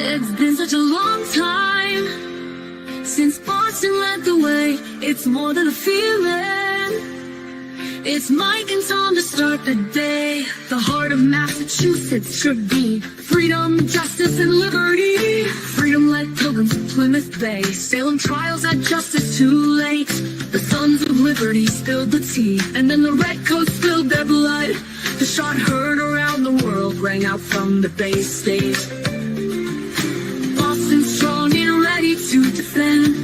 It's been such a long time since Boston led the way. It's more than a feeling. It's Mike and Tom to start the day. The heart of Massachusetts should be freedom, justice, and liberty. Freedom led pilgrims to Plymouth Bay. Salem trials had justice too late. The sons of liberty spilled the tea, and then the redcoats spilled their blood. The shot heard around the world rang out from the Bay State. Boston strong and ready to defend.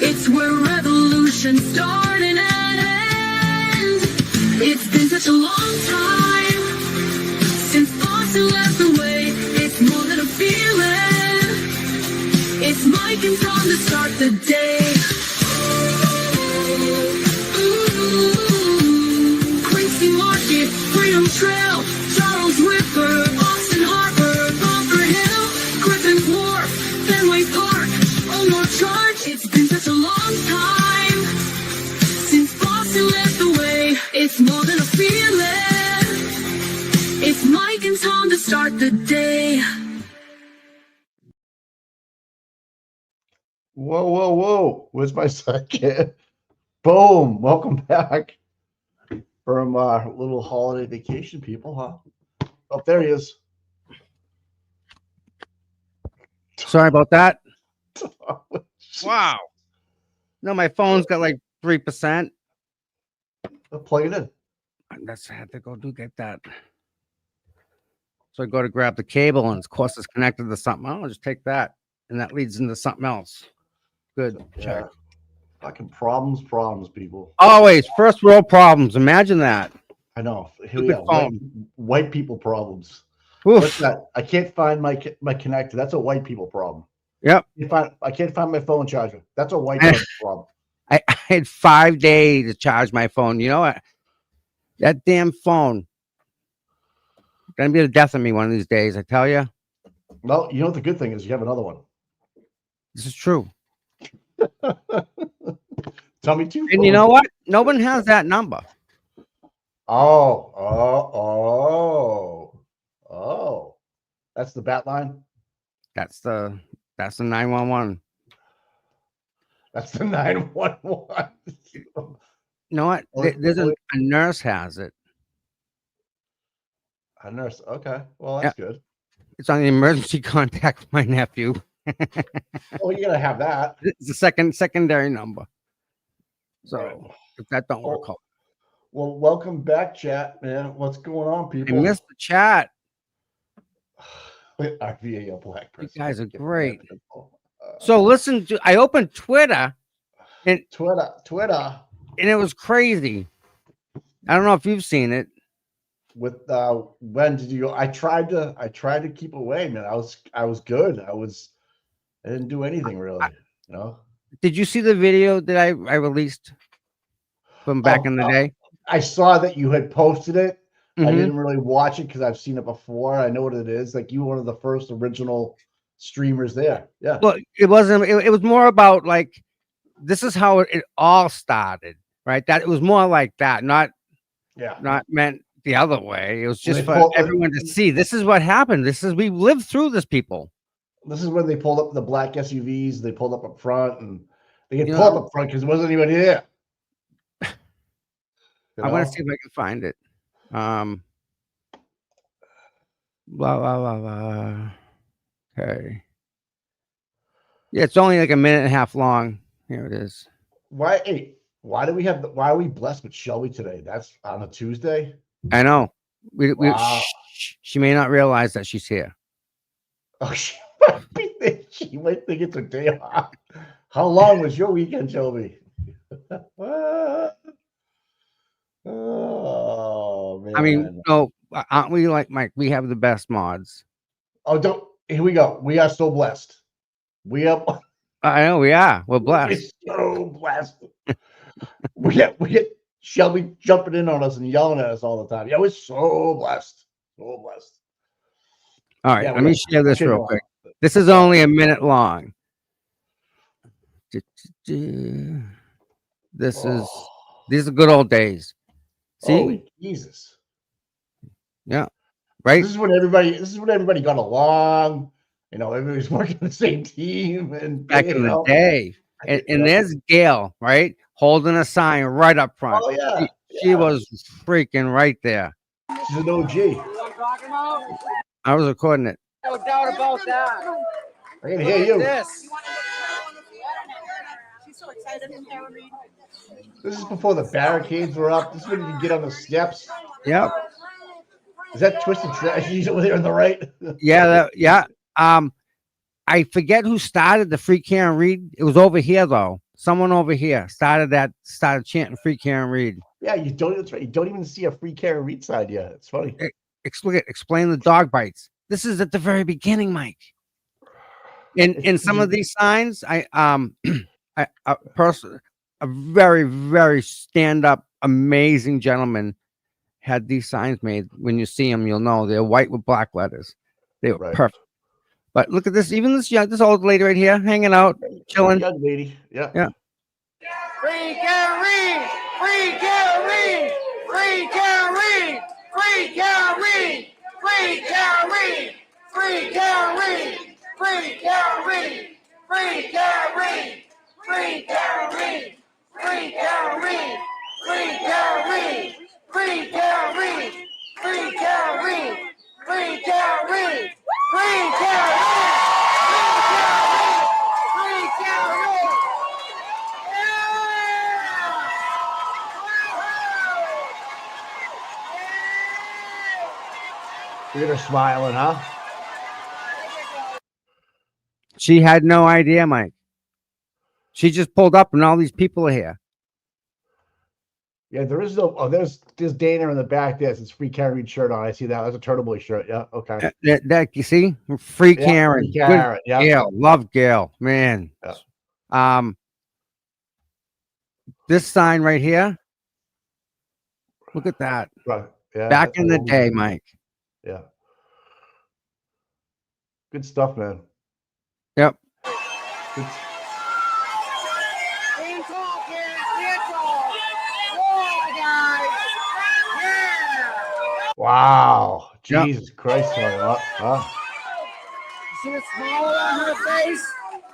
It's where revolution started and end. It's been such a long time since Boston led the way. It's more than a feeling. It's Mike and Tom to start the day. Quincy Market, Freedom Trail, Charles River, Boston Harbor, Bunker Hill, Griffin Wharf, Fenway Park, Omar Charge. It's been such a long time since Boston led the way. It's more than a feeling. It's Mike and Tom to start the day. Whoa, whoa, whoa. Where's my second? Boom. Welcome back from our little holiday vacation, people, huh? Oh, there he is. Sorry about that. Wow. No, my phone's got like 3%. Plug it in. That's I had to go get that. So I go to grab the cable, and of course it's connected to something. I'll just take that, and that leads into something else. Good. Yeah. Check. Fucking problems, people. Always first world problems. Imagine that. I know. Here Stupid we go. phone. White people problems. Oof. What's that? I can't find my connector. That's a white people problem. Yep. I can't find my phone charger. That's a white people problem. I had 5 days to charge my phone. You know what? That damn phone gonna be the death of me one of these days. I tell you. Well, you know what the good thing is? You have another one. This is true. Tell me too. And you know what? No one has that number. Oh. That's the bat line. That's the 911. That's the 911. You know what? There's a nurse has it. A nurse. Okay. Well, that's good. It's on the emergency contact with my nephew. Well, you gotta have that. It's a secondary number. So if that don't work out. Well, welcome back, chat, man. What's going on, I people? missed the chat. Our VAL black person. You guys are great. So listen to I opened Twitter and it was crazy. I don't know if you've seen it. With when did you? I tried to keep away, man. I was good. I didn't do anything really. You know. Did you see the video that I released from back in the day? I saw that you had posted it. Mm-hmm. I didn't really watch it because I've seen it before. I know what it is. Like you were one of the first original streamers there. Yeah. Well, it wasn't. It was more about like this is how it all started, right? That it was more like that, not meant the other way. It was just for everyone to see. This is what happened. We lived through this, people. This is when they pulled up the black SUVs. They pulled up front, and they get pulled up front because there wasn't anybody there. I want to see if I can find it. Blah blah blah blah. Okay. Yeah, it's only like a minute and a half long. Here it is. Why are we blessed with Shelby today? That's on a Tuesday. I know. She may not realize that she's here. Oh, she might think it's a day off. How long was your weekend, Shelby? Oh man! I mean, no, aren't we like Mike? We have the best mods. Oh, here we go. We are so blessed. I know we are. We're blessed. We're so blessed. we get Shelby jumping in on us and yelling at us all the time. Yeah, we're so blessed. So blessed. All right, let me share this real quick. This is only a minute long. These are good old days. See? Holy Jesus. Yeah. right? This is when everybody got along. You know, everybody's working on the same team. And Back in the day. And there's Gail, right? Holding a sign right up front. Oh yeah. She was freaking right there. She's an OG. I was recording it. No doubt about that. I can hear you. This. She's so excited for Karen Reed. This is before the barricades were up. This is when you can get on the steps. Yep. Is that Twisted Tragedies over there on the right? Yeah. Yeah. I forget who started the Free Karen Reed. It was over here though. Someone over here started chanting Free Karen Reed. Yeah, that's right. You don't even see a Free Karen Reed side yet. It's funny. Explain the dog bites. This is at the very beginning, Mike. In some of these signs, a very, very stand-up, amazing gentleman had these signs made. When you see them, you'll know they're white with black letters. They were perfect. But look at this. Even this old lady right here, hanging out, chilling. Young lady. Yeah. Yeah. Free Karen Reed! Free Karen Reed! Free Karen Reed! Free Karen Reed! Free Karen Reed! Free Karen Reed! Free Karen Reed! Free Karen Reed! Free Karen Reed! Free Karen Reed! Free Karen Reed! Free Karen Reed! Free Karen Reed! Free Karen Reed! Free Karen Reed! Free Karen Reed! Look at her smiling, huh? She had no idea, Mike. She just pulled up and all these people are here. Yeah, there is no. Oh, there's Dana in the back. There's his Free Karen Reed shirt on. I see that. That's a Turtle Boy shirt. Yeah. Okay. That you see, Free Karen. Free Karen. Yeah. Gail, love Gail, man. Yeah. This sign right here. Look at that. Right. Yeah. Back in the day, Mike. Yeah. Good stuff, man. Yep. Good. Wow. Jesus Christ. Huh? See the smile on her face?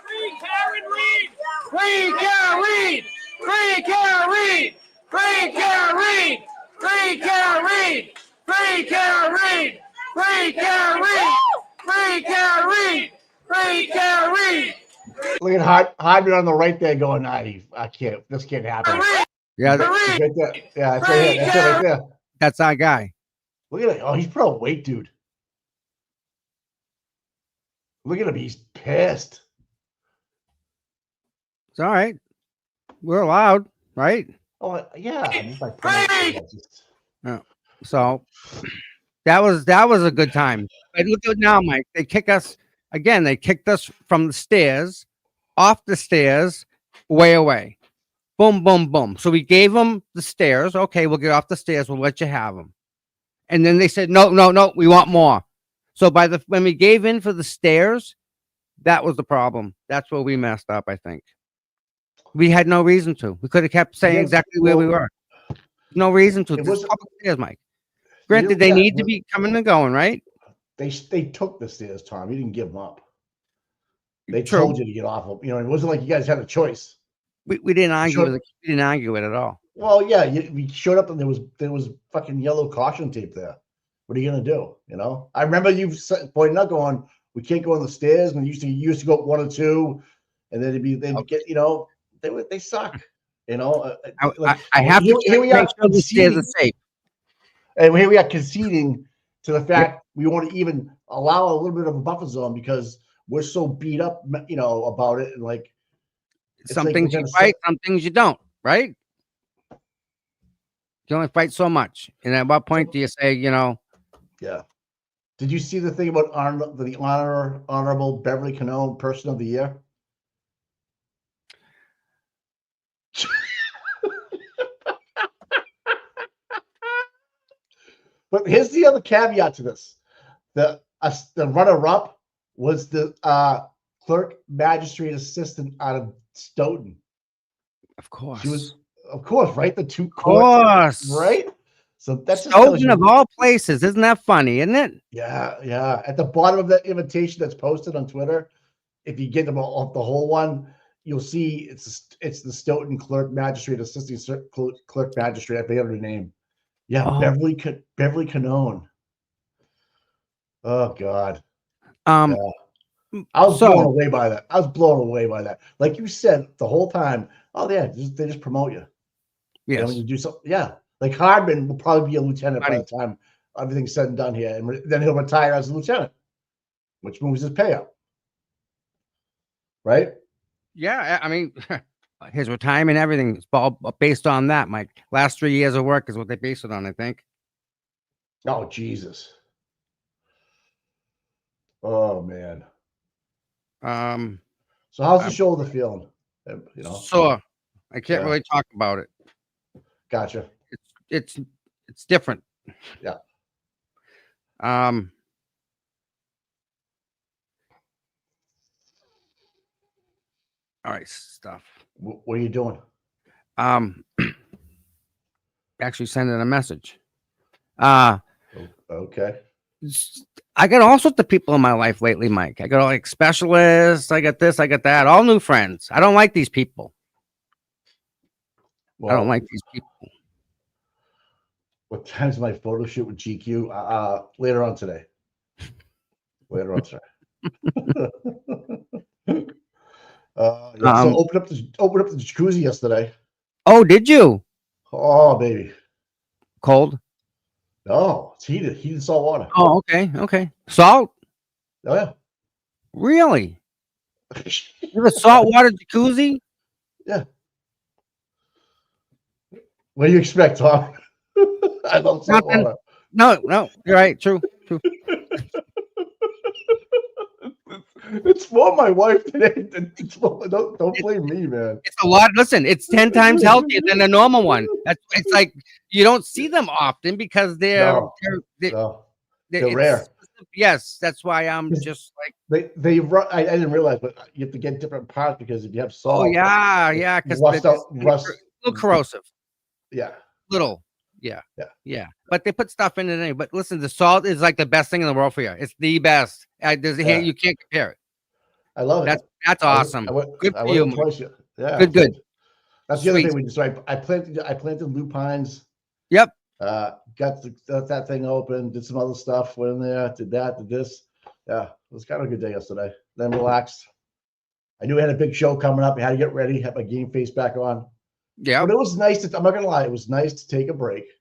Free Karen Reed! Free Karen Reed! Free Karen Reed! Free Karen Reed! Free Karen Reed! Free Karen Reed! Free Karen Reed! Free Karen Reed! Free Karen Reed! Look at Hybrid on the right there going, I can't. This can't happen. Yeah. Right there. Yeah, that's right here. That's it right there. That's our guy. Look at it. Oh, he's put on weight, dude. Look at him. He's pissed. It's all right. We're allowed, right? Oh, yeah. Yeah. So that was a good time. But look at now, Mike. They kick us again. They kicked us from the stairs, off the stairs, way away. Boom, boom, boom. So we gave them the stairs. Okay, we'll get off the stairs. We'll let you have them. And then they said, no, we want more. So when we gave in for the stairs, that was the problem. That's where we messed up, I think. We had no reason to. We could have kept saying exactly where we were. No reason to. This is public stairs, Mike. Granted, they need to be coming and going, right? They took the stairs, Tom. You didn't give them up. They told you to get off of. You know, it wasn't like you guys had a choice. We didn't argue with it. We didn't argue it at all. Well, yeah, we showed up and there was fucking yellow caution tape there. What are you gonna do? You know, I remember you pointing out, going, "We can't go on the stairs." And you used to go up 1 or 2, and then they'd get, you know, they suck. You know, I have to here we are. The stairs are safe. And here we are conceding to the fact we want to even allow a little bit of a buffer zone because we're so beat up, you know, about it. And like, some things you fight, some things you don't, right? You only fight so much. And at what point do you say, you know? Yeah. Did you see the thing about the Honorable Beverly Cano Person of the Year? But here's the other caveat to this: the runner-up was the clerk magistrate assistant out of Stoughton. Of course, she was, of course, right. The two courts, right. So that's just tells Stoughton you, of all places. Isn't that funny, isn't it? yeah. At the bottom of that invitation that's posted on Twitter, if you get them all, the whole one, you'll see it's the Stoughton Clerk Magistrate, Assistant Clerk Magistrate. I forget her name. Yeah, Oh. Beverly Canone. Oh God. Um, Yeah. I was blown away by that. I was blown away by that. Like you said the whole time. Oh yeah, they just promote you. yes. And when you do something, yeah. Like Hardman will probably be a lieutenant by the time everything's said and done here, and then he'll retire as a lieutenant, which moves his pay up. Right? Yeah, I mean, his retirement, everything is all based on that, Mike. Last 3 years of work is what they base it on, I think. Oh Jesus. Oh man. So how's the shoulder feeling? You know, sore. I can't really talk about it. Gotcha. It's different. Yeah. All right, stuff. What are you doing? Actually sending a message. Okay. I got all sorts of people in my life lately, Mike. I got like specialists. I got this. I got that. All new friends. I don't like these people. Well, I don't like these people. What time's my photo shoot with GQ? Later on today. Later on today. So open up the jacuzzi yesterday. Oh, did you? Oh, baby. Cold? No, it's heated salt water. Oh, okay. Salt? Oh yeah. Really? You have a saltwater jacuzzi? Yeah. What do you expect, Tom? I love salt water. No, you're right. True. It's for my wife today. Don't blame me, man. It's a lot. Listen, it's 10 times healthier than a normal one. It's like you don't see them often because they're rare. Yes, that's why I'm just like they run. I didn't realize, but you have to get different parts because if you have salt. Oh yeah, because rust. A little corrosive. Yeah. Little. Yeah. But they put stuff in it anyway. But listen, the salt is like the best thing in the world for you. It's the best. You can't compare it. I love it. That's awesome. Good for you. Yeah. Good. That's the other thing we did. So I planted lupines. Yep. Got that thing open. Did some other stuff. Went in there. Did that. Did this. Yeah. It was kind of a good day yesterday. Then relaxed. I knew I had a big show coming up. I had to get ready. Had my game face back on. Yeah. But it was nice. I'm not gonna lie. It was nice to take a break.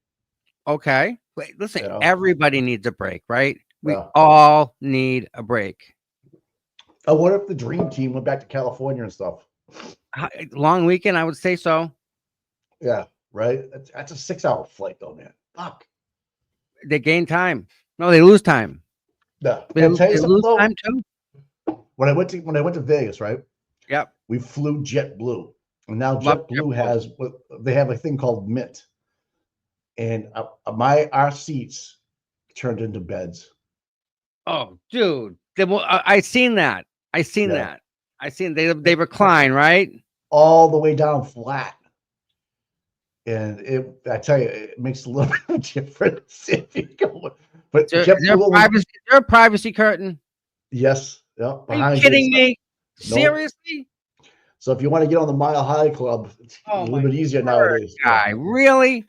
Okay. Wait, listen. Everybody needs a break, right? We all need a break. Oh, what if the dream team went back to California and stuff? Long weekend, I would say so. Yeah, right. That's a 6-hour flight, though, man. Fuck. They gain time. No, they lose time. Yeah, they lose time too. When I went to Vegas, right? Yep. We flew JetBlue, and now JetBlue has they have a thing called Mint, and our seats turned into beds. Oh, dude. I seen that. I seen they recline, right? All the way down flat. And I tell you, it makes a little bit of difference if you go. But is there a privacy curtain? Yes. Yep, are you kidding me? Nope. Seriously? So if you want to get on the Mile High Club, it's a little bit easier nowadays. Guy, really?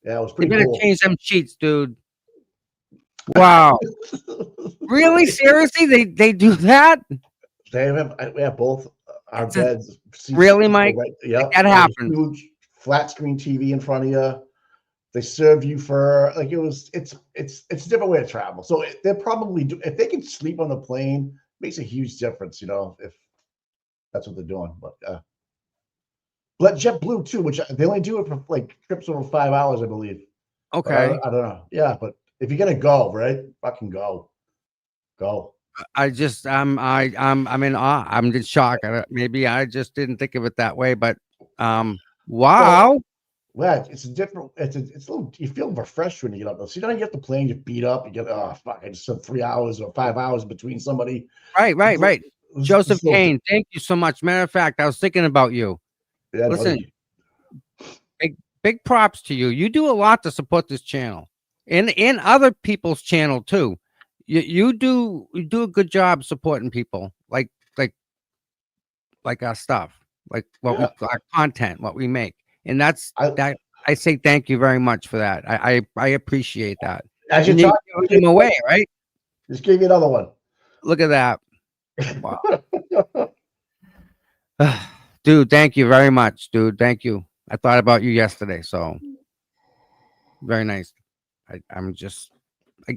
Yeah, it was pretty cool. They're gonna change them sheets, dude. Wow. Really? Seriously? They do that? We have both our beds. Really, Mike? Yeah. Like that happened. Huge flat screen TV in front of you. They serve you for it's a different way to travel. So they're probably if they can sleep on the plane, it makes a huge difference, if that's what they're doing. But JetBlue too, which they only do it for like trips over 5 hours, I believe. Okay. I don't know. Yeah, but if you're gonna go, right? Fucking go. Go. I'm in awe. I'm in shock. Maybe I just didn't think of it that way, but wow. Well, it's a different. It's a little. You feel refreshed when you get up. So you don't get the plane. You beat up. You get fuck. I just spent 3 hours or 5 hours between somebody. Right. Joseph Kane, thank you so much. Matter of fact, I was thinking about you. Yeah, listen, big props to you. You do a lot to support this channel and in other people's channel too. You do a good job supporting people like our stuff, like what we our content, what we make. And that's that. I say thank you very much for that. I appreciate that. As you talk, him away, right? Just gave you another one. Look at that. Wow. Dude, thank you very much, dude. Thank you. I thought about you yesterday, so very nice. I'm just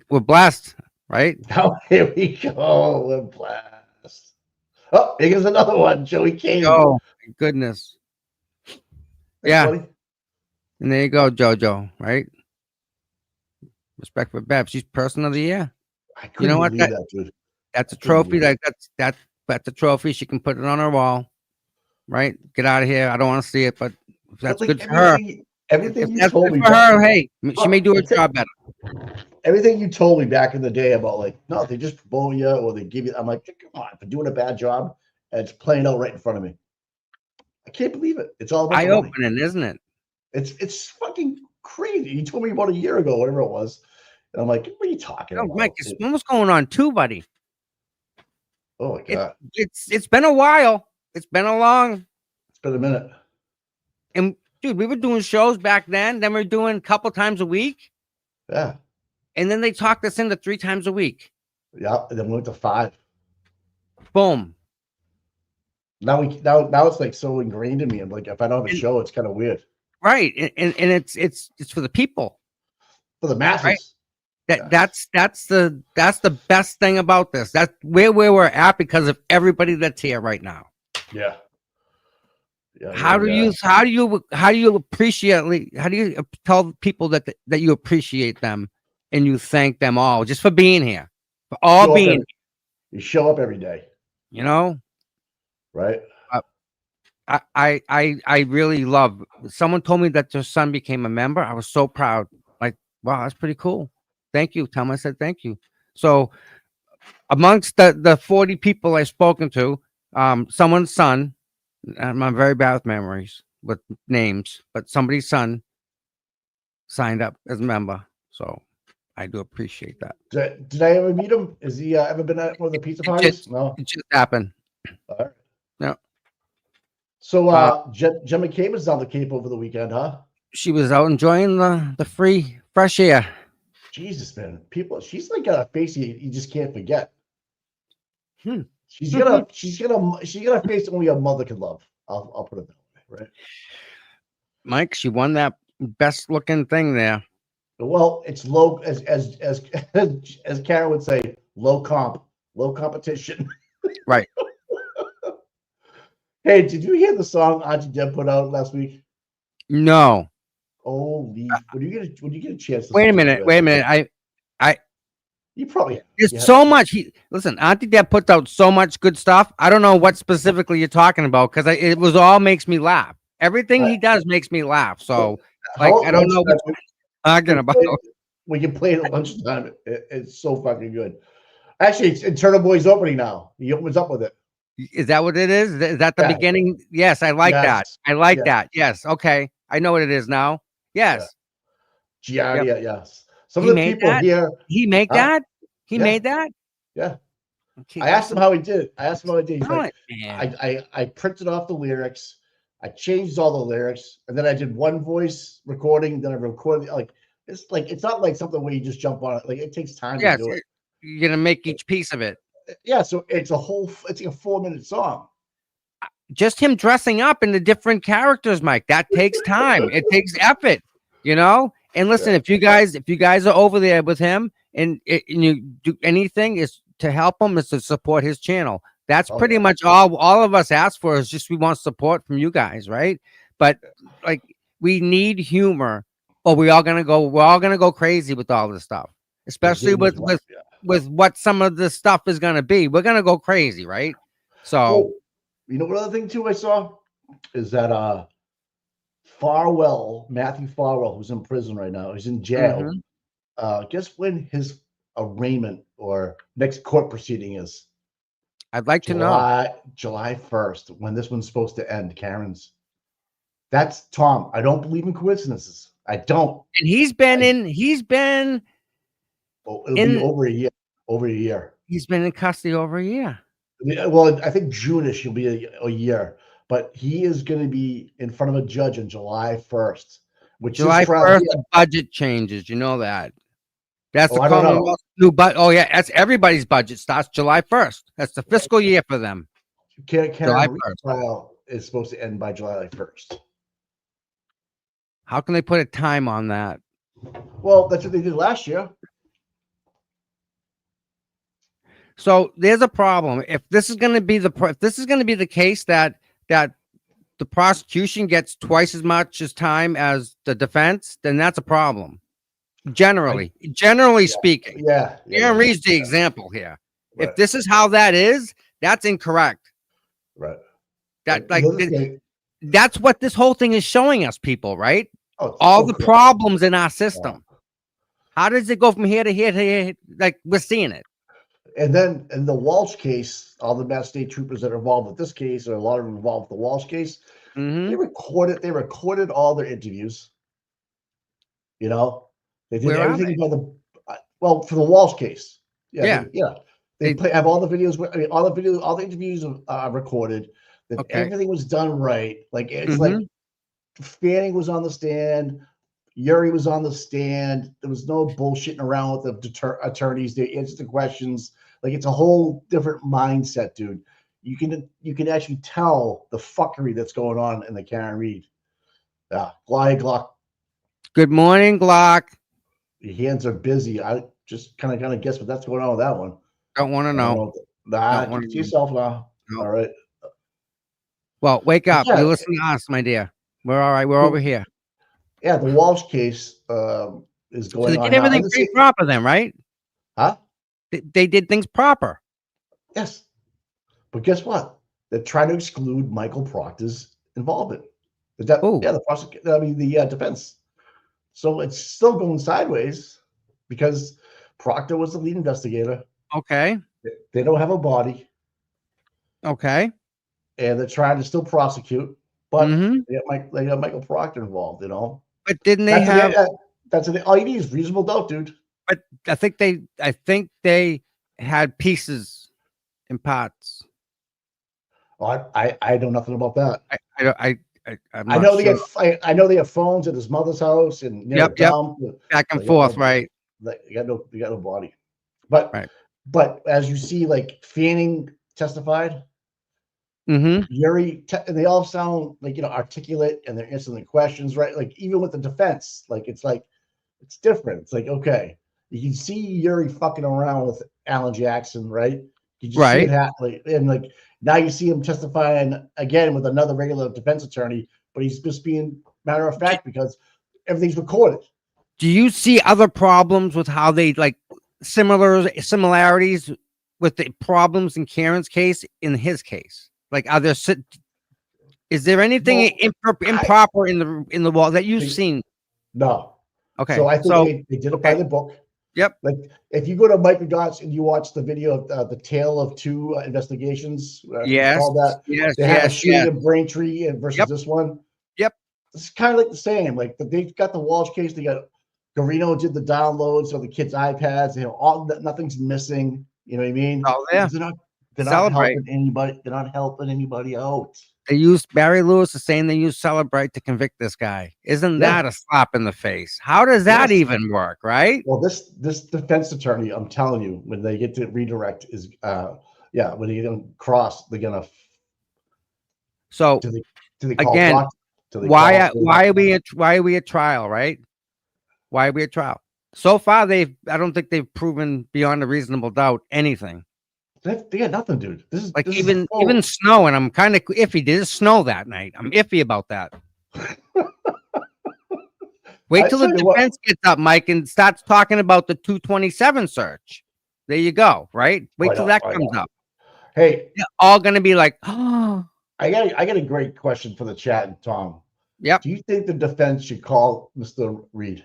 we're blessed, right? Oh, here we go. We're blessed. Oh, here's another one. Joey Kane. Oh, my goodness. That's yeah. Funny. And there you go, JoJo, right? Respect for Bev. She's person of the year. You know what? That, dude. That's a trophy. That's a trophy. She can put it on her wall. Right? Get out of here. I don't want to see it, but if that's good for her. Everything you told me for her, hey, she may do her job better. Everything you told me back in the day about like, no, they just promote you or they give you. I'm like, come on, for doing a bad job, and it's playing out right in front of me. I can't believe it. It's all about eye-opening, isn't it? It's fucking crazy. You told me about a year ago, whatever it was, and I'm like, what are you talking about? Mike, what's going on too, buddy? Oh my god, it's been a while. It's been a minute. And dude, we were doing shows back then. Then we were doing a couple times a week. Yeah. And then they talked us into 3 times a week. Yeah. And then we went to 5. Boom. Now it's like so ingrained in me. I'm like, if I don't have a show, it's kind of weird. Right. And it's for the people. For the masses. Right? That's the best thing about this. That's where we're at because of everybody that's here right now. Yeah. How do you tell people that you appreciate them and you thank them all just for being here, for all being? You show up every day. You know, right? I really love. Someone told me that their son became a member. I was so proud. Like, wow, that's pretty cool. Thank you, Tom. I said thank you. So, amongst the 40 people I've spoken to, someone's son. I'm very bad with memories with names, but somebody's son signed up as a member, so I do appreciate that. Did I ever meet him? Has he ever been at one of the pizza parties? No, it just happened. All right. No. So Jen McCabe was on the Cape over the weekend, huh? She was out enjoying the free fresh air. Jesus, man, she's like got a face you just can't forget. She's got a face only a mother can love. I'll put it that way, right? Mike, she won that best looking thing there. Well, it's low as Karen would say, low competition. Right. Hey, did you hear the song Auntie Deb put out last week? No. Holy! When you get a chance? Wait a minute. You probably there's so much. Listen, Auntie Deb puts out so much good stuff. I don't know what specifically you're talking about because it was all makes me laugh. Everything he does makes me laugh. So like I don't know what you're talking about. We can play it a bunch of time. It's so fucking good. Actually, it's Turtle Boy's opening now. He opens up with it. Is that what it is? Is that the beginning? Yes, I like that. I like that. Yes. Okay. I know what it is now. Yes. Giardia, yes. Some of the people here. He made that? He made that? Yeah. Okay, I asked him how he did it. He's like, I printed off the lyrics. I changed all the lyrics. And then I did one voice recording. Then I recorded it's not like something where you just jump on it. Like it takes time to do it. You're going to make each piece of it. Yeah. So it's like a 4-minute song. Just him dressing up in the different characters, Mike. That takes time. It takes effort, you know? And listen, if you guys are over there with him and you do anything is to help him, is to support his channel. That's pretty much all of us ask for is just we want support from you guys, right? But like we need humor, or we're all gonna go crazy with all this stuff, especially with what some of this stuff is gonna be. We're gonna go crazy, right? So you know what other thing too I saw is that Matthew Farwell, who's in prison right now, he's in jail. Guess when his arraignment or next court proceeding is? I'd like to know. July 1st, when this one's supposed to end. Karen's. That's Tom. I don't believe in coincidences. I don't. And he's been Oh, it'll be over a year. Over a year. He's been in custody over a year. Well, I think June-ish will be a year, but he is going to be in front of a judge on July 1st, which July is 1st, the budget changes. You know that. That's the I don't know. Commonwealth new budget. Oh yeah, that's everybody's budget starts July 1st. That's the fiscal year for them. Karen July Reed 1st. trial is supposed to end by July 1st. How can they put a time on that? Well, that's what they did last year. So there's a problem. If this is going to be the case that the prosecution gets twice as much as time as the defense, then that's a problem. Generally speaking. Yeah. Aaron Reed's the example here. Right. If this is how that is, that's incorrect. Right. That's what this whole thing is showing us, people, right? Oh, all the problems in our system. How does it go from here to here to here? Like, we're seeing it. And then in the Walsh case, all the Mass State troopers that are involved with this case, or a lot of them involved with the Walsh case, they recorded all their interviews. You know, they did everything by for the Walsh case. They have all the videos. All the interviews are recorded. That everything was done right. Like it's like Fanning was on the stand, Yuri was on the stand. There was no bullshitting around with the attorneys. They answered the questions. Like it's a whole different mindset, dude. You can actually tell the fuckery that's going on in the Karen Reed. Yeah, Glock. Good morning, Glock. Your hands are busy. I just kind of guess what that's going on with that one. Don't want to know. Nah, keep it to yourself now. No. All right. Well, wake up. You listen to us, my dear. We're all right. We're over here. Yeah, the Walsh case is going on. So they did everything pretty proper then, right? Huh? They did things proper. Yes. But guess what? They're trying to exclude Michael Proctor's involvement. The defense. So it's still going sideways because Proctor was the lead investigator. Okay. They don't have a body. Okay. And they're trying to still prosecute, but they got Michael Proctor involved, you know. But didn't they all you need is reasonable doubt, dude. But I think they had pieces and parts. Well, I know nothing about that. I know they have phones at his mother's house and back and forth, right? You got no body, but as you see, like Fanning testified. Yuri, and they all sound like articulate, and they're answering the questions right. Like even with the defense, it's different. It's like okay, you can see Yuri fucking around with Alan Jackson, right? You just see it happen, and now you see him testifying again with another regular defense attorney, but he's just being matter of fact because everything's recorded. Do you see other problems with how they similarities with the problems in Karen's case in his case? Is there anything improper in the wall that you've seen? No. Okay. So I think they did it by the book. Yep. Like if you go to Mike McDonald's and you watch the video of the Tale of Two Investigations, all that. They have a shoot in Braintree versus this one. Yep. It's kind of like the same. Like they've got the Walsh case. They got Garino did the downloads of the kids' iPads. Nothing's missing. You know what I mean? Oh yeah. They're not helping anybody. They're not helping anybody out. They used Barry Lewis the same they used Celebrate to convict this guy. Isn't that a slap in the face? How does that even work, right? Well, this defense attorney, I'm telling you, when they get to redirect is when they get them cross, they're gonna. So again, why are we at trial, right? Why are we at trial? So far, I don't think they've proven beyond a reasonable doubt anything. They got nothing, dude. This is even snow, and I'm kind of iffy. Did it snow that night? I'm iffy about that. Wait till the defense gets up, Mike, and starts talking about the 227 search. There you go, right? Wait till that comes up. Hey, they're all gonna be like, oh. I got a great question for the chat, Tom. Yep. Do you think the defense should call Mr. Reed?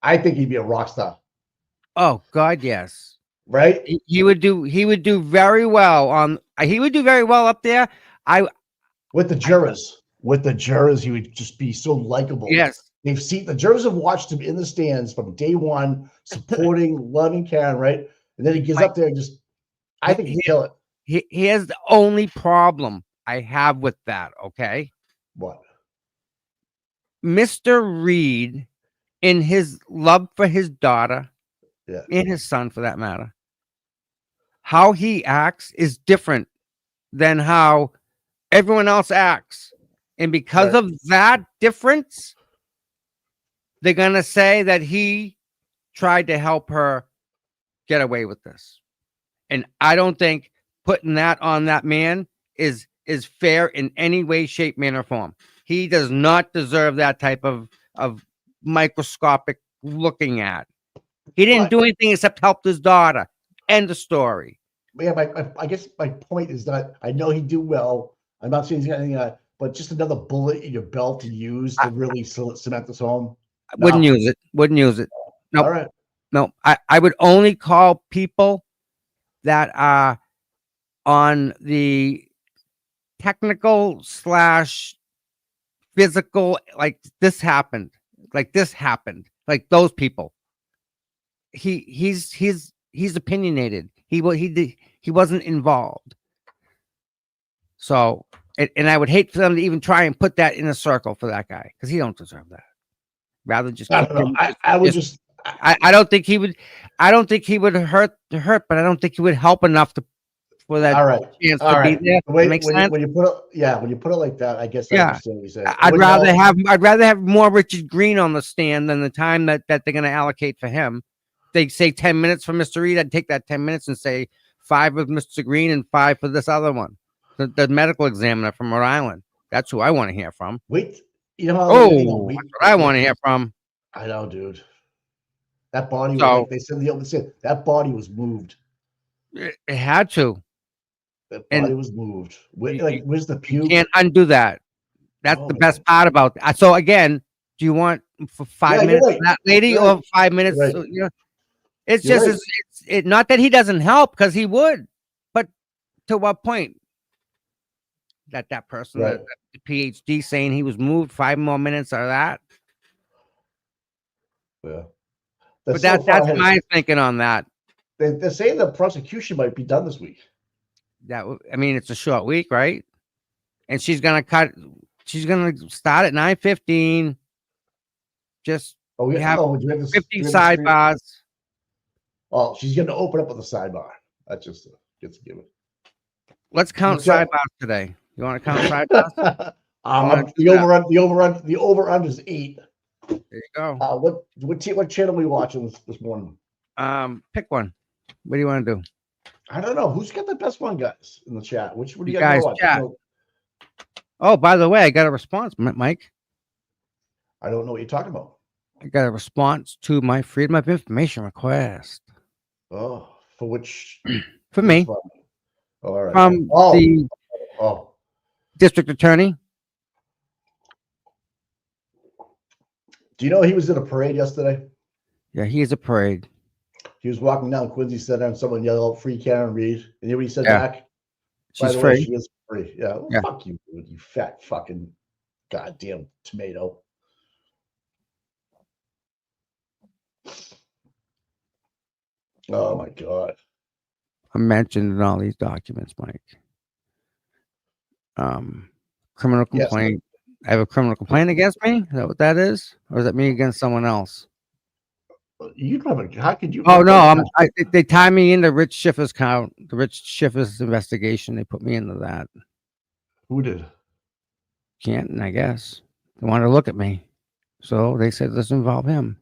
I think he'd be a rock star. Oh God, yes. Right? He would do very well up there. With the jurors. with the jurors, he would just be so likable. Yes. They've seen the jurors have watched him in the stands from day one, supporting, loving Karen, right? And then he gets up there and just, I think he'd kill it. Here's the only problem I have with that, okay? What? Mr. Reed, in his love for his daughter, Yeah, and his son for that matter, how he acts is different than how everyone else acts. And because Right. of that difference, they're going to say that he tried to help her get away with this. And I don't think putting that on that man is fair in any way, shape, manner, form. He does not deserve that type of microscopic looking at. He didn't do anything except help his daughter. End of story. Yeah, I guess my point is that I know he'd do well. I'm not saying he's got anything, but just another bullet in your belt to use to really cement this home. Wouldn't use it. Wouldn't use it. No. All right. No, I would only call people that are on the technical / physical, like this happened, like those people. He's opinionated. He wasn't involved. So, and I would hate for them to even try and put that in a circle for that guy because he don't deserve that. Rather just, I don't know. I would just. I don't think he would. I don't think he would hurt, but I don't think he would help enough for that chance to be there. When you put it like that, I guess. Yeah. I'd rather have more Richard Green on the stand than the time that they're going to allocate for him. They say 10 minutes for Mr. Reed. I'd take that 10 minutes and say 5 with Mr. Green and 5 for this other one, the medical examiner from Rhode Island. That's who I want to hear from. Wait, you know how? That's what I want to hear from. I know, dude. That body, like they said, that body was moved. It had to. That body was moved. Where's the puke? You can't undo that. That's the best part about that. So again, do you want for 5 minutes for that lady or 5 minutes? Right. You know, it's just it's not that he doesn't help because he would, but to what point? That person, the PhD, saying he was moved 5 more minutes or that. Yeah. But that's my thinking on that. They're saying the prosecution might be done this week. It's a short week, right? And she's gonna start at 9:15. Just we have 50 sidebars. Oh, she's gonna open up with a sidebar. That just gets given. Let's count sidebars today. You want to count sidebars? The over under is 8. There you go. What channel are we watching this morning? Pick one. What do you want to do? I don't know. Who's got the best one, guys, in the chat? What do you guys watch? Chat. Oh, by the way, I got a response, Mike. I don't know what you're talking about. I got a response to my Freedom of Information request. Oh, for which? For me. All right. From the district attorney. Do you know he was in a parade yesterday? Yeah, he is a parade. He was walking down Quincy Center and someone yelled out, "Free Karen Reed." And you know what he said back? She's free. She is free. Yeah. Fuck you, dude. You fat fucking goddamn tomato. Oh my God. I'm mentioned in all these documents, Mike. Criminal complaint. Yes. I have a criminal complaint against me. Is that what that is? Or is that me against someone else? You don't have how could you? Oh no, they tie me into Rich Schiffer's count, the Rich Schiffer's investigation. They put me into that. Who did? Canton, I guess. They wanted to look at me. So they said let's involve him.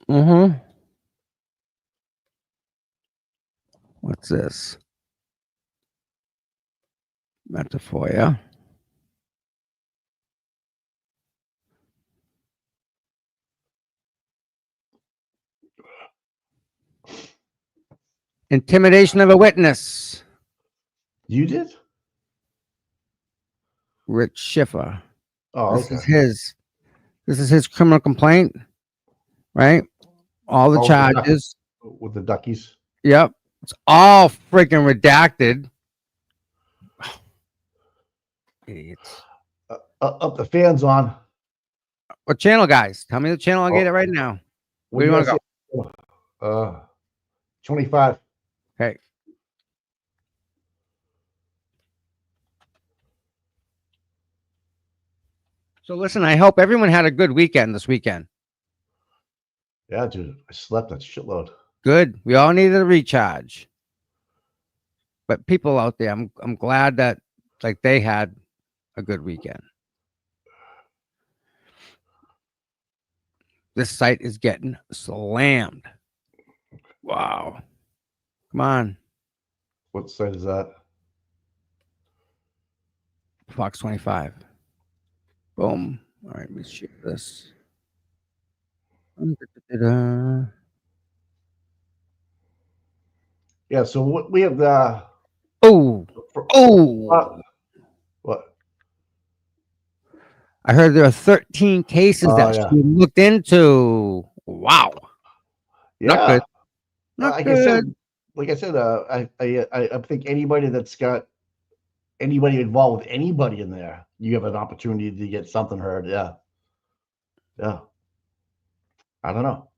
Mm-hmm. What's this? Metafoya. Intimidation of a witness. You did? Rich Schiffer. Oh, okay. This is his criminal complaint, right? All the charges. With the duckies. Yep. It's all freaking redacted. Idiots. Up the fans on. What channel, guys? Tell me the channel. I'll get it right now. Where do you want to go? 25. Okay. So listen, I hope everyone had a good weekend this weekend. Yeah, dude. I slept a shitload. Good. We all needed a recharge. But people out there, I'm glad that like they had a good weekend. This site is getting slammed. Wow. Come on. What site is that? Fox 25. Boom. All right, let me share this. Yeah, so what we have the what? I heard there are 13 cases that she looked into. Wow. Yeah. Not good. Not good. Like I said, I think anybody that's got anybody involved with anybody in there, you have an opportunity to get something heard. Yeah. Yeah. I don't know.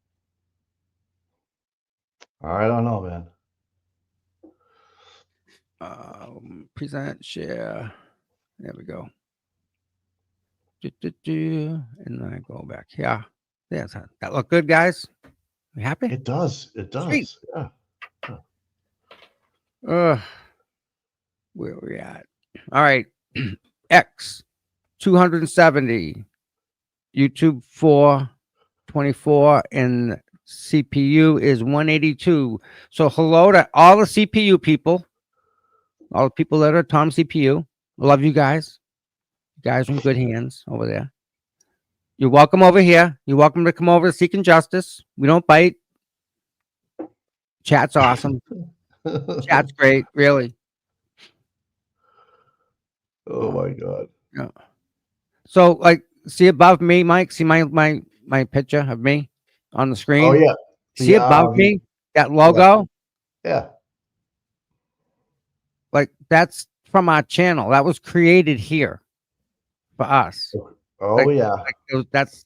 I don't know, man. Present, share. There we go. And then I go back. Yeah. There's that look good, guys. You happy? It does. It does. Sweet. Yeah. Where are we at? All right. X 270. YouTube 424 and CPU is 182. So hello to all the CPU people, all the people that are Tom CPU. Love you guys. You guys are in good hands over there. You're welcome over here. You're welcome to come over to Seeking Justice. We don't bite. Chat's awesome. Chat's great, really. Oh my God. Yeah. So like, see above me, Mike. See my picture of me on the screen. Oh yeah. See above me that logo. Yeah. Like that's from our channel. That was created here for us. Oh like, yeah. Like that's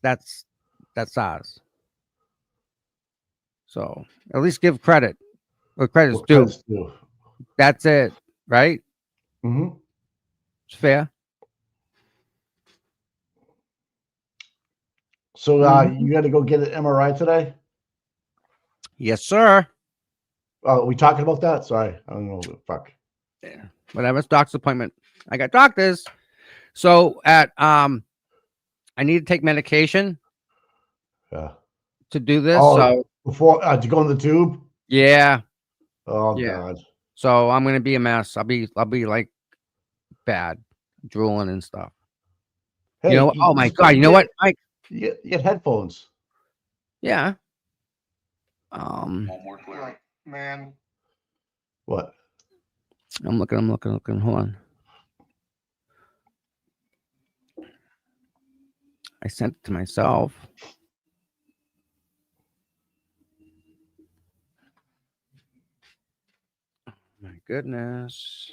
ours. So at least give credit where credit's due. That's it, right? Mm-hmm. It's fair. So you got to go get an MRI today? Yes, sir. Oh, are we talking about that? Sorry, I don't know. Fuck. Yeah. Whatever. It's doctor's appointment. I got doctors. So at I need to take medication. Yeah. To do this. Oh, so before to go in the tube. Yeah. Oh God. So I'm gonna be a mess. I'll be like bad, drooling and stuff. Hey, you know? Oh my God! You know what, Mike? You get headphones. Yeah. Man. What? I'm looking. Hold on. I sent it to myself. Oh my goodness.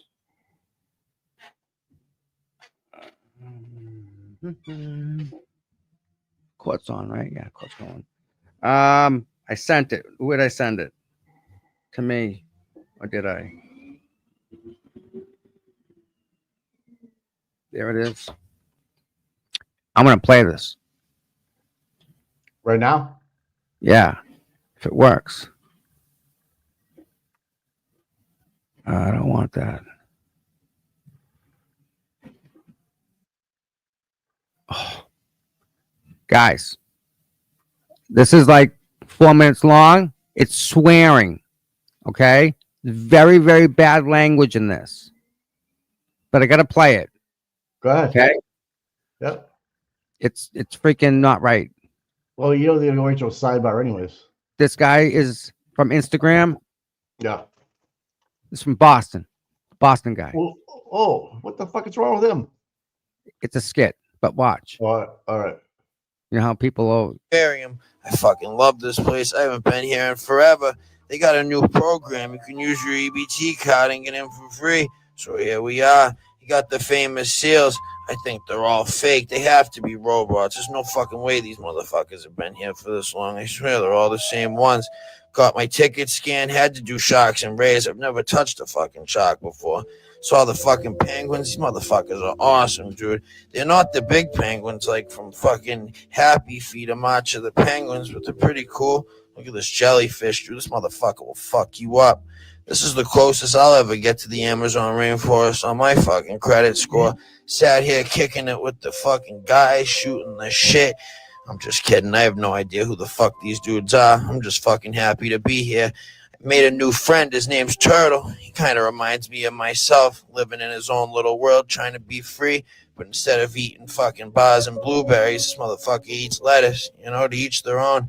Court's on, right? Yeah, court's going. I sent it. Where did I send it? To me, or did I? There it is. I'm gonna play this right now. Yeah, if it works. I don't want that. Oh. Guys, this is like 4 minutes long. It's swearing. Okay, very, very bad language in this, but I gotta play it. Go ahead. Okay. Yep. It's freaking not right. Well, you know they're going to a sidebar anyways. This guy is from Instagram. Yeah. It's from Boston. Boston guy. Well, oh, what the fuck is wrong with him? It's a skit, but watch. All right. You know how people are. I fucking love this place. I haven't been here in forever. They got a new program. You can use your EBT card and get in for free. So here we are. You got the famous seals. I think they're all fake. They have to be robots. There's no fucking way these motherfuckers have been here for this long. I swear they're all the same ones. Got my ticket scanned, had to do sharks and rays. I've never touched a fucking shark before. Saw the fucking penguins. These motherfuckers are awesome, dude. They're not the big penguins like from fucking Happy Feet or March of the Penguins, but they're pretty cool. Look at this jellyfish, dude. This motherfucker will fuck you up. This is the closest I'll ever get to the Amazon rainforest on my fucking credit score. Sat here kicking it with the fucking guys shooting the shit. I'm just kidding. I have no idea who the fuck these dudes are. I'm just fucking happy to be here. I made a new friend. His name's Turtle. He kind of reminds me of myself, living in his own little world, trying to be free. But instead of eating fucking bars and blueberries, this motherfucker eats lettuce. You know, to each their own.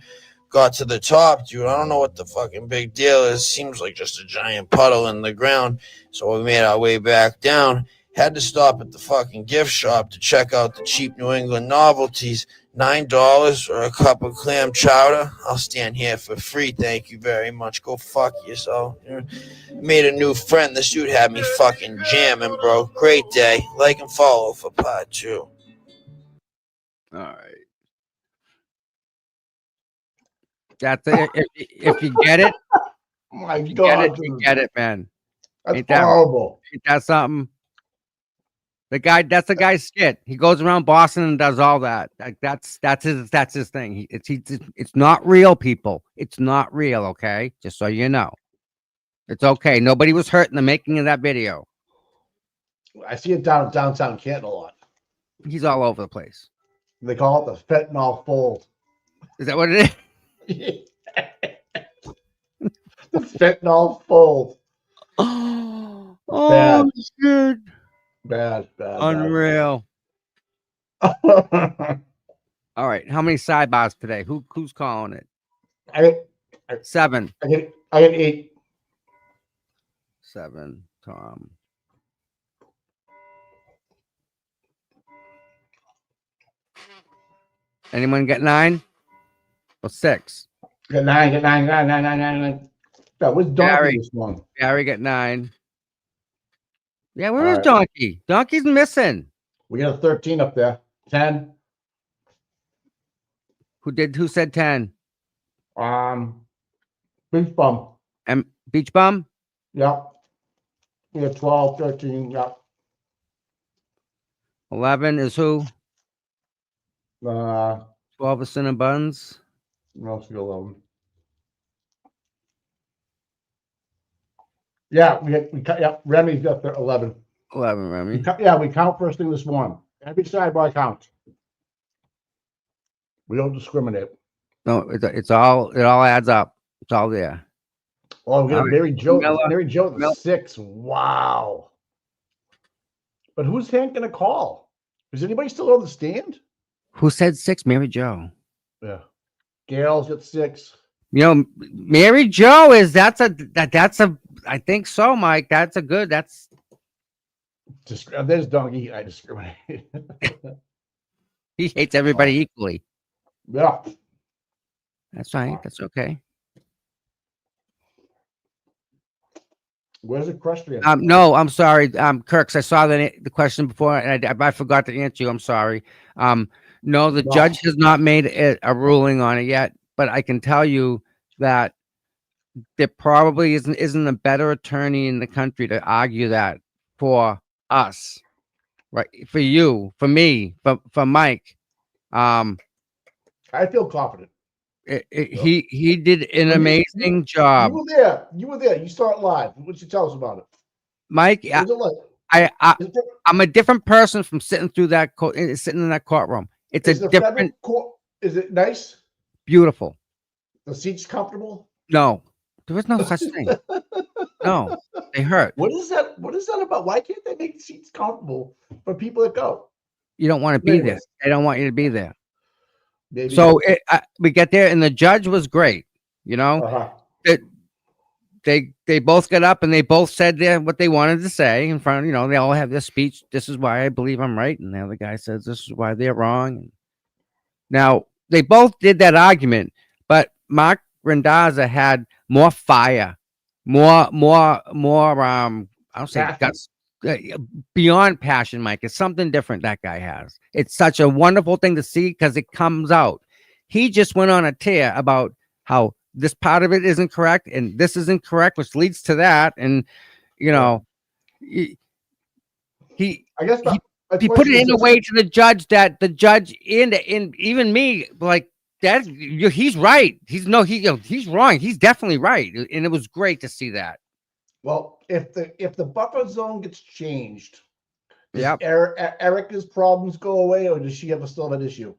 Got to the top, dude. I don't know what the fucking big deal is. Seems like just a giant puddle in the ground. So we made our way back down. Had to stop at the fucking gift shop to check out the cheap New England novelties. $9 for a cup of clam chowder. I'll stand here for free. Thank you very much. Go fuck yourself. Made a new friend. This dude had me fucking jamming, bro. Great day. Like and follow for part 2. All right. That's it. If you get it, My you God, get it, man. that's horrible. Ain't that something? That's the guy's skit. He goes around Boston and does all that. Like that's his thing. It's not real, people. It's not real, okay? Just so you know. It's okay. Nobody was hurt in the making of that video. I see it downtown Canton a lot. He's all over the place. They call it the fentanyl fold. Is that what it is? The fentanyl fold. Oh, Bad. shit. Bad. Unreal. All right. How many sidebars today? Who's calling it? I 7. I get 8. 7. Tom. Anyone get 9? Or 6? Get 9. That was Donkey this one. Gary get 9. Yeah, where All is right. Donkey? Donkey's missing. We got a 13 up there. 10. Who said 10? Beach bum. And Beach Bum? Yep. We got 12, 13. Yep. 11 is who? 12 12 is Cinnamon Buns. else we got 11. Yeah, we cut. Yeah, Remy's got the 11. 11, Remy. We count first thing this morning. Every sidebar counts. We don't discriminate. No, it all adds up. It's all there. Oh, we got All right. Mary Jo. Miller. Mary Jo at Miller. 6. Wow. But who's Hank gonna call? Is anybody still on the stand? Who said 6? Mary Jo. Yeah. Gail's at 6. You know, Mary Jo is that's a I think so, Mike. That's There's Donkey. I discriminate. he hates everybody equally. Yeah. That's right. That's okay. Where's the question? No, I'm sorry. Kirks, I saw the question before and I forgot to answer you. I'm sorry. No, the judge has not made a ruling on it yet, but I can tell you that there probably isn't a better attorney in the country to argue that for us, right? For you, for me, for Mike. I feel confident. He did an amazing job. You were there. You saw it live. What did you tell us about it? Mike, What was it like? I'm a different person from sitting in that courtroom. It's Is a the different, federal court, is it nice? beautiful. The seats comfortable? No, there is no such thing. No, they hurt. What is that? What is that about? Why can't they make seats comfortable for people that go? You don't want to be there. Anyways. They don't want you to be there. Maybe. So we get there, and the judge was great. You know, Uh-huh. they both got up and they both said what they wanted to say in front. You know, they all have their speech. This is why I believe I'm right, and the other guy says this is why they're wrong. Now they both did that argument, but Mark Randazza had more fire, more. I don't say beyond passion, Mike. It's something different that guy has. It's such a wonderful thing to see because it comes out. He just went on a tear about how this part of it isn't correct and this isn't correct, which leads to that. And, you know, he I guess he put it in a way to the judge that the judge and even me, like, that he's right. He's wrong. He's definitely right. And it was great to see that. Well, if the buffer zone gets changed, yeah, Erica's problems go away, or does she still have an issue?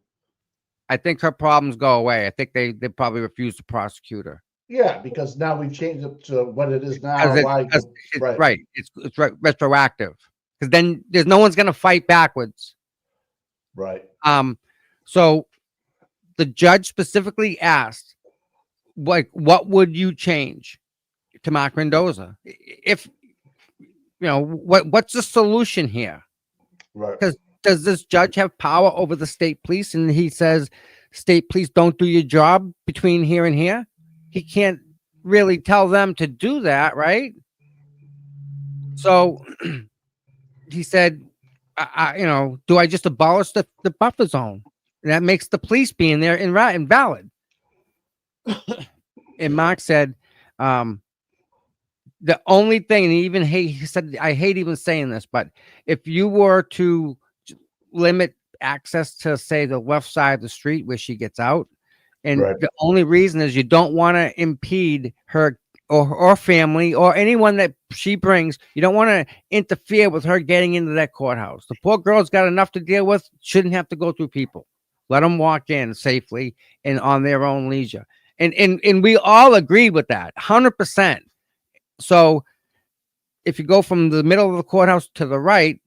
I think her problems go away. I think they probably refuse to prosecute her. Yeah, because now we've changed it to what it is now. Right. It's retroactive. Because then there's no one's gonna fight backwards. Right. So the judge specifically asked, like, what would you change to Mark Mendoza? If what's the solution here? Right. Because does this judge have power over the state police? And he says, state police don't do your job between here and here. He can't really tell them to do that, right? So he said, do I just abolish the buffer zone? And that makes the police being there invalid. And Mark said, the only thing, and he said, I hate even saying this, but if you were to limit access to, say, the left side of the street where she gets out, and the only reason is you don't want to impede her or family or anyone that she brings, you don't want to interfere with her getting into that courthouse. The poor girl's got enough to deal with, shouldn't have to go through people. Let them walk in safely and on their own leisure. And we all agree with that 100%. So if you go from the middle of the courthouse to the right,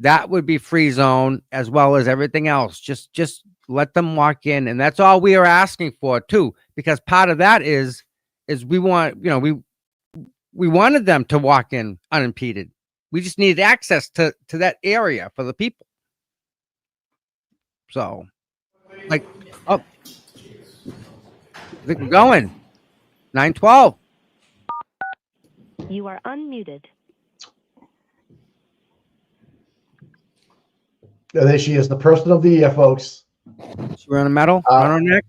that would be free zone as well as everything else. Just let them walk in. And that's all we are asking for too, because part of that is we want, we wanted them to walk in unimpeded. We just needed access to that area for the people. So, like, I think we're going 9:12. You are unmuted. Yeah, there she is, the person of the year, folks. We're on a medal on our neck.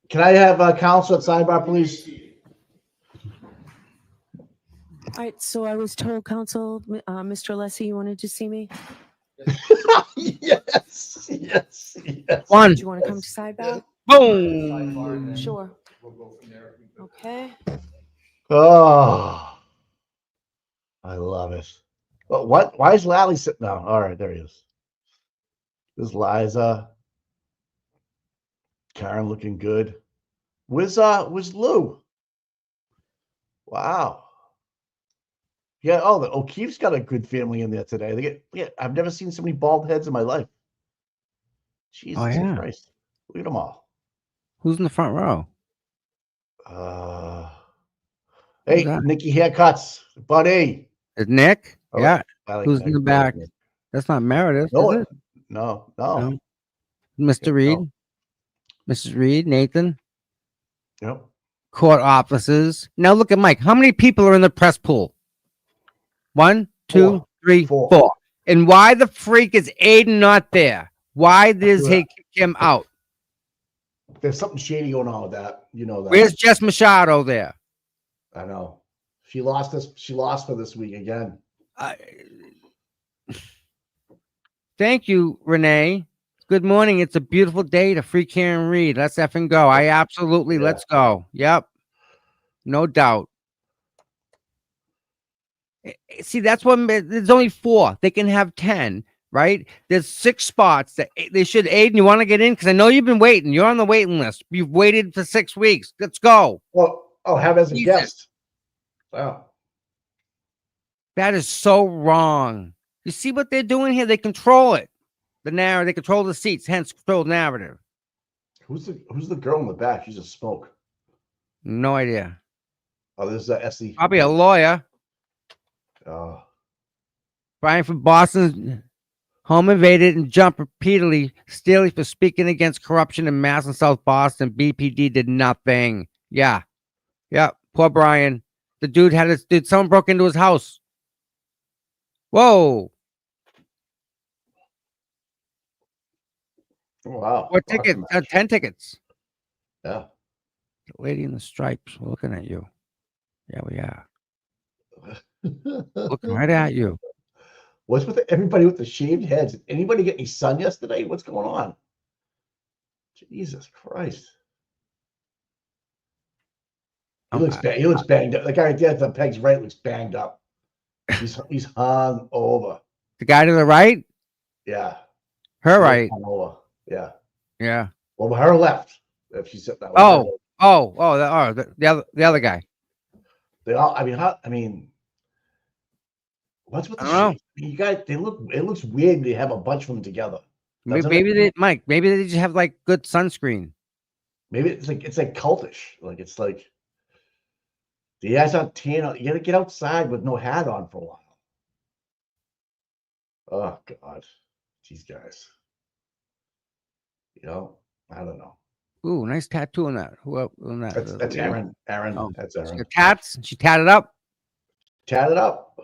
Can I have counsel at sidebar, please? All right, so I was told, counsel, Mr. Alessi, you wanted to see me? Yes. One. Do you want to come to sidebar? Boom. Sure. Okay. Oh, I love it. But what? Why is Lally sitting down? All right, there he is. This is Liza. Karen looking good. Where's Lou? Wow. Yeah. Oh, the O'Keefe's got a good family in there today. I've never seen so many bald heads in my life. Jesus Christ! Look at them all. Who's in the front row? Hey, Nikki Haircuts, buddy. Is Nick? Oh, yeah. Like who's in the back? That's not Meredith. No, is it? No. Mr. Reed, Mrs. Reed, Nathan. Yep. Court offices. Now look at Mike. How many people are in the press pool? 1, 2, 3, 4. And why the freak is Aiden not there? Why does he kick him out? There's something shady going on with that. You know that. Where's Jess Machado there? I know. She lost for this week again. Thank you, Renee. Good morning. It's a beautiful day to free Karen Reed. Let's effing go. Let's go. Yep. No doubt. See, that's what there's only 4. They can have 10, right? There's 6 spots that they should. Aiden, you want to get in? Because I know you've been waiting. You're on the waiting list. You've waited for 6 weeks. Let's go. Well, have as a guest. Wow. That is so wrong. You see what they're doing here? They control it. The narrative. They control the seats, hence control the narrative. Who's the girl in the back? She's a smoke. No idea. Oh, this is Essie. Probably a lawyer. Oh. Brian from Boston home invaded and jumped repeatedly. Steely for speaking against corruption in Mass and South Boston. BPD did nothing. Yeah. Poor Brian. The dude someone broke into his house. Whoa. Wow. What Boxing tickets? match. 10 tickets. Yeah. The lady in the stripes. We're looking at you. Yeah, we are. Looking right at you. What's with everybody with the shaved heads? Did anybody get any sun yesterday? What's going on? Jesus Christ. He looks bad. He looks banged up. The guy at the Peg's right looks banged up. He's hung over. The guy to the right? Yeah. Her right. Hung over. Yeah. Yeah. Well, her left. If she said that. The other guy. They all. I mean, what's with the shave? You guys, they look. It looks weird. They have a bunch of them together. Maybe they, Mike. Maybe they just have like good sunscreen. Maybe it's like cultish. Like it's like the guys aren't tan. You gotta get outside with no hat on for a while. Oh God, these guys. You know, I don't know. Ooh, nice tattoo on that. Who on that? That's Aaron. Aaron. Oh, that's Aaron. Tats. She tatted up. Tatted up.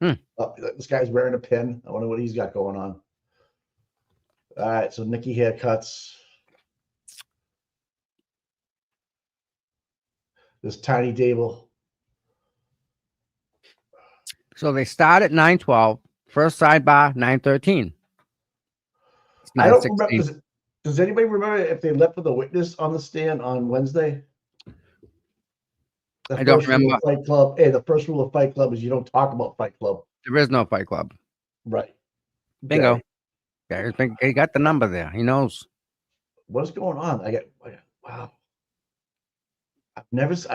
Hmm. Oh, this guy's wearing a pin. I wonder what he's got going on. All right, so Nikki haircuts. This tiny table. So they start at 9:12. First sidebar 9:13. I don't remember. Does anybody remember if they left with a witness on the stand on Wednesday? I don't remember. Fight Club. Hey, the first rule of Fight Club is you don't talk about Fight Club. There is no Fight Club. Right. Bingo. Yeah, he got the number there. He knows. What's going on? Wow. I've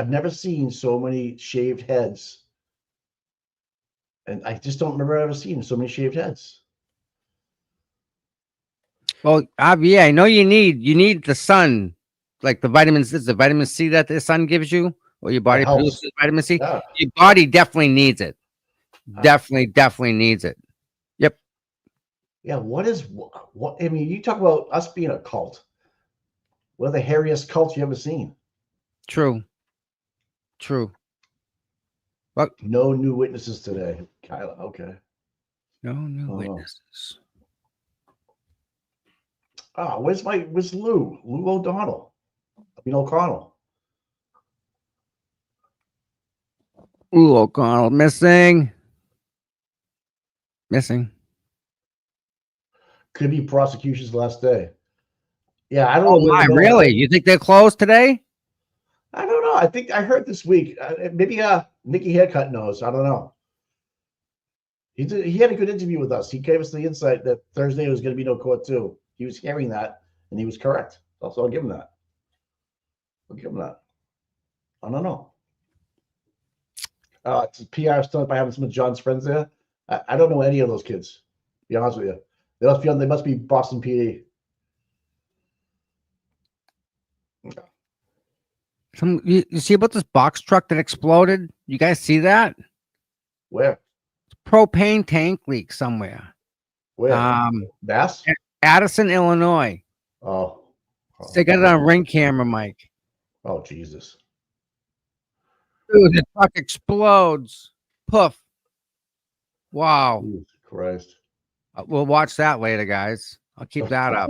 never seen so many shaved heads, and I just don't remember ever seeing so many shaved heads. Well, yeah, I know you need the sun, like the vitamins. Is the vitamin C that the sun gives you, or your body produces vitamin C? Yeah. Your body definitely needs it. Definitely needs it. Yep. Yeah. What? I mean, you talk about us being a cult. We're the hairiest cult you ever seen. True. What? No new witnesses today, Kyla. Okay. No new witnesses. Where's Lou? Lou O'Donnell. O'Connell. Lou O'Connell missing. Could be prosecution's last day. Yeah, I don't know. Oh my, really? You think they're closed today? I don't know. I think I heard this week. Maybe Nikki Haircut knows. I don't know. He had a good interview with us. He gave us the insight that Thursday was going to be no court too. He was hearing that, and he was correct. Also, I'll give him that. I don't know. It's PR stunt by having some of John's friends there. I don't know any of those kids. To be honest with you, they must be Boston PD. You see about this box truck that exploded? You guys see that? Where? Propane tank leak somewhere. Where? Bass? Addison, Illinois. Oh. They got it on Ring camera, Mike. Oh, Jesus. Dude, the truck explodes. Poof. Wow. Jesus Christ. We'll watch that later, guys. I'll keep that up.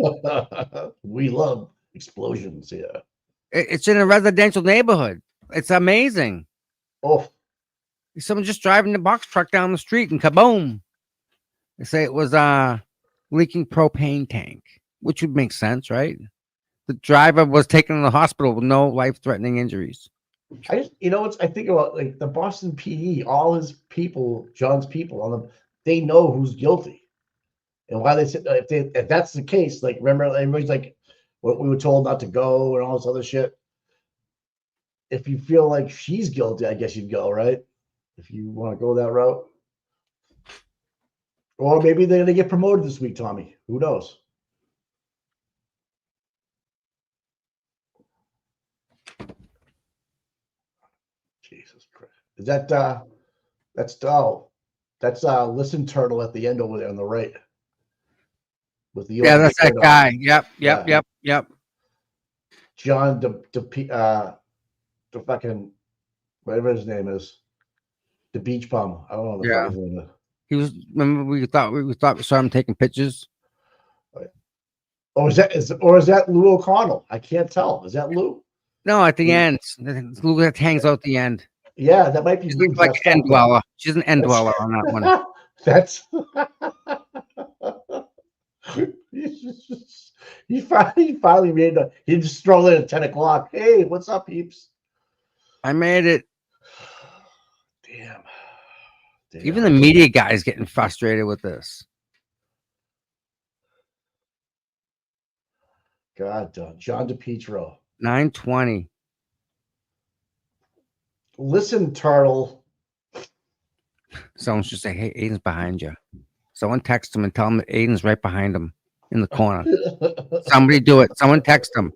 We love explosions here. It's in a residential neighborhood. It's amazing. Oh. Someone just driving the box truck down the street and kaboom. They say it was leaking propane tank, which would make sense, right? The driver was taken to the hospital with no life-threatening injuries. I think about like the Boston PD, all his people, John's people, they know who's guilty, and why they said if that's the case, like remember everybody's like, what we were told not to go and all this other shit. If you feel like she's guilty, I guess you'd go, right? If you want to go that route, or maybe they're gonna get promoted this week, Tommy. Who knows? Jesus Christ. Is that's Listen Turtle at the end over there on the right. With the that's that guy. Yep. John the fucking whatever his name is. The beach bum. I don't know what the Yeah. fuck his name is. He was. Remember, we thought we saw him taking pictures. Oh, is that Lou O'Connell? I can't tell. Is that Lou? No, at the Yeah. end, Lou that hangs out the end. Yeah, that might be She's Lou. like dressed end up, though. dweller. She's an end dweller on that one. That's he finally made he just strolled in at 10 o'clock. Hey, what's up, peeps? I made it. Damn. Even the media guys getting frustrated with this. God, John DePietro. 9:20. Listen, Turtle. Someone should say, "Hey, Aiden's behind you." Someone text him and tell him that Aiden's right behind him in the corner. Somebody do it. Someone text him.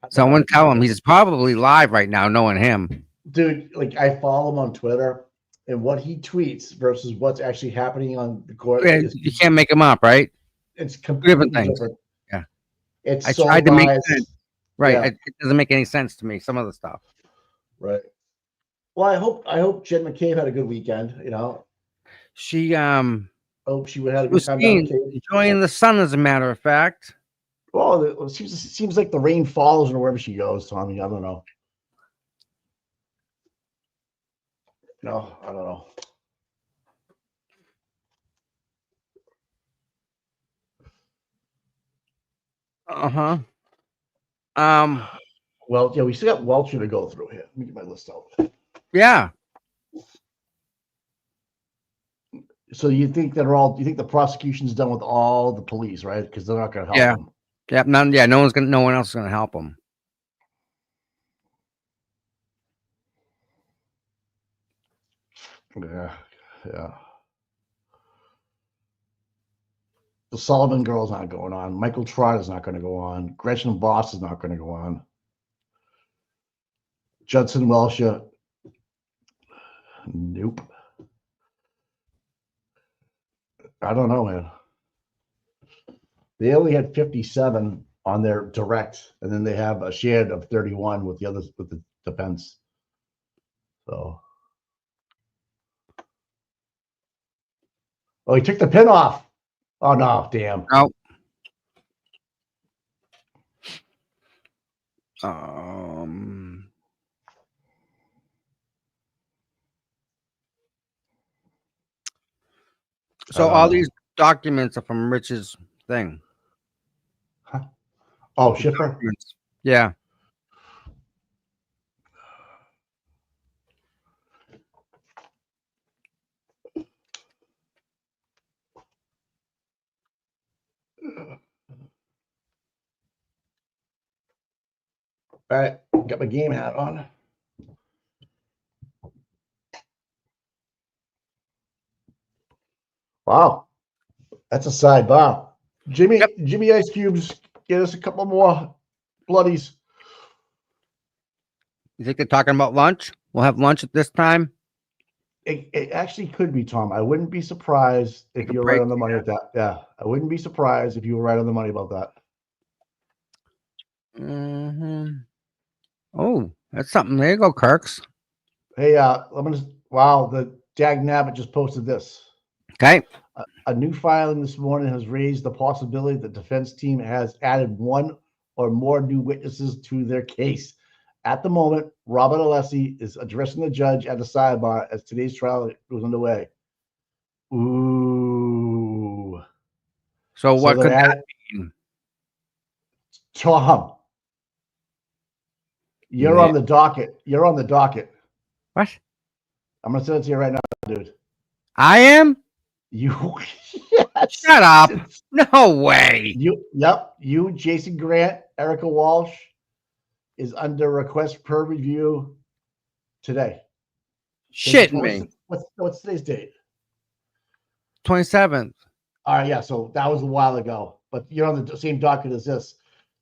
Someone tell him he's probably live right now, knowing him. Dude, like I follow him on Twitter, and what he tweets versus what's actually happening on the court is You can't make him up, right? it's completely things. different. Yeah. It's I so tried to make biased. sense. Right. Yeah. It doesn't make any sense to me. Some of the stuff. Right. Well, I hope Jen McCabe had a good weekend. You know, She hope she would have a good was time down seen the Cape. enjoying the sun, as a matter of fact. Well, it seems like the rain follows her wherever she goes, Tommy. I don't know. No, I don't know. Uh-huh. Well, yeah, we still got Welcher to go through here. Let me get my list out. Yeah. So you think the prosecution's done with all the police, right? Because they're not going to help Yeah. them. Yep. No one else is gonna help him. Yeah. The Sullivan girl's not going on. Michael Trott is not going to go on. Gretchen Boss is not going to go on. Judson Welcher. Nope. I don't know, man. They only had 57 on their direct, and then they have a shared of 31 with the others with the defense. So, oh, he took the pin off. Oh no, damn. No. So all these documents are from Rich's thing. Huh? Oh, Schiffer. Yeah. All right, got my game hat on. Wow, that's a sidebar. Jimmy Ice Cubes, get us a couple more bloodies. You think they're talking about lunch? We'll have lunch at this time. It actually could be, Tom. I wouldn't be surprised if you're right on the money with that. Yeah, I wouldn't be surprised if you were right on the money about that. Mm-hmm. Oh, that's something. There you go, Kirks. Hey, wow, the Jag Nabbit just posted this. Okay. A new filing this morning has raised the possibility that the defense team has added one or more new witnesses to their case. At the moment, Robert Alessi is addressing the judge at the sidebar as today's trial was underway. Ooh. So what could that mean? Tom, you're on the docket. You're on the docket. What? I'm going to send it to you right now, dude. I am? You. Yes. Shut up. No way. You, Jason Grant, Erica Walsh is under request per review today. Shit me. What's today's date? 27th. All right, yeah. So that was a while ago, but you're on the same docket as this.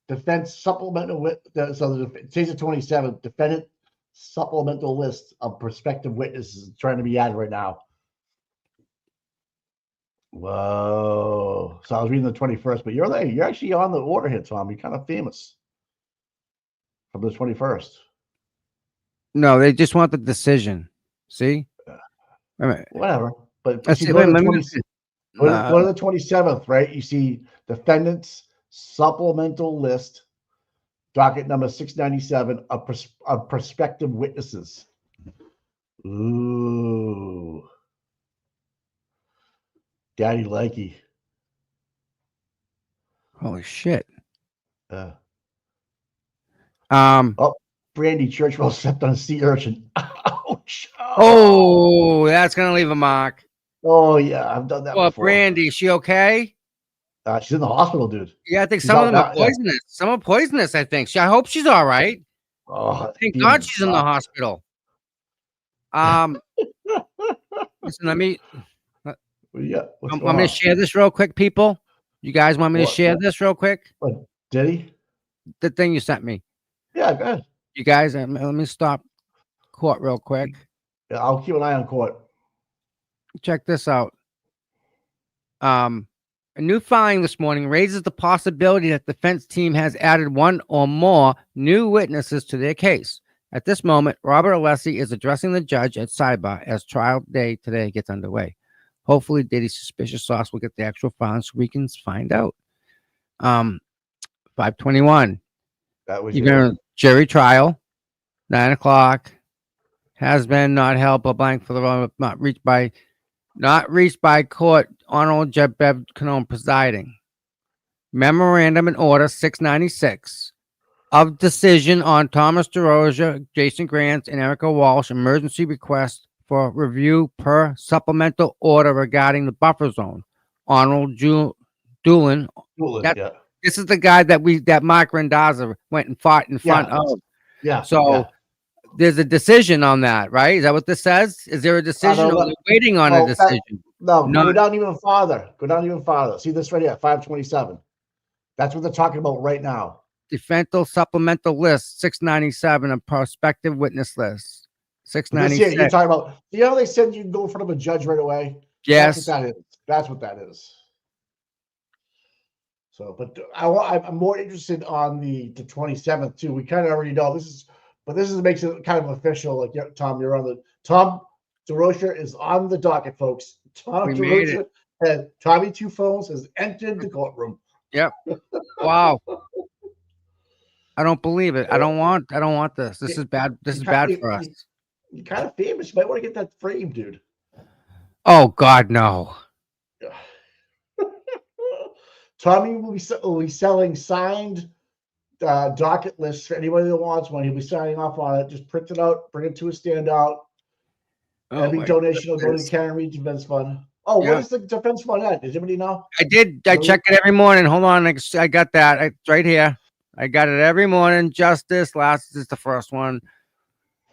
Defense supplemental today's the 27th. Defendant supplemental list of prospective witnesses trying to be added right now. Whoa! So I was reading the 21st, but you're actually on the order here, Tom. You're kind of famous from the 21st. No, they just want the decision. See? Wait a minute. Whatever. But Let's you see. go Wait, to let the me 20, see. go to the 27th, right? You see defendants supplemental list, docket number 697 of prospective witnesses. Ooh. Daddy likey. Holy shit. Oh, Oh, Brandy Churchwell stepped on a sea urchin. Ouch. that's gonna leave a mark. Oh yeah, I've done that Well, before. Brandy, is she okay? She's in the hospital, dude. Yeah, I think She's some of out them are now, yeah. poisonous. Some are poisonous, I think. I hope she's all right. Oh, Thank demon God she's in the sucks. hospital. Listen, let me. Yeah, what's I'm going gonna on? share this real quick, people. You guys want me to What? share this real quick? What, did he? The thing you sent me. Yeah, go ahead. You guys, let me stop court real quick. Yeah, I'll keep an eye on court. Check this out. A new filing this morning raises the possibility that the defense team has added one or more new witnesses to their case. At this moment, Robert Alessi is addressing the judge at sidebar as trial day today gets underway. Hopefully, Diddy's suspicious sauce will get the actual filing so we can find out. 521. That was You're going to jury trial, 9 o'clock. Has been not held but blank for the wrong, not reached by court. Honorable Judge Bev Canone presiding. Memorandum and order 696 of decision on Thomas DeRosa, Jason Grants, and Erica Walsh emergency request for review per supplemental order regarding the buffer zone. Honorable Doolin. This is the guy that Mark Randazza went and fought in front of. Yeah. So there's a decision on that, right? Is that what this says? Is there a decision? Or we're waiting on a decision. Go down even farther. Go down even farther. See this right here, 527. That's what they're talking about right now. Defensive supplemental list 697, a prospective witness list 696. You're talking about. You know how they said you can go in front of a judge right away? Yes, that's what that is. So, but I'm more interested on the 27th too. We kind of already know this makes it kind of official. Like, yeah, Tom, you're on the Tom DeRosa is on the docket, folks. Tom DeRosa and Tommy Two Phones has entered the courtroom. Yep. Wow. I don't believe it. I don't want this. This is bad. This is bad for us. You're kind of famous. You might want to get that framed, dude. Oh God, no. Tommy will be selling signed docket lists for anybody that wants one. He'll be signing off on it. Just print it out, bring it to a standout. Every donation will go to Karen Reed Defense Fund. Oh, what is the defense fund at? Does anybody know? I did. I check it every morning. Hold on. I got that. It's right here. I got it every morning. Justice. Last is the first one.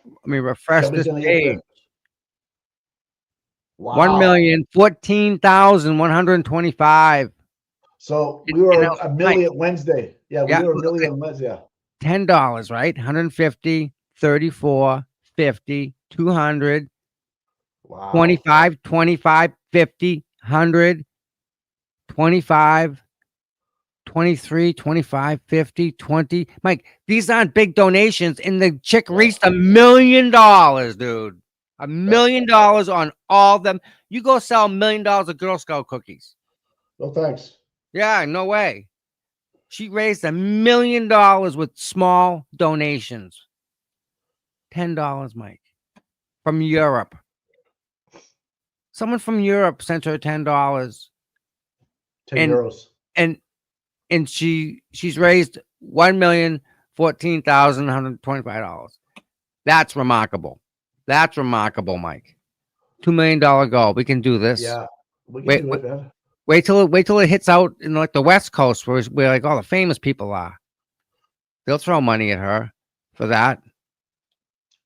Let me refresh this page. Wow. 1,014,125. So we were a million Wednesday. Yeah, we were a million Wednesday. Yeah. $10, right? 150, 34, 50, 200. Wow. 25, 25, 50, 100, 25, 23, 25, 50, 20. Mike, these aren't big donations, and the chick reached $1 million, dude. $1 million on all of them. You go sell $1 million of Girl Scout cookies. No thanks. Yeah, no way. She raised $1 million with small donations. $10, Mike, from Europe. Someone from Europe sent her $10. 10 euros. And she's raised $1,014,125. That's remarkable. That's remarkable, Mike. $2 million goal. We can do this. Yeah. We can do it, man. Wait till it hits out in like the West Coast where like all the famous people are. They'll throw money at her for that.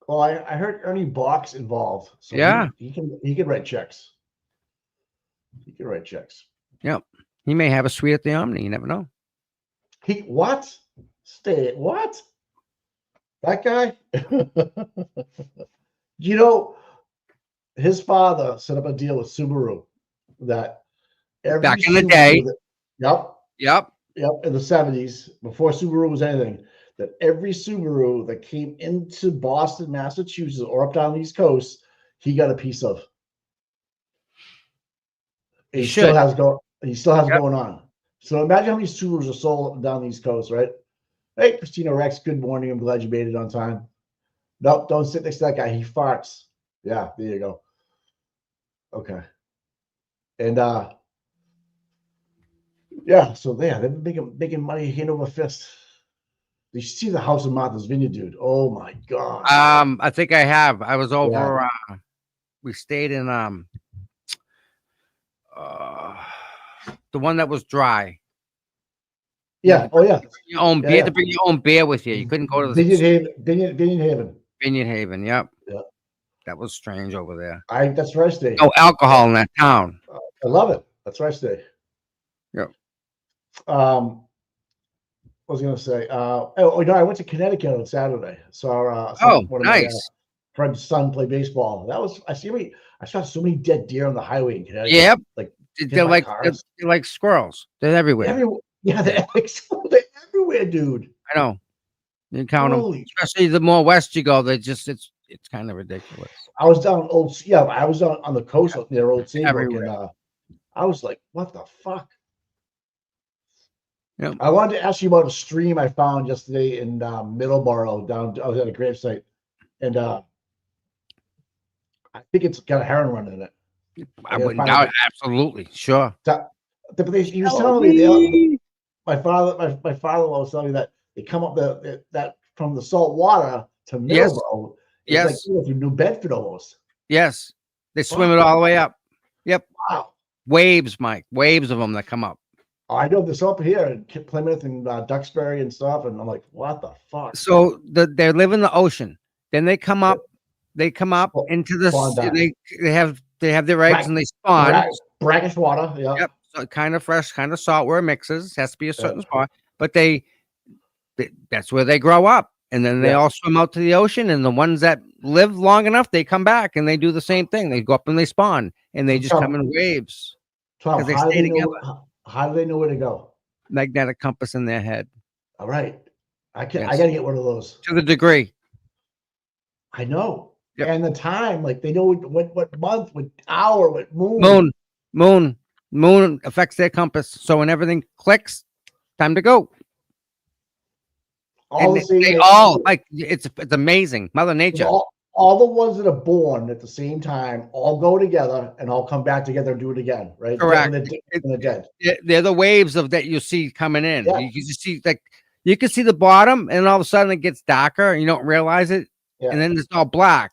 Oh, I heard Ernie Box involved. So yeah, he can write checks. He can write checks. Yep. He may have a suite at the Omni. You never know. What? What? That guy? You know, his father set up a deal with Subaru that back in the day. Yep. In the 70s, before Subaru was anything, that every Subaru that came into Boston, Massachusetts, or up down the East Coast, he got a piece of. He should. still has go. He still has Yep. going on. So imagine how many Subarus are sold up and down the East Coast, right? Hey, Christina Rex. Good morning. I'm glad you made it on time. Nope, don't sit next to that guy. He farts. Yeah, there you go. Okay. And yeah, so yeah, they're making money hand over fist. You should see the house in Martha's Vineyard, dude. Oh my god. I think I have. I was over. We stayed in the one that was dry. Yeah. Oh yeah. Your own beer. You had to bring your own beer with you. You couldn't go to the Vineyard Haven. Vineyard Haven. Yep. Yeah. That was strange over there. That's where I stay. No alcohol in that town. I love it. That's where I stay. Yep. What was I gonna say? I went to Connecticut on Saturday. Saw one of my friend's son play baseball. I saw so many dead deer on the highway in Connecticut. Yep. Like they're like squirrels. They're everywhere. Yeah, they're everywhere, dude. I know. You count them, especially the more west you go. It's kind of ridiculous. I was down I was on the coast up near Old Saybrook, and I was like, what the fuck? Yep. I wanted to ask you about a stream I found yesterday in Middleborough. I was at a gravesite, and I think it's got a heron run in it. I wouldn't doubt it. Absolutely, sure. He was telling me my father-in-law was telling me that they come up that from the salt water to Middleborough. Yes. Like New Bedford almost. Yes. They swim it all the way up. Yep. Wow. Waves, Mike. Waves of them that come up. Oh, I know this up here in Plymouth and Duxbury and stuff, and I'm like, what the fuck? So they live in the ocean. Then they come up. They come up into the. They have their eggs and they spawn. Brackish water. Yeah. Yep. So kind of fresh, kind of salt where it mixes. Has to be a certain spot. But that's where they grow up. And then they all swim out to the ocean, and the ones that live long enough, they come back and they do the same thing. They go up and they spawn, and they just come in waves. Tom, they stay together. How do they know where to go? Magnetic compass in their head. All right, I gotta get one of those. To the degree. I know, yep. And the time, like they know what month, what hour, what moon. Moon affects their compass. So when everything clicks, time to go. It's amazing. Mother Nature. All the ones that are born at the same time all go together and all come back together and do it again, right? Correct. When they're dead. They're the waves of that you see coming in. Yeah. You just see you can see the bottom, and all of a sudden it gets darker, and you don't realize it, and then it's all black.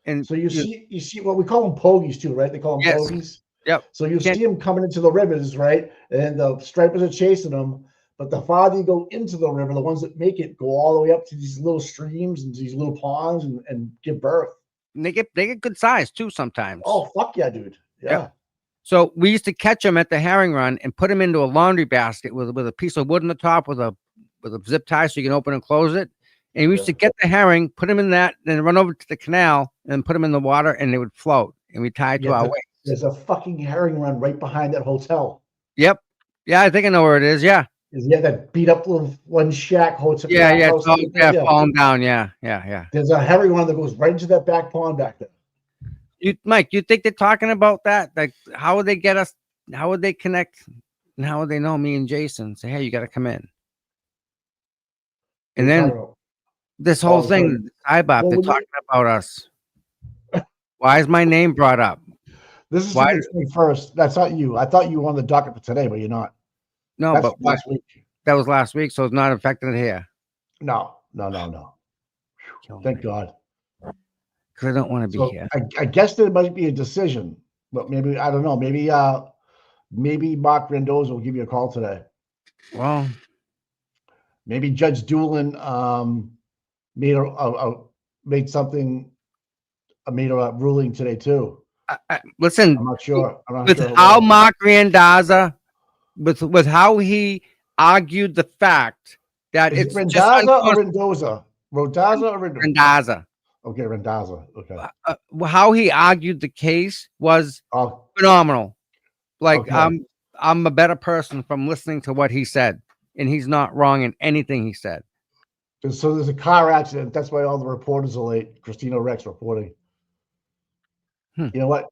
And so you see what we call them pogies too, right? They call them pogies. Yep. So you see them coming into the rivers, right? And the stripers are chasing them. But the farther you go into the river, the ones that make it go all the way up to these little streams and these little ponds and give birth. And they get good size too sometimes. Oh, fuck yeah, dude. Yeah. So we used to catch them at the herring run and put them into a laundry basket with a piece of wood on the top with a zip tie so you can open and close it. And we used to get the herring, put them in that, then run over to the canal and put them in the water, and they would float. And we tie it to our waist. There's a fucking herring run right behind that hotel. Yep. Yeah, I think I know where it is. Yeah. Yeah, that beat up little one shack hotel. Yeah, falling down. Yeah. There's a herring run that goes right into that back pond back there. Mike, you think they're talking about that? Like, how would they get us? How would they connect? And how would they know me and Jason? Say, hey, you got to come in. And then this whole thing, IBOP, they're talking about us. Why is my name brought up? This is the first. That's not you. I thought you were on the docket for today, but you're not. No, that's but last week. That was last week, so it's not affected here. No. Thank God. Because I don't want to be here. I guess there might be a decision, but maybe I don't know. Maybe Mark Rendoza will give you a call today. Well, maybe Judge Doolin made a ruling today too. Listen, I'm not sure. How Mark Randazza, with how he argued the fact that it's Randazza or Rendoza? Randazza or Randazza? Okay, Randazza. Okay. How he argued the case was phenomenal. Like, okay. I'm a better person from listening to what he said, and he's not wrong in anything he said. So there's a car accident. That's why all the reporters are late. Christina Rex reporting. You know what?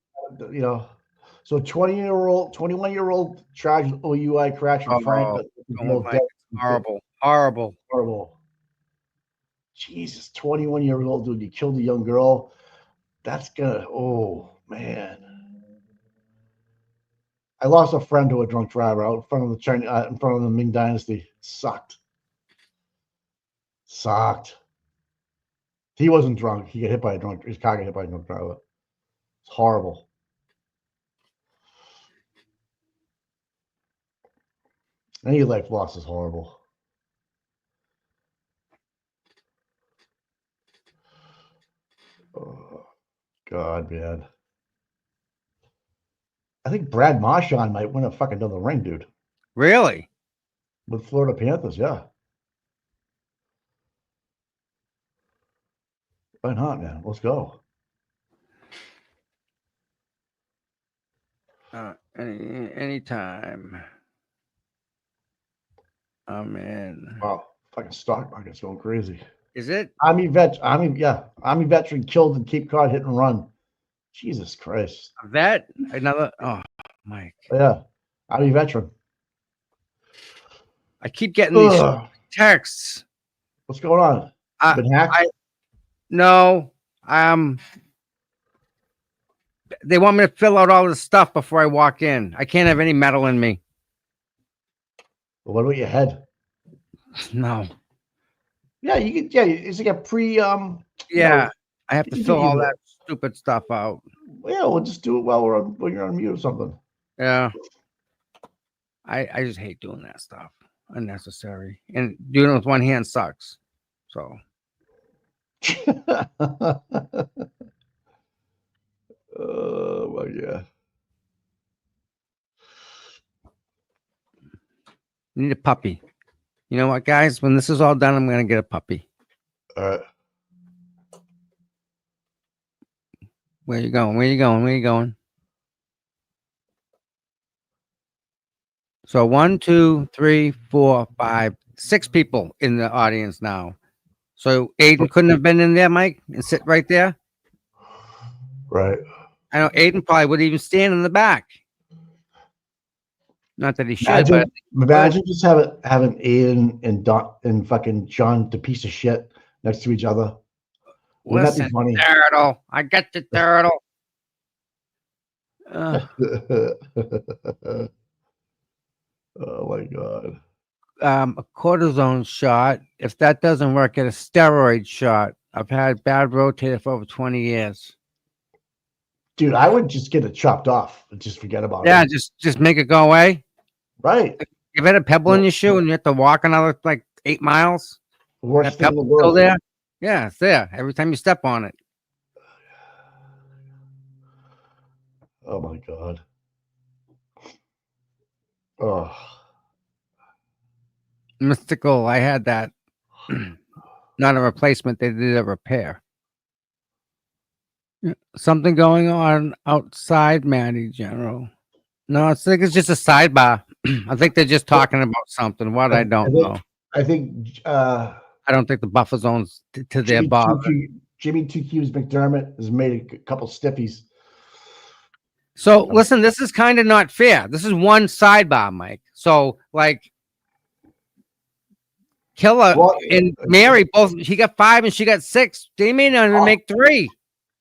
So 21-year-old charged with OUI crash in Frank, Oh, but oh my, horrible, horrible. horrible. Jesus, 21-year-old dude, you killed a young girl. That's gonna, oh man. I lost a friend to a drunk driver out in front of the China, in front of the Ming Dynasty. Sucked. He wasn't drunk. He got hit by a drunk. His car got hit by a drunk driver. It's horrible. Any life loss is horrible. Oh, God, man. I think Brad Marchand might win a fucking another ring, dude. Really? With Florida Panthers, yeah. Why not, man? Let's go. Anytime. I'm in. Wow, fucking stock market's going crazy. Is it? Army veteran killed in Cape Cod hit and run. Jesus Christ. A vet? Another? Oh, Mike. Yeah, Army veteran. I keep getting these texts. What's going on? Been hacked? No. They want me to fill out all this stuff before I walk in. I can't have any metal in me. Well, what about your head? No. Yeah, you can. Yeah, it's like a pre. Yeah, I have to fill all that stupid stuff out. Yeah, we'll just do it while when you're on mute or something. Yeah. I just hate doing that stuff. Unnecessary. And doing it with one hand sucks. So. Oh my God. Need a puppy. You know what, guys? When this is all done, I'm gonna get a puppy. All right. Where you going? Where you going? Where you going? So 1, 2, 3, 4, 5, 6 people in the audience now. So Aiden couldn't have been in there, Mike, and sit right there. Right. I know Aiden probably would even stand in the back. Not that he should, but Imagine just having Aiden and fucking John, the piece of shit, next to each other. Wouldn't that be funny? Turtle. I got the turtle. Oh my God. A cortisone shot. If that doesn't work, get a steroid shot. I've had bad rotator for over 20 years. Dude, I would just get it chopped off and just forget about it. Yeah, just make it go away. Right. You've had a pebble in your shoe and you have to walk another like 8 miles. Worst thing in the Still world. there? Yeah, it's there every time you step on it. Oh my God. Oh. Mystical. I had that. Not a replacement. They did a repair. Something going on outside, Maddie General. No, I think it's just a sidebar. I think they're just talking about something. What I don't know. I think I don't think the buffer zone's to their bar. Jimmy 2Q's McDermott has made a couple stiffies. So listen, this is kind of not fair. This is one sidebar, Mike. So like Killer and Mary both, he got 5 and she got 6. They may not even make 3.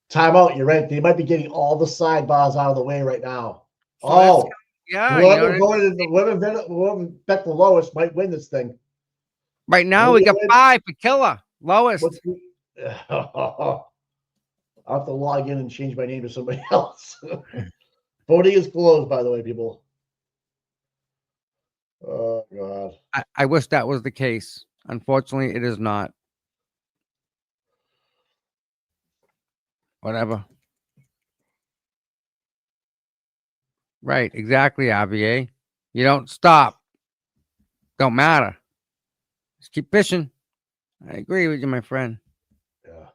Time out. You're right. They might be getting all the sidebars out of the way right now. So yeah. Whoever bet the lowest might win this thing. Right now, we got 5 for Killer. Lowest. I'll have to log in and change my name to somebody else. Voting is closed, by the way, people. Oh, God. I wish that was the case. Unfortunately, it is not. Whatever. Right, exactly, RVA. You don't stop. Don't matter. Just keep fishing. I agree with you, my friend. Yeah.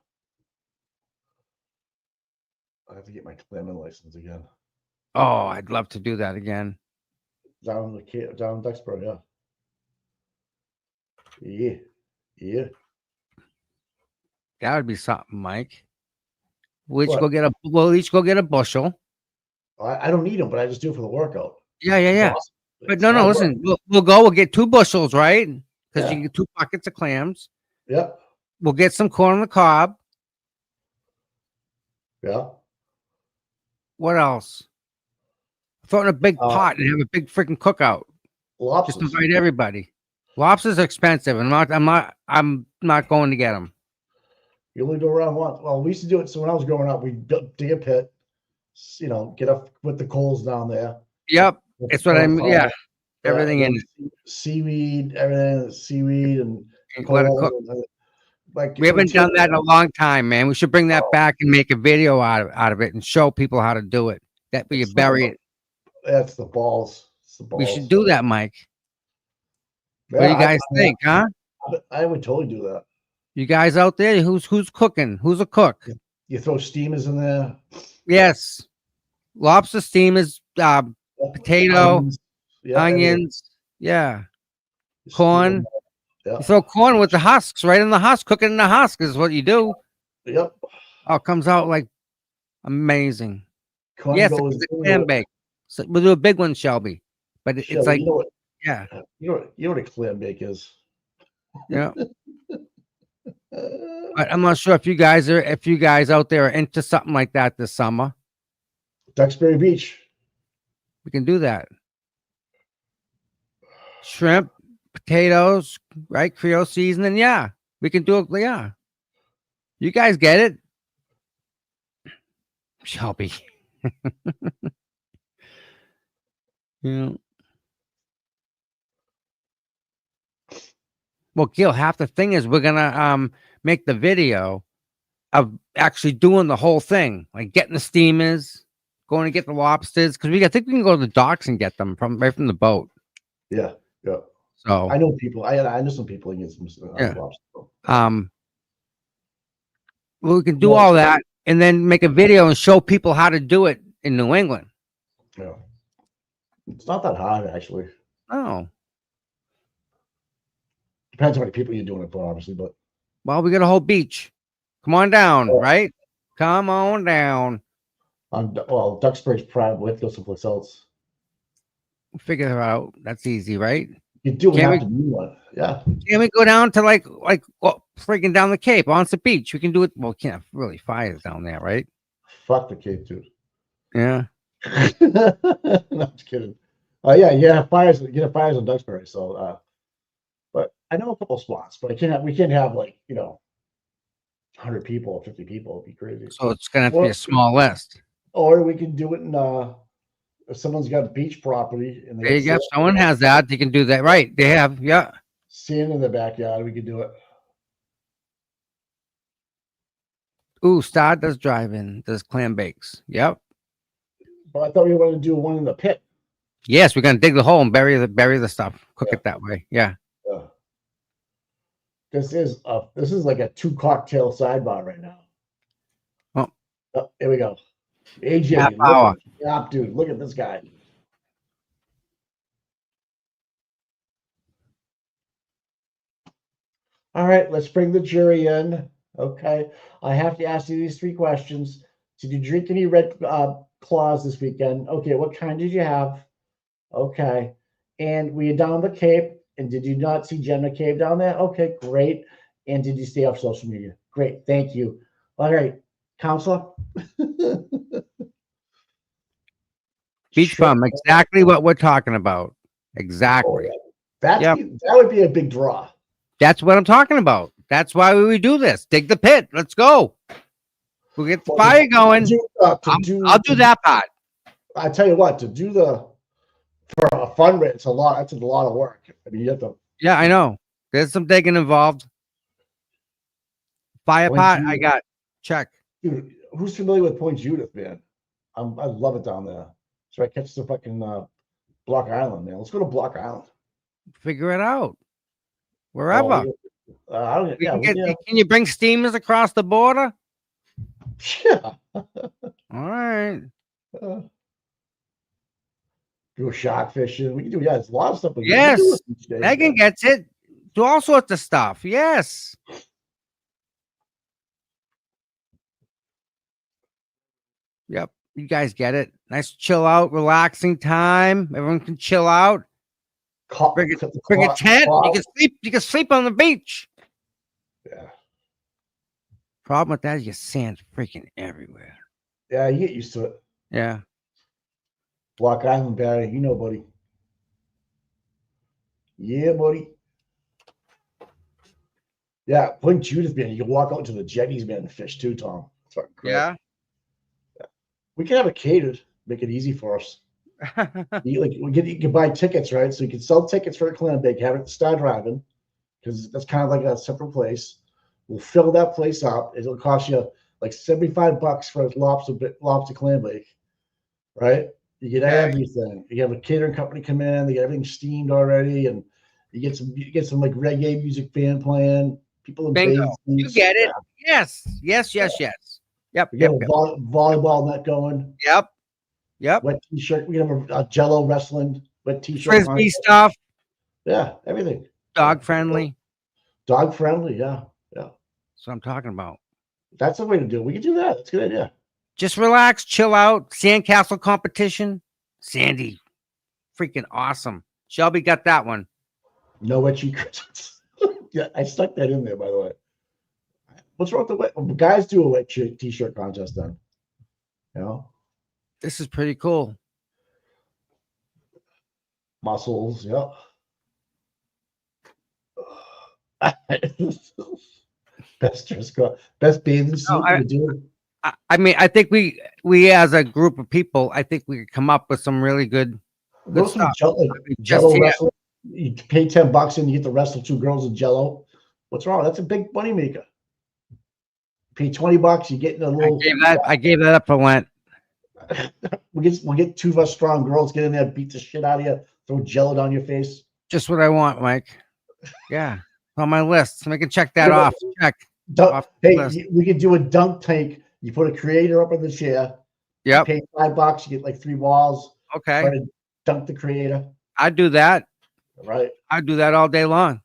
I have to get my clamming license again. Oh, I'd love to do that again. Down in Duxborough, yeah. Yeah. That would be something, Mike. We'll each go get a bushel. I don't need them, but I just do it for the workout. Yeah. It's Yeah. awesome. But It's no, hard work. listen, we'll go. We'll get 2 bushels, right? Because Yeah. you get 2 buckets of clams. Yep. We'll get some corn on the cob. Yeah. What else? Throw in a big pot and have a big freaking cookout. Lobsters. Just invite everybody. Lobsters are expensive. I'm not going to get them. You only go around once. Well, we used to do it. So when I was growing up, we dig a pit, you know, get up with the coals down there. Yep. It's what I mean. Yeah. Everything in it. Seaweed, everything, seaweed and let it cook. Like We haven't done that in a long time, man. We should bring that back and make a video out of it and show people how to do it. That way you bury it. That's the balls. It's the balls. We should do that, Mike. Yeah, What do you guys think, huh? I would totally do that. You guys out there, who's cooking? Who's a cook? You throw steamers in there. Yes. Lobster steamers, potato, onions. Yeah. Corn. Yeah. You throw corn with the husks right in the husk. Cook it in the husk is what you do. Yep. Oh, it comes out like amazing. Corn yes, goes it's a clam bake. So we'll do a big one, Shelby. But Shelby, it's like, you know what, yeah. You know what a clam bake is. Yeah. But I'm not sure if you guys out there are into something like that this summer. Duxbury Beach. We can do that. Shrimp, potatoes, right? Creole seasoning. Yeah. We can do it. Yeah. You guys get it? Shelby. Yeah. Well, Gil, half the thing is we're gonna make the video of actually doing the whole thing, like getting the steamers, going to get the lobsters, because I think we can go to the docks and get them right from the boat. Yeah, yeah. So I know people. I know some people who get some lobster. Well, we can do all that and then make a video and show people how to do it in New England. Yeah. It's not that hard, actually. Oh. Depends how many people you're doing it for, obviously, but. Well, we got a whole beach. Come on down, right? Come on down. Well, Duxbury's prime. Let's go someplace else. Figure it out. That's easy, right? You do have to do one. Yeah. Can we go down to like freaking down the Cape onto the beach? We can do it. Well, we can't really fires down there, right? Fuck the Cape, dude. Yeah. No, I'm just kidding. Yeah, fires. You have fires in Duxbury, so. But I know a couple spots, but we can't have like 100 people or 50 people. It'd be crazy. So it's gonna have to be a small list. Or we can do it in if someone's got a beach property and there you go. If someone has that, you can do that. Right. They have, yeah. Sand in the backyard, we could do it. Ooh, Star does drive-in, does clam bakes. Yep. But I thought we were going to do one in the pit. Yes, we're gonna dig the hole and bury the stuff. Cook it that way. Yeah. This is like a 2 cocktail sidebar right now. Oh, here we go. AJ, dude, look at this guy. All right, let's bring the jury in. Okay, I have to ask you these 3 questions. Did you drink any Red Claws this weekend? Okay, what kind did you have? Okay, and were you down the Cape? And did you not see Jen McCabe down there? Okay, great. And did you stay off social media? Great, thank you. All right, Counselor. Beach bum, exactly what we're talking about. Exactly. That would be a big draw. That's what I'm talking about. That's why we do this. Dig the pit. Let's go. We'll get the fire going. I'll do that part. I tell you what, for a fundraiser, it's a lot. That's a lot of work. I mean, you have to. Yeah, I know. There's some digging involved. Fire pot, I got. Check. Dude, who's familiar with Point Judith, man? I love it down there. So I catch the fucking Block Island, man. Let's go to Block Island. Figure it out. Wherever. Can you bring steamers across the border? Yeah. All right. Do shark fishing. We can do, there's a lot of stuff. Yes. Megan gets it. Do all sorts of stuff. Yes. Yep. You guys get it. Nice chill out, relaxing time. Everyone can chill out. Bring a tent. You can sleep on the beach. Yeah. Problem with that is your sand's freaking everywhere. Yeah, you get used to it. Yeah. Block Island, Barry. You know, buddy. Yeah, buddy. Yeah, Point Judith, man. You can walk out to the jetties, man, and fish too, Tom. It's fucking great. Yeah. We can have it catered. Make it easy for us. You can buy tickets, right? So you can sell tickets for Clambake, have it at Star Driving, because that's kind of like a separate place. We'll fill that place up. It'll cost you like $75 for a lobster clam bake, right? You get everything. You have a catering company come in. They get everything steamed already, and you get some like reggae music band playing. People in Bingo. You get it. Yeah. Yes. Yep. We got a volleyball net going. Yep. Wet t-shirt. We have a Jello wrestling wet t-shirt. Frisbee stuff. Yeah, everything. Dog friendly. Dog friendly. Yeah. That's what I'm talking about. That's the way to do it. We can do that. That's a good idea. Just relax, chill out. Sandcastle competition. Sandy, freaking awesome. Shelby got that one. No wet cheek Christmas. Yeah, I stuck that in there, by the way. What's wrong with the wet? Guys do a wet t-shirt contest then. You know? This is pretty cool. Muscles, yeah. Best dress code, best bathing suit. I mean, I think we as a group of people, I think we could come up with some really good stuff. Jello wrestling. You pay $10 and you get to wrestle two girls in Jello. What's wrong? That's a big money maker. Pay $20, you get in a little. I gave that up for Lent. We'll get two of us strong girls get in there, beat the shit out of you, throw Jello down your face. Just what I want, Mike. Yeah, on my list. So we can check that off. Check. We could do a dunk tank. You put a creator up in the chair. Yep. You pay $5, you get like 3 balls. Okay. Try to dunk the creator. I'd do that. Right. I'd do that all day long.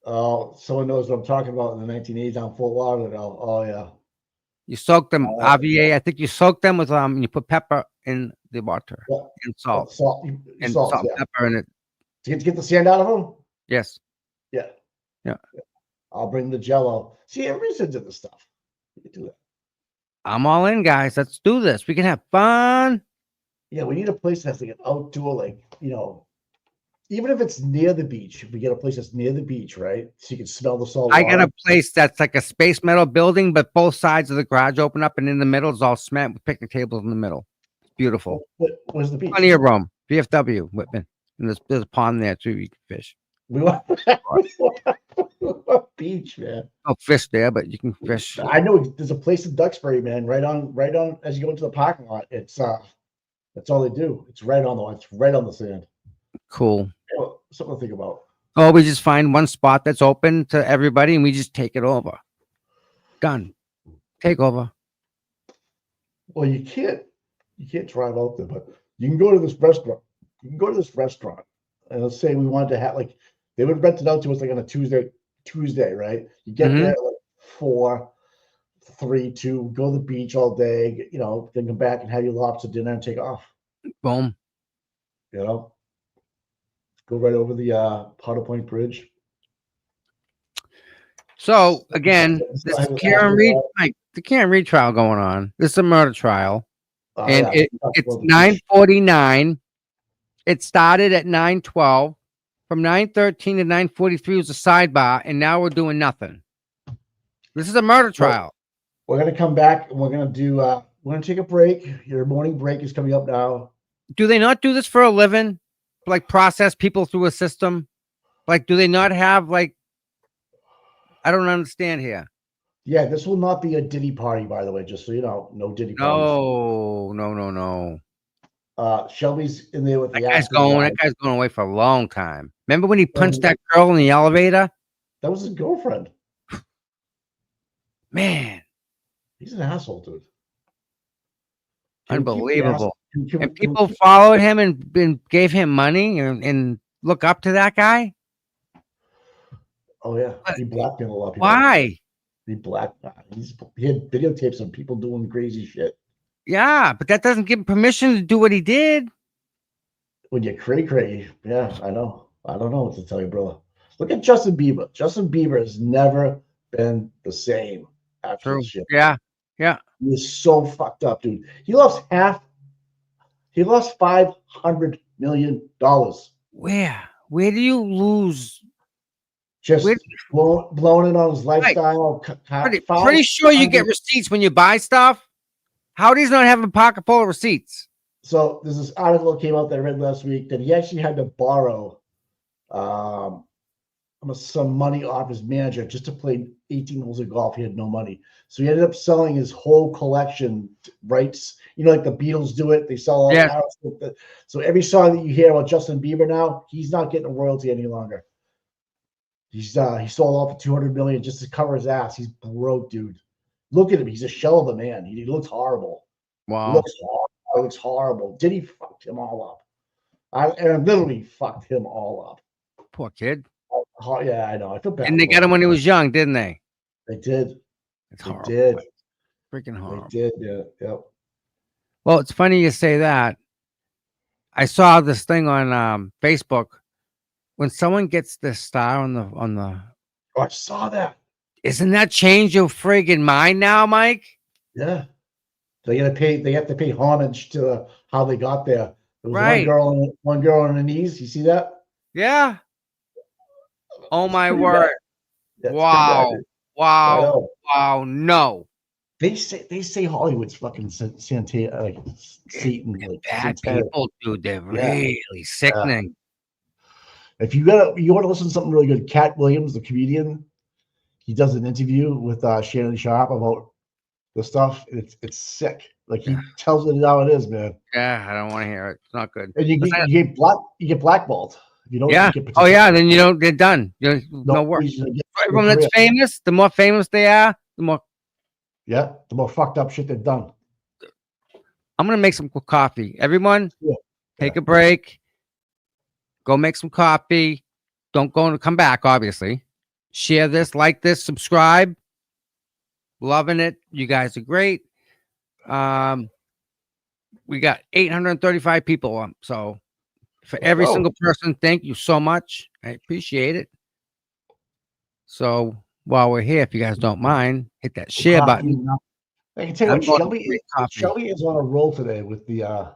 Oh, someone knows what I'm talking about in the 1980s on Fort Lauderdale. Oh yeah. You soak them, RVA. I think you soak them with you put pepper in the water and salt. Salt and pepper in it. To get the sand out of them? Yes. Yeah. Yeah. I'll bring the Jello. See, everybody's into this stuff. You can do that. I'm all in, guys. Let's do this. We can have fun. Yeah, we need a place that's like an outdoor, like, you know, even if it's near the beach, if we get a place that's near the beach, right? So you can smell the salt. I got a place that's like a space metal building, but both sides of the garage open up, and in the middle is all cement with picnic tables in the middle. It's beautiful. Where's the beach? Plenty of room. VFW, Whitman. And there's a pond there too. You can fish. We want beach, man. No fish there, but you can fish. I know there's a place in Duxbury, man. Right on as you go into the parking lot. It's that's all they do. It's right on the sand. Cool. Something to think about. Oh, we just find one spot that's open to everybody, and we just take it over. Done. Take over. Well, you can't drive out there, but you can go to this restaurant. You can go to this restaurant, and let's say we wanted to have like they would rent it out to us like on a Tuesday, right? You get there at like 4, 3, 2, go to the beach all day, you know, then come back and have your lobster dinner and take off. Boom. You know. Go right over the Powder Point Bridge. So again, this is Karen Reed, Mike, the Karen Reed trial going on. This is a murder trial, and it's 9:49. It started at 9:12. From 9:13 to 9:43 was a sidebar, and now we're doing nothing. This is a murder trial. We're gonna come back and we're gonna do. We're gonna take a break. Your morning break is coming up now. Do they not do this for a living? Like process people through a system? Like, do they not have like? I don't understand here. Yeah, this will not be a Diddy party, by the way. Just so you know, no Diddy parties. No. Shelby's in there with that guy's going. That guy's going away for a long time. Remember when he punched that girl in the elevator? That was his girlfriend. Man, he's an asshole, dude. Unbelievable. And people followed him and gave him money and look up to that guy. Oh yeah, he blackmailed a lot of people. Why? He had videotapes of people doing crazy shit. Yeah, but that doesn't give him permission to do what he did. When you're cray, yeah, I know. I don't know what to tell you, brother. Look at Justin Bieber. Justin Bieber has never been the same after True. this shit. Yeah. Yeah. He is so fucked up, dude. He lost $500 million. Where do you lose? Just Where- blowing it on his lifestyle. Pretty sure you get receipts when you buy stuff. How does not have a pocket full of receipts? So there's this article that came out that I read last week that he actually had to borrow some money off his manager just to play 18 holes of golf. He had no money. So he ended up selling his whole collection rights. You know, like the Beatles do it. They sell all the house. So every song that you hear about Justin Bieber now, he's not getting a royalty any longer. He sold off for $200 million just to cover his ass. He's broke, dude. Look at him. He's a shell of a man. He looks horrible. Wow. He looks horrible. Diddy fucked him all up. And literally fucked him all up. Poor kid. Yeah, I know. I feel bad. And they got him when he was young, didn't they? They did. It's horrible. They did. Freaking horrible. They did. Yeah. Yep. Well, it's funny you say that. I saw this thing on Facebook. When someone gets the star on the Oh, I saw that. isn't that change your friggin' mind now, Mike? Yeah. They have to pay homage to how they got there. There was Right. one girl on her knees. You see that? Yeah. Oh my pretty word. That's Wow. pretty bad. I Wow. know. Wow. No. They say Hollywood's fucking Satan, like Satan, like Bad satanic. people, dude. They're Yeah. really sickening. If you want to listen to something really good, Cat Williams, the comedian, he does an interview with Shannon Sharp about the stuff. It's sick. Like he tells it how it is, man. Yeah, I don't want to hear it. It's not good. And you get blackballed. If you don't. Yeah. You get Oh yeah. Then you don't. They're done. No work. Everyone that's famous, the more famous they are, the more. Yeah, the more fucked up shit they've done. I'm gonna make some coffee. Everyone, Yeah. take a break. Go make some coffee. Don't go and come back. Obviously, share this, like this, subscribe. Loving it. You guys are great. We got 835 people on. So for every single person, thank you so much. I appreciate it. So while we're here, if you guys don't mind, hit that share button. I can tell you what, Shelby is on a roll today with the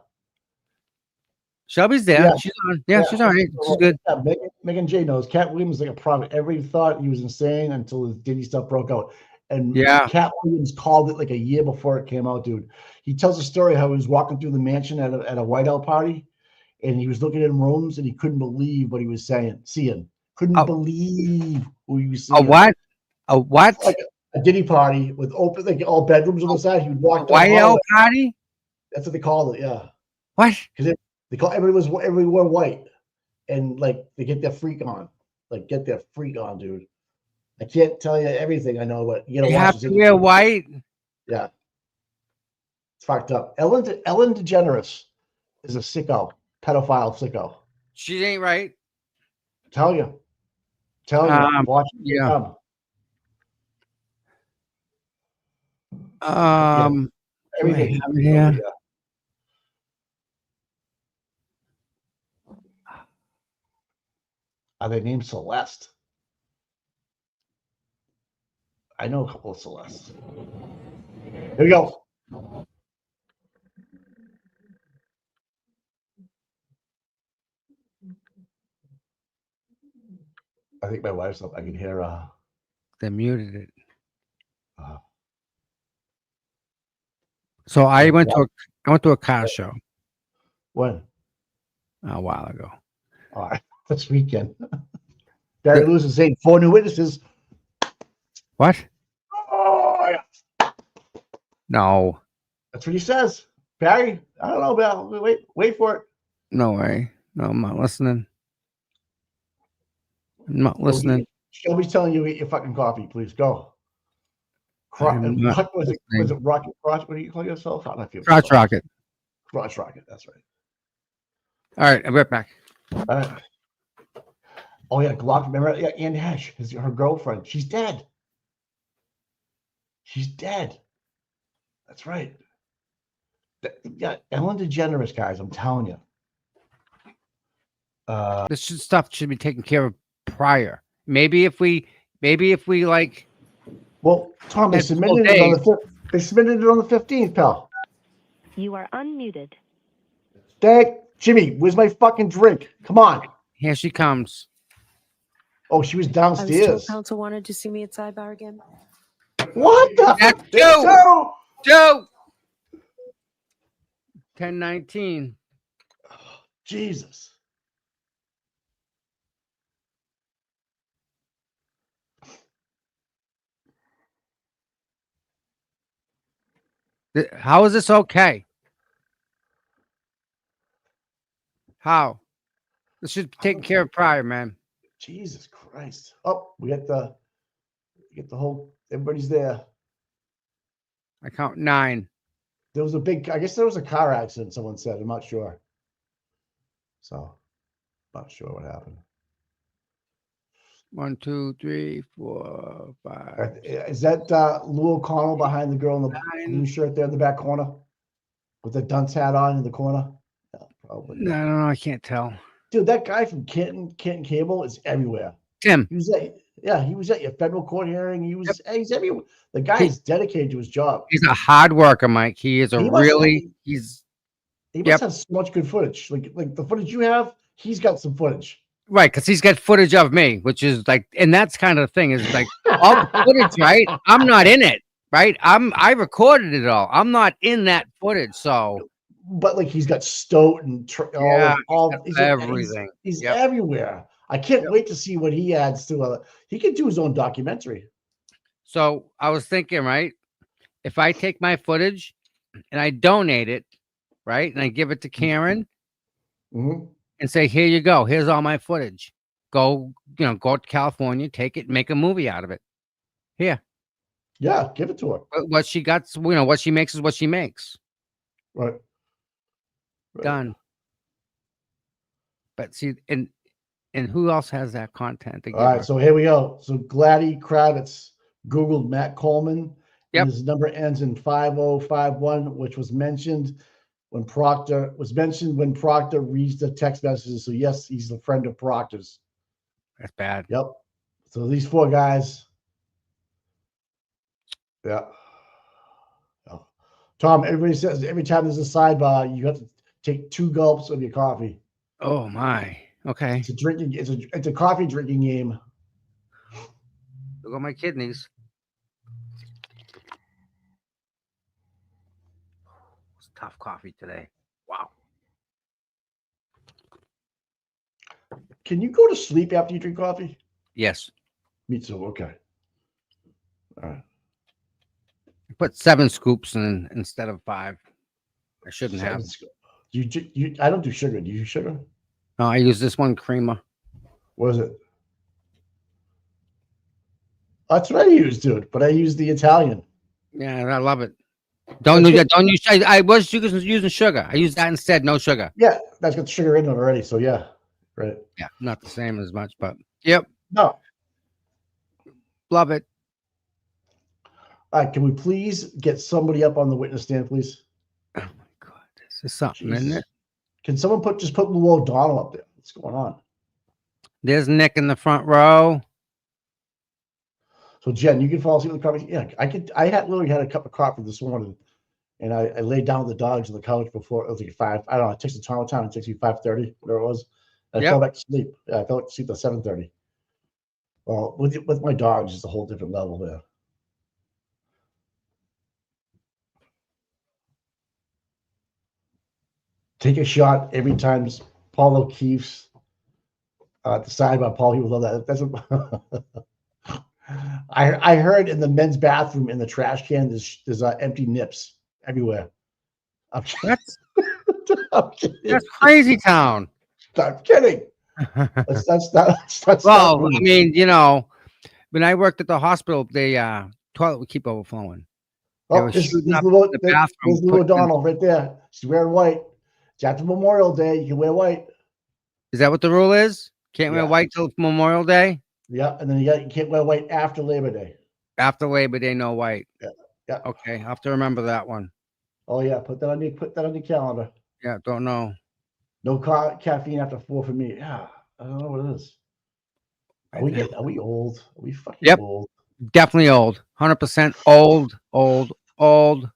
Shelby's there. Yeah. She's on. Yeah, she's all right. She's good. Yeah, Megan J knows. Cat Williams is like a prophet. Everybody thought he was insane until his Diddy stuff broke out. And Cat Williams called it like a year before it came out, dude. He tells a story how he was walking through the mansion at a whiteout party, and he was looking in rooms and he couldn't believe what he was seeing. Couldn't believe what he was seeing. A what? A what? Like a Diddy party with open, like all bedrooms on the side. He would walk down. Whiteout party? That's what they called it. Yeah. What? Because they call everybody wore white, and like they get their freak on, dude. I can't tell you everything I know, but you have to wear white. Yeah, it's fucked up. Ellen DeGeneres is a sicko, pedophile sicko. She ain't right. Tell you. Watch it. Yeah. Everything. Yeah. Are they named Celeste? I know a couple of Celestes. Here we go. I think my wife's up. I can hear They muted it. So I went to a car show. When? A while ago. All right. This weekend. Barry Lewis is saying 4 new witnesses. What? Oh, yeah. No. That's what he says. Barry, I don't know about. Wait for it. No way. No, I'm not listening. I'm not listening. Shelby's telling you to eat your fucking coffee. Please go. What was it? Was it Rocket Crotch? What do you call yourself? I don't know if you Crotch Rocket. Crotch Rocket. That's right. All right, I'll be right back. Oh yeah, Glock. Remember? Yeah, Anne Hesh, her girlfriend. She's dead. She's dead. That's right. Yeah, Ellen DeGeneres, guys, I'm telling you. Stuff should be taken care of prior. Maybe if we like Well, Tom, they had full submitted it on days. they submitted it on the 15th, pal. You are unmuted. Jimmy, where's my fucking drink? Come on. Here she comes. Oh, she was I was told downstairs. council wanted to see me at sidebar again. What the? That's Joe! Joe! Joe! 10:19. Jesus. How is this okay? How? This should be taken care of prior, man. Jesus Christ. Oh, we get the whole, everybody's there. I count 9. There was I guess there was a car accident, someone said. I'm not sure. So, not sure what happened. 1, 2, 3, 4, 5. Is that Lou O'Connell behind the girl in the blue shirt there in the back corner? With the dunce hat on in the corner? Yeah, probably. No, I can't tell. Dude, that guy from Canton Cable is everywhere. Tim. He was at your federal court hearing. He's everywhere. The guy is dedicated to his job. He's a hard worker, Mike. He is He must Yep. have so much good footage. Like the footage you have, he's got some footage. right, because he's got footage of me, which is like, and that's kind of the thing, is like all the footage, right? I'm not in it, right? I recorded it all. I'm not in that footage, so But like he's got Stoat and he's everything. He's Yep. everywhere. I can't wait to see what he adds to he could do his own documentary. So I was thinking, right? If I take my footage and I donate it, right, and I give it to Karen Mm-hmm. and say, "Here you go. Here's all my footage. Go to California, take it, make a movie out of it. Here, Yeah, give it to her. what she got, what she makes is what she makes. Right. Done." But see, and who else has that content? To give All right, her? so here we go. So Gladys Kravitz Googled Matt Coleman. Yep. And his number ends in 5051, which was mentioned when Proctor reads the text messages. So yes, he's a friend of Proctor's. That's bad. Yep. So these 4 guys. Yeah. Oh. Tom, everybody says every time there's a sidebar, you have to take 2 gulps of your coffee. Oh my. Okay. It's a coffee drinking game. Look at my kidneys. It's tough coffee today. Wow. Can you go to sleep after you drink coffee? Yes. Me too. Okay. All right. I put 7 scoops in instead of 5. I shouldn't have. I don't do sugar. Do you use sugar? No, I use this one creamer. What is it? That's what I use, dude. But I use the Italian. Yeah, I love it. Don't use. I was using sugar. I use that instead. No sugar. Yeah, that's got sugar in it already. So yeah, right. Yeah, not the same as much, but yep, No. love it. All right, can we please get somebody up on the witness stand, please? Oh my god, this is something, isn't Jesus. it? Can someone just put Lou O'Donnell up there? What's going on? There's Nick in the front row. So Jen, you can fall asleep with the coffee. Yeah, I could. Literally had a cup of coffee this morning, and I laid down with the dogs on the couch before it was like 5. I don't know. I texted Tom time. It takes me 5:30, whatever it was. And I fell back to sleep. Yeah, I fell back to sleep at 7:30. Well, with my dogs, it's a whole different level there. Take a shot every time Paul O'Keefe's the sidebar. Paul, he would love that. That's what I heard in the men's bathroom in the trash can. There's empty nips everywhere. I'm kidding. That's crazy town. I'm kidding. That's Well, I mean, when I worked at the hospital, the toilet would keep overflowing. Oh, there's Lou O'Donnell right there. She's wearing white. It's after Memorial Day. You can wear white. Is that what the rule is? Can't wear white till Memorial Day? Yeah, and then you can't wear white after Labor Day. After Labor Day, no white. Yeah. Okay, I'll have to remember that one. Oh yeah, put that on your calendar. Yeah, don't know. No caffeine after 4 for me. Yeah, I don't know what it is. Are we old? Are we fucking Yep. old? Definitely old. 100% old.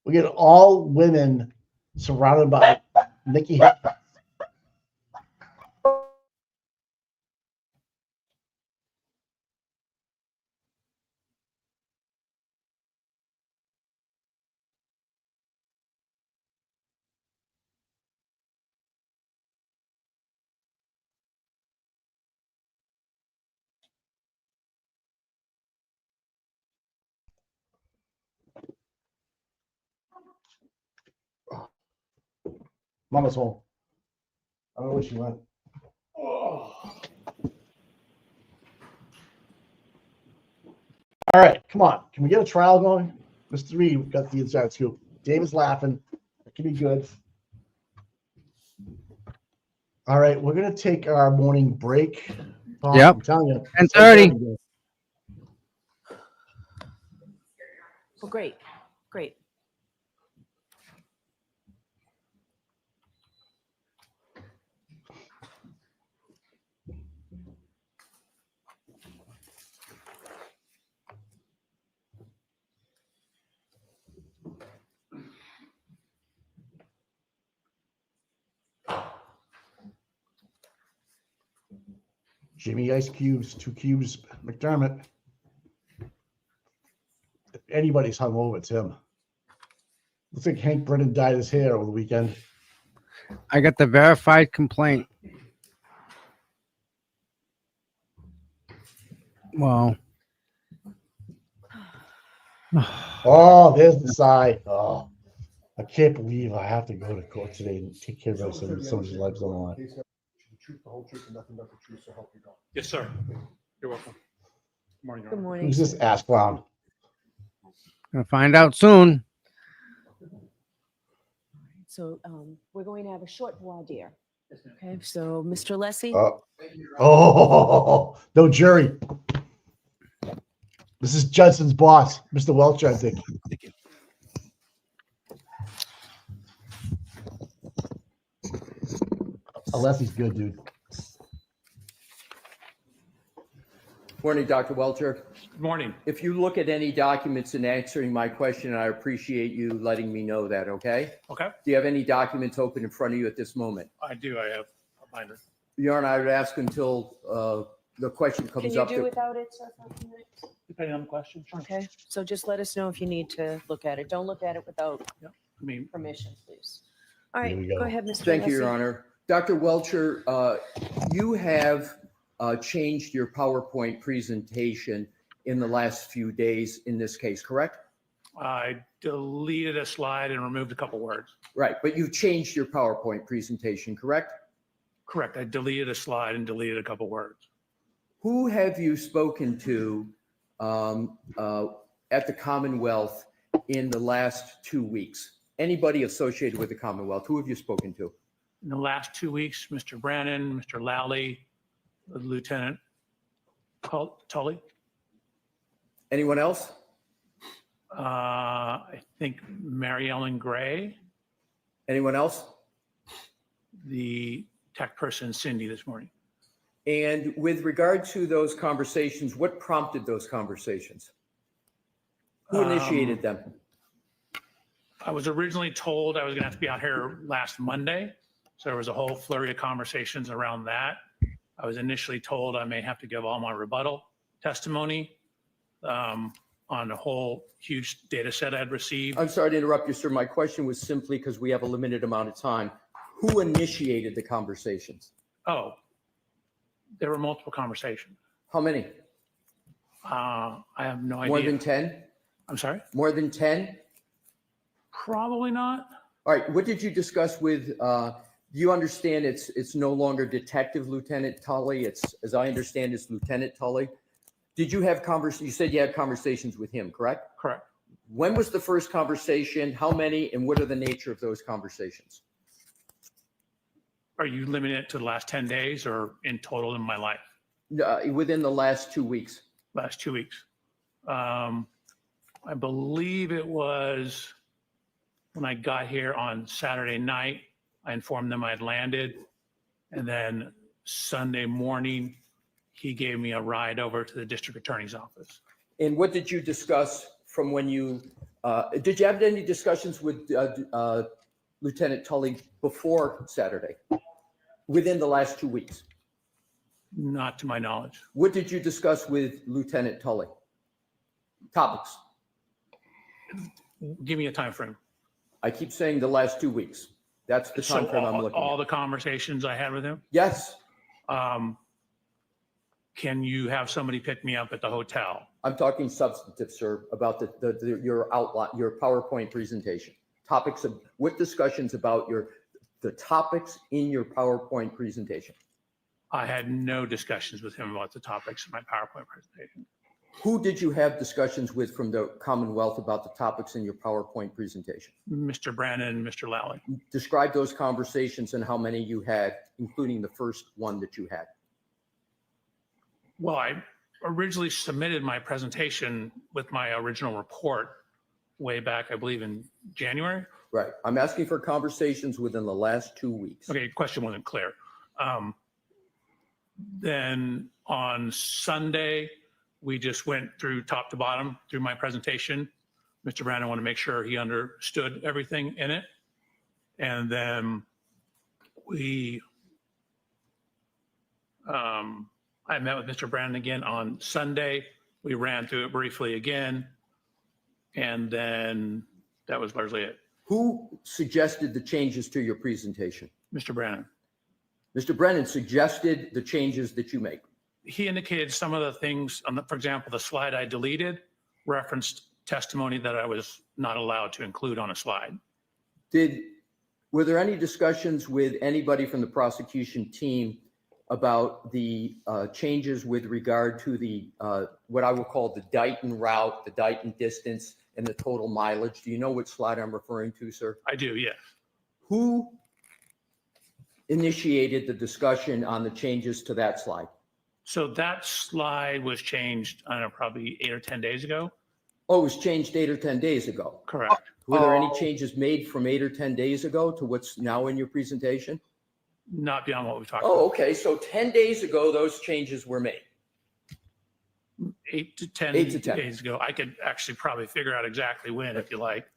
We get all women surrounded by Nikki. Mama's home. I don't know where she went. All right, come on. Can we get a trial going? Mr. Reed got the inside scoop. David's laughing. That could be good. All right, we're gonna take our morning break. Yep. I'm telling you. 10:30. Well, great. Jimmy Ice Cubes, 2 cubes, McDermott. If anybody's hungover, it's him. Looks like Hank Brennan dyed his hair over the weekend. I got the verified complaint. Well. Oh, there's the sigh. Oh, I can't believe I have to go to court today and take care of somebody's lives on the line. The truth, the whole truth, and nothing but the truth, so help you God. Yes, sir. You're welcome. Good morning, Your Good Honor. morning. Who's this ass clown? Gonna find out soon. So we're going to have a short voir dire. Okay, so Mr. Lessie, Oh, no jury. This is Judson's boss, Mr. Welcher, I think. Unless he's good, dude. Morning, Dr. Welcher. Good morning. If you look at any documents in answering my question, I appreciate you letting me know that, okay? Okay, Do you have any documents open in front of you at this moment? I do. I have a binder. Your Honor, I would ask until the question can comes you up. do without it, sir, for a few minutes? Depending on the question, sure. Okay, so just let us know if you need to look at it. Don't look at it without I mean, permission, please. All Here we right, go. go ahead, Mr. Thank you, Your Lessie. Honor. Dr. Welcher, you have changed your PowerPoint presentation in the last few days in this case, correct? I deleted a slide and removed a couple words. Right, but you changed your PowerPoint presentation, correct? Correct. I deleted a slide and deleted a couple words. Who have you spoken to at the Commonwealth in the last 2 weeks? Anybody associated with the Commonwealth? Who have you spoken to? In the last 2 weeks, Mr. Brannon, Mr. Lally, Lieutenant Tully. Anyone else? I think Mary Ellen Gray, Anyone else? the tech person Cindy this morning. And with regard to those conversations, what prompted those conversations? Who initiated them? I was originally told I was going to have to be out here last Monday. So there was a whole flurry of conversations around that. I was initially told I may have to give all my rebuttal testimony on a whole huge data set I'd received. I'm sorry to interrupt you, sir. My question was simply because we have a limited amount of time. Who initiated the conversations? Oh, there were multiple conversations. How many? I have no idea. More than 10? I'm sorry? More than 10? Probably not. All right. What did you discuss with, do you understand it's no longer Detective Lieutenant Tully? It's, as I understand, it's Lieutenant Tully. Did you have you said you had conversations with him, correct? Correct. When was the first conversation? How many? And what are the nature of those conversations? Are you limiting it to the last 10 days or in total in my life? Within the last 2 weeks. Last 2 weeks. I believe it was when I got here on Saturday night, I informed them I had landed. And then Sunday morning, he gave me a ride over to the district attorney's office. And what did you discuss from when you, did you have any discussions with Lieutenant Tully before Saturday, within the last 2 weeks? Not to my knowledge. What did you discuss with Lieutenant Tully? Topics. Give me a time frame. I keep saying the last 2 weeks. That's the time frame I'm looking all at. the conversations I had with him. Yes, Can you have somebody pick me up at the hotel? I'm talking substantive, sir, about your outline, your PowerPoint presentation. Topics of, what discussions about the topics in your PowerPoint presentation? I had no discussions with him about the topics of my PowerPoint presentation. Who did you have discussions with from the Commonwealth about the topics in your PowerPoint presentation? Mr. Brandon and Mr. Lally. Describe those conversations and how many you had, including the first one that you had. Well, I originally submitted my presentation with my original report way back, I believe in January. Right. I'm asking for conversations within the last 2 weeks. Okay, question wasn't clear. Then on Sunday, we just went through top to bottom through my presentation. Mr. Brandon wanted to make sure he understood everything in it. And then I met with Mr. Brandon again on Sunday. We ran through it briefly again. And then that was largely it. Who suggested the changes to your presentation? Mr. Brandon. Mr. Brennan suggested the changes that you make. He indicated some of the things, for example, the slide I deleted referenced testimony that I was not allowed to include on a slide. Were there any discussions with anybody from the prosecution team about the changes with regard to the what I will call the Dighton route, the Dighton distance, and the total mileage? Do you know what slide I'm referring to, sir? I do, yes. Who initiated the discussion on the changes to that slide? So that slide was changed, I don't know, probably 8 or 10 days ago. Oh, it was changed 8 or 10 days ago. Correct. Were there any changes made from 8 or 10 days ago to what's now in your presentation? Not beyond what we talked Oh, about. okay. So 10 days ago, those changes were made. 8 to 10 8 to 10. days ago. I could actually probably figure out exactly when, if you like.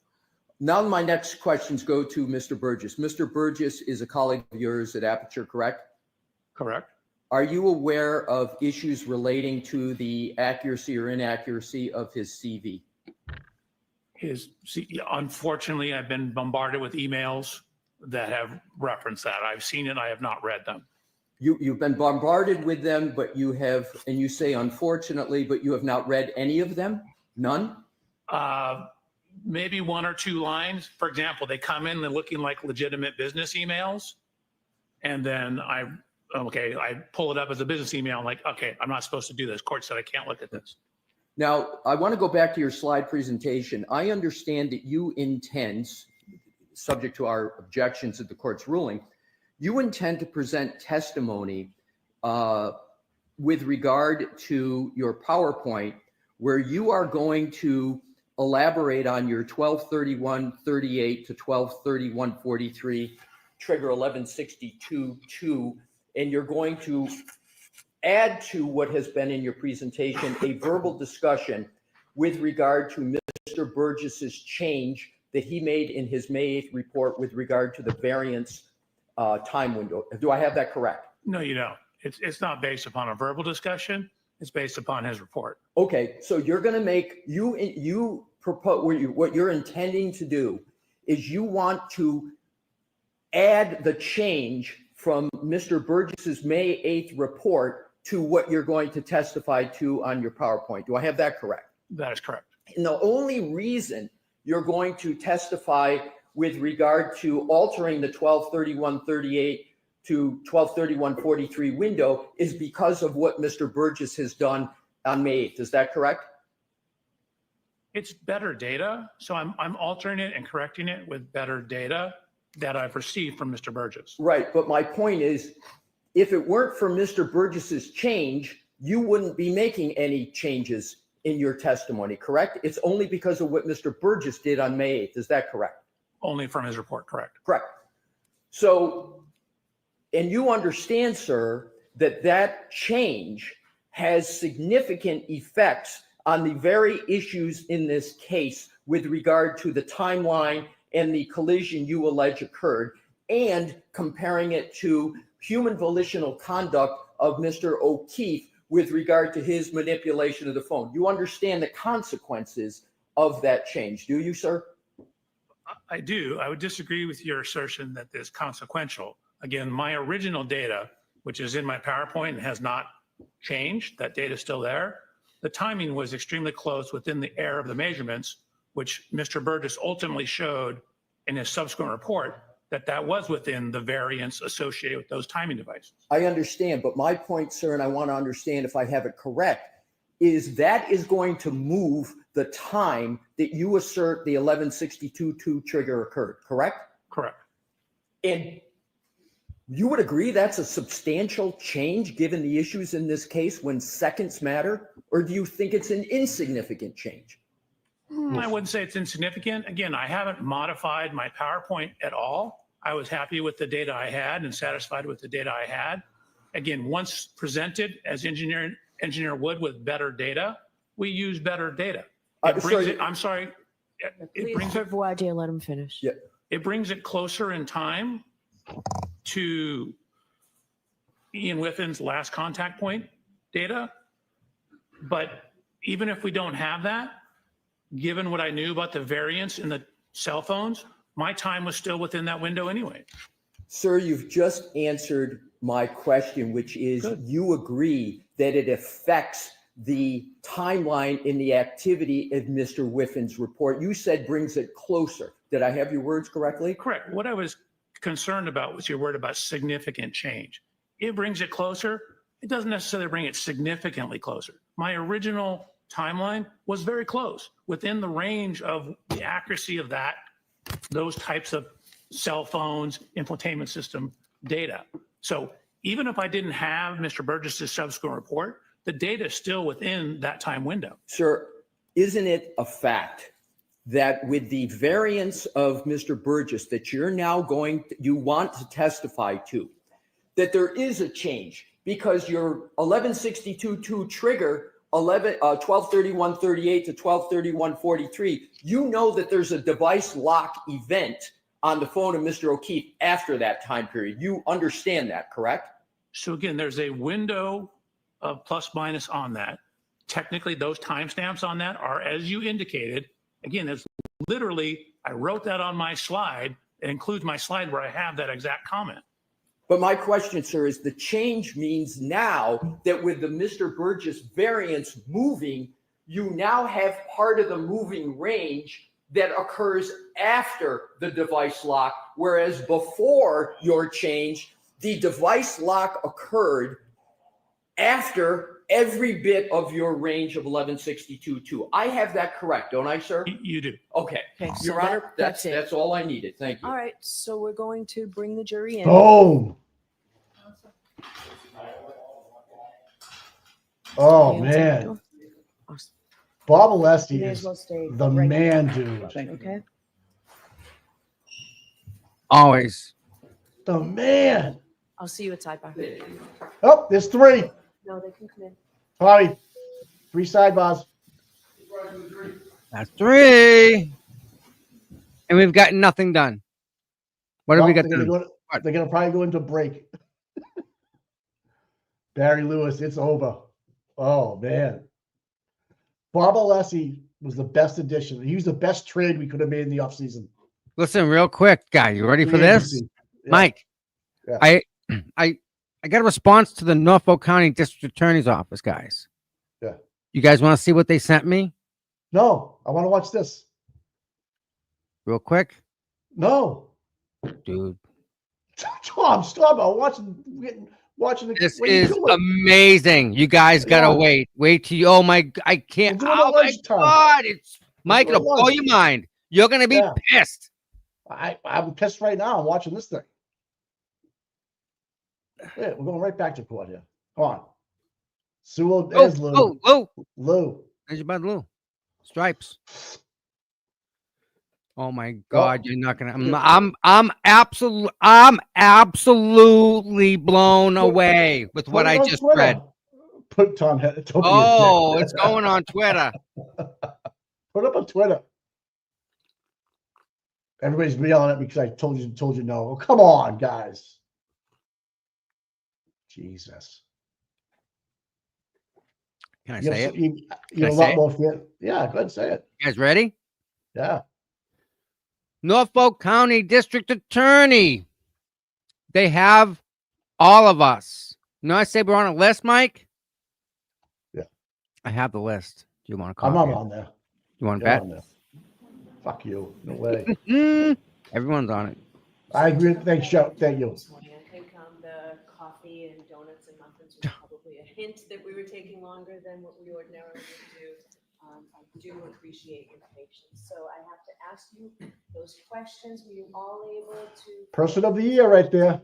Now my next questions go to Mr. Burgess. Mr. Burgess is a colleague of yours at Aperture, correct? Correct. Are you aware of issues relating to the accuracy or inaccuracy of his CV? Unfortunately, I've been bombarded with emails that have referenced that. I've seen it. I have not read them. You've been bombarded with them, but you have, and you say unfortunately, but you have not read any of them? None? Maybe 1 or 2 lines. For example, they come in, they're looking like legitimate business emails. And then I pull it up as a business email. I'm like, okay, I'm not supposed to do this. Court said I can't look at this. Now, I want to go back to your slide presentation. I understand that you intend, subject to our objections at the court's ruling, you intend to present testimony with regard to your PowerPoint where you are going to elaborate on your 1231-38 to 1231-43 trigger 1162-2, and you're going to add to what has been in your presentation a verbal discussion with regard to Mr. Burgess's change that he made in his May 8th report with regard to the variance time window. Do I have that correct? No, you don't. It's not based upon a verbal discussion. It's based upon his report. Okay, so you're going to make, you propose, what you're intending to do is you want to add the change from Mr. Burgess's May 8th report to what you're going to testify to on your PowerPoint. Do I have that correct? That is correct. And the only reason you're going to testify with regard to altering the 1231-38 to 1231-43 window is because of what Mr. Burgess has done on May 8th. Is that correct? It's better data. So I'm altering it and correcting it with better data that I've received from Mr. Burgess. Right. But my point is, if it weren't for Mr. Burgess's change, you wouldn't be making any changes in your testimony, correct? It's only because of what Mr. Burgess did on May 8th. Is that correct? Only from his report, correct. Correct. So, and you understand, sir, that that change has significant effects on the very issues in this case with regard to the timeline and the collision you allege occurred, and comparing it to human volitional conduct of Mr. O'Keefe with regard to his manipulation of the phone. You understand the consequences of that change, do you, sir? I do. I would disagree with your assertion that this is consequential. Again, my original data, which is in my PowerPoint and has not changed, that data is still there. The timing was extremely close within the error of the measurements, which Mr. Burgess ultimately showed in his subsequent report that was within the variance associated with those timing devices. I understand, but my point, sir, and I want to understand if I have it correct, is that is going to move the time that you assert the 1162.2 trigger occurred, correct? Correct. And you would agree that's a substantial change given the issues in this case when seconds matter? Or do you think it's an insignificant change? I wouldn't say it's insignificant. Again, I haven't modified my PowerPoint at all. I was happy with the data I had and satisfied with the data I had. Again, once presented as engineer would with better data, we use better data. It brings it, I'm sorry. It Please, brings it, Voir dire, let him finish. Yeah. it brings it closer in time to Ian Whiffin's last contact point data. But even if we don't have that, given what I knew about the variance in the cell phones, my time was still within that window anyway. Sir, you've just answered my question, which is you agree that it affects the timeline in the activity of Mr. Whiffin's report. You said brings it closer. Did I have your words correctly? Correct. What I was concerned about was your word about significant change. It brings it closer. It doesn't necessarily bring it significantly closer. My original timeline was very close, within the range of the accuracy of those types of cell phones, infotainment system data. So even if I didn't have Mr. Burgess's subsequent report, the data is still within that time window. Sir, isn't it a fact that with the variance of Mr. Burgess that you're now you want to testify to, that there is a change because your 1162.2 trigger 1231.38 to 1231.43, you know that there's a device lock event on the phone of Mr. O'Keefe after that time period. You understand that, correct? So again, there's a window of plus minus on that. Technically, those timestamps on that are, as you indicated, again, it's literally, I wrote that on my slide. It includes my slide where I have that exact comment. But my question, sir, is the change means now that with the Mr. Burgess variance moving, you now have part of the moving range that occurs after the device lock, whereas before your change, the device lock occurred after every bit of your range of 1162.2. I have that correct, don't I, sir? You do. Okay. Okay, so Your Honor, that's it. that's all I needed. Thank you. All right, so we're going to bring the jury in. Boom. Oh, Hands man. up. Bob You Alessi may as is well stay the right man, now. dude. Okay. Always. The man. I'll see you at sidebar. Oh, there's three. No, they can come in. Bobby, three sidebars. That's three. And we've got nothing done. What have we got They're done? gonna probably go into break. Barry Lewis, it's over. Oh man. Bob Alessi was the best addition. He was the best trade we could have made in the offseason. Listen, real quick, guy. You ready for Free this? agency. Yeah. Mike, Yeah. I got a response to the Norfolk County District Attorney's Office, guys. Yeah. You guys want to see what they sent me? No, I want to watch this. Real quick? No. Dude. Tom, stop. I'm watching the This what are you is doing? amazing. You guys gotta Yeah. wait. Wait till you. Oh my! I can't. We'll do it at Oh my lunchtime. God! It's Mike. do it at It'll blow lunch. your mind. You're gonna be Yeah. pissed. I'm pissed right now. I'm watching this thing. Yeah, we're going right back to court here. Come on. Sue, there's Lou. Oh, Lou. There's your Bud Lou. Stripes. Oh my God, you're not gonna. I'm absolutely blown away with what I just read. Put Tom. Oh, it's going on Twitter. Put up on Twitter. Everybody's yelling at me because I told you no. Oh, come on, guys. Jesus. Can I say it? You're a lot more fit. Yeah, go ahead and say it. You guys ready? Yeah. Norfolk County District Attorney. They have all of us. You know, I say we're on a list, Mike. Yeah. I have the list. Do you want to call? I'm not on there. You want to bet? Fuck you. No way. Everyone's on it. I agree. Thanks, Joe. Thank you. This morning, I think the coffee and donuts and muffins was probably a hint that we were taking longer than what we ordinarily would do. I do appreciate your patience. So I have to ask you those questions. Were you all able to? Person of the year right there.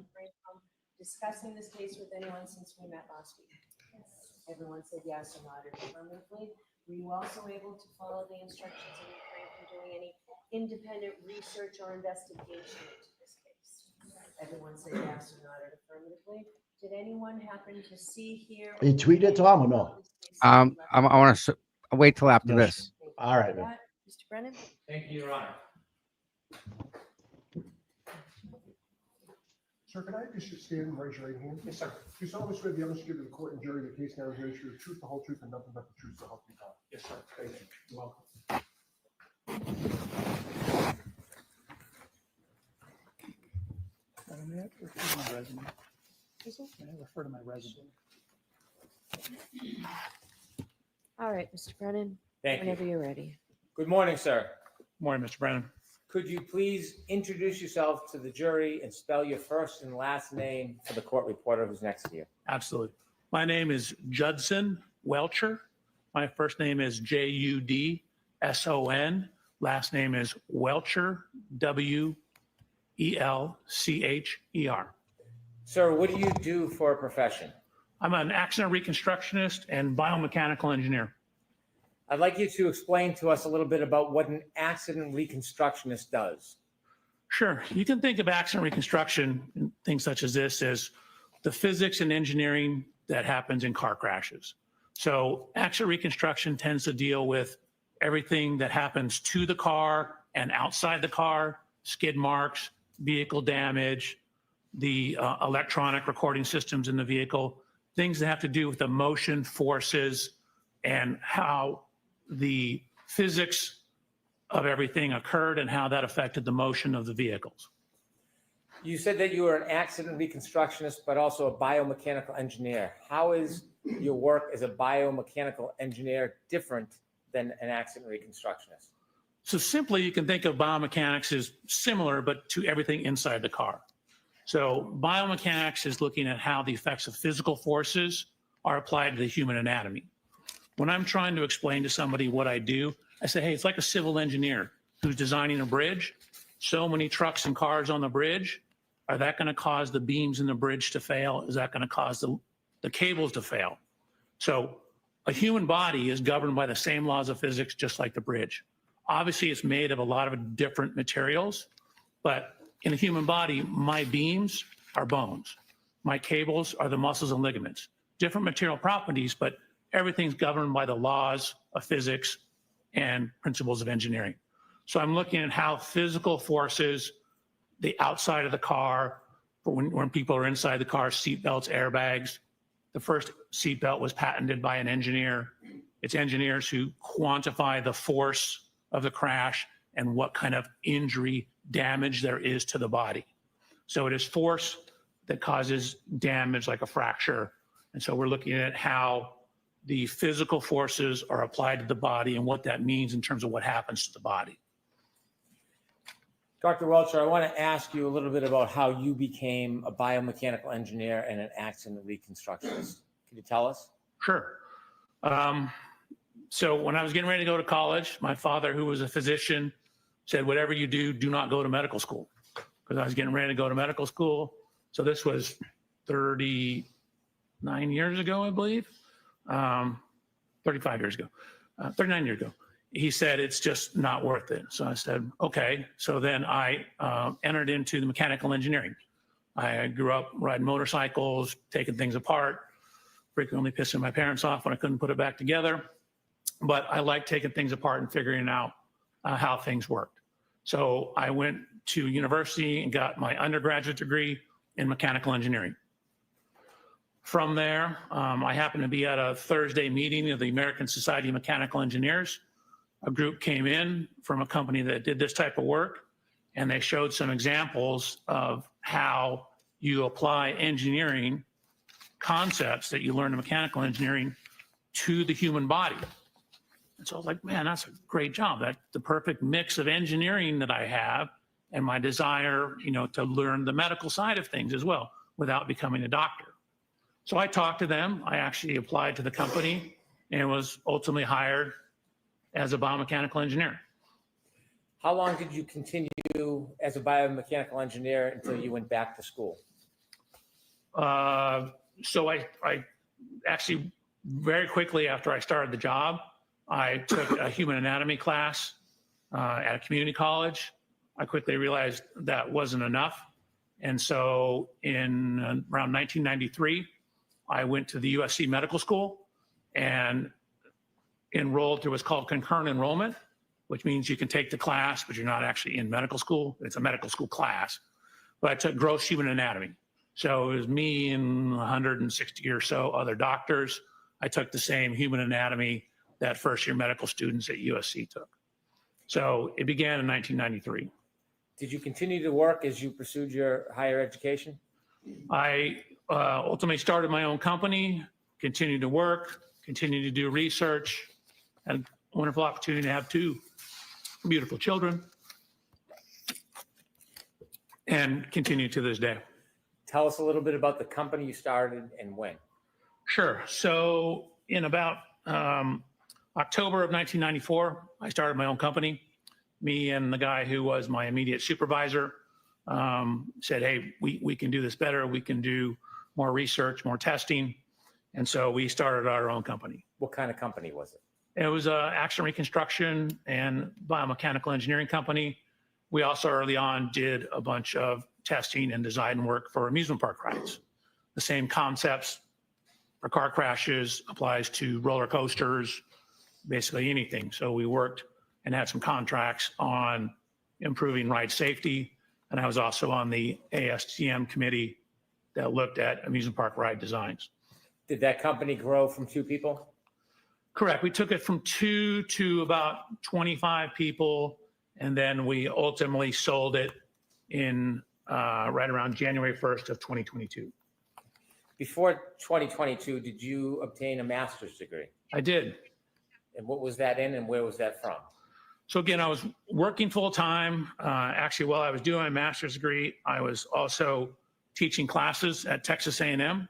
Discussing this case with anyone since we met last week? Everyone said yes or nodded affirmatively. Were you also able to follow the instructions and refrain from doing any independent research or investigation into this case? Everyone said yes or nodded affirmatively. Did anyone happen to see, hear? You tweeted it, Tom, or no? I want to wait till after this. All right, man. Mr. Brennan? Thank you, Your Honor. Sir, can I just stand and raise your right hand? Yes, sir. Do you solemnly swear the evidence you give to the court and jury the case now is the truth, the whole truth, and nothing but the truth, so help you God? Yes, sir. Thank you. You're welcome. May I refer to my resume? May I refer to my resume? All right, Mr. Brennan, Thank you. whenever you're ready. Good morning, sir. Morning, Mr. Brennan. Could you please introduce yourself to the jury and spell your first and last name for the court reporter who's next to you? Absolutely. My name is Judson Welcher. My first name is Judson. Last name is Welcher, Welcher. Sir, what do you do for a profession? I'm an accident reconstructionist and biomechanical engineer. I'd like you to explain to us a little bit about what an accident reconstructionist does. Sure. You can think of accident reconstruction and things such as this as the physics and engineering that happens in car crashes. So accident reconstruction tends to deal with everything that happens to the car and outside the car, skid marks, vehicle damage, the electronic recording systems in the vehicle, things that have to do with the motion forces and how the physics of everything occurred and how that affected the motion of the vehicles. You said that you were an accident reconstructionist, but also a biomechanical engineer. How is your work as a biomechanical engineer different than an accident reconstructionist? So simply, you can think of biomechanics as similar, but to everything inside the car. So biomechanics is looking at how the effects of physical forces are applied to the human anatomy. When I'm trying to explain to somebody what I do, I say, hey, it's like a civil engineer who's designing a bridge. So many trucks and cars on the bridge. Are that going to cause the beams in the bridge to fail? Is that going to cause the cables to fail? So a human body is governed by the same laws of physics, just like the bridge. Obviously, it's made of a lot of different materials, but in a human body, my beams are bones. My cables are the muscles and ligaments. Different material properties, but everything's governed by the laws of physics and principles of engineering. So I'm looking at how physical forces, the outside of the car, when people are inside the car, seatbelts, airbags. The first seatbelt was patented by an engineer. It's engineers who quantify the force of the crash and what kind of injury damage there is to the body. So it is force that causes damage like a fracture. And so we're looking at how the physical forces are applied to the body and what that means in terms of what happens to the body. Dr. Welcher, I want to ask you a little bit about how you became a biomechanical engineer and an accident reconstructionist. Can you tell us? Sure. So when I was getting ready to go to college, my father, who was a physician, said, whatever you do, do not go to medical school. Because I was getting ready to go to medical school. So this was 39 years ago, I believe. 35 years ago. 39 years ago. He said, it's just not worth it. So I said, okay. So then I entered into the mechanical engineering. I grew up riding motorcycles, taking things apart, frequently pissing my parents off when I couldn't put it back together. But I like taking things apart and figuring out how things worked. So I went to university and got my undergraduate degree in mechanical engineering. From there, I happened to be at a Thursday meeting of the American Society of Mechanical Engineers. A group came in from a company that did this type of work, and they showed some examples of how you apply engineering concepts that you learn in mechanical engineering to the human body. And so I was like, man, that's a great job. That's the perfect mix of engineering that I have and my desire, to learn the medical side of things as well without becoming a doctor. So I talked to them. I actually applied to the company and was ultimately hired as a biomechanical engineer. How long did you continue as a biomechanical engineer until you went back to school? So I actually, very quickly after I started the job, I took a human anatomy class at a community college. I quickly realized that wasn't enough. And so in around 1993, I went to the USC Medical School and enrolled through what's called concurrent enrollment, which means you can take the class, but you're not actually in medical school. It's a medical school class. But I took gross human anatomy. So it was me and 160 or so other doctors. I took the same human anatomy that first year medical students at USC took. So it began in 1993. Did you continue to work as you pursued your higher education? I ultimately started my own company, continued to work, continued to do research, had a wonderful opportunity to have 2 beautiful children, and continue to this day. Tell us a little bit about the company you started and when. Sure. So in about October of 1994, I started my own company. Me and the guy who was my immediate supervisor said, hey, we can do this better. We can do more research, more testing. And so we started our own company. What kind of company was it? It was an action reconstruction and biomechanical engineering company. We also early on did a bunch of testing and design work for amusement park rides. The same concepts for car crashes applies to roller coasters, basically anything. So we worked and had some contracts on improving ride safety. And I was also on the ASTM committee that looked at amusement park ride designs. Did that company grow from 2 people? Correct. We took it from 2 to about 25 people. And then we ultimately sold it in right around January 1st of 2022. Before 2022, did you obtain a master's degree? I did. And what was that in and where was that from? So again, I was working full time. Actually, while I was doing my master's degree, I was also teaching classes at Texas A&M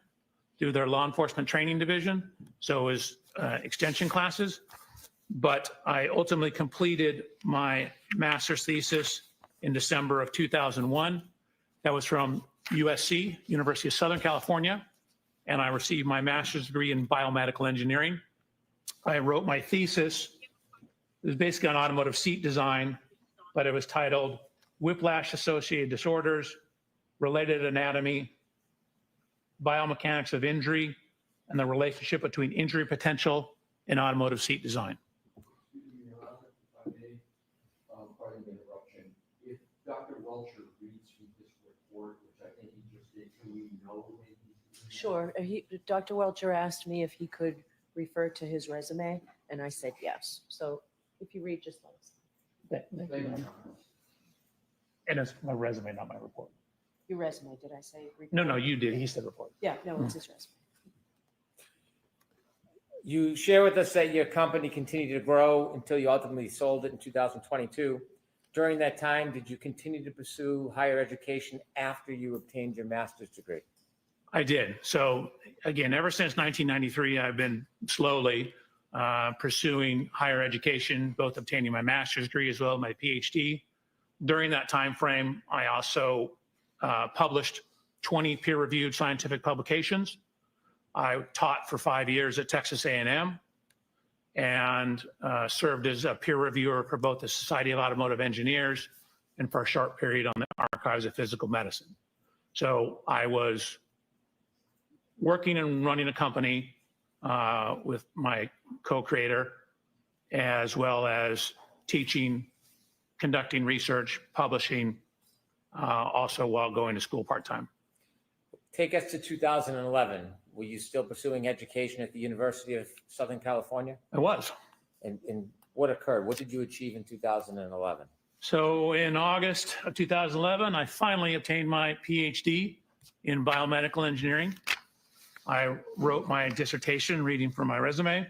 through their law enforcement training division. So it was extension classes. But I ultimately completed my master's thesis in December of 2001. That was from USC, University of Southern California. And I received my master's degree in biomedical engineering. I wrote my thesis. It was basically on automotive seat design, but it was titled Whiplash-Associated Disorders, Related Anatomy, Biomechanics of Injury, and the Relationship Between Injury Potential and Automotive Seat Design. Pardon the interruption. If Dr. Welcher reads from this report, which I think he just did, can we know when he's Sure. Dr. Welcher asked me if he could refer to his resume, and I said yes. So if you read, just let us know. And it's my resume, not my report. Your resume, did I say? No, you did. He said report. Yeah, no, it's his resume. You share with us that your company continued to grow until you ultimately sold it in 2022. During that time, did you continue to pursue higher education after you obtained your master's degree? I did. So again, ever since 1993, I've been slowly pursuing higher education, both obtaining my master's degree as well as my PhD. During that time frame, I also published 20 peer-reviewed scientific publications. I taught for 5 years at Texas A&M. and served as a peer reviewer for both the Society of Automotive Engineers and for a short period on the Archives of Physical Medicine. So I was working and running a company with my co-creator, as well as teaching, conducting research, publishing, also while going to school part-time. Take us to 2011. Were you still pursuing education at the University of Southern California? I was. And what occurred? What did you achieve in 2011? So in August of 2011, I finally obtained my PhD in biomedical engineering. I wrote my dissertation, reading from my resume,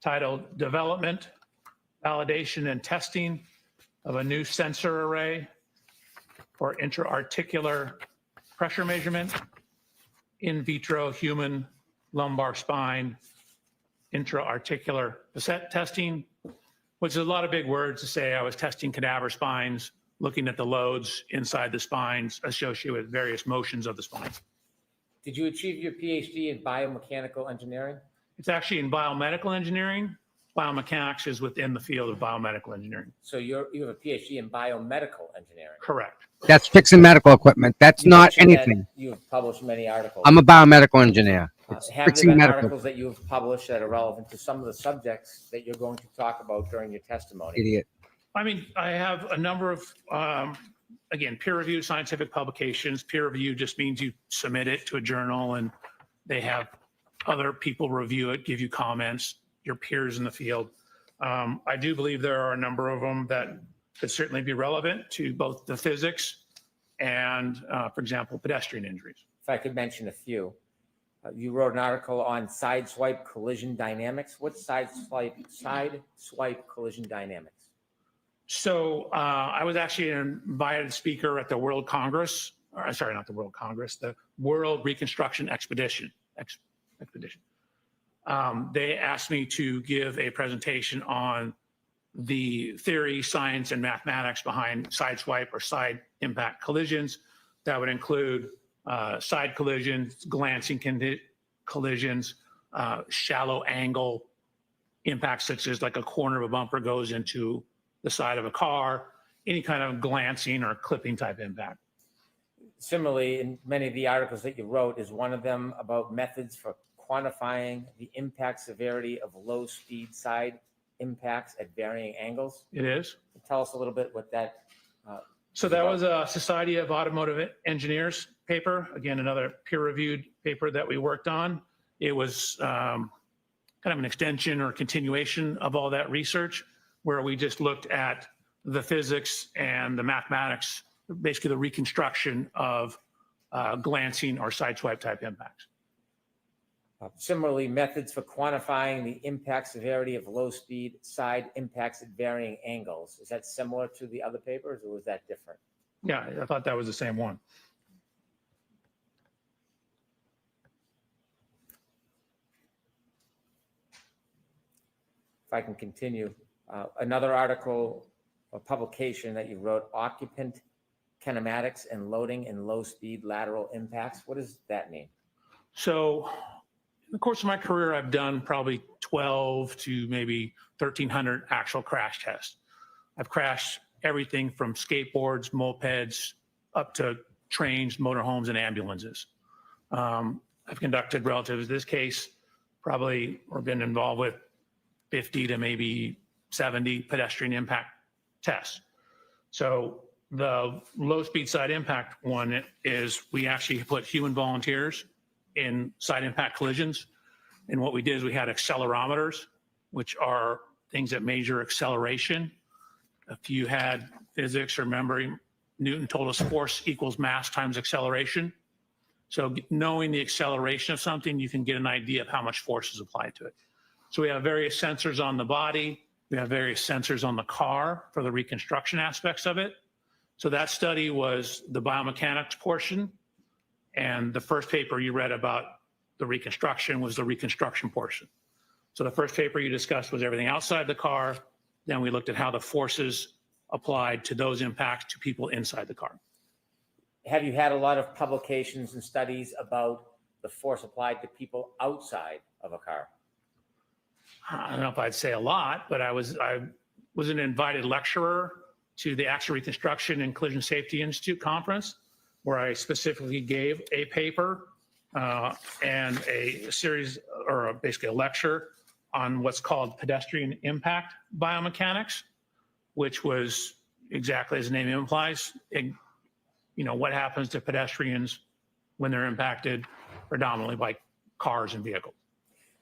titled Development, Validation, and Testing of a New Sensor Array for Intra-Articular Pressure Measurement, In Vitro Human Lumbar Spine, Intra-Articular Facet Testing, which is a lot of big words to say. I was testing cadaver spines, looking at the loads inside the spines associated with various motions of the spine. Did you achieve your PhD in biomechanical engineering? It's actually in biomedical engineering. Biomechanics is within the field of biomedical engineering. So you have a PhD in biomedical engineering. Correct. That's fixing medical equipment. That's You not mentioned that anything. You have published many articles. I'm a biomedical engineer. It's Have there fixing been medical. articles that you have published that are relevant to some of the subjects that you're going to talk about during your testimony? Idiot. I mean, I have a number of, again, peer-reviewed scientific publications. Peer review just means you submit it to a journal and they have other people review it, give you comments, your peers in the field. I do believe there are a number of them that could certainly be relevant to both the physics and, for example, pedestrian injuries. If I could mention a few. You wrote an article on sideswipe collision dynamics. What's sideswipe collision dynamics? So I was actually an invited speaker at the World Congress, or sorry, not the World Congress, the World Reconstruction Expedition. They asked me to give a presentation on the theory, science, and mathematics behind sideswipe or side impact collisions. That would include side collisions, glancing collisions, shallow angle impacts, such as like a corner of a bumper goes into the side of a car, any kind of glancing or clipping type impact. Similarly, in many of the articles that you wrote, is one of them about methods for quantifying the impact severity of low speed side impacts at varying angles? It is. Tell us a little bit what that. So that was a Society of Automotive Engineers paper. Again, another peer-reviewed paper that we worked on. It was kind of an extension or continuation of all that research, where we just looked at the physics and the mathematics, basically the reconstruction of glancing or sideswipe type impacts. Similarly, methods for quantifying the impact severity of low speed side impacts at varying angles. Is that similar to the other papers, or was that different? Yeah, I thought that was the same one. If I can continue, another article or publication that you wrote, Occupant Kinematics and Loading in Low Speed Lateral Impacts. What does that mean? So in the course of my career, I've done probably 12 to maybe 1,300 actual crash tests. I've crashed everything from skateboards, mopeds, up to trains, motorhomes, and ambulances. I've conducted, relative to this case, probably or been involved with 50 to maybe 70 pedestrian impact tests. So the low speed side impact one is we actually put human volunteers in side impact collisions. And what we did is we had accelerometers, which are things that measure acceleration. If you had physics or memory, Newton told us force equals mass times acceleration. So knowing the acceleration of something, you can get an idea of how much force is applied to it. So we have various sensors on the body. We have various sensors on the car for the reconstruction aspects of it. So that study was the biomechanics portion. And the first paper you read about the reconstruction was the reconstruction portion. So the first paper you discussed was everything outside the car. Then we looked at how the forces applied to those impacts to people inside the car. Have you had a lot of publications and studies about the force applied to people outside of a car? I don't know if I'd say a lot, but I was an invited lecturer to the Action Reconstruction and Collision Safety Institute conference, where I specifically gave a paper and a series, or basically a lecture on what's called pedestrian impact biomechanics, which was exactly as the name implies, what happens to pedestrians when they're impacted predominantly by cars and vehicles.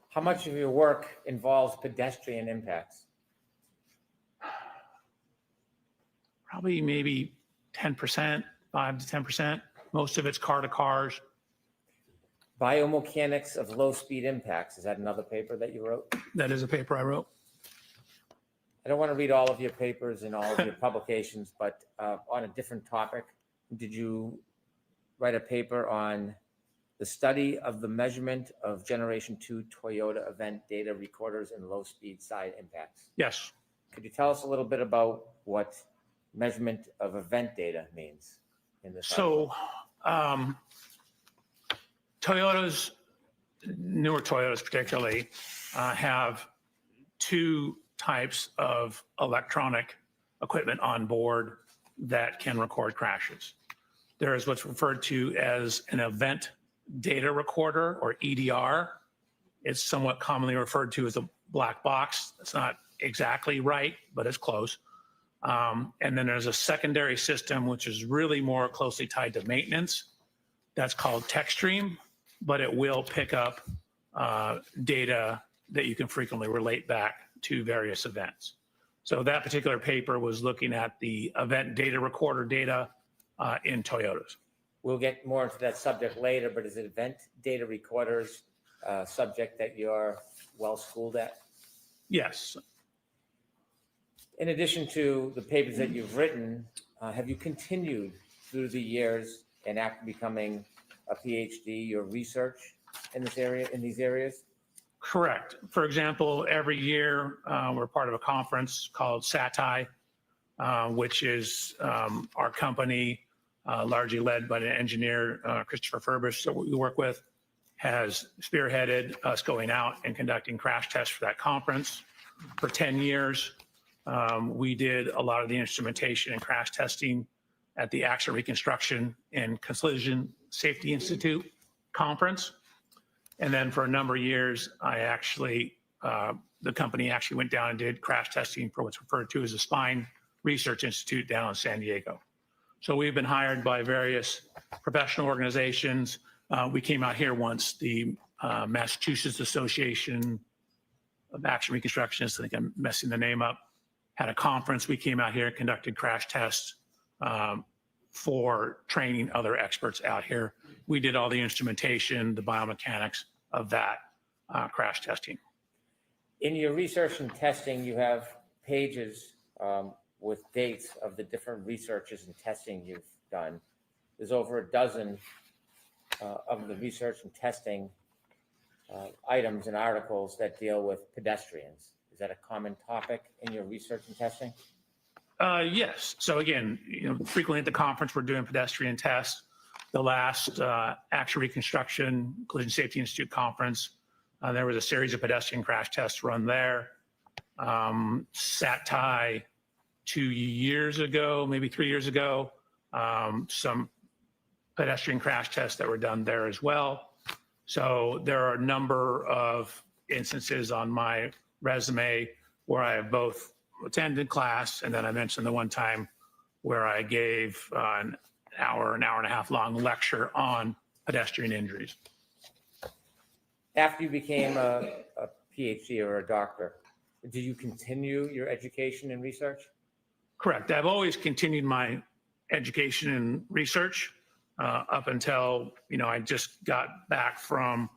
How much of your work involves pedestrian impacts? Probably maybe 10%, 5 to 10%. Most of it's car to cars. Biomechanics of low-speed impacts. Is that another paper that you wrote? That is a paper I wrote. I don't want to read all of your papers and all of your publications, but on a different topic, did you write a paper on the study of the measurement of Generation 2 Toyota event data recorders and low-speed side impacts? Yes. Could you tell us a little bit about what measurement of event data means in this? So, Toyotas, newer Toyotas particularly, have two types of electronic equipment on board that can record crashes. There is what's referred to as an event data recorder, or EDR. It's somewhat commonly referred to as a black box. It's not exactly right, but it's close. And then there's a secondary system, which is really more closely tied to maintenance. That's called TechStream, but it will pick up data that you can frequently relate back to various events. So that particular paper was looking at the event data recorder data in Toyotas. We'll get more into that subject later, but is it event data recorders subject that you're well schooled at? Yes. In addition to the papers that you've written, have you continued through the years and after becoming a PhD, your research in this area, in these areas? Correct. For example, every year we're part of a conference called SATI, which is our company, largely led by the engineer Christopher Furbish that we work with, has spearheaded us going out and conducting crash tests for that conference for 10 years. We did a lot of the instrumentation and crash testing at the Action Reconstruction and Collision Safety Institute conference. And then for a number of years, the company actually went down and did crash testing for what's referred to as the Spine Research Institute down in San Diego. So we've been hired by various professional organizations. We came out here once, the Massachusetts Association of Action Reconstructionists, I think I'm messing the name up, had a conference. We came out here and conducted crash tests for training other experts out here. We did all the instrumentation, the biomechanics of that crash testing. In your research and testing, you have pages with dates of the different researches and testing you've done. There's over a dozen of the research and testing items and articles that deal with pedestrians. Is that a common topic in your research and testing? Yes. So again, frequently at the conference, we're doing pedestrian tests. The last Action Reconstruction Collision Safety Institute conference, there was a series of pedestrian crash tests run there. SATI 2 years ago, maybe 3 years ago, some pedestrian crash tests that were done there as well. So there are a number of instances on my resume where I have both attended class, and then I mentioned the one time where I gave an hour and a half long lecture on pedestrian injuries. After you became a PhD or a doctor, did you continue your education and research? Correct. I've always continued my education and research up until, I just got back from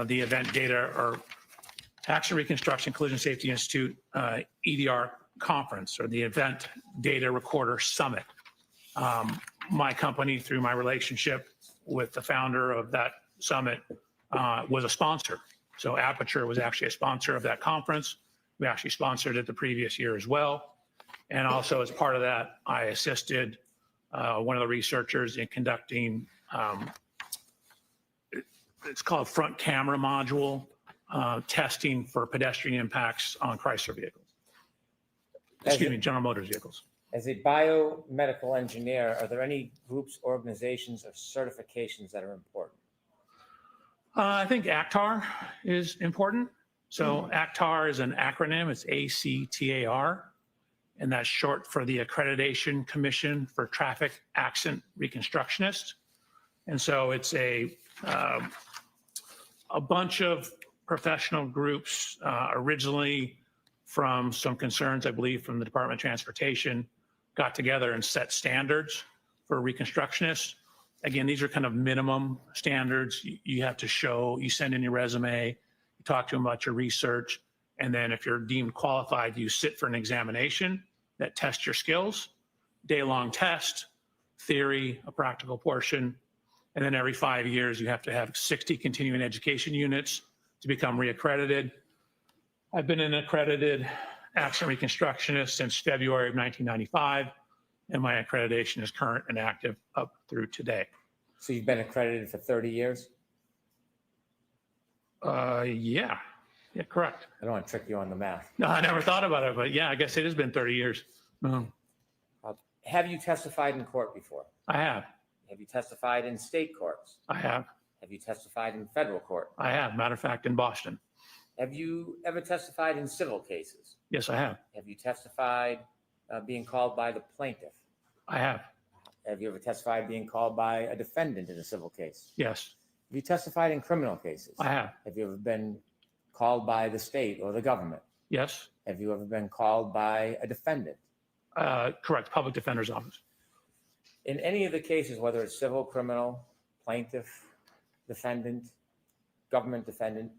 the event data or Action Reconstruction Collision Safety Institute EDR conference, or the Event Data Recorder Summit. My company, through my relationship with the founder of that summit, was a sponsor. So Aperture was actually a sponsor of that conference. We actually sponsored it the previous year as well. And also as part of that, I assisted one of the researchers in conducting, it's called front camera module. testing for pedestrian impacts on Chrysler vehicles. As a- General Motors vehicles. As a biomedical engineer, are there any groups, organizations, or certifications that are important? I think ACTAR is important. So ACTAR is an acronym. It's ACTAR, and that's short for the Accreditation Commission for Traffic Accident Reconstructionists. And so it's a bunch of professional groups, originally from some concerns, I believe, from the Department of Transportation, got together and set standards for reconstructionists. Again, these are kind of minimum standards. You have to show, you send in your resume, you talk to them about your research, and then if you're deemed qualified, you sit for an examination that tests your skills, day-long test, theory, a practical portion, and then every 5 years you have to have 60 continuing education units to become reaccredited. I've been an accredited accident reconstructionist since February of 1995, and my accreditation is current and active up through today. So you've been accredited for 30 years? Yeah, correct. I don't want to trick you on the math. No, I never thought about it, but yeah, I guess it has been 30 years. Have you testified in court before? I have. Have you testified in state courts? I have. Have you testified in federal court? I have. Matter of fact, in Boston. Have you ever testified in civil cases? Yes, I have. Have you testified being called by the plaintiff? I have. Have you ever testified being called by a defendant in a civil case? Yes, Have you testified in criminal cases? I have. Have you ever been called by the state or the government? Yes, Have you ever been called by a defendant? correct. Public Defender's Office. In any of the cases, whether it's civil, criminal, plaintiff, defendant, government defendant,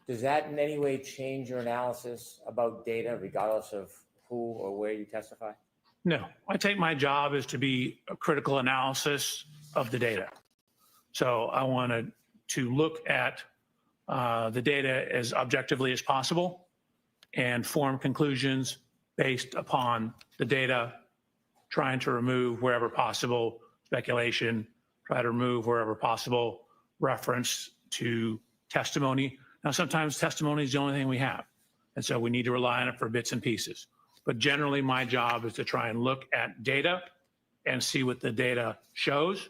does that in any way change your analysis about data regardless of who or where you testify? No, I take my job is to be a critical analysis of the data. So I wanted to look at the data as objectively as possible and form conclusions based upon the data, trying to remove wherever possible speculation, try to remove wherever possible reference to testimony. Now, sometimes testimony is the only thing we have. And so we need to rely on it for bits and pieces. But generally, my job is to try and look at data and see what the data shows.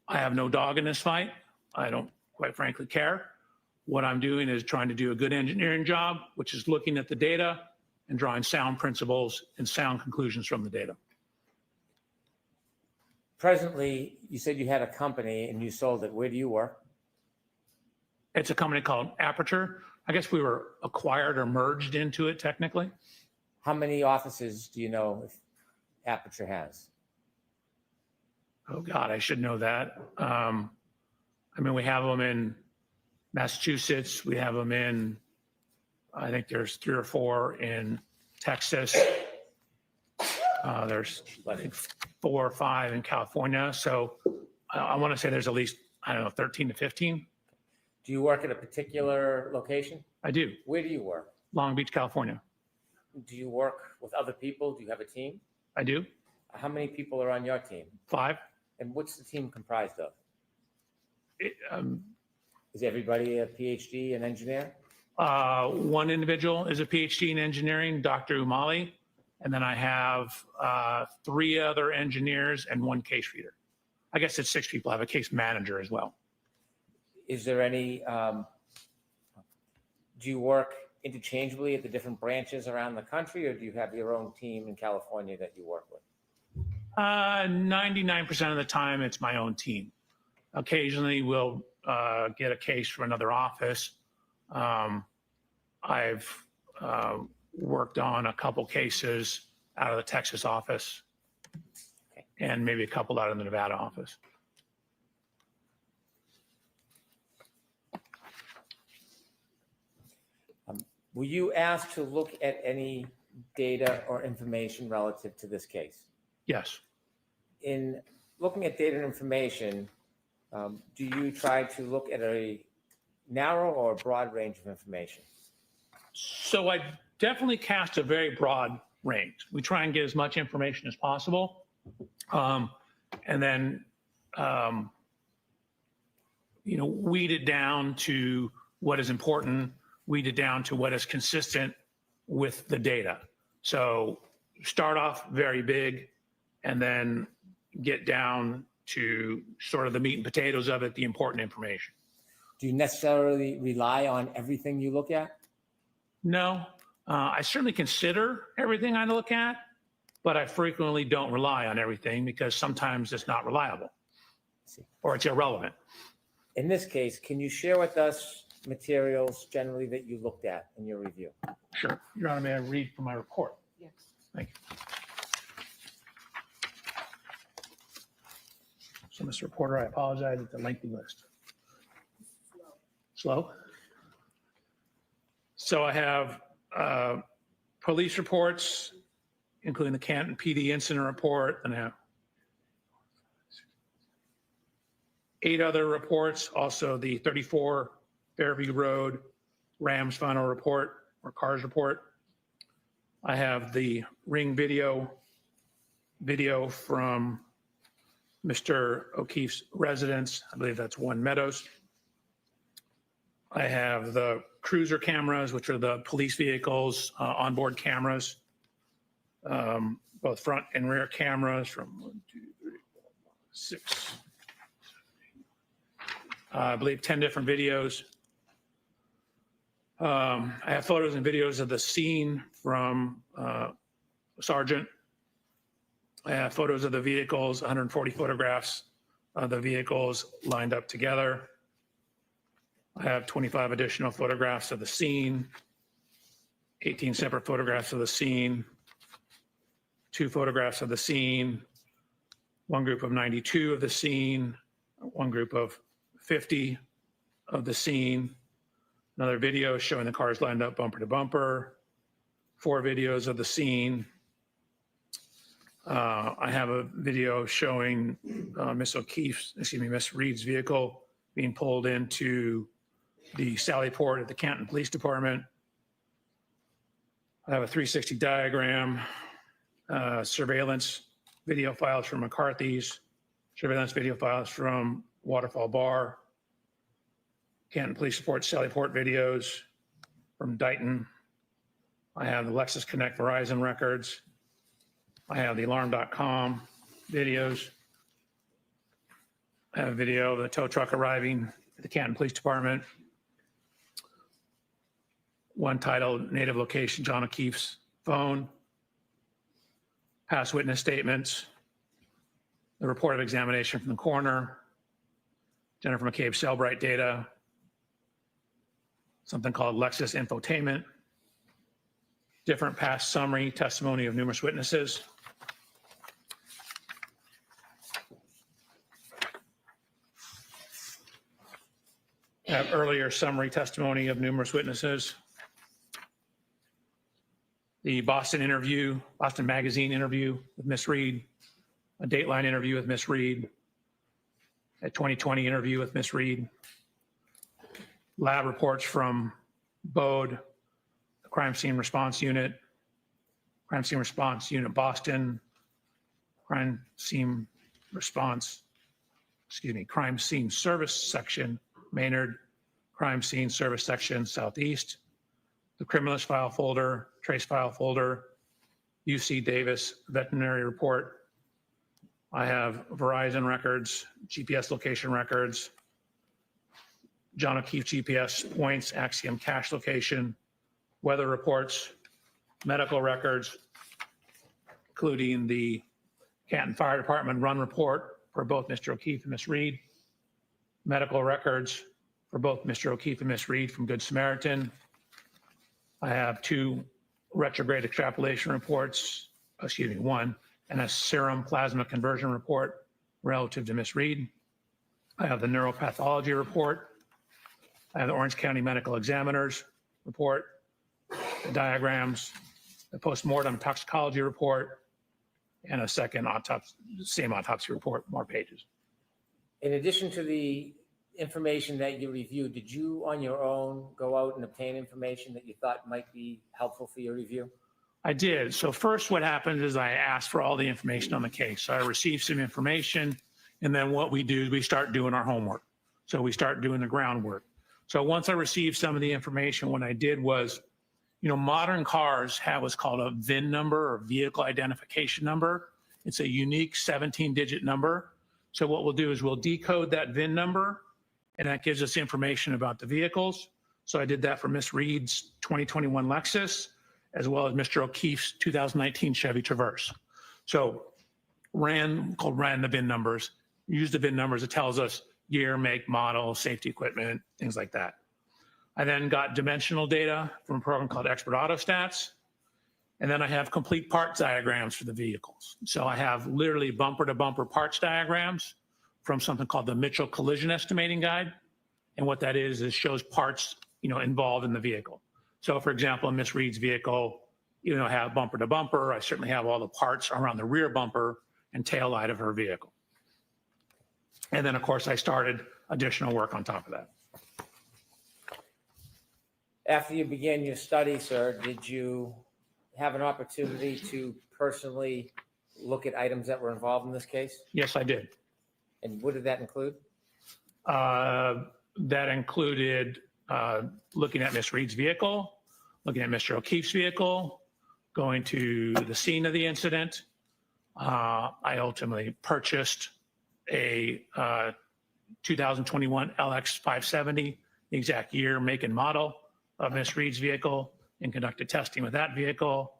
I have no dog in this fight. I don't, quite frankly, care. What I'm doing is trying to do a good engineering job, which is looking at the data and drawing sound principles and sound conclusions from the data. Presently, you said you had a company and you sold it. Where do you work? It's a company called Aperture. I guess we were acquired or merged into it technically. How many offices do you know if Aperture has? Oh God, I should know that. I mean, we have them in Massachusetts. We have them in, I think there's 3 or 4 in Texas. There's, I think, 4 or 5 in California. So I want to say there's at least, I don't know, 13 to 15. Do you work at a particular location? I do. Where do you work? Long Beach, California. Do you work with other people? Do you have a team? I do. How many people are on your team? 5. And what's the team comprised of? It, Is everybody a PhD, an engineer? one individual is a PhD in engineering, Dr. Umali. And then I have 3 other engineers and 1 case reader. I guess it's 6 people. I have a case manager as well. Is there any, do you work interchangeably at the different branches around the country, or do you have your own team in California that you work with? 99% of the time, it's my own team. Occasionally, we'll get a case from another office. I've worked on a couple cases out of the Texas office, and maybe a couple out of the Nevada office. Were you asked to look at any data or information relative to this case? Yes. In looking at data and information, do you try to look at a narrow or a broad range of information? So I definitely cast a very broad range. We try and get as much information as possible. And then, weed it down to what is important, weed it down to what is consistent with the data. So start off very big and then get down to sort of the meat and potatoes of it, the important information. Do you necessarily rely on everything you look at? No, I certainly consider everything I look at, but I frequently don't rely on everything because sometimes it's not reliable or it's irrelevant. In this case, can you share with us materials generally that you looked at in your review? Sure. Your Honor, may I read from my report? Yes. Thank you. So, Mr. Reporter, I apologize. It's a lengthy list. Slow? So I have police reports, including the Canton PD incident report, and I have 8 other reports, also the 34 Fairview Road Rams final report or cars report. I have the ring video from Mr. O'Keefe's residence. I believe that's One Meadows. I have the cruiser cameras, which are the police vehicles, onboard cameras, both front and rear cameras from 1, 2, 3, 4, 5, 6. I believe 10 different videos. I have photos and videos of the scene from Sergeant. I have photos of the vehicles, 140 photographs of the vehicles lined up together. I have 25 additional photographs of the scene, 18 separate photographs of the scene, 2 photographs of the scene, one group of 92 of the scene, one group of 50 of the scene, another video showing the cars lined up bumper to bumper, 4 videos of the scene. I have a video showing Miss Reed's vehicle being pulled into the Sally Port at the Canton Police Department. I have a 360 diagram, surveillance video files from McCarthy's, surveillance video files from Waterfall Bar, Canton Police Report, Sally Port videos from Dighton. I have the Lexus Connect Verizon records. I have the alarm.com videos. I have a video of the tow truck arriving at the Canton Police Department. One titled Native Location, John O'Keefe's phone. Past witness statements. The report of examination from the coroner. Jennifer McCabe Cellbrite data. Something called Lexus Infotainment. Different past summary testimony of numerous witnesses. I have earlier summary testimony of numerous witnesses. The Boston Magazine interview with Miss Reed, a Dateline interview with Miss Reed, a 2020 interview with Miss Reed, lab reports from BODE, the Crime Scene Response Unit Boston, Crime Scene Service Section Maynard, Crime Scene Service Section Southeast, the Criminalist File Folder, Trace File Folder, UC Davis Veterinary Report. I have Verizon records, GPS location records, John O'Keefe GPS points, Axiom cache location, weather reports, medical records, including the Canton Fire Department run report for both Mr. O'Keefe and Miss Reed, medical records for both Mr. O'Keefe and Miss Reed from Good Samaritan. I have 2 retrograde extrapolation reports, one, and a serum plasma conversion report relative to Miss Reed. I have the neuropathology report. I have the Orange County Medical Examiner's report, the diagrams, the postmortem toxicology report, and a second same autopsy report, more pages. In addition to the information that you reviewed, did you on your own go out and obtain information that you thought might be helpful for your review? I did. So first what happened is I asked for all the information on the case. So I received some information, and then what we do is we start doing our homework. So we start doing the groundwork. So once I received some of the information, what I did was, modern cars have what's called a VIN number or vehicle identification number. It's a unique 17-digit number. So what we'll do is we'll decode that VIN number, and that gives us information about the vehicles. So I did that for Miss Reed's 2021 Lexus, as well as Mr. O'Keefe's 2019 Chevy Traverse. So ran the VIN numbers, use the VIN numbers. It tells us year, make, model, safety equipment, things like that. I then got dimensional data from a program called Expert Autostats. And then I have complete parts diagrams for the vehicles. So I have literally bumper to bumper parts diagrams from something called the Mitchell Collision Estimating Guide. And what that is shows parts, involved in the vehicle. So for example, in Miss Reed's vehicle, I have bumper to bumper. I certainly have all the parts around the rear bumper and tail light of her vehicle. And then of course I started additional work on top of that. After you began your study, sir, did you have an opportunity to personally look at items that were involved in this case? Yes, I did. And what did that include? That included looking at Miss Reed's vehicle, looking at Mr. O'Keefe's vehicle, going to the scene of the incident. I ultimately purchased a 2021 LX 570, the exact year, make, and model of Miss Reed's vehicle, and conducted testing with that vehicle,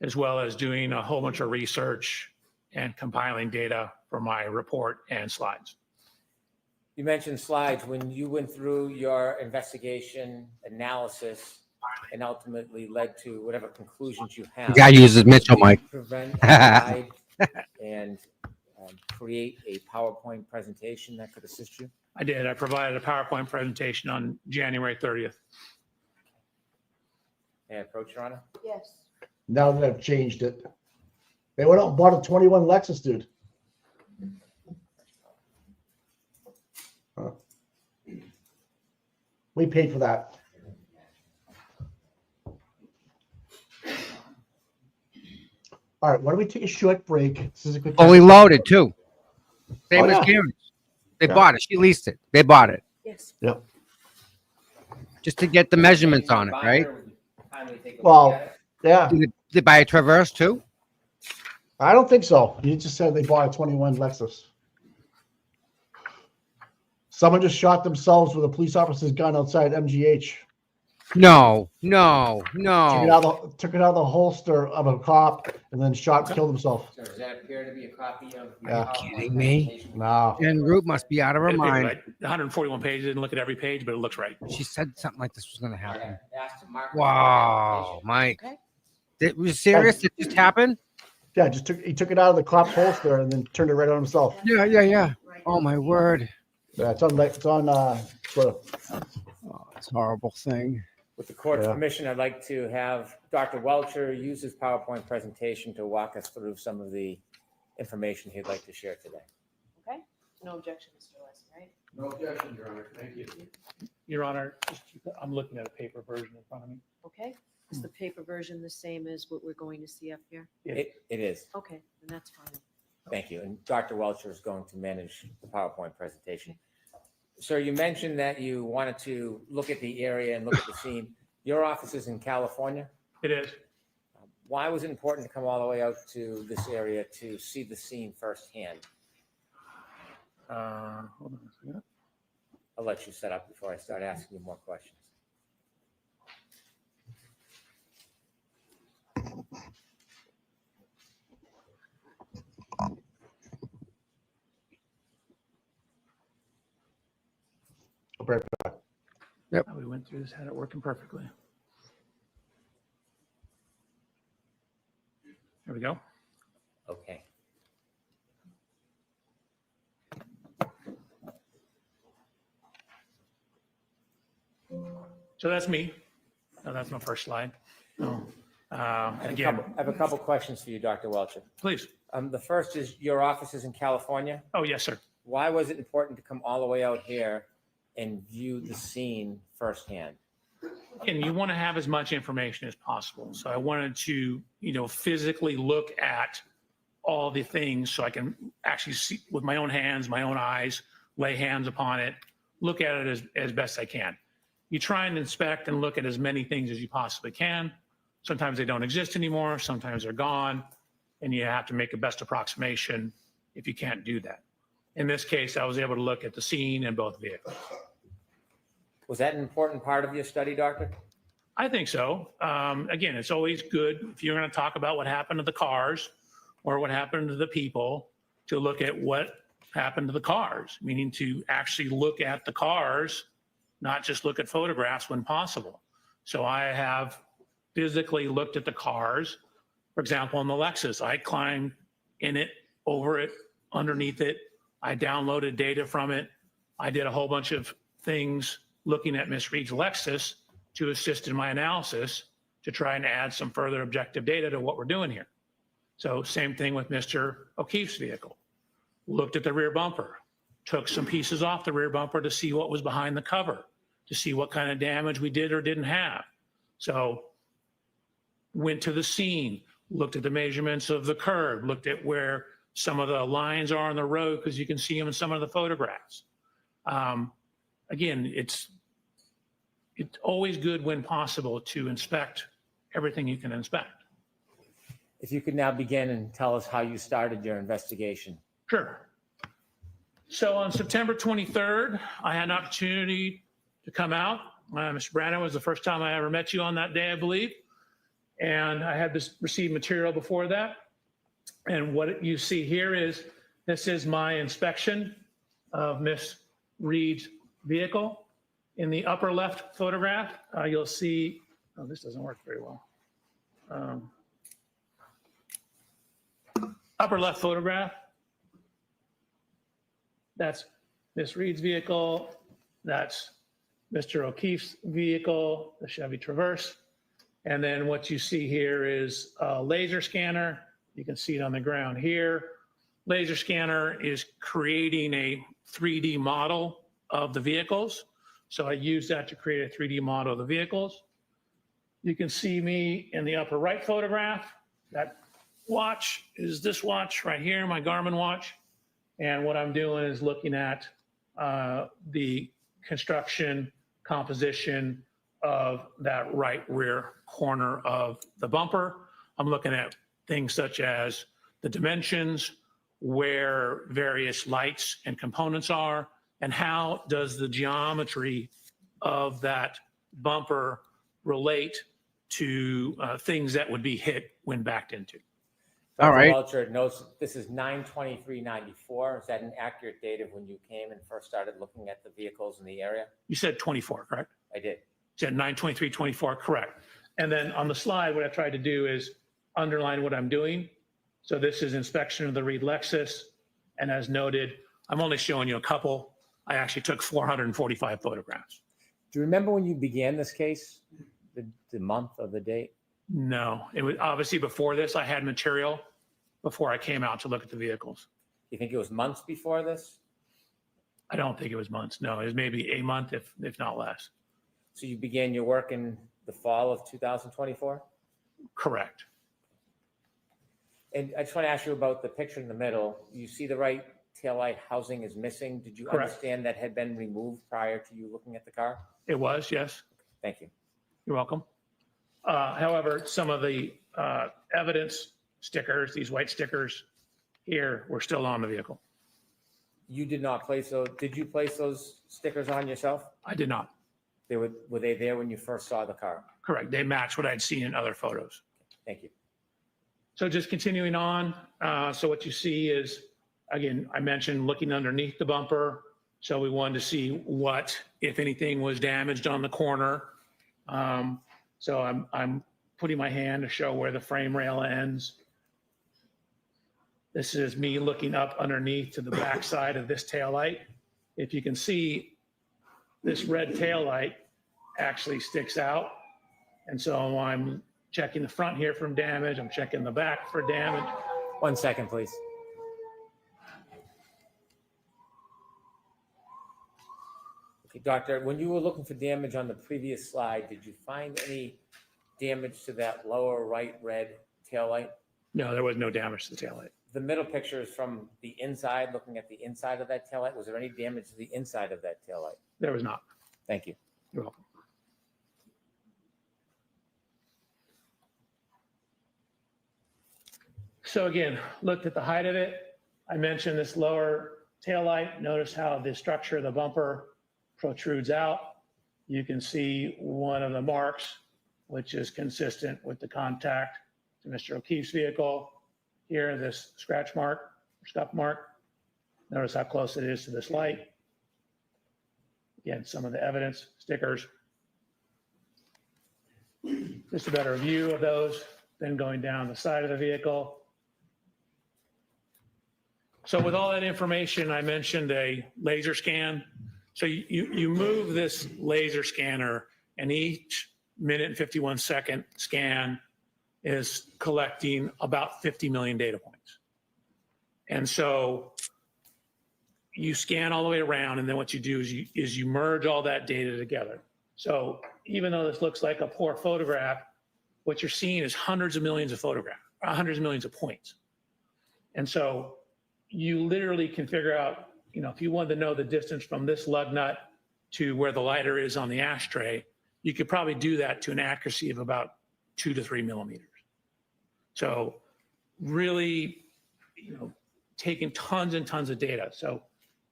as well as doing a whole bunch of research and compiling data for my report and slides. You mentioned slides. When you went through your investigation analysis and ultimately led to whatever conclusions you have. The guy uses Mitchell, Mike. Prevent, guide, and create a PowerPoint presentation that could assist you? I did. I provided a PowerPoint presentation on January 30th. May I approach, Your Honor? Yes. Now that I've changed it. They went out and bought a 21 Lexus, dude. Huh. We paid for that. All right, why don't we take a short break? This is a quick. Fully loaded too. Same Oh, as yeah. Karen's. They Yeah. bought it. She leased it. They bought it Yes. Yep. just to get the measurements on it, right? Kindly take a look Well, at it. yeah, Did they buy a Traverse too? I don't think so. You just said they bought a 21 Lexus. Someone just shot themselves with a police officer's gun outside MGH. No. Took it out of the holster of a cop and then killed himself. Sir, does that appear to be a copy of your Yeah. PowerPoint Kidding me? presentation? No. And Root must be out of her It appeared mind. right. 141 pages. Didn't look at every page, but it looks right. She said something like this was going to I happen. asked to mark. Wow, Mike. Okay. Was you serious? It just happened? Yeah, he took it out of the cop's holster and then turned it right on himself. Yeah. Oh my word. Yeah, it's on Twitter. Oh, it's a horrible thing. With the court's Yeah. permission, I'd like to have Dr. Welcher use his PowerPoint presentation to walk us through some of the information he'd like to share today. Okay. No objection, Mr. Wesson, right? No objection, Your Honor. Thank you. Your Honor, I'm looking at a paper version in front of me. Okay. Is the paper version the same as what we're going to see up here? It is. Okay, then that's fine. Thank you. And Dr. Welcher is going to manage the PowerPoint presentation. Sir, you mentioned that you wanted to look at the area and look at the scene. Your office is in California. It is. Why was it important to come all the way out to this area to see the scene firsthand? Hold on a second. I'll let you set up before I start asking you more questions. Right back. We went through this, had it working perfectly. There we go. Okay. So that's me. No, that's my first slide. I Again, have a couple questions for you, Dr. Welcher. please. The first is your office is in California. Oh, yes, sir. Why was it important to come all the way out here and view the scene firsthand? And you want to have as much information as possible. So I wanted to, physically look at all the things so I can actually see with my own hands, my own eyes, lay hands upon it, look at it as best I can. You try and inspect and look at as many things as you possibly can. Sometimes they don't exist anymore. Sometimes they're gone. And you have to make a best approximation if you can't do that. In this case, I was able to look at the scene in both vehicles. Was that an important part of your study, Doctor? I think so. Again, it's always good if you're going to talk about what happened to the cars or what happened to the people to look at what happened to the cars, meaning to actually look at the cars, not just look at photographs when possible. So I have physically looked at the cars. For example, in the Lexus, I climbed in it, over it, underneath it. I downloaded data from it. I did a whole bunch of things looking at Miss Reed's Lexus to assist in my analysis to try and add some further objective data to what we're doing here. So same thing with Mr. O'Keefe's vehicle. Looked at the rear bumper, took some pieces off the rear bumper to see what was behind the cover, to see what kind of damage we did or didn't have. So went to the scene, looked at the measurements of the curb, looked at where some of the lines are on the road because you can see them in some of the photographs. Again, it's always good when possible to inspect everything you can inspect. If you could now begin and tell us how you started your investigation. Sure. So on September 23rd, I had an opportunity to come out. Mr. Brandon, was the first time I ever met you on that day, I believe. And I had received material before that. And what you see here is, this is my inspection of Miss Reed's vehicle. In the upper left photograph, you'll see, oh, this doesn't work very well. Upper left photograph, that's Miss Reed's vehicle. That's Mr. O'Keefe's vehicle, the Chevy Traverse. And then what you see here is a laser scanner. You can see it on the ground here. Laser scanner is creating a 3D model of the vehicles. So I use that to create a 3D model of the vehicles. You can see me in the upper right photograph. That watch is this watch right here, my Garmin watch. And what I'm doing is looking at the construction composition of that right rear corner of the bumper. I'm looking at things such as the dimensions, where various lights and components are, and how does the geometry of that bumper relate to things that would be hit when backed into. All right. Welcher notes this is 9/23/94. Is that an accurate date of when you came and first started looking at the vehicles in the area? You said 24, correct? I did. You said 9/23/24, correct. And then on the slide, what I tried to do is underline what I'm doing. So this is inspection of the Reed Lexus. And as noted, I'm only showing you a couple. I actually took 445 photographs. Do you remember when you began this case, the month or the date? No, it was obviously before this. I had material before I came out to look at the vehicles. You think it was months before this? I don't think it was months. No, it was maybe a month, if not less. So you began your work in the fall of 2024? Correct. And I just want to ask you about the picture in the middle. You see the right taillight housing is missing. Did you Correct. understand that had been removed prior to you looking at the car? It was, yes. Thank you. You're welcome. However, some of the evidence stickers, these white stickers here, were still on the vehicle. You did not place those. Did you place those stickers on yourself? I did not. Were they there when you first saw the car? Correct. They match what I'd seen in other photos. Thank you. So just continuing on. So what you see is, again, I mentioned looking underneath the bumper. So we wanted to see what, if anything, was damaged on the corner. So I'm putting my hand to show where the frame rail ends. This is me looking up underneath to the back side of this taillight. If you can see, this red taillight actually sticks out. And so I'm checking the front here for damage. I'm checking the back for damage. 1 second, please. Okay, Doctor, when you were looking for damage on the previous slide, did you find any damage to that lower right red taillight? No, there was no damage to the taillight. the middle picture is from the inside, looking at the inside of that taillight. Was there any damage to the inside of that taillight? There was not. Thank you. You're welcome. So again, looked at the height of it. I mentioned this lower taillight. Notice how the structure of the bumper protrudes out. You can see one of the marks, which is consistent with the contact to Mr. O'Keefe's vehicle. Here, this scratch mark, or scuff mark. Notice how close it is to this light. Again, some of the evidence, stickers. Just a better view of those, then going down the side of the vehicle. So with all that information, I mentioned a laser scan. So you move this laser scanner, and each minute and 51-second scan is collecting about 50 million data points. And so you scan all the way around, and then what you do is you merge all that data together. So even though this looks like a poor photograph, what you're seeing is hundreds of millions of photographs, hundreds of millions of points. And so you literally can figure out, if you wanted to know the distance from this lug nut to where the lighter is on the ashtray, you could probably do that to an accuracy of about 2 to 3 millimeters. So really, taking tons and tons of data. So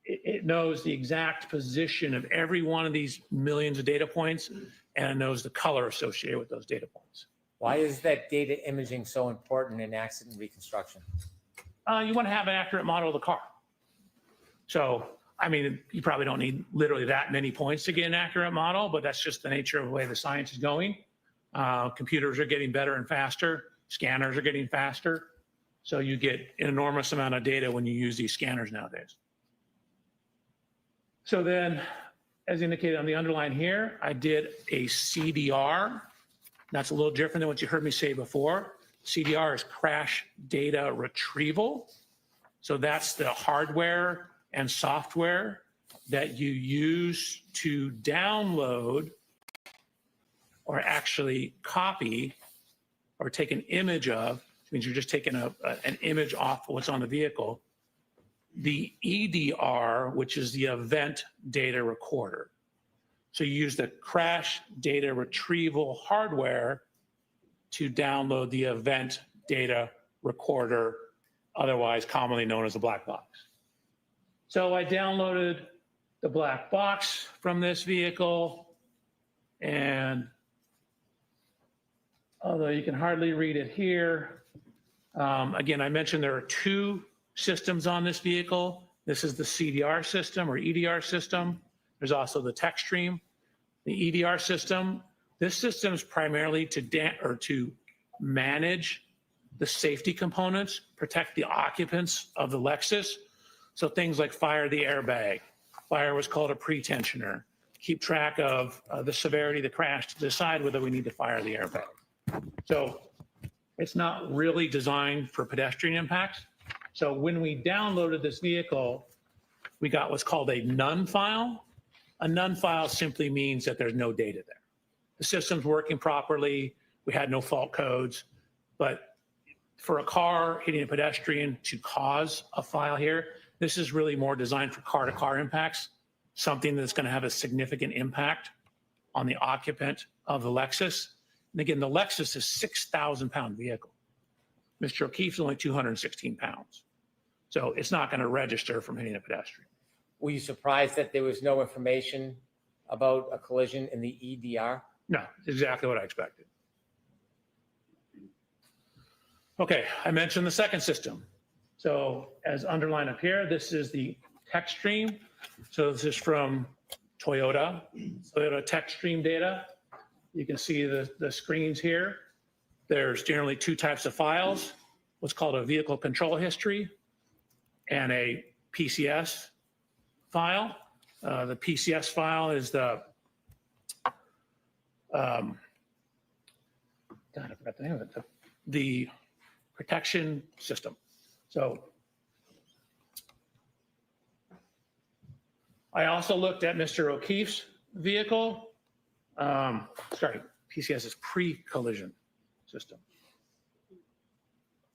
it knows the exact position of every one of these millions of data points, and it knows the color associated with those data points. Why is that data imaging so important in accident reconstruction? You want to have an accurate model of the car. So, you probably don't need literally that many points to get an accurate model, but that's just the nature of the way the science is going. Computers are getting better and faster. Scanners are getting faster. So you get an enormous amount of data when you use these scanners nowadays. So then, as indicated on the underline here, I did a CDR. That's a little different than what you heard me say before. CDR is crash data retrieval. So that's the hardware and software that you use to download or actually copy or take an image of, which means you're just taking an image off what's on the vehicle, the EDR, which is the event data recorder. So you use the crash data retrieval hardware to download the event data recorder, otherwise commonly known as the black box. So I downloaded the black box from this vehicle, and although you can hardly read it here, again, I mentioned there are two systems on this vehicle. This is the CDR system or EDR system. There's also the TechStream. The EDR system, this system is primarily to manage the safety components, protect the occupants of the Lexus. So things like fire the airbag, fire what's called a pretensioner, keep track of the severity of the crash to decide whether we need to fire the airbag. So it's not really designed for pedestrian impacts. So when we downloaded this vehicle, we got what's called a none file. A none file simply means that there's no data there. The system's working properly. We had no fault codes, but for a car hitting a pedestrian to cause a file here, this is really more designed for car-to-car impacts, something that's going to have a significant impact on the occupant of the Lexus. And again, the Lexus is 6,000-pound vehicle. Mr. O'Keefe's only 216 pounds. So it's not going to register from hitting a pedestrian. Were you surprised that there was no information about a collision in the EDR? No, exactly what I expected. Okay, I mentioned the second system. So as underlined up here, this is the TechStream. So this is from Toyota TechStream data. You can see the screens here. There's generally two types of files, what's called a vehicle control history and a PCS file. The PCS file is the, God, I forgot the name of it, the protection system. So I also looked at Mr. O'Keefe's vehicle. PCS is pre-collision system.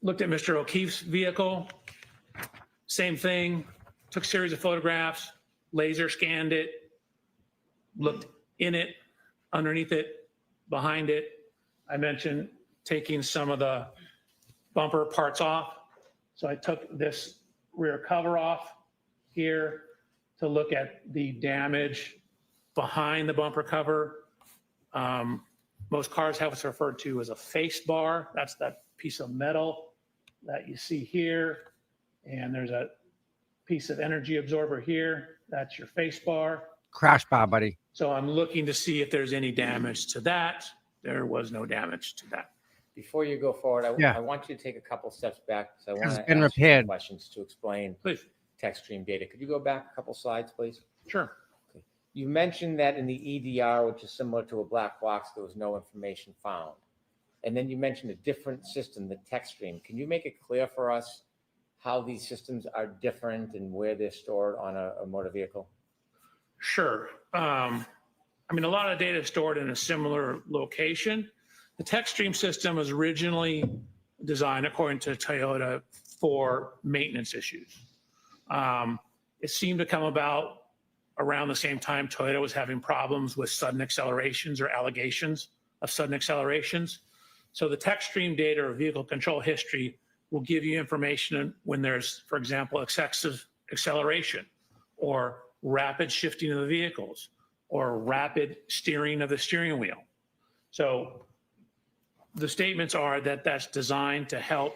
Looked at Mr. O'Keefe's vehicle, same thing, took a series of photographs, laser scanned it, looked in it, underneath it, behind it. I mentioned taking some of the bumper parts off. So I took this rear cover off here to look at the damage behind the bumper cover. Most cars have what's referred to as a face bar. That's that piece of metal that you see here. And there's a piece of energy absorber here. That's your face bar. Crash bar, buddy. So I'm looking to see if there's any damage to that. There was no damage to that. Before you go forward, Yeah. I want you to take a couple steps back because I want It's to been ask you some repaired. questions to explain Please. TechStream data. Could you go back a couple slides, please? Sure. You mentioned that in the EDR, which is similar to a black box, there was no information found. And then you mentioned a different system, the TechStream. Can you make it clear for us how these systems are different and where they're stored on a motor vehicle? Sure. I mean, a lot of data is stored in a similar location. The TechStream system was originally designed, according to Toyota, for maintenance issues. It seemed to come about around the same time Toyota was having problems with sudden accelerations or allegations of sudden accelerations. So the TechStream data or vehicle control history will give you information when there's, for example, excessive acceleration or rapid shifting of the vehicles or rapid steering of the steering wheel. So the statements are that that's designed to help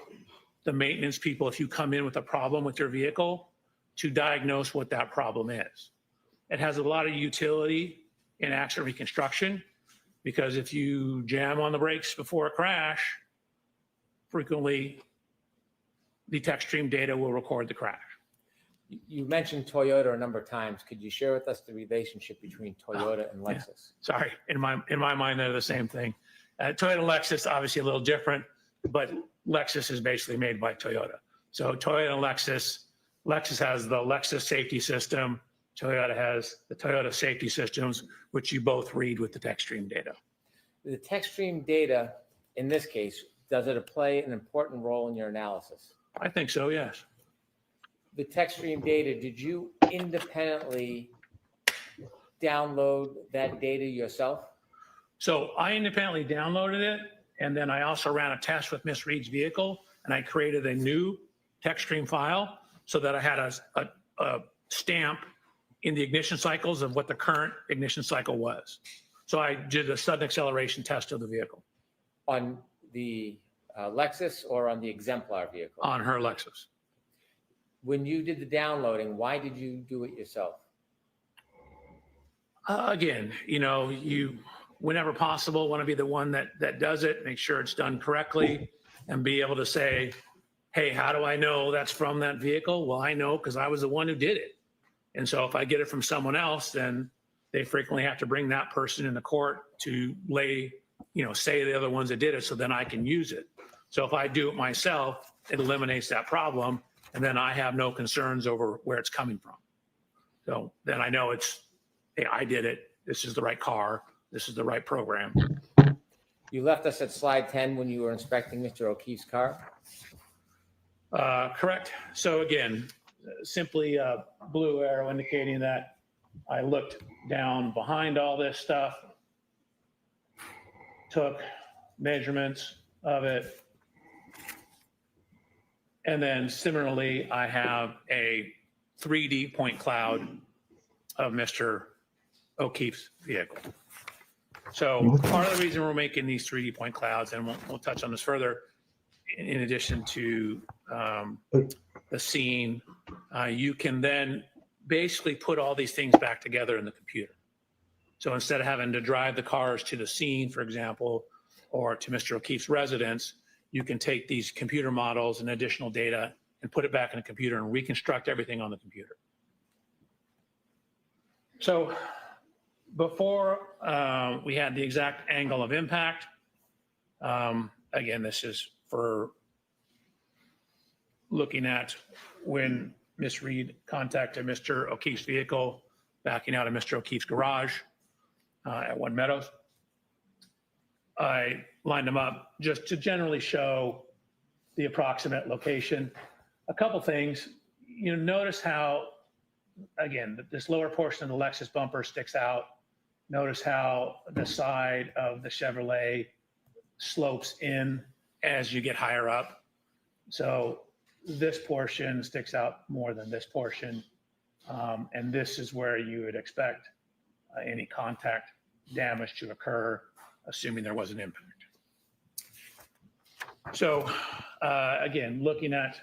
the maintenance people, if you come in with a problem with your vehicle, to diagnose what that problem is. It has a lot of utility in accident reconstruction because if you jam on the brakes before a crash, frequently the TechStream data will record the crash. You mentioned Toyota a number of times. Could you share with us the relationship between Toyota and Yeah. Lexus? Sorry, in my mind, they're the same thing. Toyota and Lexus, obviously a little different, but Lexus is basically made by Toyota. So Toyota and Lexus has the Lexus safety system. Toyota has the Toyota safety systems, which you both read with the TechStream data. The TechStream data, in this case, does it play an important role in your analysis? I think so, yes. The TechStream data, did you independently download that data yourself? So I independently downloaded it, and then I also ran a test with Miss Reed's vehicle, and I created a new TechStream file so that I had a stamp in the ignition cycles of what the current ignition cycle was. So I did a sudden acceleration test of the vehicle. On the Lexus or on the exemplar vehicle? On her Lexus. When you did the downloading, why did you do it yourself? Again, you, whenever possible, want to be the one that does it, make sure it's done correctly, and be able to say, hey, how do I know that's from that vehicle? Well, I know because I was the one who did it. And so if I get it from someone else, then they frequently have to bring that person into court to say the other ones that did it, so then I can use it. So if I do it myself, it eliminates that problem, and then I have no concerns over where it's coming from. So then I know hey, I did it. This is the right car. This is the right program. You left us at slide 10 when you were inspecting Mr. O'Keefe's car? Correct. So again, simply a blue arrow indicating that I looked down behind all this stuff, took measurements of it, and then similarly, I have a 3D point cloud of Mr. O'Keefe's vehicle. So part of the reason we're making these 3D point clouds, and we'll touch on this further, in addition to the scene, you can then basically put all these things back together in the computer. So instead of having to drive the cars to the scene, for example, or to Mr. O'Keefe's residence, you can take these computer models and additional data and put it back in the computer and reconstruct everything on the computer. So before we had the exact angle of impact, again, this is for looking at when Miss Reed contacted Mr. O'Keefe's vehicle, backing out of Mr. O'Keefe's garage at One Meadows. I lined them up just to generally show the approximate location. A couple things, you notice how, again, this lower portion of the Lexus bumper sticks out. Notice how the side of the Chevrolet slopes in as you get higher up. So this portion sticks out more than this portion. And this is where you would expect any contact damage to occur, assuming there was an impact. So again, looking at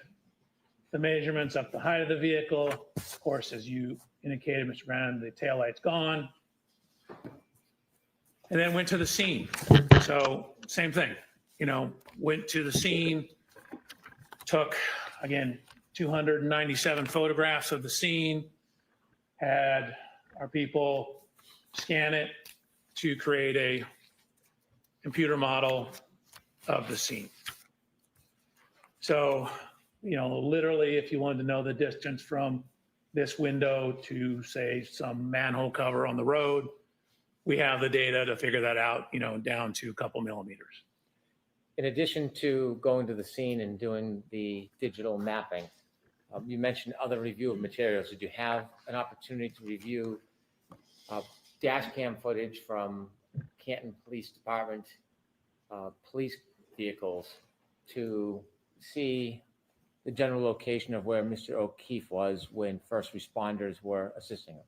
the measurements up the height of the vehicle, of course, as you indicated, Mr. Brandon, the taillight's gone. And then went to the scene. So same thing, went to the scene, took, again, 297 photographs of the scene, had our people scan it to create a computer model of the scene. So, literally, if you wanted to know the distance from this window to, say, some manhole cover on the road, we have the data to figure that out, down to a couple millimeters. In addition to going to the scene and doing the digital mapping, you mentioned other review of materials. Did you have an opportunity to review dash cam footage from Canton Police Department police vehicles to see the general location of where Mr. O'Keefe was when first responders were assisting him?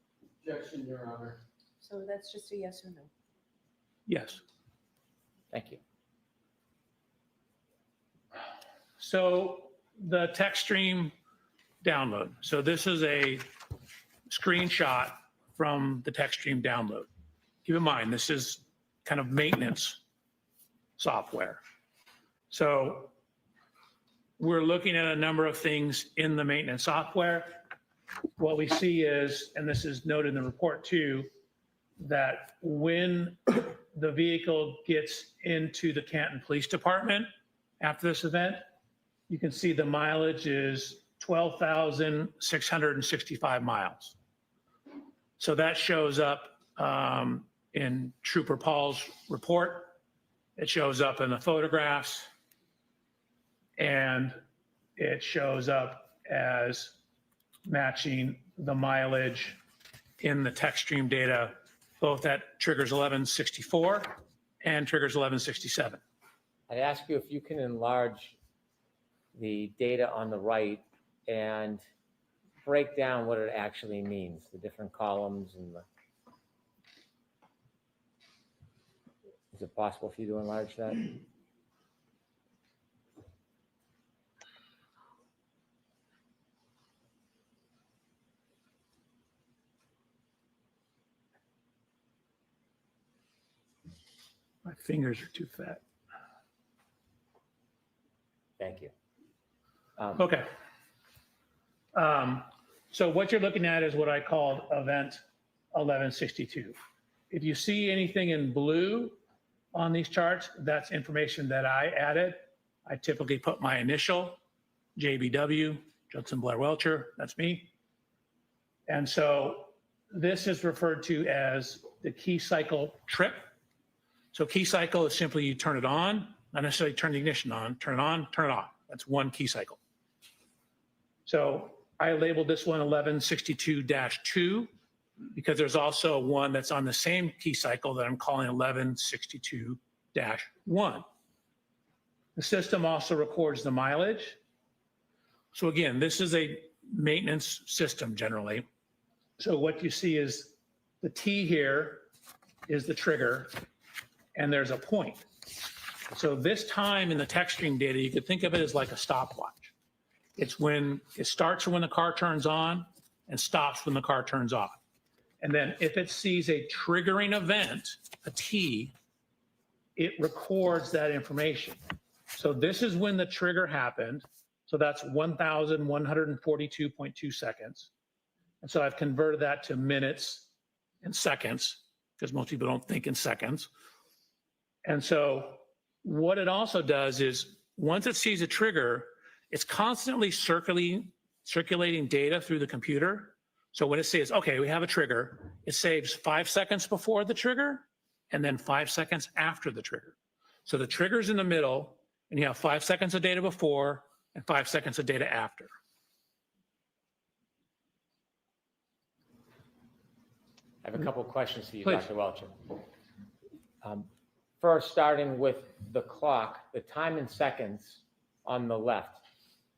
Objection, Your Honor. So that's just a yes or no? Yes. Thank you. So the TechStream download. So this is a screenshot from the TechStream download. Keep in mind, this is kind of maintenance software. So we're looking at a number of things in the maintenance software. What we see is, and this is noted in the report too, that when the vehicle gets into the Canton Police Department after this event, you can see the mileage is 12,665 miles. So that shows up in Trooper Paul's report. It shows up in the photographs, and it shows up as matching the mileage in the TechStream data, both at triggers 1164 and triggers 1167. I'd ask you if you can enlarge the data on the right and break down what it actually means, the different columns and the. Is it possible for you to enlarge that? My fingers are too fat. Thank you. Okay. So what you're looking at is what I called event 1162. If you see anything in blue on these charts, that's information that I added. I typically put my initial, JBW, Judson Blair Welcher, that's me. And so this is referred to as the key cycle trip. So key cycle is simply you turn it on, not necessarily turn the ignition on, turn it on, turn it off. That's one key cycle. So I labeled this one 1162-2 because there's also one that's on the same key cycle that I'm calling 1162-1. The system also records the mileage. So again, this is a maintenance system generally. So what you see is the T here is the trigger, and there's a point. So this time in the TechStream data, you could think of it as like a stopwatch. It's when it starts when the car turns on and stops when the car turns off. And then if it sees a triggering event, a T, it records that information. So this is when the trigger happened. So that's 1,142.2 seconds. And so I've converted that to minutes and seconds because most people don't think in seconds. And so what it also does is once it sees a trigger, it's constantly circulating data through the computer. So when it says, okay, we have a trigger, it saves 5 seconds before the trigger and then 5 seconds after the trigger. So the trigger's in the middle and you have 5 seconds of data before and 5 seconds of data after. I have a couple of questions for you, Please. Dr. Welch. First, starting with the clock, the time in seconds on the left.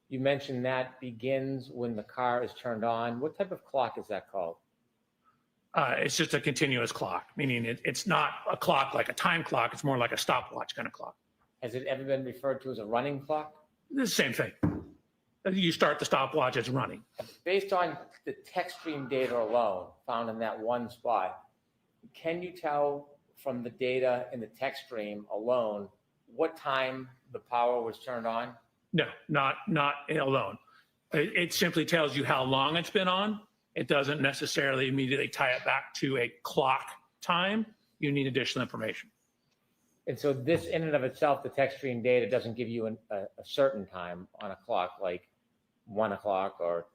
You mentioned that begins when the car is turned on. What type of clock is that called? It's just a continuous clock, meaning it's not a clock like a time clock. It's more like a stopwatch kind of clock. Has it ever been referred to as a running clock? It's the same thing. You start the stopwatch, it's running. Based on the text stream data alone found in that one spot, can you tell from the data in the text stream alone what time the power was turned on? No, not alone. It simply tells you how long it's been on. It doesn't necessarily immediately tie it back to a clock time. You need additional information. And so this in and of itself, the text stream data doesn't give you a certain time on a clock, like 1 o'clock or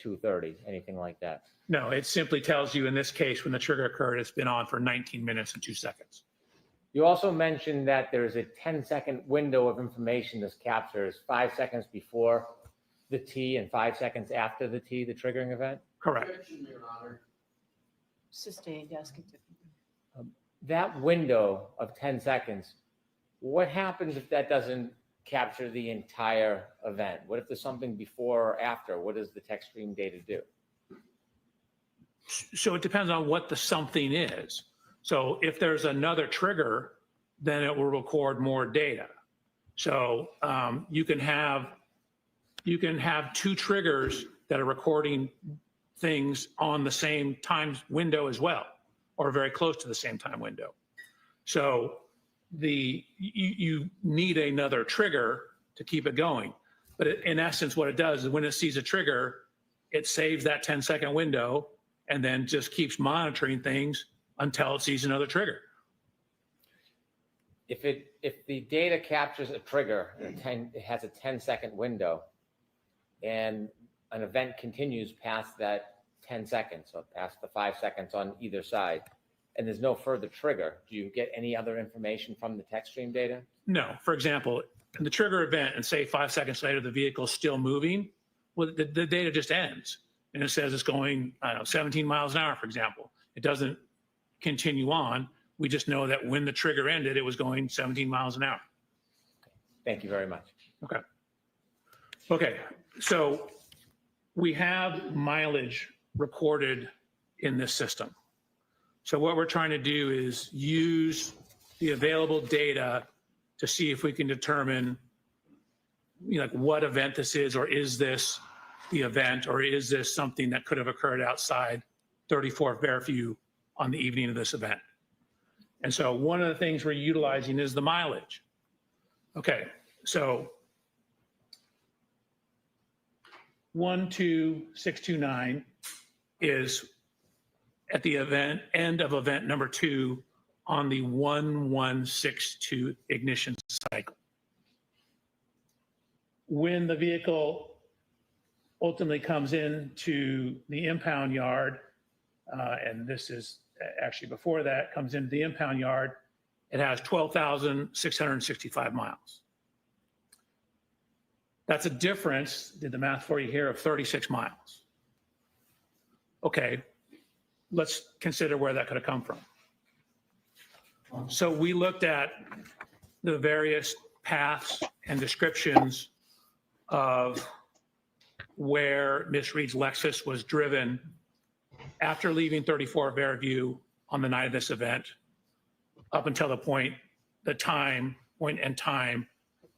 2:30, anything like that. No, it simply tells you in this case, when the trigger occurred, it's been on for 19 minutes and 2 seconds. You also mentioned that there's a 10-second window of information this captures, 5 seconds before the T and 5 seconds after the T, the triggering event. Correct. Sustained, yes. That window of 10 seconds, what happens if that doesn't capture the entire event? What if there's something before or after? What does the text stream data do? So it depends on what the something is. So if there's another trigger, then it will record more data. So you can have 2 triggers that are recording things on the same time window as well, or very close to the same time window. So you need another trigger to keep it going. But in essence, what it does is when it sees a trigger, it saves that 10-second window and then just keeps monitoring things until it sees another trigger. If the data captures a trigger, it has a 10-second window, and an event continues past that 10 seconds, so past the 5 seconds on either side, and there's no further trigger, do you get any other information from the text stream data? No. For example, in the trigger event, and say 5 seconds later, the vehicle is still moving, well, the data just ends. And it says it's going, I don't know, 17 miles an hour, for example. It doesn't continue on. We just know that when the trigger ended, it was going 17 miles an hour. Thank you very much. Okay. Okay. So we have mileage recorded in this system. So what we're trying to do is use the available data to see if we can determine, you know, like what event this is, or is this the event, or is this something that could have occurred outside 34 Fairview on the evening of this event? And so one of the things we're utilizing is the mileage. Okay, so 12629 is at the end of event number 2 on the 1162 ignition cycle. When the vehicle ultimately comes into the impound yard, and this is actually before that, comes into the impound yard, it has 12,665 miles. That's a difference, did the math for you here, of 36 miles. Okay, let's consider where that could have come from. So we looked at the various paths and descriptions of where Miss Reed's Lexus was driven after leaving 34 Fairview on the night of this event, up until the point in time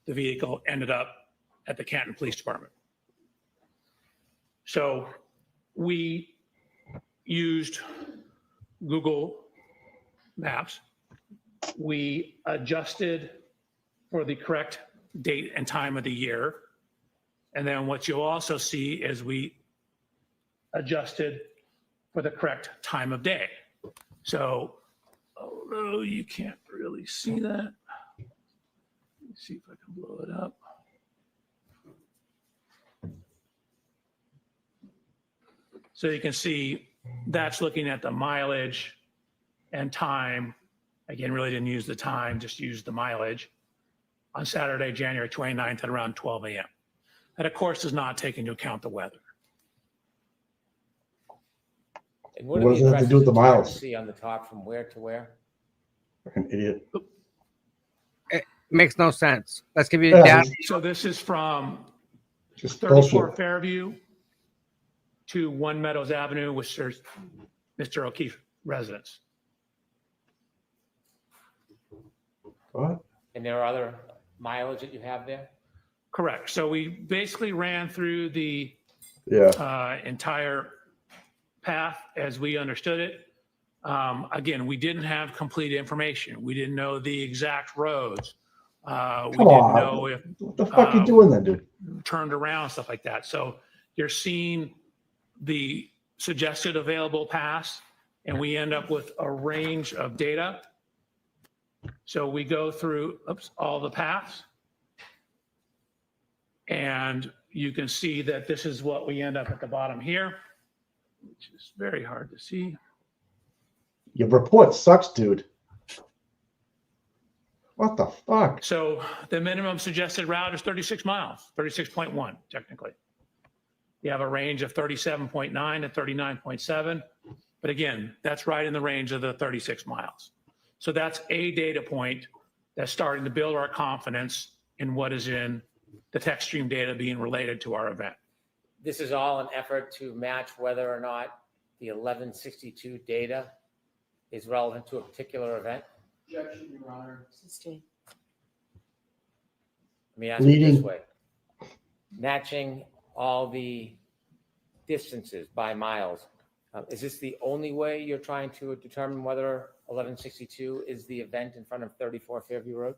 the vehicle ended up at the Canton Police Department. So we used Google Maps. We adjusted for the correct date and time of the year. And then what you'll also see is we adjusted for the correct time of day. So, although you can't really see that, let me see if I can blow it up. So you can see that's looking at the mileage and time. Again, really didn't use the time, just used the mileage. on Saturday, January 29th at around 12 a.m. That, of course, does not take into account the weather. And What are does the it have to do with the addresses you miles? See on the top from where to where? Fucking idiot. Makes no sense. Let's give you Yeah, data. So this is from Just 34 bullshit. Fairview to One Meadows Avenue, which there's Mr. O'Keefe residence. What? And there are other mileage that you have there? Correct. So we basically ran through the Yeah. entire path as we understood it. Again, we didn't have complete information. We didn't know the exact roads. We Come didn't on. know if What the fuck you doing then, dude? turned around, stuff like that. So you're seeing the suggested available paths, and we end up with a range of data. So we go through all the paths, and you can see that this is what we end up at the bottom here, which is very hard to see. Your report sucks, dude. What the fuck? So the minimum suggested route is 36 miles, 36.1 technically. You have a range of 37.9 to 39.7. But again, that's right in the range of the 36 miles. So that's a data point that's starting to build our confidence in what is in the TechStream data being related to our event. This is all an effort to match whether or not the 1162 data is relevant to a particular event? Objection, Your Honor. Let me ask you this Leading. way. Matching all the distances by miles, is this the only way you're trying to determine whether 1162 is the event in front of 34 Fairview Road?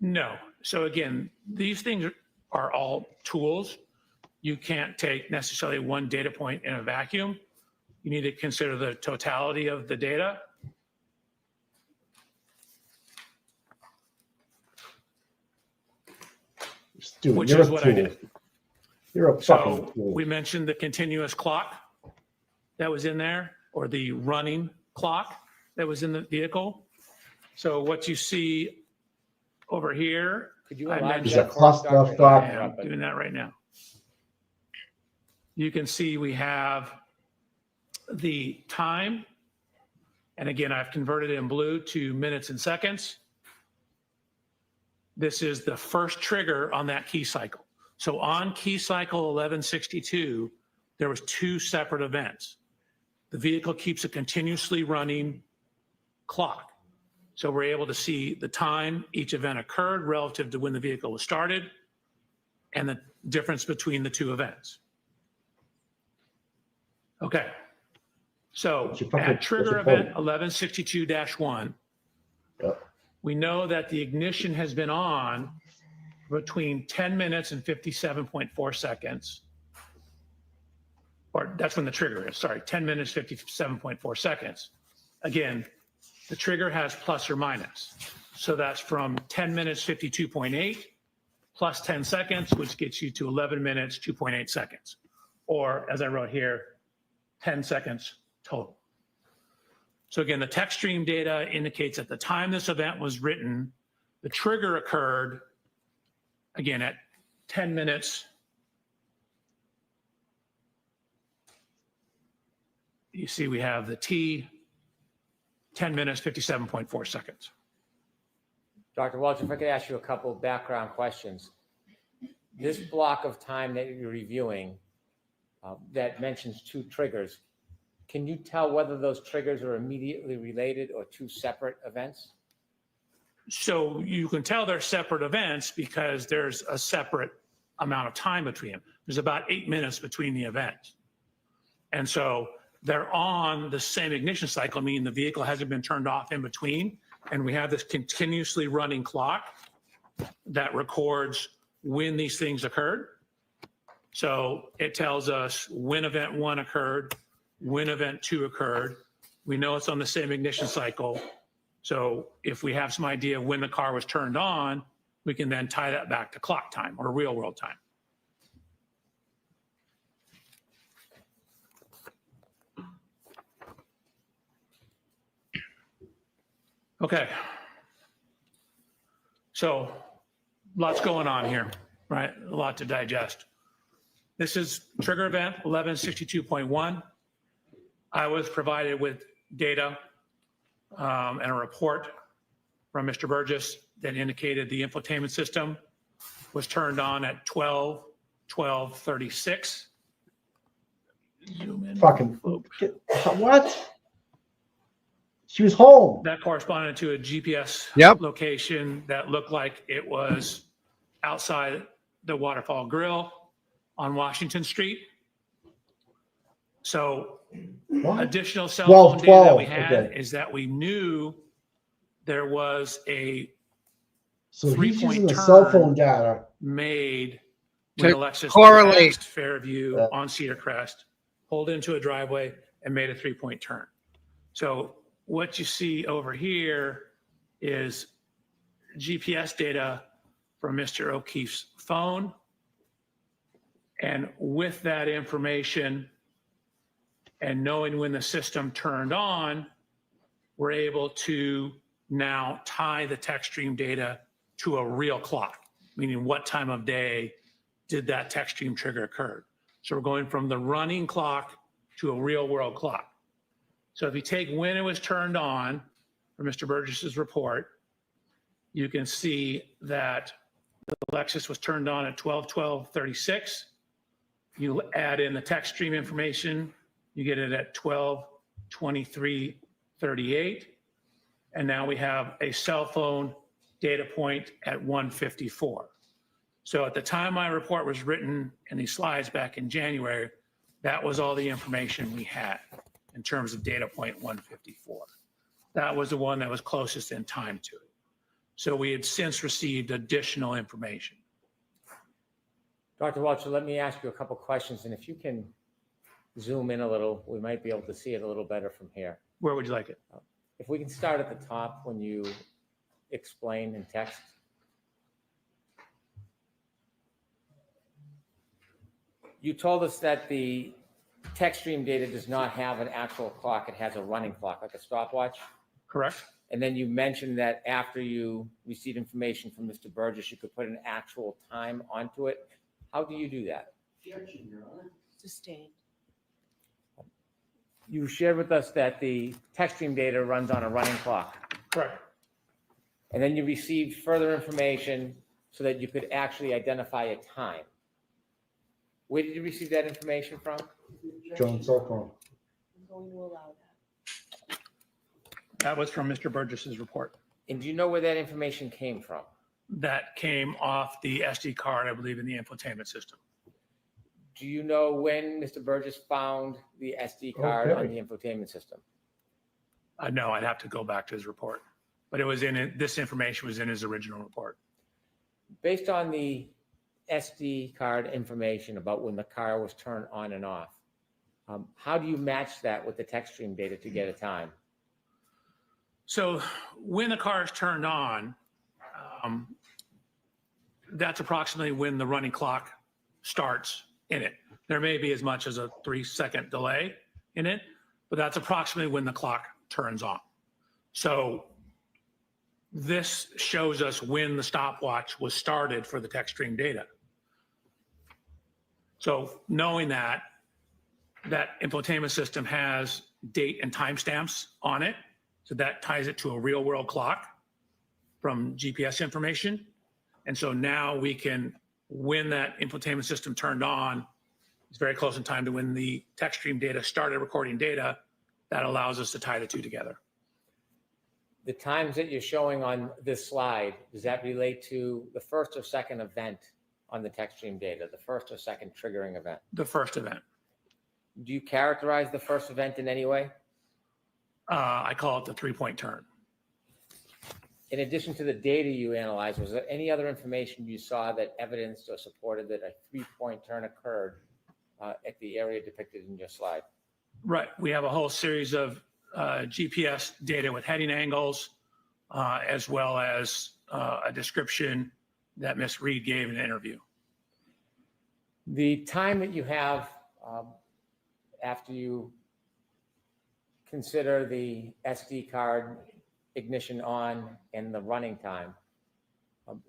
No. So again, these things are all tools. You can't take necessarily one data point in a vacuum. You need to consider the totality of the data. Dude, Which you're is a what I tool. did. You're a fucking So tool. we mentioned the continuous clock that was in there, or the running clock that was in the vehicle. So what you see over here, Could you I enlarge mentioned- that for us, Cluster Dr. thought. I am doing that right now. You can see we have the time. And again, I've converted it in blue to minutes and seconds. This is the first trigger on that key cycle. So on key cycle 1162, there was two separate events. The vehicle keeps a continuously running clock. So we're able to see the time each event occurred relative to when the vehicle was started and the difference between the two events. Okay. So What's your fucking- at trigger what's your event 1162-1, Yep. we know that the ignition has been on between 10 minutes and 57.4 seconds. Or that's when the trigger is, sorry, 10 minutes, 57.4 seconds. Again, the trigger has plus or minus. So that's from 10 minutes, 52.8 plus 10 seconds, which gets you to 11 minutes, 2.8 seconds. Or as I wrote here, 10 seconds total. So again, the TechStream data indicates at the time this event was written, the trigger occurred, again, at 10 minutes. You see we have the T, 10 minutes, 57.4 seconds. Dr. Welch, if I could ask you a couple of background questions. This block of time that you're reviewing that mentions two triggers, can you tell whether those triggers are immediately related or two separate events? So you can tell they're separate events because there's a separate amount of time between them. There's about 8 minutes between the events. And so they're on the same ignition cycle, meaning the vehicle hasn't been turned off in between. And we have this continuously running clock that records when these things occurred. So it tells us when event 1 occurred, when event 2 occurred. We know it's on the same ignition cycle. So if we have some idea when the car was turned on, we can then tie that back to clock time or real world time. Okay. So lots going on here, right? A lot to digest. This is trigger event 1162.1. I was provided with data and a report from Mr. Burgess that indicated the infotainment system was turned on at 12:36. Zoom in. Fucking what? She was home. That corresponded to a GPS Yep. location that looked like it was outside the Waterfall Grill on Washington Street. So What? additional cell 12, phone data that we 12, had okay. is that we knew there was a So he's three-point using the cell turn. phone data. made To when Alexis correlate. passed Fairview Yeah. on Cedar Crest, pulled into a driveway and made a 3-point turn. So what you see over here is GPS data from Mr. O'Keefe's phone. And with that information and knowing when the system turned on, we're able to now tie the text stream data to a real clock, meaning what time of day did that text stream trigger occur. So we're going from the running clock to a real world clock. So if you take when it was turned on for Mr. Burgess's report, you can see that the Lexus was turned on at 12:12:36. You add in the text stream information, you get it at 12:23:38. And now we have a cell phone data point at 1:54. So at the time my report was written in these slides back in January, that was all the information we had in terms of data point 154. That was the one that was closest in time to it. So we had since received additional information. Dr. Welch, let me ask you a couple questions, and if you can zoom in a little, we might be able to see it a little better from here. Where would you like it? If we can start at the top when you explain in text. You told us that the text stream data does not have an actual clock. It has a running clock, like a stopwatch. Correct? And then you mentioned that after you received information from Mr. Burgess, you could put an actual time onto it. How do you do that? Sustained. You shared with us that the text stream data runs on a running clock. Correct. And then you received further information so that you could actually identify a time. Where did you receive that information from? John's cell phone. I'm going to allow that. That was from Mr. Burgess's report. And do you know where that information came from? That came off the SD card, I believe, in the infotainment system. Do you know when Mr. Burgess found the SD card on the infotainment system? No, I'd have to go back to his report, but it was in it. This information was in his original report. Based on the SD card information about when the car was turned on and off, how do you match that with the text stream data to get a time? So when the car is turned on, that's approximately when the running clock starts in it. There may be as much as a 3-second delay in it, but that's approximately when the clock turns on. So this shows us when the stopwatch was started for the text stream data. So knowing that infotainment system has date and timestamps on it, so that ties it to a real world clock from GPS information. And so now we can, when that infotainment system turned on, it's very close in time to when the text stream data started recording data. That allows us to tie the two together. The times that you're showing on this slide, does that relate to the first or second event on the text stream data, the first or second triggering event? The first event. Do you characterize the first event in any way? I call it the 3-point turn. In addition to the data you analyzed, was there any other information you saw that evidenced or supported that a 3-point turn occurred at the area depicted in your slide? Right. We have a whole series of GPS data with heading angles, as well as a description that Ms. Reed gave in an interview. The time that you have after you consider the SD card ignition on and the running time,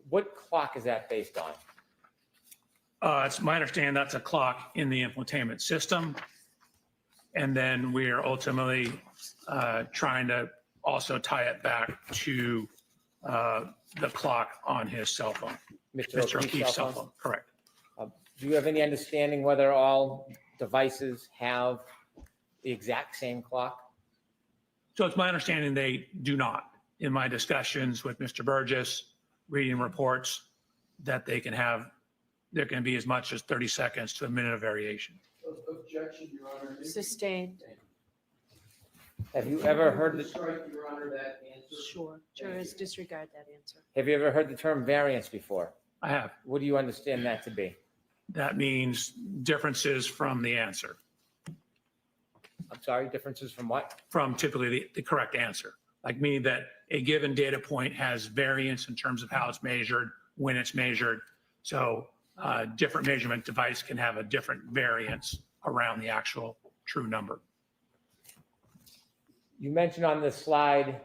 What clock is that based on? It's my understanding that's a clock in the infotainment system. And then we are ultimately trying to also tie it back to the clock on his cell phone. Mr. O'Keefe's cell phone, correct. Do you have any understanding whether all devices have the exact same clock? So it's my understanding they do not. In my discussions with Mr. Burgess, reading reports, that they can have, there can be as much as 30 seconds to a minute of variation. Objection, Your Honor. Sustained. Have you ever heard the, Strike, Your Honor, that answer. Sure. Jurors disregard that answer. have you ever heard the term variance before? I have. What do you understand that to be? That means differences from the answer, I'm sorry, differences from what? from typically the correct answer. Like meaning that a given data point has variance in terms of how it's measured, when it's measured. So different measurement device can have a different variance around the actual true number. You mentioned on the slide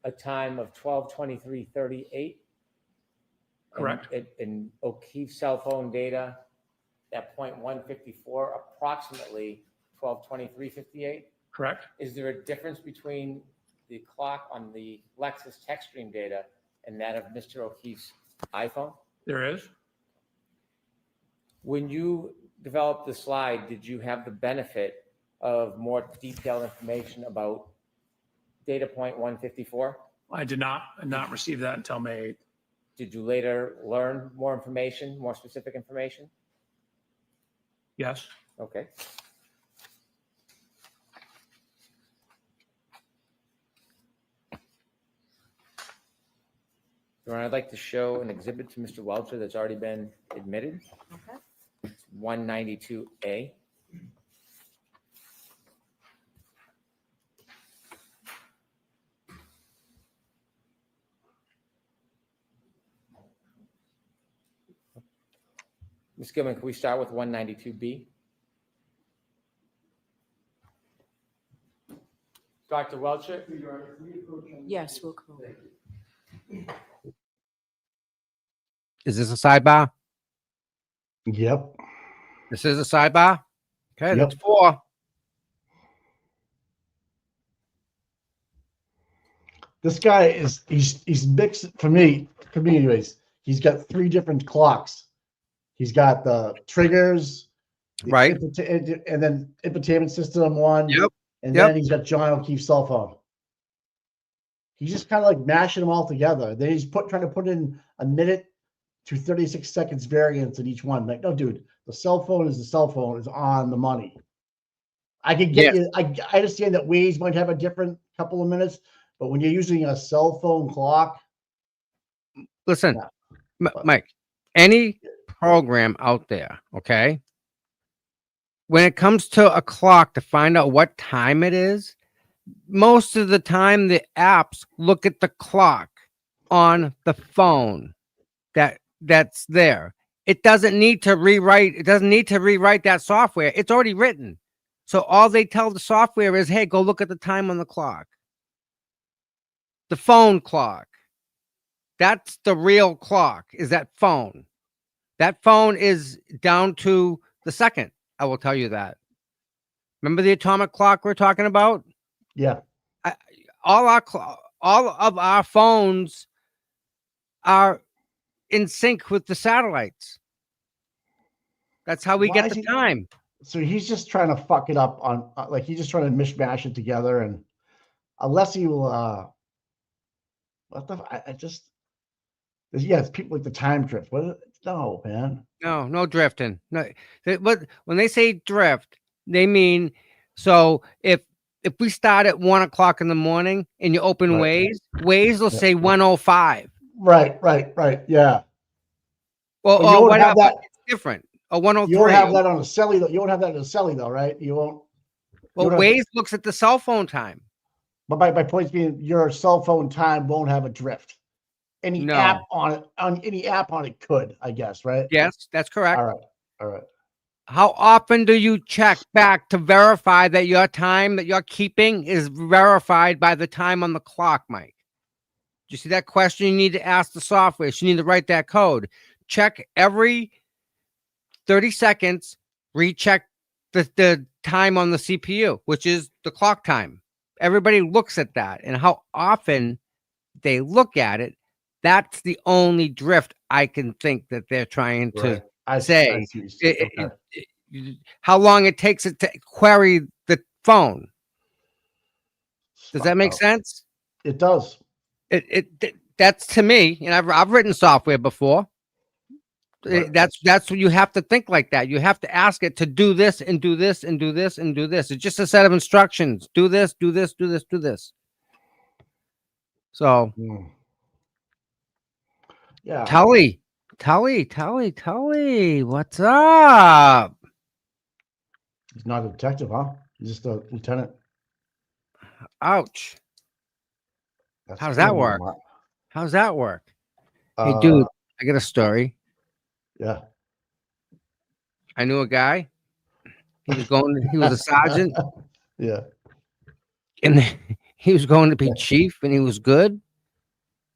a time of 12:23:38. Correct. In O'Keefe's cell phone data, that .154, approximately 12:23:58. Correct. Is there a difference between the clock on the Lexus TechStream data and that of Mr. O'Keefe's iPhone? There is. When you developed the slide, did you have the benefit of more detailed information about data point 154? I did not receive that until May 8th. Did you later learn more information, more specific information? Yes. Okay. Your Honor, I'd like to show an exhibit to Mr. Welcher that's already been admitted. Okay. It's 192A. Ms. Gilman, can we start with 192B? Dr. Welcher? Yes, we'll call. Is this a sidebar? Yep. This is a sidebar? Okay, Yep. that's 4. This guy is he's mixed for me anyways. He's got 3 different clocks. He's got the triggers, the Right. and then infotainment system one. Yep. And Yep. then he's got John O'Keefe's cell phone. He's just kind of like mashing them all together. Then he's trying to put in a minute to 36 seconds variance in each one. Like, no, dude, the cell phone is on the money. I can get you. I understand that Waze might have a different couple of minutes, but when you're using a cell phone clock, Listen, Yeah. Mike, any program out there, okay? When it comes to a clock to find out what time it is, most of the time the apps look at the clock on the phone that's there. It doesn't need to rewrite. It doesn't need to rewrite that software. It's already written. So all they tell the software is, hey, go look at the time on the clock. The phone clock. That's the real clock, is that phone. That phone is down to the second. I will tell you that. Remember the atomic clock we're talking about? yeah. All of our phones are in sync with the satellites. That's how we Why get is the he- time. So he's just trying to fuck it up on like he's just trying to mishmash it together, and unless he will, I just it's people like the time drift. No, man. No drifting. No, but when they say drift, they mean so if we start at 1 o'clock in the morning and you open Right. Waze will say 1:05. Right. Yeah. Or, But you won't have whatever. that. It's different. Or 103. You won't have that on a celly though. You won't have that on a celly though, right? You won't. Well, don't have- Waze looks at the cell phone time. But my point being, your cell phone time won't have a drift. Any No. app on it could, I guess, right? Yes, that's correct. All right. How often do you check back to verify that your time that you're keeping is verified by the time on the clock, Mike? you see that question? You need to ask the software. So you need to write that code. Check every 30 seconds, recheck the time on the CPU, which is the clock time. Everybody looks at that, and how often they look at it. That's the only drift I can think that they're trying to Right. I say. see. It- how long it takes it to query the phone. Does that make sense? It does. That's to me, and I've written software before. Right. That's what you have to think like that. You have to ask it to do this and do this and do this and do this. It's just a set of instructions. Do this, do this, do this, do this. So Yeah. Tully, what's up? He's not a detective, huh? He's just a lieutenant. Ouch. That's How's that cool, work? man. How's that work? Hey, dude, I got a story. Yeah. I knew a guy. He was a sergeant, Yeah. and he was going to be chief, and he was good.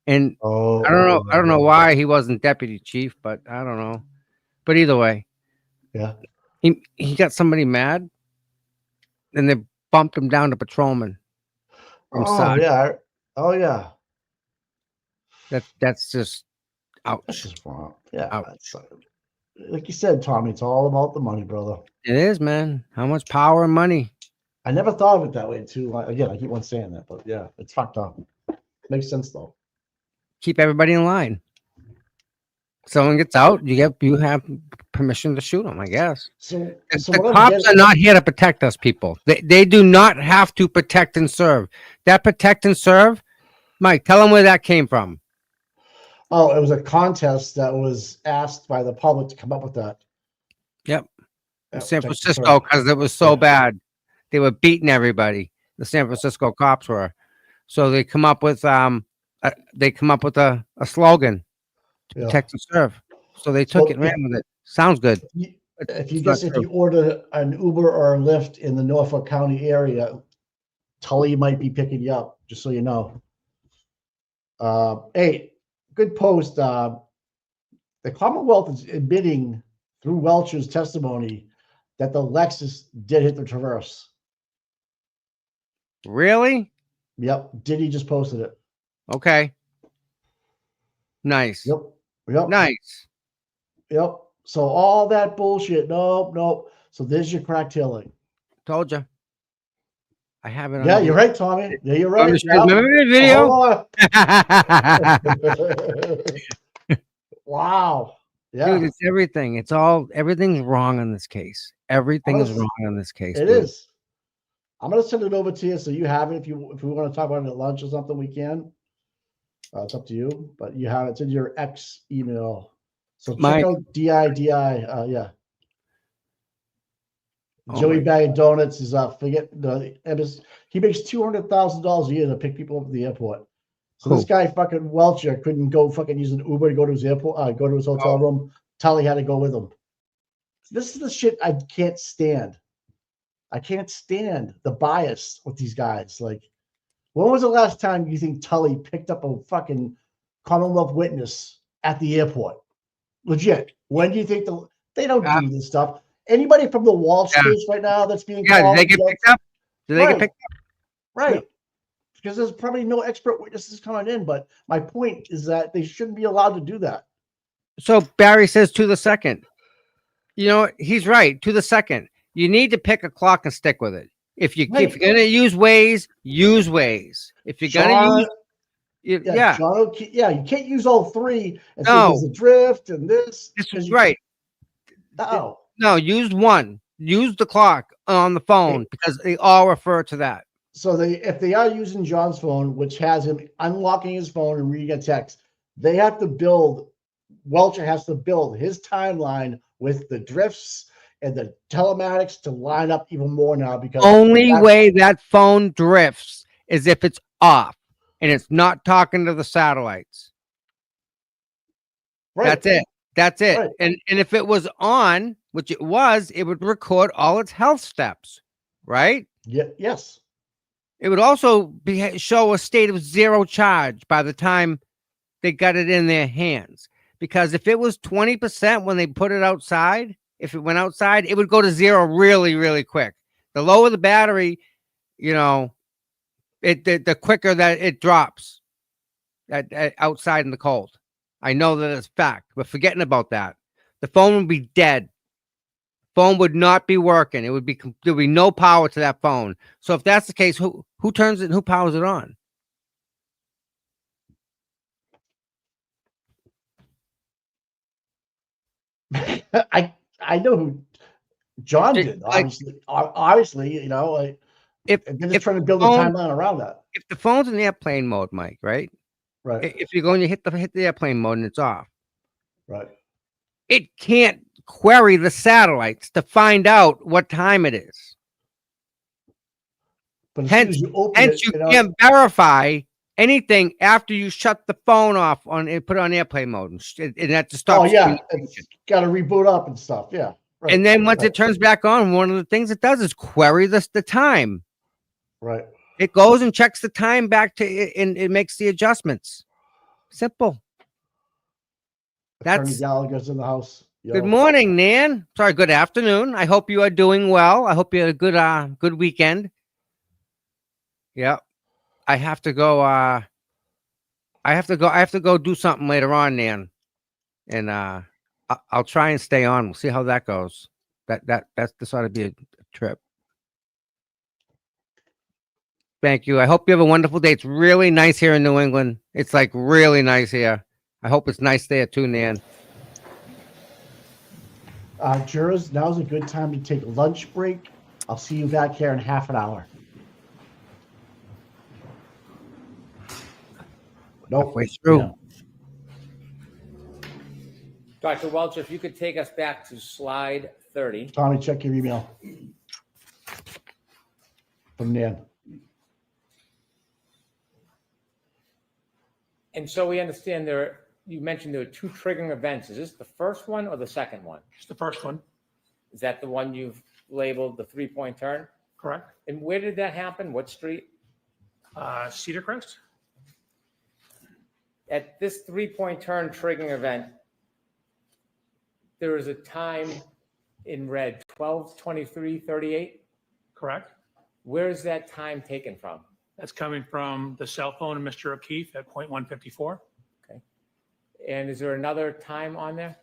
And Oh, I don't know why he wasn't deputy chief, but I don't know. But either way, Yeah. he got somebody mad, and they bumped him down to patrolman. From Oh sergeant. yeah. Oh yeah. That's just ouch. That's just wrong. Yeah. Ouch. That's, like you said, Tommy, it's all about the money, brother. It is, man. How much power and money? I never thought of it that way too. Again, I keep on saying that, but yeah, it's fucked up. Makes sense though. Keep everybody in line. Someone gets out, you have permission to shoot them, I guess. So The what I'm cops getting- are not here to protect us, people. They do not have to protect and serve. That protect and serve, Mike, tell them where that came from. Oh, it was a contest that was asked by the public to come up with that. Yep. Yeah, San protect and Francisco, serve. because it was so bad. They were beating everybody. The San Francisco cops were. So they come up with a slogan, Yeah. protect and serve. So they took So it and ran with it. Sounds good. If you It's not guess if true. you order an Uber or a Lyft in the Norfolk County area, Tully might be picking you up, just so you know. Hey, good post. The Commonwealth is admitting through Welch's testimony that the Lexus did hit the Traverse. Really? Yep, Diddy just posted it. Okay. Nice. Yep. Nice. Yep. So all that bullshit. Nope. So there's your crack-tailing. Told you. I have it on Yeah, video. you're right, Tommy. Yeah, you're right. Remember the video? Wow. Yeah. Dude, it's everything. Everything's wrong in this case. Everything is Honestly, wrong in this case. It dude. is. I'm gonna send it over to you so you have it. If we want to talk about it at lunch or something, we can. It's up to you, but you have it. It's in your X email. So check out DIDI. Yeah. Oh Joey my Bag of Donuts is he makes $200,000 a year to pick people up at the airport. So this guy fucking Welcher couldn't go fucking use an Uber to go to his airport, go to his hotel room. Tully had to go with him. This is the shit I can't stand. I can't stand the bias with these guys. Like, when was the last time you think Tully picked up a fucking Commonwealth witness at the airport? Legit. When do you think they don't do this stuff? Anybody from the Walsh case right now that's being called? Did they get picked up? Did they get picked up? Right. Because there's probably no expert witnesses coming in. But my point is that they shouldn't be allowed to do that. So Barry says to the second. You know, he's right. To the second. You need to pick a clock and stick with it. If you're going to use Waze, use Waze. If you're going to use, John, you can't use all three and say there's a drift and this. This is right. No, use one. Use the clock on the phone because they all refer to that. So if they are using John's phone, which has him unlocking his phone and reading a text, they have to Welcher has to build his timeline with the drifts and the telematics to line up even more now, because only way that phone drifts is if it's off and it's not talking to the satellites. Right. That's it. Right. And if it was on, which it was, it would record all its health steps, right? Yeah. Yes. It would also show a state of zero charge by the time they got it in their hands. Because if it was 20% when they put it outside, if it went outside, it would go to zero really, really quick. The lower the battery, the quicker that it drops outside in the cold. I know that it's fact, but forgetting about that, the phone would be dead. Phone would not be working. There'd be no power to that phone. So if that's the case, who turns it and who powers it on? I know who John did. Obviously, if they're just trying to build a timeline around that. If the phone's in airplane mode, Mike, right? Right. If you're going to hit the airplane mode and it's off, right? It can't query the satellites to find out what time it is. But hence you can't verify anything after you shut the phone off and put it on airplane mode and that to stop. Oh yeah, it's got to reboot up and stuff. Yeah. Right. And then once it turns back on, one of the things it does is query the time. Right. It goes and checks the time back to it, and it makes the adjustments. Simple. Attorney Gallagher's in the house. Good morning, Nan. Sorry, good afternoon. I hope you are doing well. I hope you had a good weekend. Yeah. I have to go I have to go do something later on, Nan. And I'll try and stay on. We'll see how that goes. This ought to be a trip. Thank you. I hope you have a wonderful day. It's really nice here in New England. It's like really nice here. I hope it's nice there too, Nan. Jurors, now's a good time to take a lunch break. I'll see you back here in half an hour. Nope. Halfway through. Yeah. Dr. Welch, if you could take us back to slide 30. Tommy, check your email from Nan. And so we understand you mentioned there are two triggering events. Is this the first one or the second one? It's the first one. Is that the one you've labeled the 3-point turn? Correct. And where did that happen? What street? Cedar Crest. At this 3-point turn triggering event, there is a time in red, 12:23:38. Correct. Where is that time taken from? That's coming from the cell phone of Mr. O'Keefe at 0.154. Okay. And is there another time on there?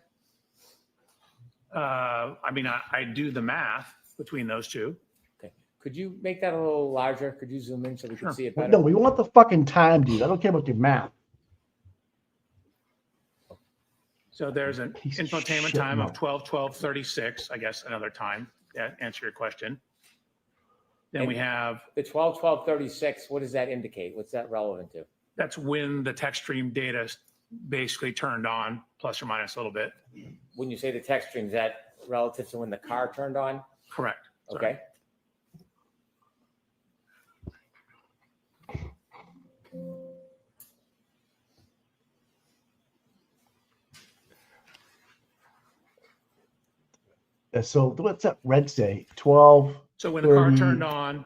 I do the math between those two. Okay. Could you make that a little larger? Could you zoom in so we can see it better? No, we want the fucking time, dude. I don't care about your math. So there's an infotainment time of 12:12:36. I guess another time to answer your question. Then we have the 12:12:36. What does that indicate? What's that relevant to? That's when the text stream data basically turned on, plus or minus a little bit. When you say the text stream, is that relative to when the car turned on? Correct. Okay. So what's that red say? 12. So when the car turned on,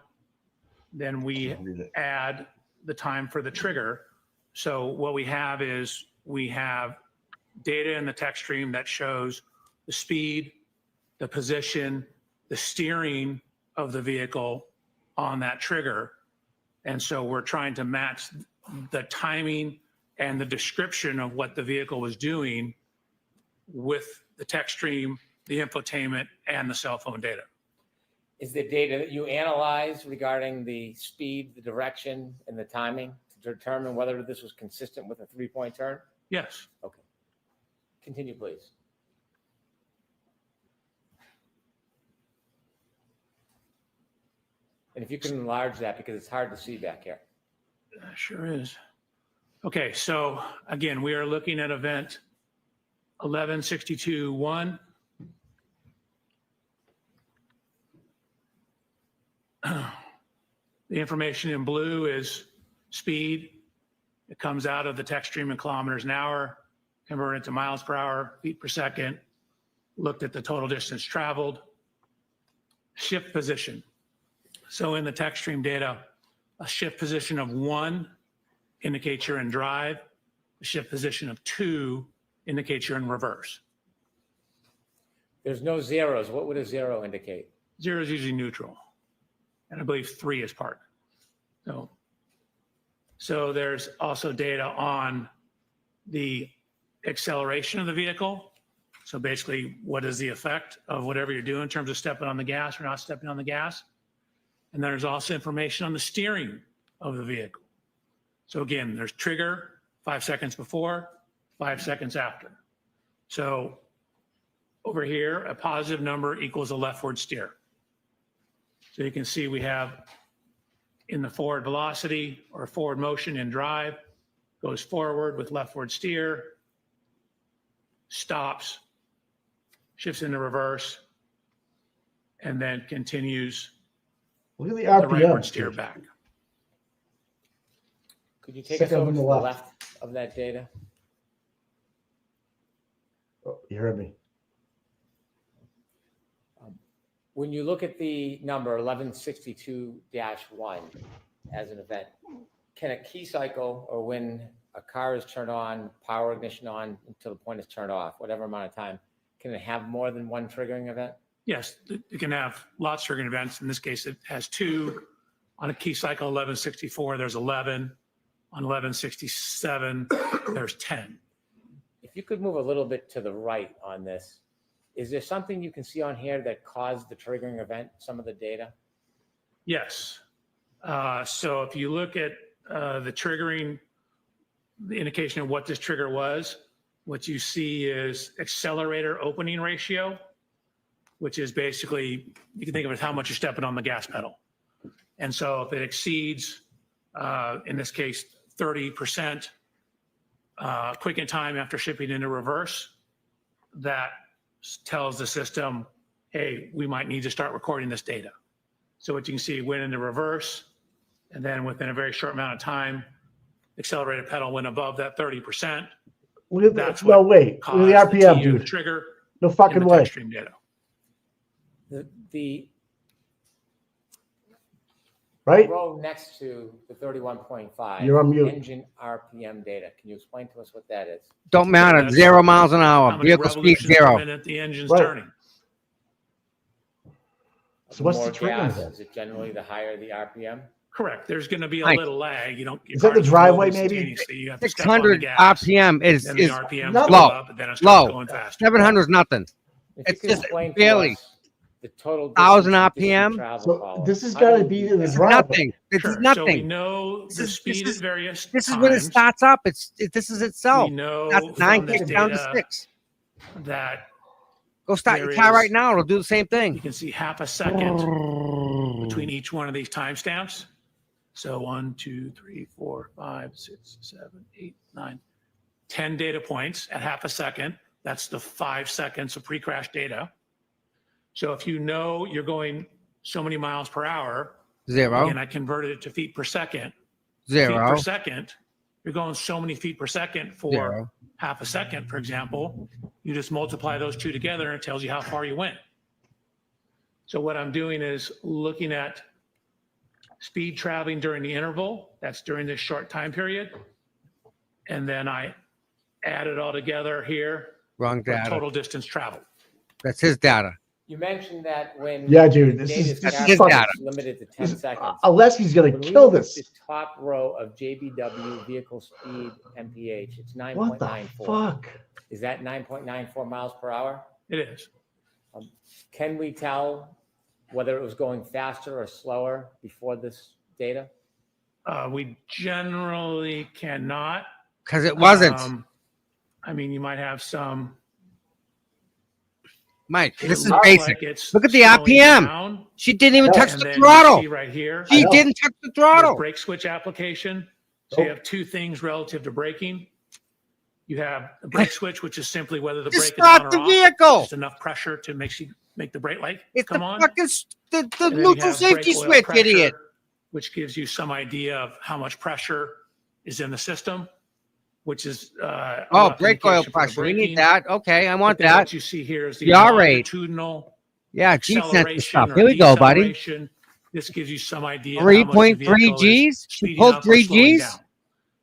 then we add the time for the trigger. So what we have is we have data in the text stream that shows the speed, the position, the steering of the vehicle on that trigger. And so we're trying to match the timing and the description of what the vehicle was doing with the text stream, the infotainment, and the cell phone data. Is the data that you analyze regarding the speed, the direction, and the timing to determine whether this was consistent with a 3-point turn? Yes. Okay. Continue, please. And if you can enlarge that because it's hard to see back here. Sure is. Okay, so again, we are looking at event 1162-1. The information in blue is speed. It comes out of the text stream in kilometers an hour, converted to miles per hour, feet per second, looked at the total distance traveled, shift position. So in the text stream data, A shift position of 1 indicates you're in drive. A shift position of 2 indicates you're in reverse. There's no zeros. What would a zero indicate? 0 is usually neutral. And I believe 3 is park. So there's also data on the acceleration of the vehicle. So basically, what is the effect of whatever you're doing in terms of stepping on the gas or not stepping on the gas? And there's also information on the steering of the vehicle. So again, there's trigger 5 seconds before, 5 seconds after. So over here, a positive number equals a leftward steer. So you can see we have in the forward velocity or forward motion in drive, goes forward with leftward steer, stops, shifts into reverse, and then continues Look at the the rightward RPM. steer back. Could you take Second us over from to the the left. left of that data? Oh, you heard me. When you look at the number 1162-1 as an event, can a key cycle or when a car is turned on, power ignition on until the point is turned off, whatever amount of time, can it have more than one triggering event? Yes, it can have lots of triggering events. In this case, it has 2. On a key cycle 1164, there's 11. On 1167, there's 10. If you could move a little bit to the right on this, is there something you can see on here that caused the triggering event, some of the data? Yes. So if you look at the triggering, the indication of what this trigger was, what you see is accelerator opening ratio, which is basically, you can think of it as how much you're stepping on the gas pedal. And so if it exceeds, in this case, 30% quicken time after shipping into reverse, that tells the system, hey, we might need to start recording this data. So what you can see, it went into reverse, and then within a very short amount of time, accelerator pedal went above that 30%. Look at That's that. No, what wait. Look caused at the RPM, TU to dude. trigger No in fucking the way. TechStream data. The Right? row next to the 31.5. You're on mute. Engine RPM data. Can you explain to us what that is? Don't matter. That's 0 miles an How hour. many Vehicle speed revolutions per 0. minute the engine's Right. turning. So what's More the triggering gas, event? is it generally the higher the RPM? Correct. There's going to be a Nice. little lag. You don't. your Is that car the doesn't driveway, move maybe? instantaneously. You have to step on the 600 gas. RPM is Then the is RPM low. go up, and then it starts going faster. 700 is nothing. If It's you could just explain to barely us the total 1,000 distance you RPM. travel So column. this has How got do to you be do in the that? driveway. Nothing. This Sure. is So we nothing. know This the is- speed this at various This is times. when it starts up. This is We itself. know That's 9 from this kicks down to data 6. that Go start there your car is- right now. It'll do the same you thing. can see half a second between each one of these timestamps. So 1, 2, 3, 4, 5, 6, 7, 8, 9, 10 data points at half a second. That's the 5 seconds of pre-crash data. So if you know you're going so many miles per hour, 0. and I converted it to feet per second, 0. feet per second, you're going so many feet per second for 0. half a second, for example, you just multiply those two together and it tells you how far you went. So what I'm doing is looking at speed traveling during the interval, that's during this short time period. And then I add it all together here Wrong for data. total distance traveled. That's his data. You mentioned that when Yeah, dude, the this data is his captured, data. it's limited to 10 seconds. Alessi's gonna When we kill look at this. The top row of JBW vehicle speed MPH, it's What the 9.94. fuck? Is that 9.94 miles per hour? It is. Can we tell whether it was going faster or slower before this data? We generally cannot. Because it wasn't. I mean, you might have some. Mike, it this is looks basic. like it's Look at the slowing RPM. down, She didn't even touch and the then you throttle. see right here. She I know. didn't touch the Your throttle. brake switch application. So you Nope. have two things relative to braking. You have the brake switch, which is simply whether the Just brake is on start or the off. vehicle. Just enough pressure to make the brake light It's come the on. fucking the And then you neutral have safety brake oil switch, pressure, idiot. Which gives you some idea of how much pressure is in the system, which is a Oh, rough brake oil indication for pressure. We braking. need that. Okay, I want But then that. What you see here is the The R rate. longitudinal Yeah, G sensor acceleration stuff. or Here we go, buddy. deceleration This gives you some idea. How much the 3.3 vehicle is Gs? She speeding pulled up or 3 slowing Gs? down.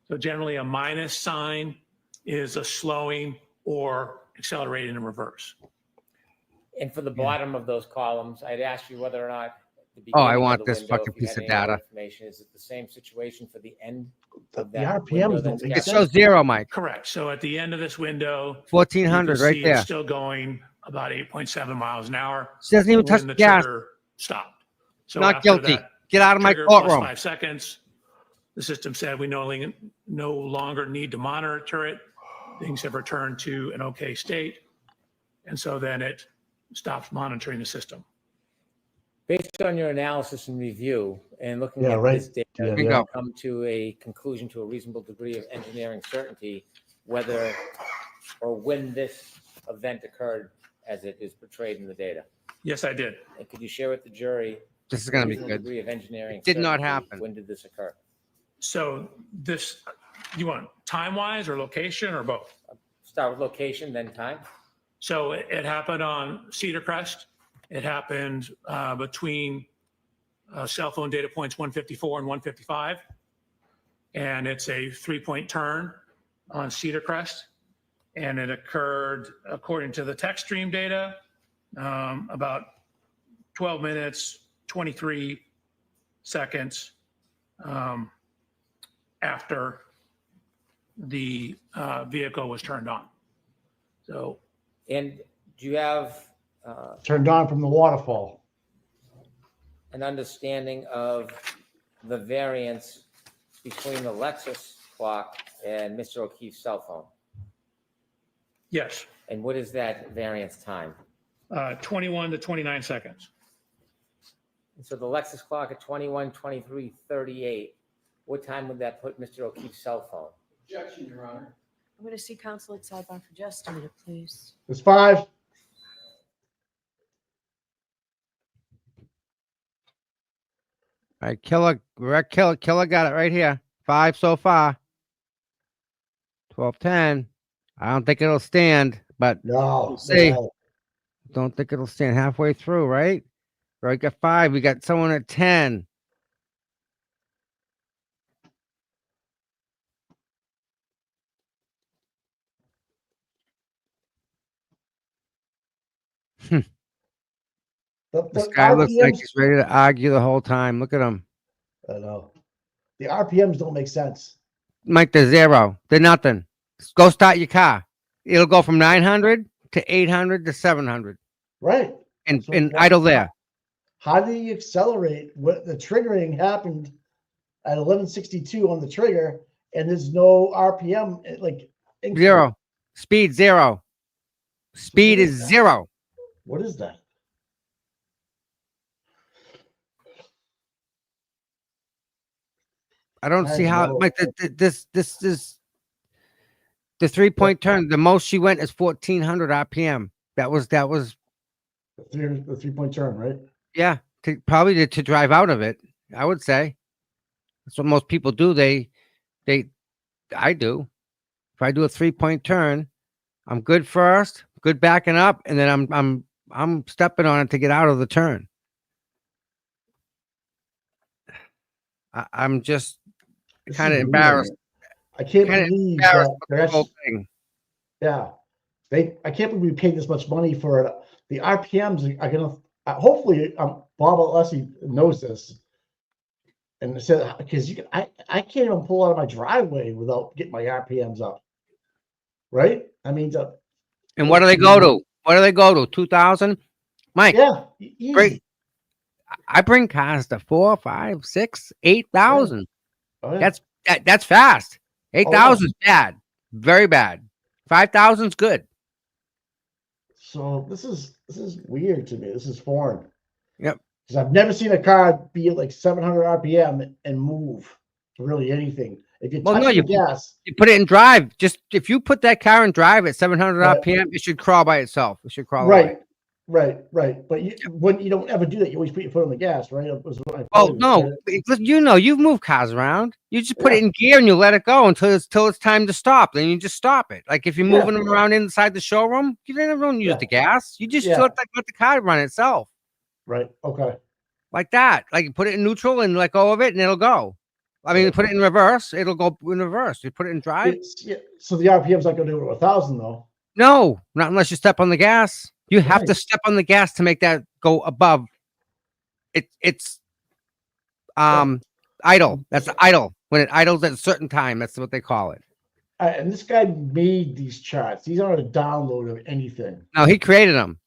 So generally a minus sign is a slowing or accelerating in reverse. And for the bottom of those columns, I'd ask you whether or not the Oh, I beginning of want the this window, fucking if you piece had of any more data. information, is it the same situation for the end The of that RPMs window don't that's make It captured? shows 0, Mike. Correct. So at the end of this window, you 1400 can right see there. it's still going about 8.7 miles an hour She doesn't even touch when the the gas. trigger stopped. So Not after guilty. that Get out of my trigger plus courtroom. 5 seconds, the system said we no longer need to monitor it. Things have returned to an okay state. And so then it stops monitoring the system. Based on your analysis and review and looking Yeah, at right. this data, Yeah, you yeah. come to a conclusion to a reasonable degree of engineering certainty, whether or when this event occurred as it is portrayed in the data. Yes, I did. And could you share with the jury This is a going to be reasonable good. degree of engineering It did not certainty? happen. When did this occur? So this, you want time-wise or location or both? Start with location, then time. So it happened on Cedar Crest. It happened between cell phone data points 154 and 155. And it's a 3-point turn on Cedar Crest. And it occurred, according to the text stream data, about 12 minutes, 23 seconds after the vehicle was turned on. So And do you have Turned on from the waterfall. an understanding of the variance between the Lexus clock and Mr. O'Keefe's cell phone? yes, And what is that variance time? 21 to 29 seconds. And so the Lexus clock at 21:23:38, what time would that put Mr. O'Keefe's cell phone? Objection, Your Honor. I'm going to see counsel at sidebar for just a minute, please. It's 5. All right, Killer got it right here. 5 so far. 12:10. I don't think it'll stand, but No. we'll see. No. Don't think it'll stand halfway through, right? Right, got 5. We got someone at 10. This guy looks like he's ready to argue the whole time. Look at him. I know. The RPMs don't make sense. Mike, they're 0. They're nothing. Go start your car. It'll go from 900 to 800 to 700 Right. and So idle there. How do you accelerate? What the triggering happened at 1162 on the trigger, and there's no RPM like increase. 0. Speed 0. Speed what is is that? 0. What is that? I don't I see how know. like this is the 3-point turn. The most she went is 1400 RPM. That was The 3-point turn, right? yeah, probably to drive out of it. I would say that's what most people do. I do. If I do a 3-point turn, I'm good first, good backing up, and then I'm stepping on it to get out of the turn. I'm just This kind of is weird. embarrassed. I can't Kinda believe embarrassed that with the that's whole thing. yeah. I can't believe we paid this much money for it. The RPMs are gonna hopefully Bob Alessi knows this. And said because I can't even pull out of my driveway without getting my RPMs up. Right? I mean And what do they go to? What do they go to? 2000? Mike, yeah, easy. great. I bring cars to 4, 5, 6, 8,000. Oh, yeah. That's fast. 8,000 is bad. Very bad. 5,000 is good. So this is weird to me. This is foreign. Yep. Because I've never seen a car be at like 700 RPM and move really anything. If you Well, touch no, the you gas, put it in drive. Just if you put that car in drive at 700 Right. RPM, it should crawl by itself. It should crawl right, away. right. But when you don't ever do that, you always put your foot on the gas, right? Oh no! Listen, you've moved cars around. You just put it in gear and you let it go until it's time to stop. Then you just stop it. Like if you're moving them around inside the showroom, you don't use the gas. You just let the car run itself. Right. Okay. like that. Like you put it in neutral and let go of it, and it'll go. I mean, put it in reverse, it'll go in reverse. You put it in drive. Yeah, so the RPM's not going to do it with 1,000 though. No, not unless you step on the gas. You have to Right. step on the gas to make that go above. It's idle. That's idle. When it idles at a certain time, that's what they call it. And this guy made these charts. These aren't a download of anything. No, he created them.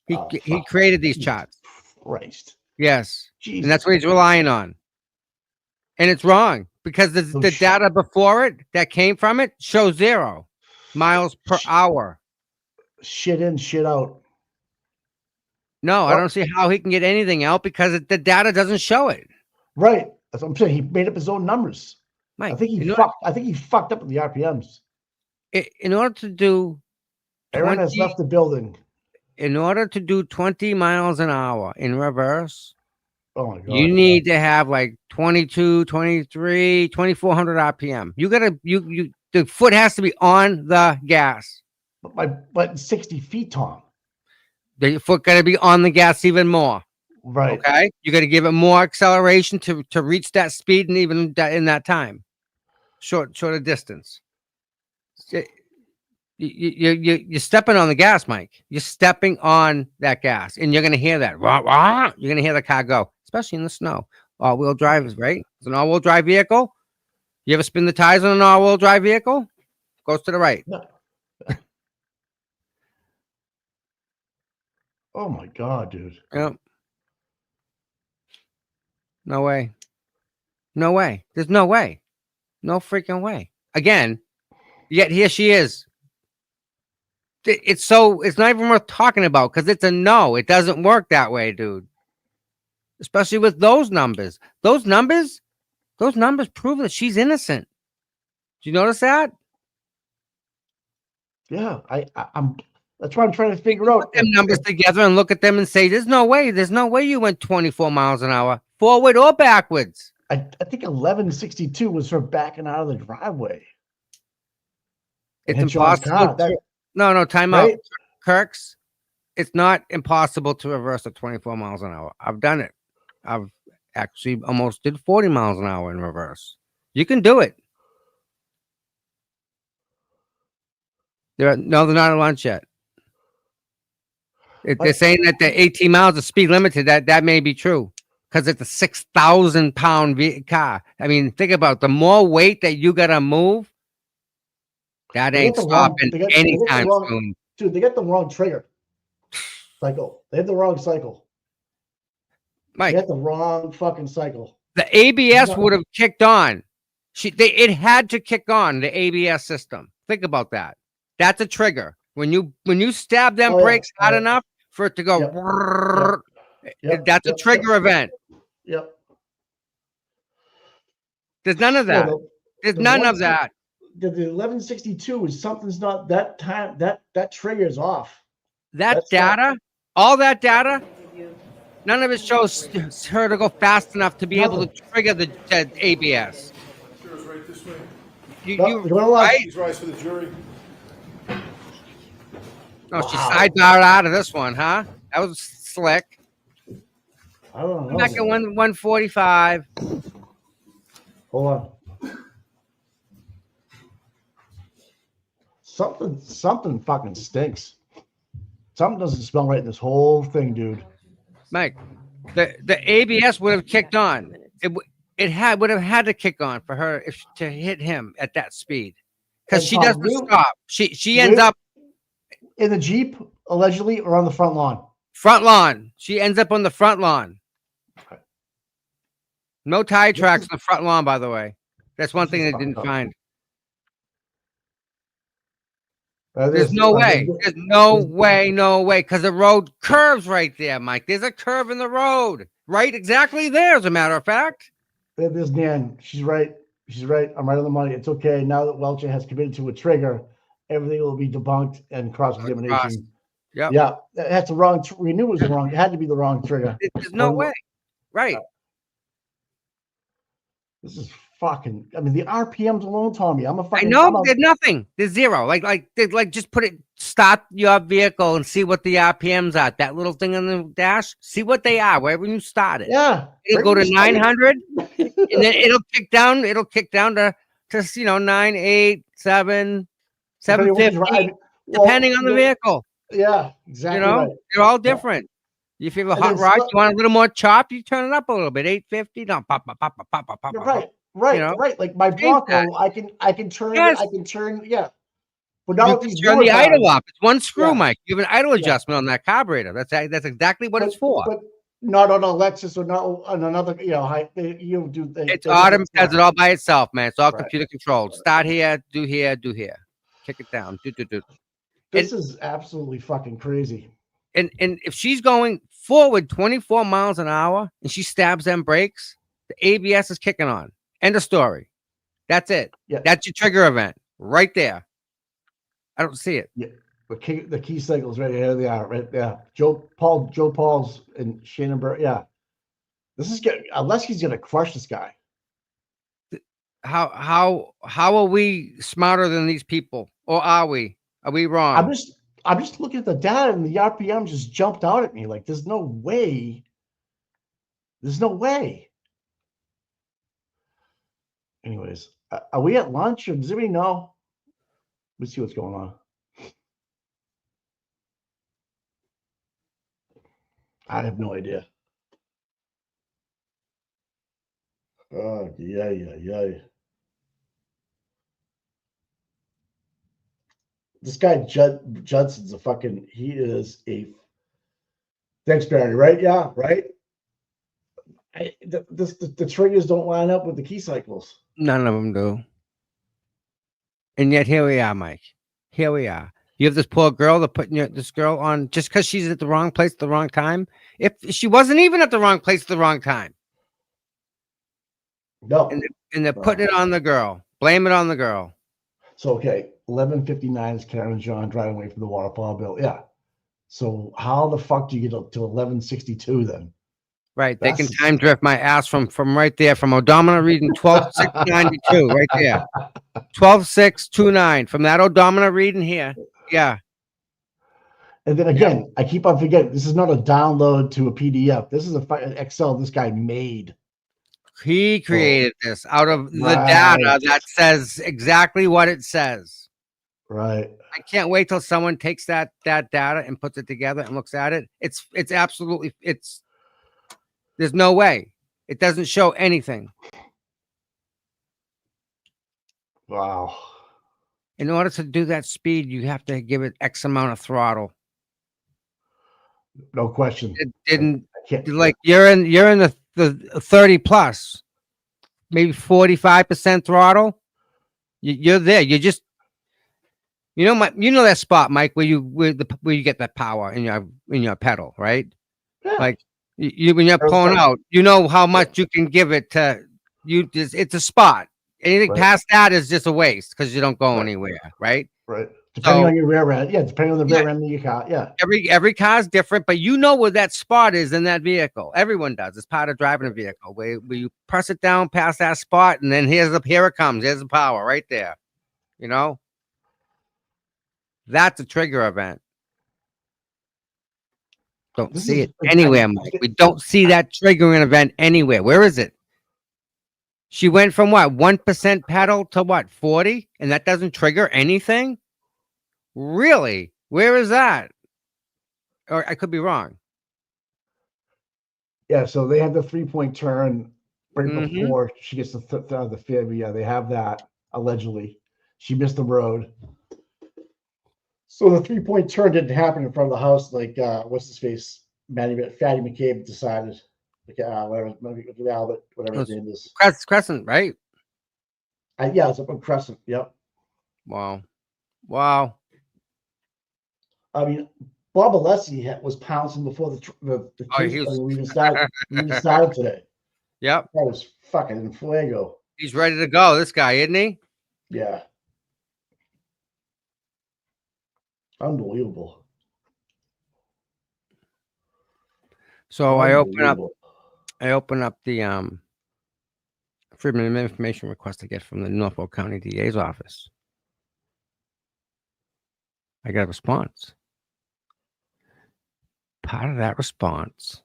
He Oh, he fuck. created these Jesus charts. Christ. Yes, Jesus. and that's what he's relying on. And it's wrong because the Oh, data before it that came from it shows 0 miles per hour. Shit in, shit out. No, I Well- don't see how he can get anything out because the data doesn't show it. Right. That's what I'm saying. He made up his own numbers. Mike, I think he fucked up with the RPMs. in order to do Aaron has 20 left the building. in order to do 20 miles an hour in reverse, Oh my god. you need to have like 22, 23, 2400 RPM. You gotta the foot has to be on the gas. but 60 feet, Tom. The foot gotta be on the gas even more. Right. Okay. You gotta give it more acceleration to reach that speed and even in that time. Shorter distance. You're stepping on the gas, Mike. You're stepping on that gas, and you're gonna hear that. Rah, rah. You're gonna hear the car go, especially in the snow. All-wheel drive is right. It's an all-wheel drive vehicle. You ever spin the tires on an all-wheel drive vehicle? Goes to the right. No. Oh my god, dude. Yep. No way. No way. There's no way. No freaking way. Again, yet here she is. It's not even worth talking about because it's a no. It doesn't work that way, dude. Especially with those numbers. Those numbers prove that she's innocent. Do you notice that? Yeah, I'm that's what I'm trying to figure out. Put them numbers together and look at them and say, there's no way you went 24 miles an hour, forward or backwards. I think 1162 was her backing out of the driveway. It's And Sean's impossible. car, No, time out. Right? Kirks, it's not impossible to reverse at 24 miles an hour. I've done it. I've actually almost did 40 miles an hour in reverse. You can do it. They're not at lunch yet. They're saying that the 18 miles is speed limited. That may be true because it's a 6,000 pound car. I mean, think about it. The more weight that you gotta move, that They ain't got the wrong- stopping they got the anytime wrong- soon. Dude, they got the wrong trigger cycle. They have the wrong cycle. Mike, They got the wrong fucking cycle. the ABS would have kicked on. It had to kick on the ABS system. Think about that. That's a trigger. When you stab them Oh, yeah. brakes hard Yeah. enough for it to go, Yep. brrrr, Yep, that's a yep, trigger yep. event. Yep. There's none of that. There's the none one of that. The 1162 is something's not that time that trigger is off. That That's not- data, all that data, none of it shows her to go fast enough to be able to trigger the ABS. Sure, right this way. You You're gonna lie. right? He's rise for the jury. No, she Wow. sidebarred out of this one, huh? That was slick. I don't know. Back at man. 145. Hold on. Something fucking stinks. Something doesn't smell right in this whole thing, dude. Mike, the ABS would have kicked on. It would have had to kick on for her to hit him at that speed because And she Tom, doesn't you- stop. She ends you- up In the Jeep, allegedly, or on the front lawn. front lawn. She ends up on the front lawn. No tire tracks on the front lawn, by the way. That's one thing they didn't find. There's no way. There's no way. Because the road curves right there, Mike. There's a curve in the road. Right exactly there, as a matter of fact. There's Nan. She's right. She's right. I'm right on the money. It's okay. Now that Welcher has committed to a trigger, everything will be debunked and cross-examination. Yep. Yeah, that's the wrong. We knew it was wrong. It had to be the wrong trigger. There's no way. Right. This is fucking. I mean, the RPMs alone, Tommy. I'm a I fucking. know there's nothing. There's zero. Like just put it. Start your vehicle and see what the RPMs are. That little thing on the dash. See what they are. Wherever you start it. Yeah. It'll go to 900, and then it'll kick down. It'll kick down to 9, 8, 7, 750, depending on the vehicle. Yeah, exactly. You know, right. they're all different. If you have a And hot then rod, slow- you want a little more chop, you turn it up a little bit. 850, no, pop, pop, pop, pop, pop, pop, pop. You're right. know? Right. Like my Change Bronco, that. I can turn. Yes. I can turn. Yeah. But now You with can these turn newer the idle cars- up. It's one screw, Yeah. Mike. You have an idle Yeah. adjustment on that carburetor. That's exactly what it's for. But not on a Lexus or not on another. You do. It's autumn does it all by itself, man. It's all Right. computer controlled. Start here, do here, do here. Kick it down. Do. This is absolutely fucking crazy. And if she's going forward 24 miles an hour and she stabs them brakes, the ABS is kicking on. End of story. That's it. Yeah. That's your trigger event right there. I don't see it. Yeah. The key cycles right here. They are right there. Joe Paul's and Shannon Burr. Yeah. This is getting unless he's gonna crush this guy. How are we smarter than these people? Or are we? Are we wrong? I'm just looking at the data and the RPM just jumped out at me. Like, there's no way. There's no way. Anyways, are we at lunch or does anybody know? Let's see what's going on. I have no idea. Oh, yeah. This guy Judson's he is a thanks, Barry, right? Yeah, right. The triggers don't line up with the key cycles. None of them do. And yet here we are, Mike. Here we are. You have this poor girl that putting this girl on just because she's at the wrong place at the wrong time. If she wasn't even at the wrong place at the wrong time. No. And they're putting it on the girl. Blame it on the girl. So, okay, 11:59 is Karen and John driving away from the waterfall bill. Yeah. So how the fuck do you get up to 11:62 then? Right. They can time drift my ass from right there, from odometer reading 12,692 right there. 12,629 from that odometer reading here. Yeah. And then again, I keep on forgetting, this is not a download to a PDF. This is an Excel this guy made. He created this out of the data that says exactly what it says. Right. I can't wait till someone takes that data and puts it together and looks at it. It's absolutely, there's no way. It doesn't show anything. Wow. In order to do that speed, you have to give it X amount of throttle. No question. It didn't, like, you're in the 30 plus, maybe 45% throttle. You're there. You just, you know that spot, Mike, where you get that power in your pedal, right? Yeah. Like when you're pulling out, you know how much you can give it to you. It's a spot. Anything past that is just a waste because you don't go anywhere, right? Right. Depending on your rear end. Yeah, depending on the rear end of your car. Yeah. Every car is different, but you know where that spot is in that vehicle. Everyone does. It's part of driving a vehicle where you press it down past that spot, and then here it comes. There's the power right there. You know? That's a trigger event. Don't see it anywhere, Mike. We don't see that triggering event anywhere. Where is it? She went from what, 1% pedal to what, 40? And that doesn't trigger anything? Really? Where is that? Or I could be wrong. Yeah, so they have the 3-point turn right before she gets the fib. Yeah, they have that, allegedly. She missed the road. So the 3-point turn didn't happen in front of the house like, what's his face? Fatty McCabe decided. Whatever, maybe Albert, whatever his name is. Crescent, right? Yeah, it's up on Crescent. Yep. Wow. I mean, Bob Alessi was pouncing before the case we even started today. Yep. That was fucking in fuego. He's ready to go, this guy, isn't he? Yeah. Unbelievable. So I open up the Freedom of Information request I get from the Norfolk County DA's office. I got a response. Part of that response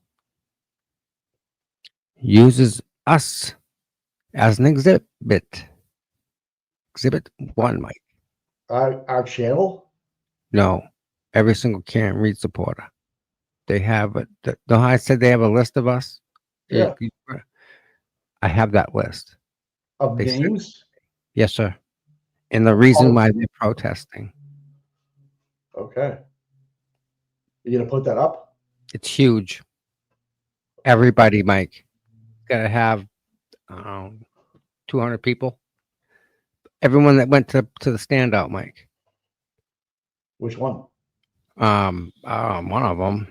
uses us as an exhibit. Exhibit 1, Mike. Our channel? No, every single Karen Reed supporter. They have it. No, I said they have a list of us. Yeah. I have that list. Of They said- names? Yes, sir. And the reason why they're protesting. Okay. You gonna put that up? It's huge. Everybody, Mike, gotta have 200 people. Everyone that went to the standout, Mike. Which one? One of them.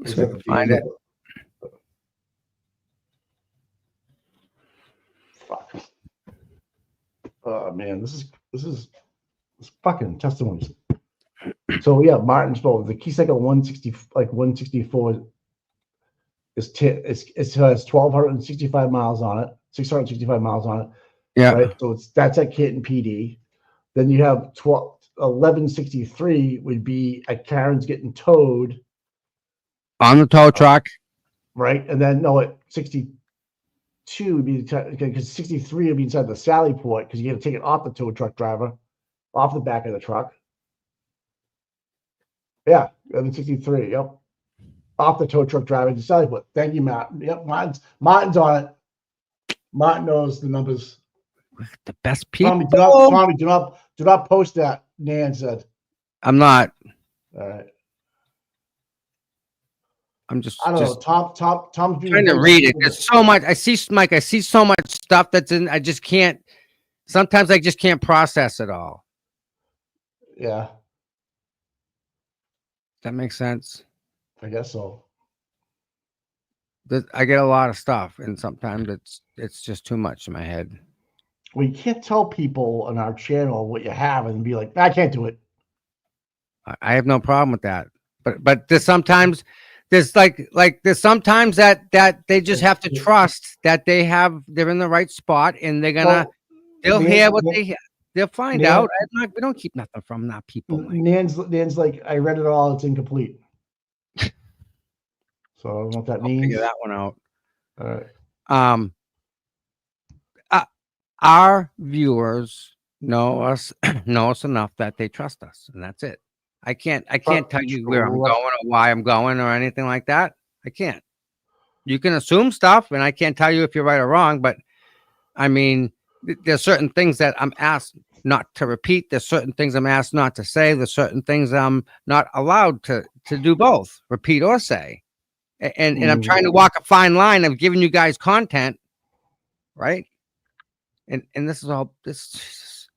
Is So I that can the find it. Fuck. Oh man, this is fucking testimonies. So yeah, Martinsville, the key cycle 160, like 164 it has 1,265 miles on it, 665 miles on it. Yeah. Right. So that's at Canton PD. Then you have 1163 would be at Karen's getting towed. On the tow truck. Right. And then no, at 62 would be because 63 would be inside the Sally port because you got to take it off the tow truck driver, off the back of the truck. Yeah, 1163. Yep. Off the tow truck driver to Sally port. Thank you, Matt. Yep, Martin's on it. Martin knows the numbers. The best people. Tommy, do not post that. Nan said. I'm not. All right. I'm just. I don't know. Tom's being trying to read it. There's so much. I see, Mike. I see so much stuff that's in. I just can't. Sometimes I just can't process it all. Yeah. That makes sense. I guess so. I get a lot of stuff, and sometimes it's just too much in my head. We can't tell people on our channel what you have and be like, I can't do it. I have no problem with that. But there's sometimes there's there's sometimes that they just have to trust that they're in the right spot and they're gonna they'll hear what they'll find out. We don't keep nothing from that people. Nan's like, I read it all, it's incomplete. So I don't know what that means. Figure that one out. All right. Our viewers know us enough that they trust us, and that's it. I can't tell you where I'm going or why I'm going or anything like that. I can't. You can assume stuff, and I can't tell you if you're right or wrong. But I mean, there's certain things that I'm asked not to repeat. There's certain things I'm asked not to say. There's certain things I'm not allowed to do both, repeat or say. And I'm trying to walk a fine line of giving you guys content, right? And this is all this.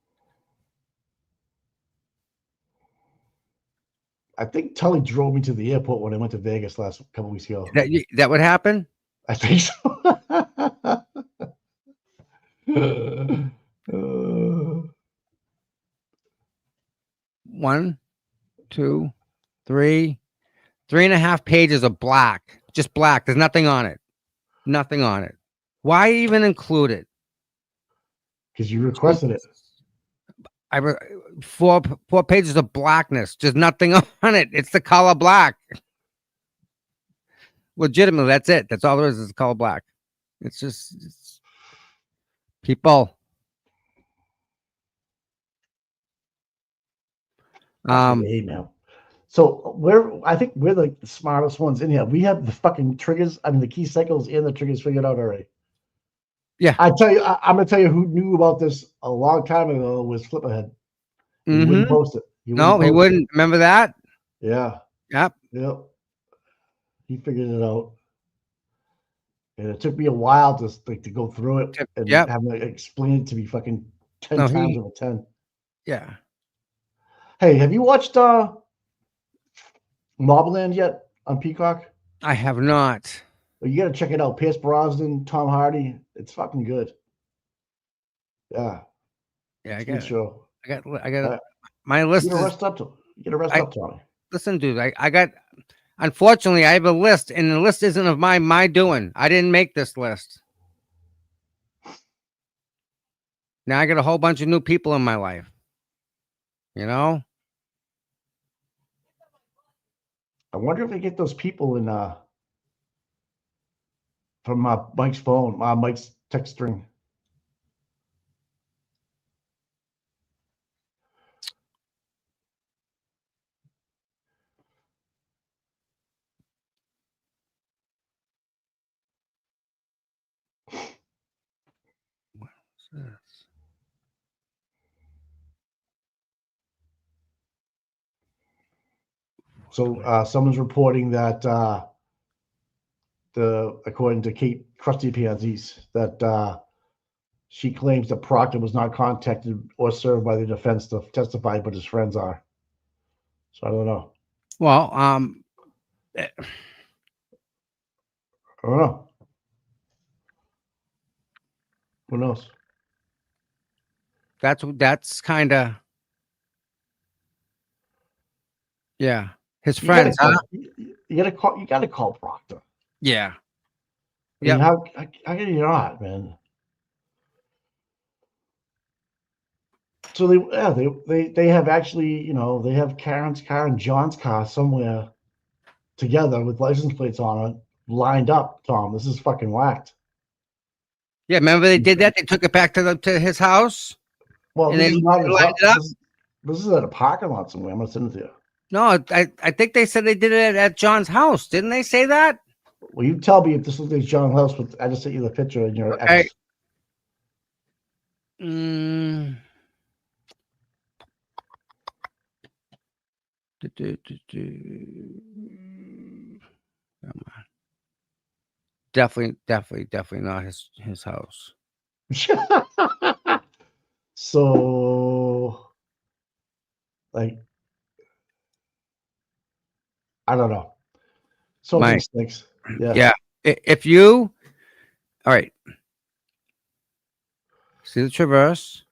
I think Tully drove me to the airport when I went to Vegas last couple weeks ago. That would happen? I think so. 1, 2, 3, 3.5 pages of black, just black. There's nothing on it. Nothing on it. Why even include it? Because you requested it. Four pages of blackness, just nothing on it. It's the color black. Legitimately, that's it. That's all there is the color black. It's just people. Email. So I think we're like the smartest ones in here. We have the fucking triggers, the key cycles and the triggers figured out already. Yeah. I'm gonna tell you who knew about this a long time ago was Flipperhead. He wouldn't post it. He wouldn't. Remember that? Yeah. Yep. He figured it out. And it took me a while to go through it and have him explain it to me fucking 10 times out of 10. Yeah. Hey, have you watched Mobland yet on Peacock? I have not. Well, you got to check it out. Pierce Brosnan, Tom Hardy. It's fucking good. Yeah. Yeah, I got show. I got my list. You gotta rest up, Tommy. Listen, dude, I got. Unfortunately, I have a list, and the list isn't of my doing. I didn't make this list. Now I got a whole bunch of new people in my life. You know? I wonder if they get those people in from Mike's phone, Mike's text string. So someone's reporting that according to Kate Krusty Pansies, that she claims that Proctor was not contacted or served by the defense to testify, but his friends are. So I don't know. Well, I don't know. Who knows? That's kind of, yeah. His friends, huh? You gotta call Proctor. Yeah. Yeah. Yeah. How can you not, man? So they have actually, they have Karen's car and John's car somewhere together with license plates on it, lined up. Tom, this is fucking whacked. Yeah, remember they did that? They took it back to his house. Well, and this they is not lined it up. This is at a parking lot somewhere. I'm gonna send it to you. No, I think they said they did it at John's house. Didn't they say that? Well, you tell me if this looks like John's house, but I just sent you the picture in your Okay. X. Come on. Definitely not his house. So, like, I don't know. So many things. Yeah. If you, all right. See the Traverse.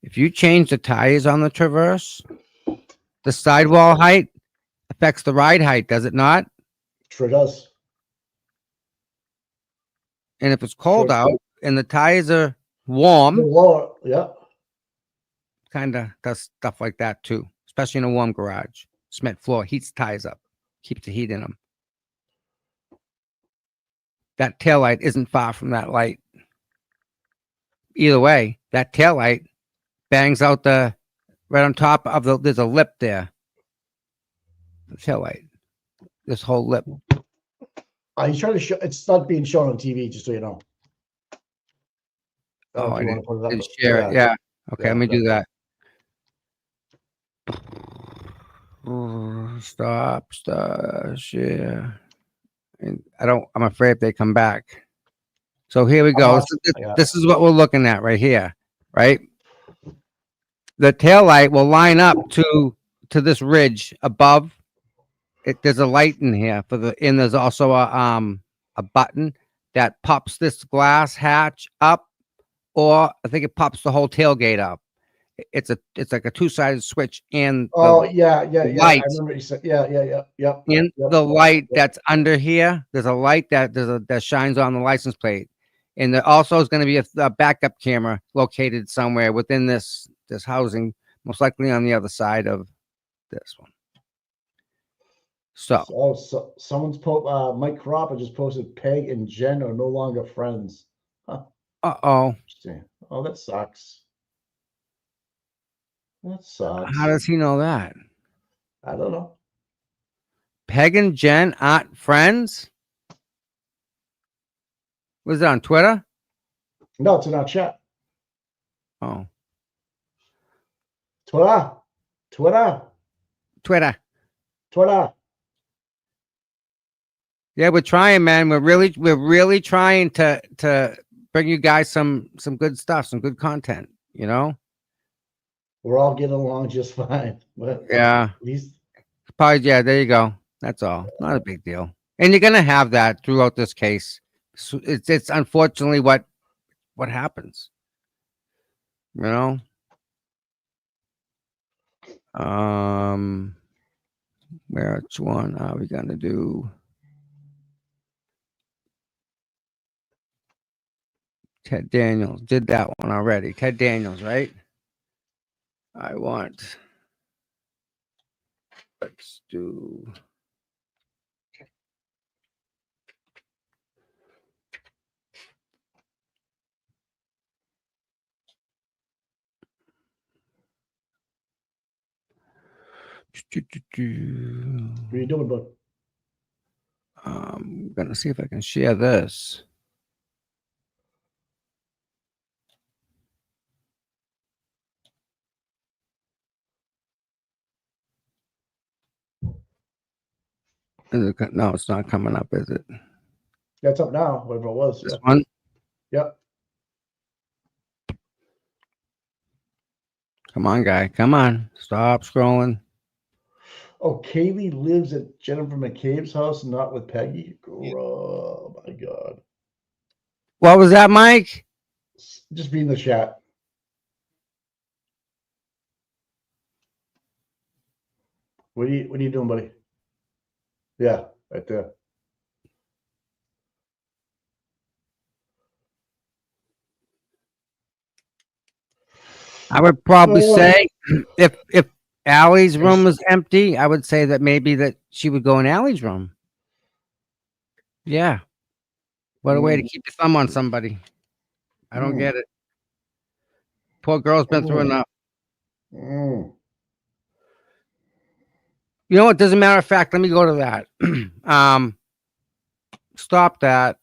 If you change the tires on the Traverse, the sidewall height affects the ride height, does it not? Sure does. And if it's cold out and the tires are warm, lower, yeah, kind of does stuff like that too, especially in a warm garage. Cement floor heats tires up, keeps the heat in them. That taillight isn't far from that light. Either way, that taillight bangs out the right on top of there's a lip there. The taillight. This whole lip. He's trying to show. It's not being shown on TV, just so you know. Oh, I didn't share it. Yeah. Okay, let me do that. Stop, share. And I'm afraid they come back. So here we go. This is what we're looking at right here, right? The tail light will line up to this ridge above. There's a light in here and there's also a button that pops this glass hatch up, or I think it pops the whole tailgate up. It's like a two-sided switch and light. I remember you said In the light that's under here, there's a light that shines on the license plate, and there also is going to be a backup camera located somewhere within this housing, most likely on the other side of this one. So someone's Mike Cropper just posted Peg and Jen are no longer friends. Huh. Oh, that sucks. That sucks. How does he know that? I don't know. Peg and Jen aren't friends? Was it on Twitter? No, it's in our chat. Oh. Twitter. Yeah, we're trying, man. We're really trying to bring you guys some good stuff, some good content, you know? We're all getting along just fine. But yeah. Probably, yeah, there you go. That's all. Not a big deal. And you're gonna have that throughout this case. So it's unfortunately what happens. You know? Which one are we gonna do? Ted Daniels did that one already. Ted Daniels, right? Let's do. What are you doing, bud? I'm gonna see if I can share this. Is it, no, it's not coming up, is it? That's up now, whatever it was. This Yeah. one? Yep. Come on, guy. Come on. Stop scrolling. Oh, Kaylee lives at Jennifer McCabe's house, not with Peggy. Oh my God. What was that, Mike? Just be in the chat. What are you doing, buddy? Yeah, right there. I would probably say if Allie's room was empty, I would say that maybe that she would go in Allie's room. Yeah. What a way to keep your thumb on somebody. I don't get it. Poor girl's been through enough. You know what? Doesn't matter of fact. Let me go to that. Stop that.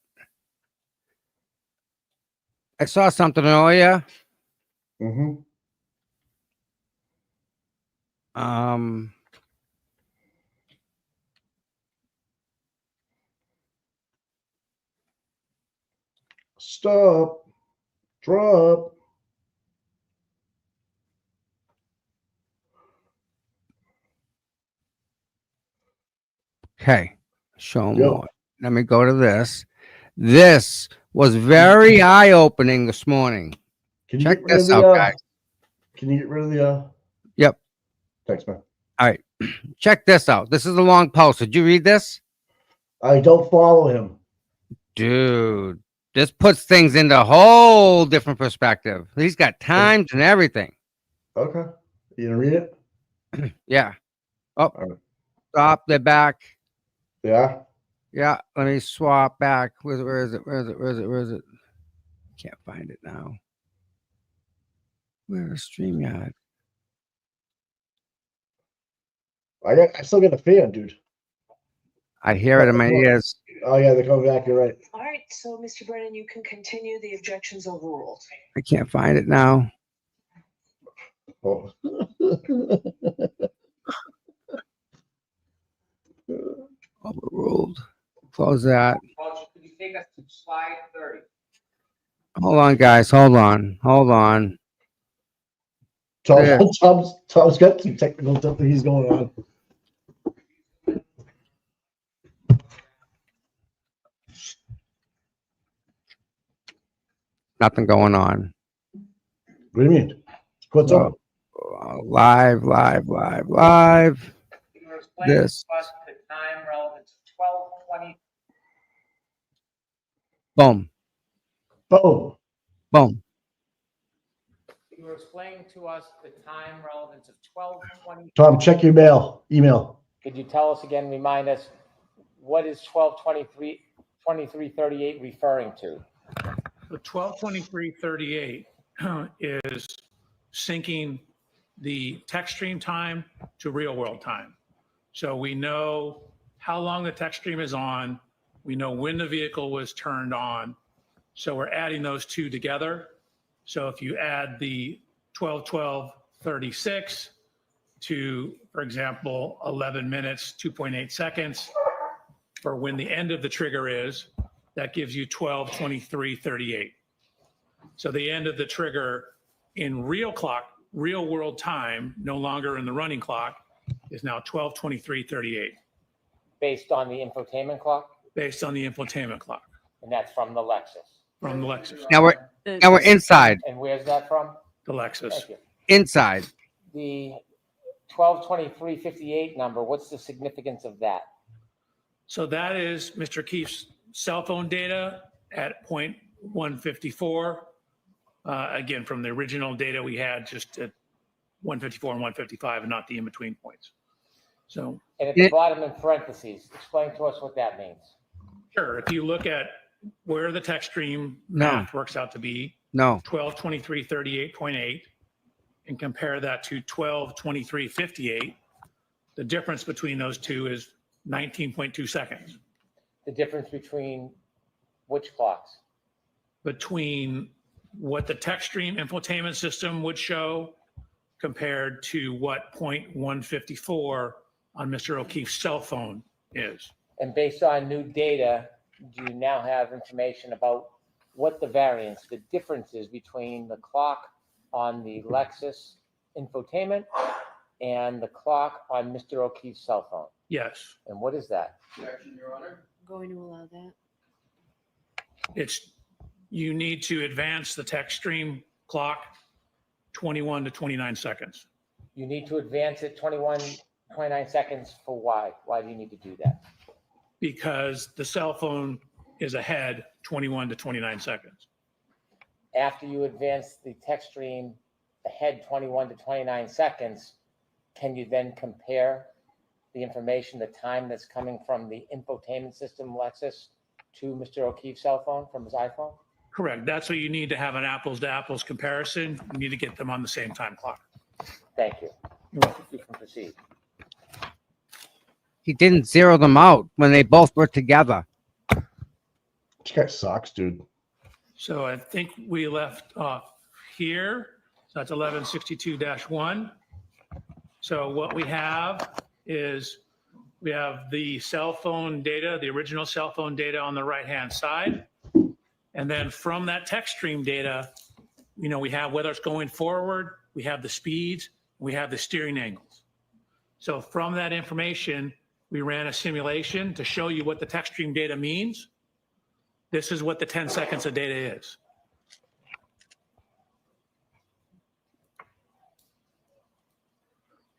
I saw something earlier. Stop. Drop. Okay. Show more. Let me go to this. This was very eye-opening this morning. Check this out, guys. Can you get rid of the Yep. Thanks, man. All right. Check this out. This is a long post. Did you read this? I don't follow him. Dude, this puts things into a whole different perspective. He's got times and everything. Okay. You gonna read it? Yeah. Oh, stop. They're back. Yeah. Yeah. Let me swap back. Where is it? Can't find it now. Where is StreamYard? I still get the fan, dude. I hear it in my ears. Oh yeah, they're coming back. You're right. All right, so Mr. Brennan, you can continue. The objections overruled. I can't find it now. Oh. Overruled. Close that. Could you take us to slide 30? Hold on, guys. Hold on. Tom's got some technical stuff that he's going on. Nothing going on. What do you mean? What's up? Live. This. The time relevant to 12:20. Boom. You were explaining to us the time relevance of 12:20. Tom, check your email. Could you tell us again, remind us, what is 12:23:38 referring to? The 12:23:38 is syncing the text stream time to real world time. So we know how long the text stream is on. We know when the vehicle was turned on. So we're adding those two together. So if you add the 12:12:36 to, for example, 11 minutes, 2.8 seconds for when the end of the trigger is, that gives you 12:23:38. So the end of the trigger in real world time, no longer in the running clock, is now 12:23:38. Based on the infotainment clock? Based on the infotainment clock. And that's from the Lexus? From the Lexus. Now we're inside. And where's that from? The Lexus. Thank you. Inside. The 12:23:58 number, what's the significance of that? So that is Mr. Keefe's cell phone data at point 154. Again, from the original data we had, just at 154 and 155 and not the in-between points. So, And at the bottom in parentheses, explain to us what that means. sure, if you look at where the text stream math works out to be, No. 1223.38.8, and compare that to 1223.58, the difference between those two is 19.2 seconds. The difference between which clocks? Between what the text stream infotainment system would show compared to what 0.154 on Mr. O'Keefe's cell phone is. And based on new data, do you now have information about what the variance, the difference is between the clock on the Lexus infotainment and the clock on Mr. O'Keefe's cell phone? Yes. And what is that? Objection, Your Honor. Going to allow that. It's, you need to advance the text stream clock 21 to 29 seconds. You need to advance it 29 seconds for why? Why do you need to do that? Because the cell phone is ahead 21 to 29 seconds. After you advance the text stream ahead 21 to 29 seconds, can you then compare the information, the time that's coming from the infotainment system Lexus to Mr. O'Keefe's cell phone from his iPhone? Correct. That's what you need to have an apples to apples comparison. You need to get them on the same time clock. Thank you. You can proceed. He didn't zero them out when they both were together. This guy sucks, dude. So I think we left off here. So that's 1162-1. So what we have is we have the cell phone data, the original cell phone data on the right-hand side. And then from that text stream data, you know, we have whether it's going forward, we have the speeds, we have the steering angles. So from that information, we ran a simulation to show you what the text stream data means. This is what the 10 seconds of data is.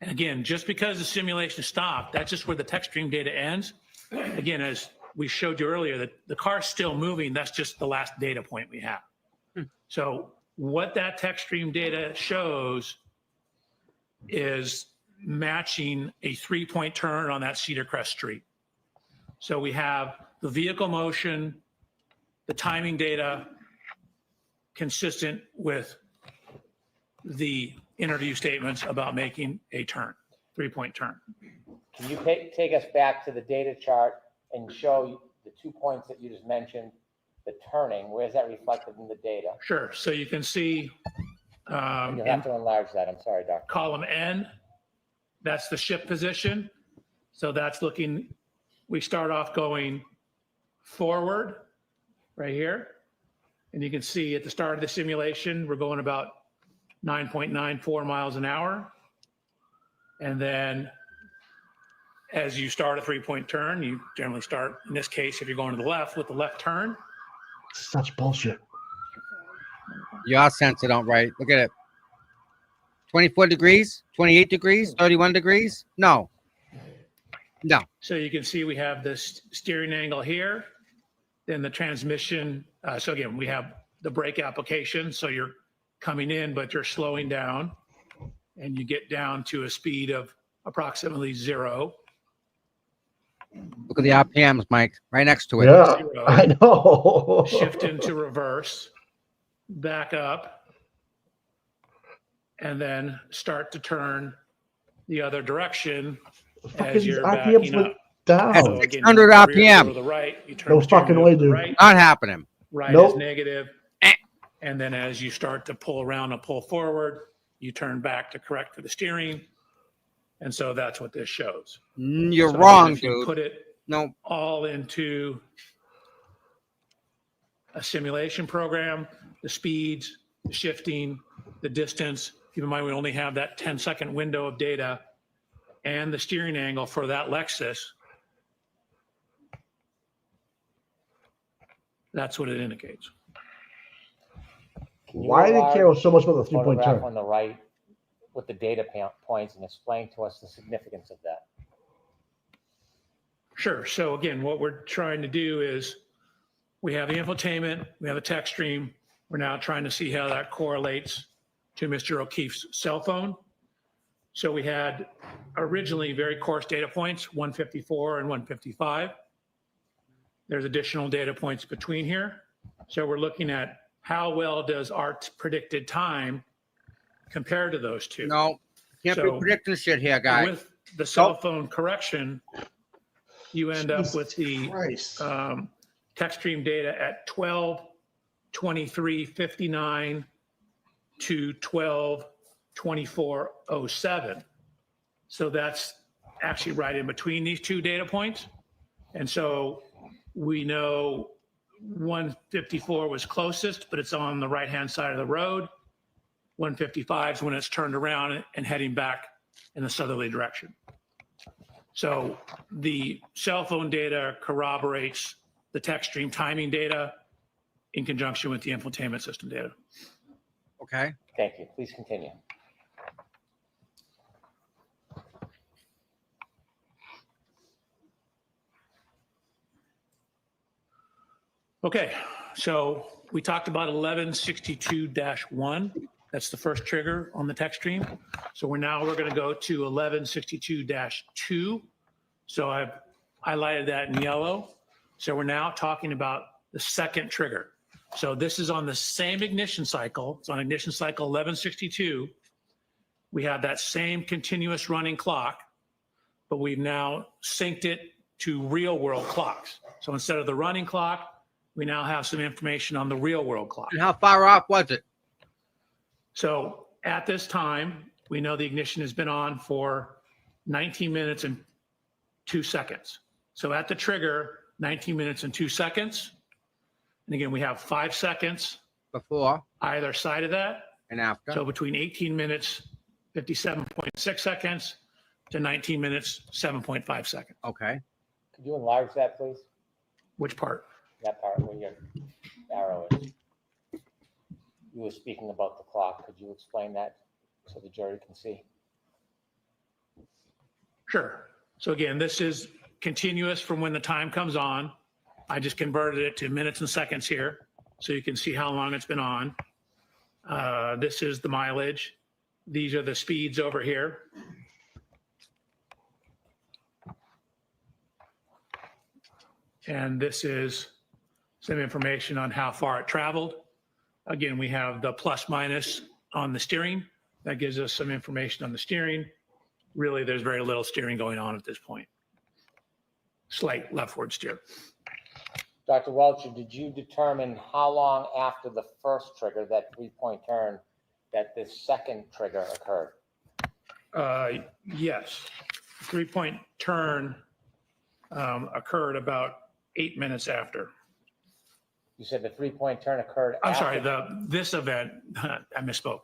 And again, just because the simulation stopped, that's just where the text stream data ends. Again, as we showed you earlier, that the car's still moving. That's just the last data point we have. So what that text stream data shows is matching a 3-point turn on that Cedar Crest Street. So we have the vehicle motion, the timing data consistent with the interview statements about making a turn, 3-point turn. Can you take us back to the data chart and show the 2 points that you just mentioned, the turning? Where is that reflected in the data? Sure. So you can see You'll have to enlarge that. I'm sorry, Doctor. column N, that's the ship position. So that's looking, we start off going forward right here. And you can see at the start of the simulation, we're going about 9.94 miles an hour. And then as you start a 3-point turn, you generally start, in this case, if you're going to the left, with the left turn. Such bullshit. Your sensor don't right. Look at it. 24 degrees, 28 degrees, 31 degrees. No. No. So you can see we have this steering angle here, then the transmission. So again, we have the brake application. So you're coming in, but you're slowing down and you get down to a speed of approximately 0. Look at the RPMs, Mike, right next to it. Yeah, 0. I know. Shift into reverse, back up, and then start to turn the other direction as you're backing RPMs went up. down. So again, 600 you rear RPM. to the right, you turn No the steering fucking wheel way, to the dude. right. Not happening. Right Nope. is negative. And then as you start to pull around and pull forward, you turn back to correct for the steering. And so that's what this shows. You're So wrong, if you dude. put it No. all into a simulation program, the speeds, the shifting, the distance. Keep in mind, we only have that 10-second window of data and the steering angle for that Lexus. That's what it indicates. Can you Why do they care enlarge so much about the 3-point photograph turn? on the right with the data points and explain to us the significance of that? Sure. So again, what we're trying to do is we have the infotainment, we have the text stream. We're now trying to see how that correlates to Mr. O'Keefe's cell phone. So we had originally very coarse data points, 154 and 155. There's additional data points between here. So we're looking at how well does our predicted time compare to those two. No, can't So, be predicting shit here, guys. With the cell phone correction, you end up with the Christ. text stream data at 12:23:59 to 12:24:07. So that's actually right in between these two data points. And so we know 154 was closest, but it's on the right-hand side of the road. 155 is when it's turned around and heading back in the southerly direction. So the cell phone data corroborates the text stream timing data in conjunction with the infotainment system data. Okay. Thank you. Please continue. Okay, so we talked about 1162-1. That's the first trigger on the text stream. So we're going to go to 1162-2. So I've highlighted that in yellow. So we're now talking about the second trigger. So this is on the same ignition cycle. It's on ignition cycle 1162. We have that same continuous running clock, but we've now synced it to real world clocks. So instead of the running clock, we now have some information on the real world clock. And how far off was it? So at this time, we know the ignition has been on for 19 minutes and 2 seconds. So at the trigger, 19 minutes and 2 seconds. And again, we have 5 seconds Before either side of that. and after. So between 18 minutes, 57.6 seconds to 19 minutes, 7.5 seconds. Okay. Could you enlarge that, please? Which part? That part where your arrow is. You were speaking about the clock. Could you explain that so the jury can see? Sure. So again, this is continuous from when the time comes on. I just converted it to minutes and seconds here, so you can see how long it's been on. This is the mileage. These are the speeds over here. And this is some information on how far it traveled. Again, we have the plus minus on the steering. That gives us some information on the steering. Really, there's very little steering going on at this point. Slight leftward steer. Dr. Welcher, did you determine how long after the first trigger, that 3-point turn, that this second trigger occurred? Yes. 3-point turn occurred about 8 minutes after. You said the 3-point turn occurred I'm after. sorry, this event, I misspoke.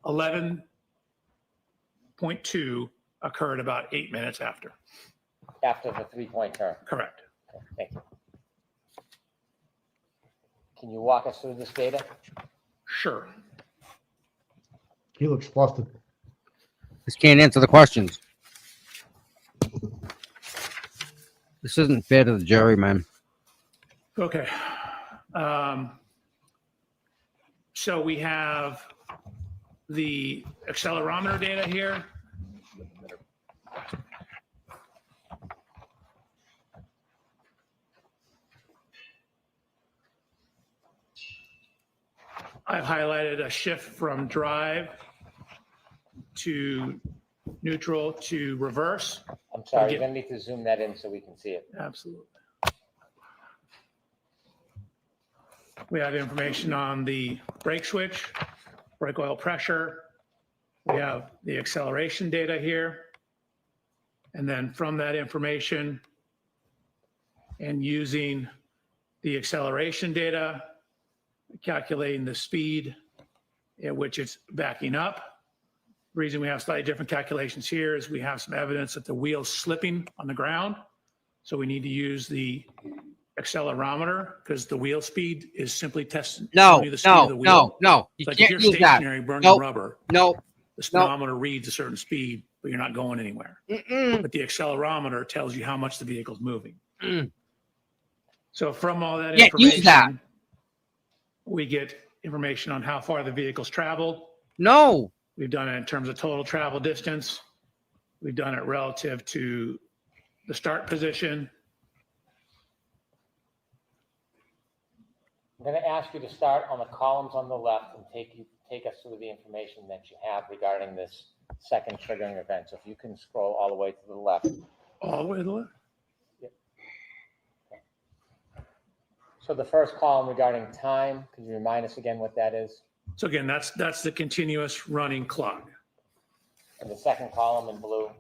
11.2 occurred about 8 minutes after. After the 3-point turn. Correct. Okay, thank you. Can you walk us through this data? Sure. He looks flustered. Just can't answer the questions. This isn't fair to the jury, man. Okay. So we have the accelerometer data here. I've highlighted a shift from drive to neutral to reverse. I'm sorry, Okay. you're gonna need to zoom that in so we can see it. Absolutely. We have information on the brake switch, brake oil pressure. We have the acceleration data here. And then from that information and using the acceleration data, calculating the speed at which it's backing up. The reason we have slightly different calculations here is we have some evidence that the wheel's slipping on the ground. So we need to use the accelerometer because the wheel speed is simply testing No, the speed of the wheel. no. You It's like can't if you're use that. stationary burning Nope. rubber, No. the speedometer reads a certain speed, but you're not going anywhere. Mm-mm. But the accelerometer tells you how much the vehicle's moving. Mm. So from all that Yeah, information, use that. we get information on how far the vehicle's traveled. No. We've done it in terms of total travel distance. We've done it relative to the start position. I'm going to ask you to start on the columns on the left and take us through the information that you have regarding this second triggering event. So if you can scroll all the way to the left. All the way to the left? So the first column regarding time, could you remind us again what that is? So again, that's the continuous running clock. And the second column in blue?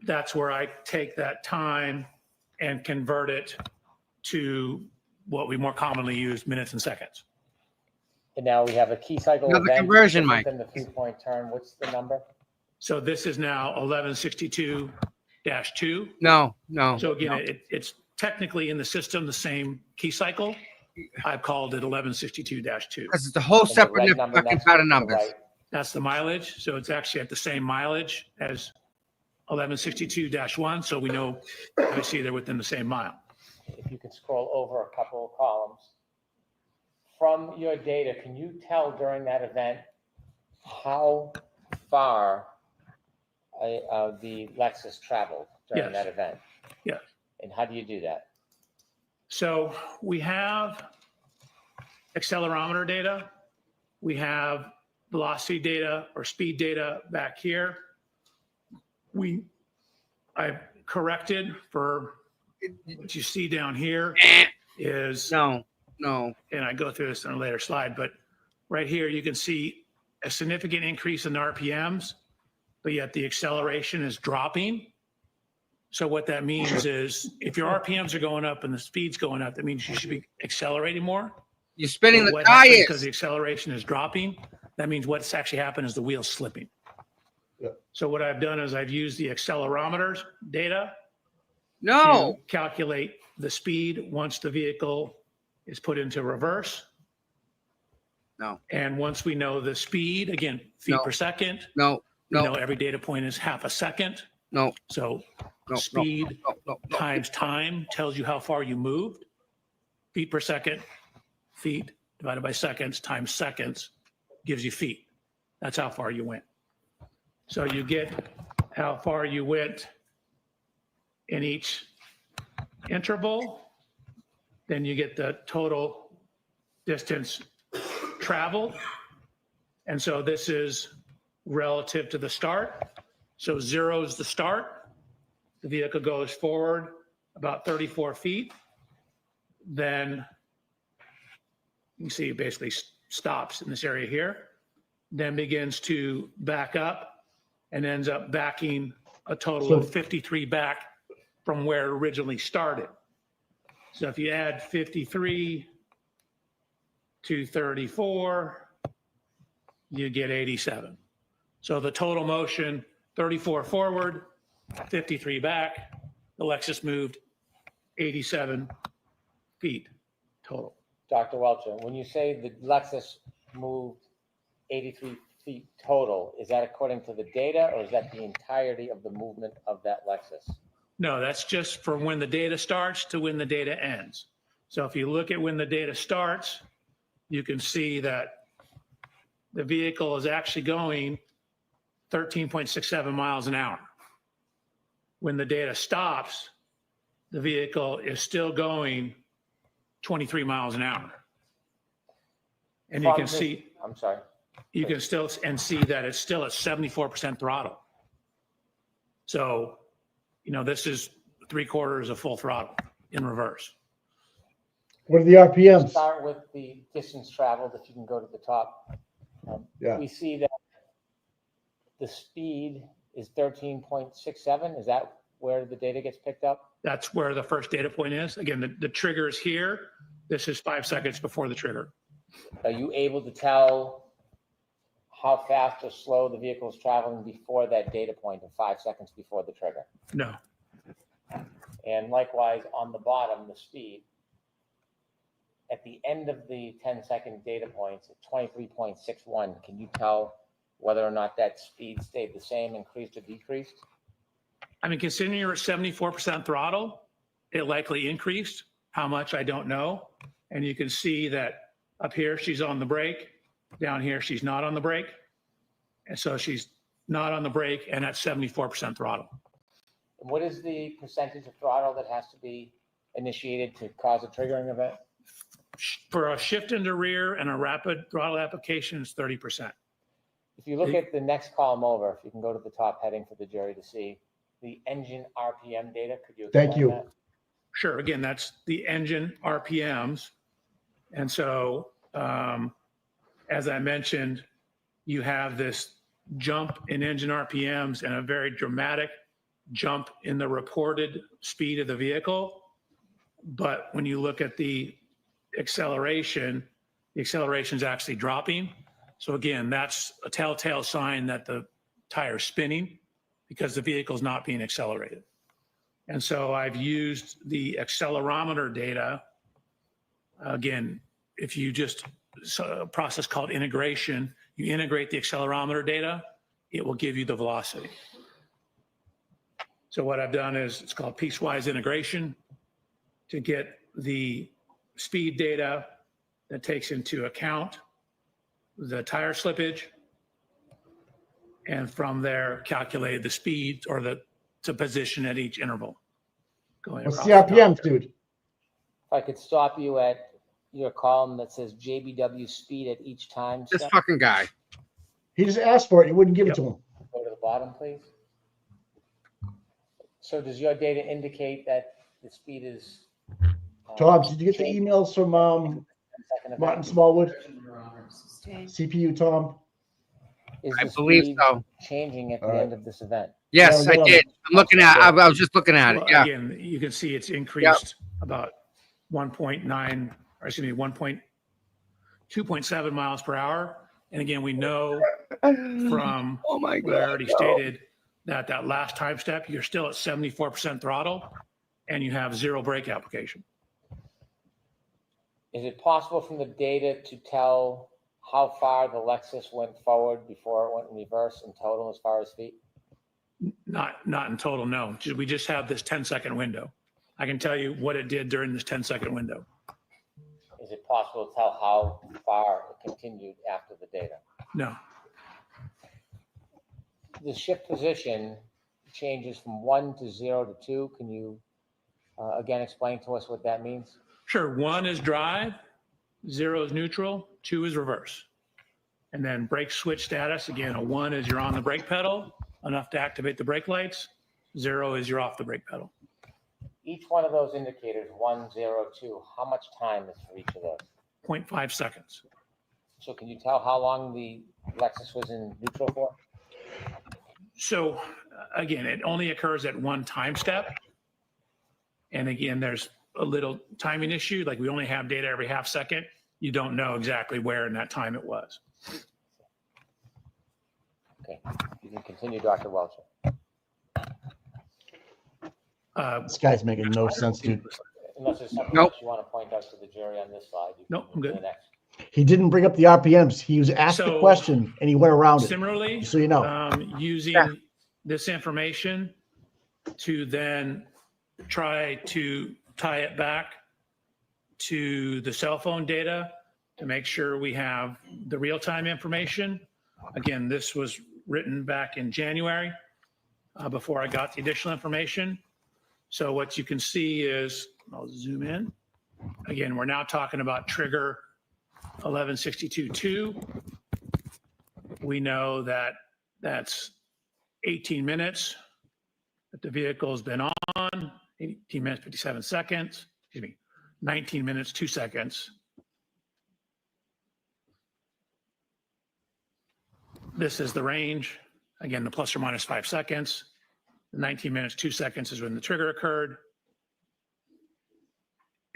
That's where I take that time and convert it to what we more commonly use, minutes and seconds. And now we have a key cycle Another event. conversion, Mike. Within the 3-point turn, what's the number? So this is now 1162-2. No. So again, no. it's technically in the system the same key cycle. I've called it 1162-2. Because it's a whole And the separate red number fucking next set to of the numbers. right. That's the mileage. So it's actually at the same mileage as 1162-1. So we know, obviously, they're within the same mile. If you could scroll over a couple of columns. From your data, can you tell during that event how far the Lexus traveled during Yes. that event? Yes. And how do you do that? So we have accelerometer data. We have velocity data or speed data back here. I corrected for what you see down here is, No. and I go through this on a later slide, but right here you can see a significant increase in RPMs, but yet the acceleration is dropping. So what that means is if your RPMs are going up and the speed's going up, that means you should be accelerating more. You're spinning But the what happens tires. because the acceleration is dropping, that means what's actually happened is the wheel's slipping. Yeah. So what I've done is I've used the accelerometers data No. to calculate the speed once the vehicle is put into reverse. No. And once we know the speed, again, feet No. per second, No. we No. know every data point is half a second. No. So No. speed No. times time tells you how far you moved. Feet per second, feet divided by seconds times seconds gives you feet. That's how far you went. So you get how far you went in each interval. Then you get the total distance traveled. And so this is relative to the start. So 0 is the start. The vehicle goes forward about 34 feet. Then you can see it basically stops in this area here, then begins to back up and ends up backing a total of 53 back from where it originally started. So if you add 53 to 34, you get 87. So the total motion, 34 forward, 53 back, the Lexus moved 87 feet total. Dr. Welcher, when you say the Lexus moved 83 feet total, is that according to the data or is that the entirety of the movement of that Lexus? No, that's just from when the data starts to when the data ends. So if you look at when the data starts, you can see that the vehicle is actually going 13.67 miles an hour. When the data stops, the vehicle is still going 23 miles an hour. And you From can this- see, I'm sorry. you can still and see that it's still at 74% throttle. So, this is 3/4 of full throttle in reverse. What are the RPMs? Start with the distance traveled, if you can go to the top. Yeah. We see that the speed is 13.67. Is that where the data gets picked up? That's where the first data point is. Again, the trigger is here. This is 5 seconds before the trigger. Are you able to tell how fast or slow the vehicle is traveling before that data point of 5 seconds before the trigger? No. And likewise, on the bottom, the speed. At the end of the 10-second data points at 23.61, can you tell whether or not that speed stayed the same, increased or decreased? I mean, considering you're at 74% throttle, it likely increased. How much, I don't know. And you can see that up here, she's on the brake. Down here, she's not on the brake. And so she's not on the brake and at 74% throttle. And what is the percentage of throttle that has to be initiated to cause a triggering event? For a shift into rear and a rapid throttle application, it's 30%. If you look at the next column over, if you can go to the top heading for the jury to see the engine RPM data, could you explain Thank you. that? Sure. Again, that's the engine RPMs. And so, as I mentioned, you have this jump in engine RPMs and a very dramatic jump in the reported speed of the vehicle. But when you look at the acceleration is actually dropping. So again, that's a telltale sign that the tire is spinning because the vehicle is not being accelerated. And so I've used the accelerometer data. Again, if you just, a process called integration, you integrate the accelerometer data, it will give you the velocity. So what I've done is it's called piecewise integration to get the speed data that takes into account the tire slippage, and from there calculated the speed or the position at each interval. What's the RPMs, dude? If I could stop you at your column that says JBW speed at each time. This step. fucking guy. He just asked for it. You wouldn't give it to him. Go to the bottom, please. So does your data indicate that the speed is? Tom, did you get the emails from Martin Smallwood? CPU, Tom? Is I the believe speed so. changing at the All right. end of this event? Yes, Yeah, I did. I'm looking at. I was just looking at it. Well, Yeah. Again, you can see it's increased about 1.9, or excuse me, 2.7 miles per hour. And again, we know from Oh my what I God. already stated that that last time step, you're still at 74% throttle and you have zero brake application. Is it possible from the data to tell how far the Lexus went forward before it went in reverse in total as far as feet? Not in total, no. We just have this 10-second window. I can tell you what it did during this 10-second window. Is it possible to tell how far it continued after the data? No. The shift position changes from 1 to 0 to 2. Can you again explain to us what that means? Sure. 1 is drive, 0 is neutral, 2 is reverse. And then brake switch status, again, a 1 is you're on the brake pedal, enough to activate the brake lights. 0 is you're off the brake pedal. Each one of those indicators, 1, 0, 2, how much time is for each of those? 0.5 seconds. So can you tell how long the Lexus was in neutral for? So again, it only occurs at one time step. And again, there's a little timing issue. Like we only have data every half second. You don't know exactly where in that time it was. Okay, you can continue, Dr. Welcher. This guy's making no sense, dude. Unless there's something Nope. else you want to point out to the jury on this slide. You can Nope, I'm move to good. the next. He didn't bring up the RPMs. He was asked the So, question and he went around it. Similarly, Just so you know. using Yeah. this information to then try to tie it back to the cell phone data to make sure we have the real-time information. Again, this was written back in January before I got the additional information. So what you can see is, I'll zoom in. Again, we're now talking about trigger 1162.2. We know that that's 18 minutes that the vehicle has been on, 18 minutes, 57 seconds, excuse me, 19 minutes, 2 seconds. This is the range. Again, the plus or minus 5 seconds. The 19 minutes, 2 seconds is when the trigger occurred.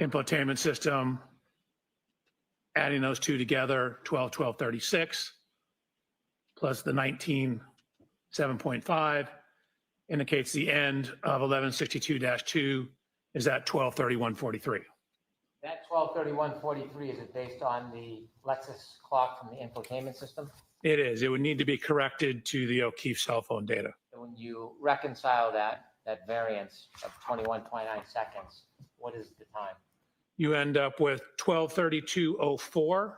Infotainment system, adding those two together, 12:36, plus the 19:7.5 indicates the end of 1162-2 is at 12:31:43. That 12:31:43, is it based on the Lexus clock from the infotainment system? It is. It would need to be corrected to the O'Keefe cell phone data. And when you reconcile that variance of 21.9 seconds, what is the time? you end up with 1232.04.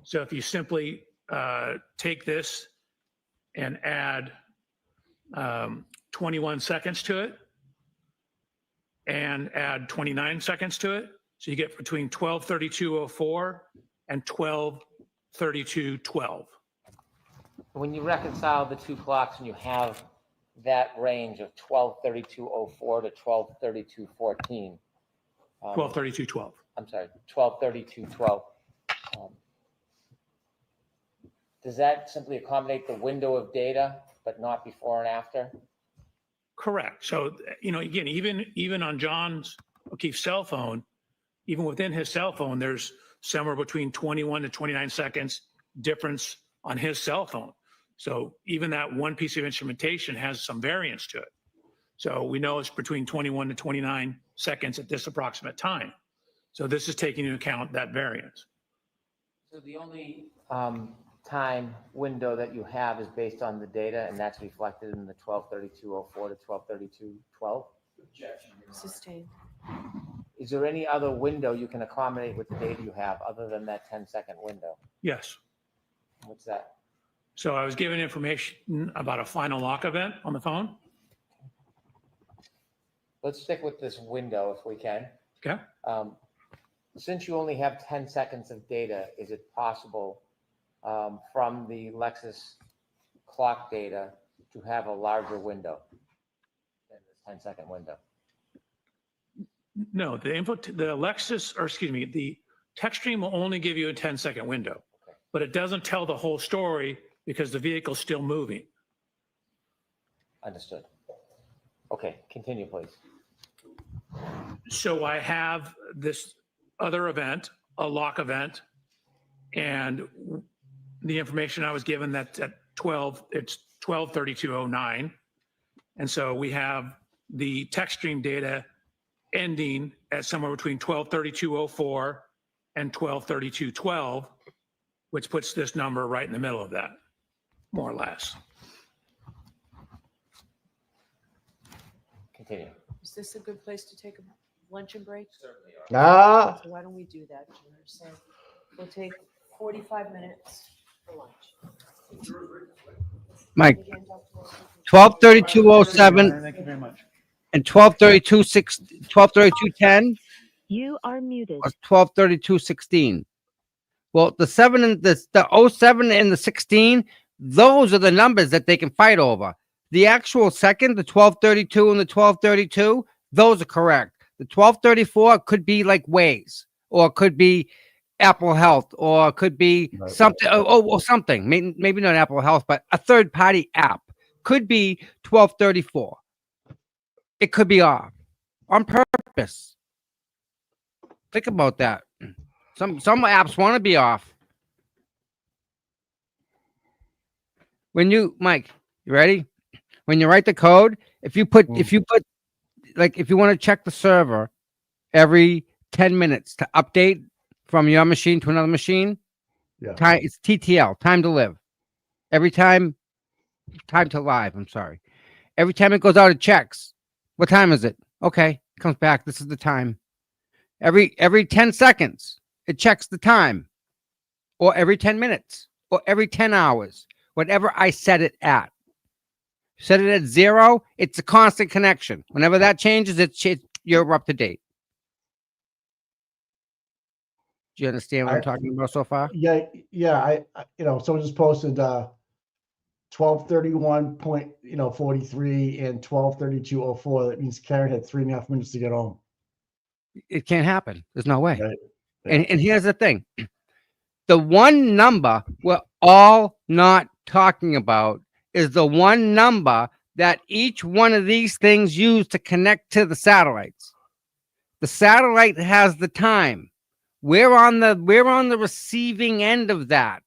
So if you simply take this and add 21 seconds to it and add 29 seconds to it, so you get between 1232.04 and 1232.12. When you reconcile the two clocks and you have that range of 1232.04 to 1232.14. 1232.12. I'm sorry, 1232.12. Does that simply accommodate the window of data, but not before and after? Correct. So, again, even on John O'Keefe's cell phone, even within his cell phone, there's somewhere between 21 to 29 seconds difference on his cell phone. So even that one piece of instrumentation has some variance to it. So we know it's between 21 to 29 seconds at this approximate time. So this is taking into account that variance. So the only time window that you have is based on the data, and that's reflected in the 1232.04 to 1232.12? Sustained. Is there any other window you can accommodate with the data you have other than that 10-second window? Yes. What's that? So I was given information about a final lock event on the phone. Let's stick with this window if we can. Okay. Since you only have 10 seconds of data, is it possible from the Lexus clock data to have a larger window than this 10-second window? No, the TechStream will only give you a 10-second window, but it doesn't tell the whole story because the vehicle's still moving. Understood. Okay, continue, please. So I have this other event, a lock event, and the information I was given that at 12, it's 1232.09. And so we have the TechStream data ending at somewhere between 1232.04 and 1232.12, which puts this number right in the middle of that, more or less. Continue. Is this a good place to take a luncheon break? Certainly. Ah, So why don't we do that, Junior? So we'll take 45 minutes for lunch. Mike, Again, Dr. Wilson. 1232.07 Thank you very much. and 1232.10 You are muted. or 1232.16. Well, the 7 and the 07 and the 16, those are the numbers that they can fight over. The actual second, the 1232 and the 1232, those are correct. The 1234 could be like Waze, or could be Apple Health, or could be something, or something. Maybe not Apple Health, but a third-party app. Could be 1234. It could be off on purpose. Think about that. Some apps want to be off. When you, Mike, you ready? When you write the code, if you put like, if you want to check the server every 10 minutes to update from your machine to another machine, time, it's TTL, time to live. Every time to live, I'm sorry. Every time it goes out, it checks. What time is it? Okay, comes back. This is the time. Every 10 seconds, it checks the time. Or every 10 minutes. Or every 10 hours. Whatever I set it at. Set it at 0, it's a constant connection. Whenever that changes, you're up to date. Do you understand what I'm talking about so far? yeah. I someone just posted 1231.43 and 1232.04. That means Karen had 3.5 minutes to get home. It can't happen. There's no way. Right. And here's the thing. The one number we're all not talking about is the one number that each one of these things use to connect to the satellites. The satellite has the time. We're on the receiving end of that.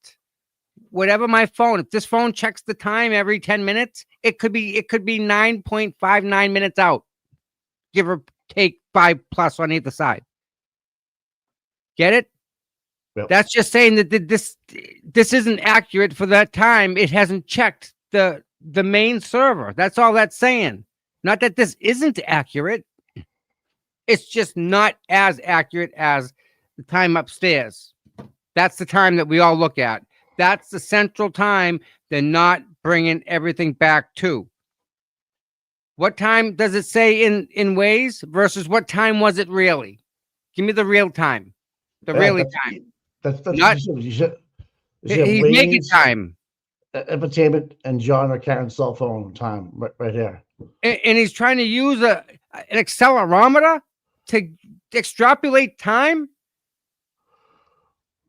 Whatever my phone, if this phone checks the time every 10 minutes, it could be 9.59 minutes out. Give or take 5+ on either side. Get it? Yep. That's just saying that this isn't accurate for that time. It hasn't checked the main server. That's all that's saying. Not that this isn't accurate. It's just not as accurate as the time upstairs. That's the time that we all look at. That's the central time they're not bringing everything back to. What time does it say in Waze versus what time was it really? Give me the real time. The really time. That's Not, you should he's making Waze, time. entertainment, and John or Karen's cell phone time right here. And he's trying to use an accelerometer to extrapolate time.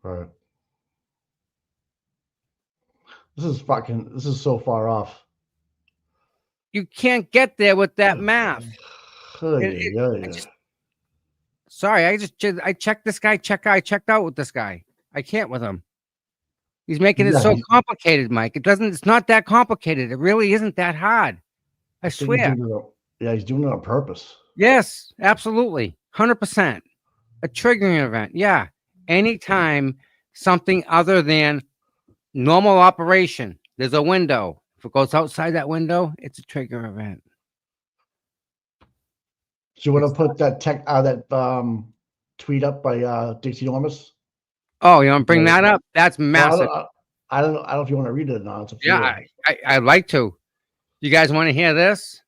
Right. This is so far off. You can't get there with that math. Sorry, I checked this guy. I checked out with this guy. I can't with him. He's making it so complicated, Mike. It's not that complicated. It really isn't that hard. I swear. He's doing it on purpose. Yes, absolutely. 100%. A triggering event. Yeah. Anytime something other than normal operation, there's a window. If it goes outside that window, it's a trigger event. So you want to put that tweet up by Dixie Normus? Oh, you want to bring that up? That's massive. Well, I don't know if you want to read it or not. I'd like to. You guys want to hear this?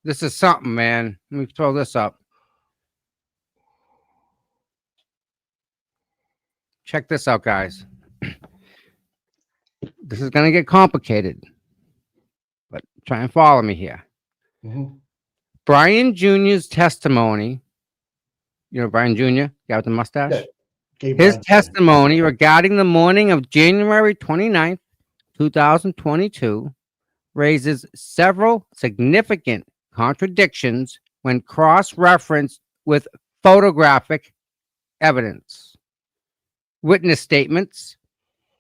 This is something, man. Let me throw this up. Check this out, guys. This is going to get complicated, but try and follow me here. Mm-hmm. Brian Jr.'s testimony. You know Brian Jr., guy with the mustache? Yeah. His testimony regarding the morning of January 29th, 2022 raises several significant contradictions when cross-referenced with photographic evidence, witness statements,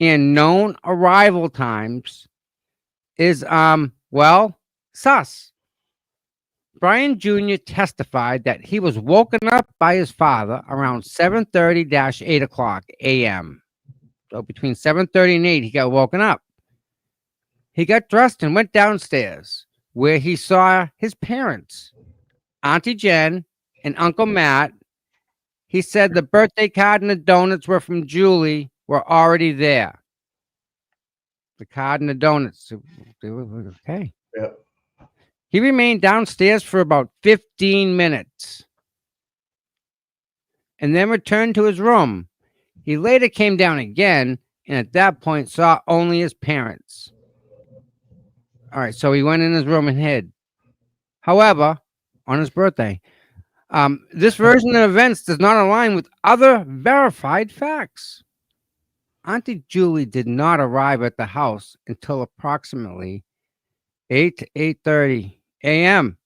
and known arrival times is, sus. Brian Jr. testified that he was woken up by his father around 7:30-8 o'clock a.m. So between 7:30 and 8, he got woken up. He got dressed and went downstairs where he saw his parents, Auntie Jen and Uncle Matt. He said the birthday card and the donuts were from Julie were already there. The card and the donuts. They were okay. Yeah. He remained downstairs for about 15 minutes and then returned to his room. He later came down again and at that point saw only his parents. All right, so he went in his room and hid. However, on his birthday, this version of events does not align with other verified facts. Auntie Julie did not arrive at the house until approximately 8 to 8:30 a.m.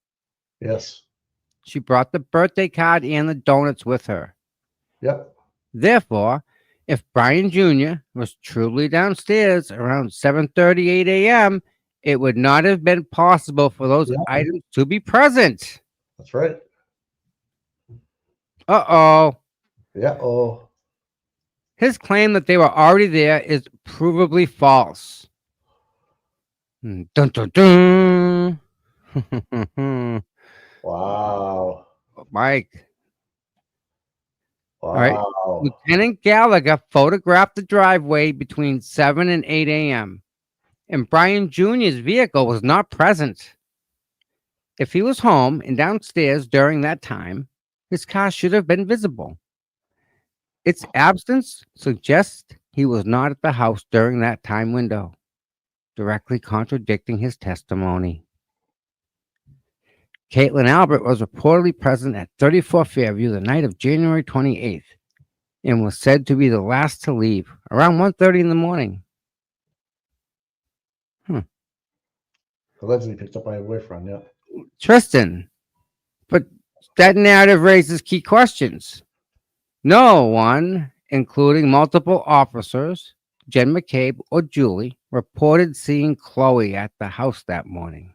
Yes. She brought the birthday card and the donuts with her. Yep. Therefore, if Brian Jr. was truly downstairs around 7:38 a.m., it would not have been possible for those items to be present. That's right. Uh-oh. Yeah. His claim that they were already there is provably false. Dun, dun, dun. Wow. Mike. Wow. All right. Lieutenant Gallagher photographed the driveway between 7 and 8 a.m. and Brian Jr.'s vehicle was not present. If he was home and downstairs during that time, his car should have been visible. Its absence suggests he was not at the house during that time window, directly contradicting his testimony. Caitlin Albert was reportedly present at 34 Fairview the night of January 28th and was said to be the last to leave around 1:30 in the morning. Allegedly picked up by a boyfriend, yeah. Tristan, but that narrative raises key questions. No one, including multiple officers, Jen McCabe or Julie, reported seeing Chloe at the house that morning.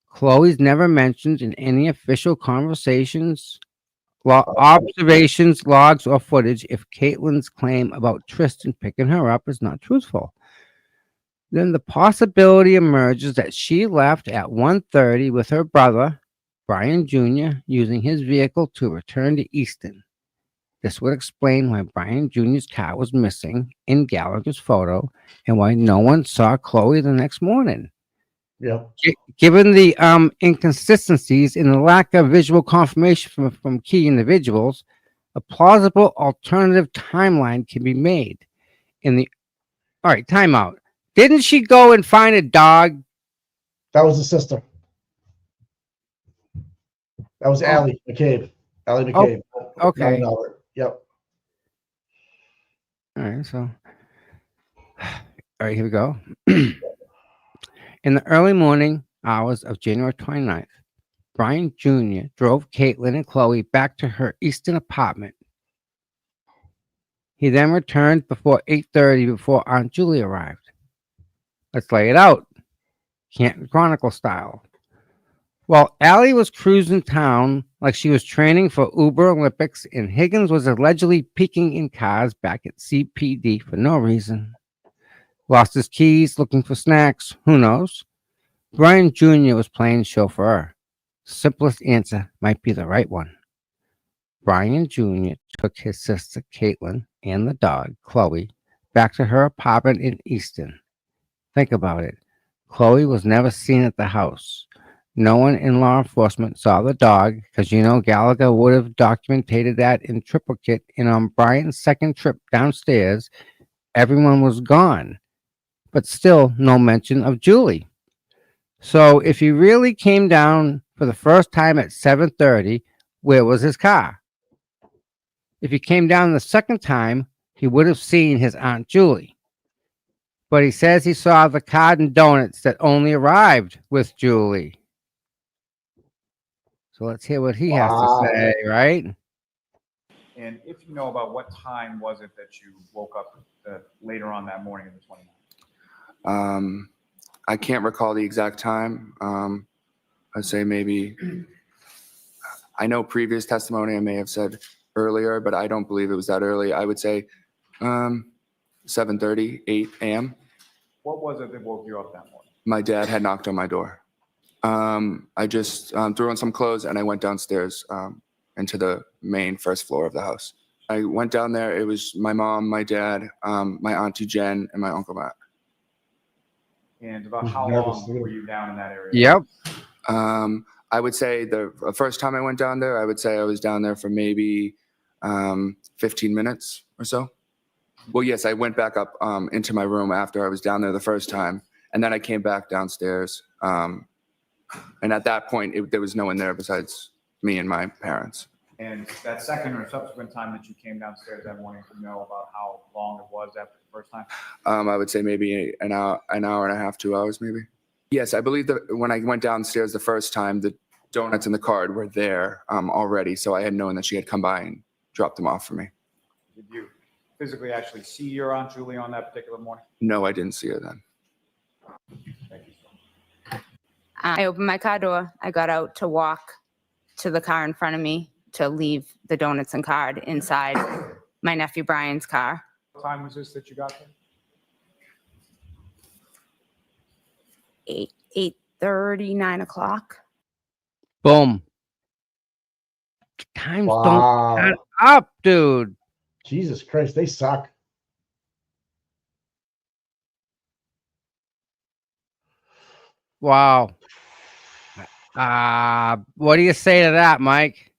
Chloe's never mentioned in any official conversations, observations, logs, or footage if Caitlin's claim about Tristan picking her up is not truthful. Then the possibility emerges that she left at 1:30 with her brother Brian Jr. using his vehicle to return to Easton. This would explain why Brian Jr.'s car was missing in Gallagher's photo and why no one saw Chloe the next morning. Yep. Given the inconsistencies and the lack of visual confirmation from key individuals, a plausible alternative timeline can be made. All right, timeout. Didn't she go and find a dog? That was the sister. That was Allie McCabe. Allie McCabe. Okay. Not Albert. Yep. All right, so. All right, here we go. In the early morning hours of January 29th, Brian Jr. drove Caitlin and Chloe back to her Easton apartment. He then returned before 8:30 before Aunt Julie arrived. Let's lay it out. Canton Chronicle style. While Allie was cruising town like she was training for Uber Olympics and Higgins was allegedly peeking in cars back at CPD for no reason. Lost his keys looking for snacks. Who knows? Brian Jr. was playing chauffeur. Simplest answer might be the right one. Brian Jr. took his sister Caitlin and the dog, Chloe, back to her apartment in Easton. Think about it. Chloe was never seen at the house. No one in law enforcement saw the dog because Gallagher would have documented that in triplicate, and on Brian's second trip downstairs, everyone was gone. But still no mention of Julie. So if he really came down for the first time at 7:30, where was his car? If he came down the second time, he would have seen his Aunt Julie. But he says he saw the card and donuts that only arrived with Julie. So let's hear what he has to say, right? And if you know about what time was it that you woke up later on that morning of the 29th? I can't recall the exact time. I'd say maybe, I know previous testimony I may have said earlier, but I don't believe it was that early. I would say 7:30, 8 a.m. What was it that woke you up that morning? My dad had knocked on my door. I just threw on some clothes and I went downstairs into the main first floor of the house. I went down there. It was my mom, my dad, my auntie Jen, and my uncle Matt. And about how long were you down in that area? Yep. I would say the first time I went down there, I would say I was down there for maybe 15 minutes or so. Well, yes, I went back up into my room after I was down there the first time, and then I came back downstairs. And at that point, there was no one there besides me and my parents. And that second or subsequent time that you came downstairs that morning, to know about how long it was after the first time? I would say maybe an hour and a half, 2 hours, maybe. Yes, I believe that when I went downstairs the first time, the donuts and the card were there already, so I had known that she had come by and dropped them off for me. Did you physically actually see your Aunt Julie on that particular morning? No, I didn't see her then. Thank you. I opened my car door. I got out to walk to the car in front of me to leave the donuts and card inside my nephew Brian's car. What time was this that you got there? 8:30, 9 o'clock. Boom. Times don't add up, dude. Jesus Christ, they suck. Wow. What do you say to that, Mike?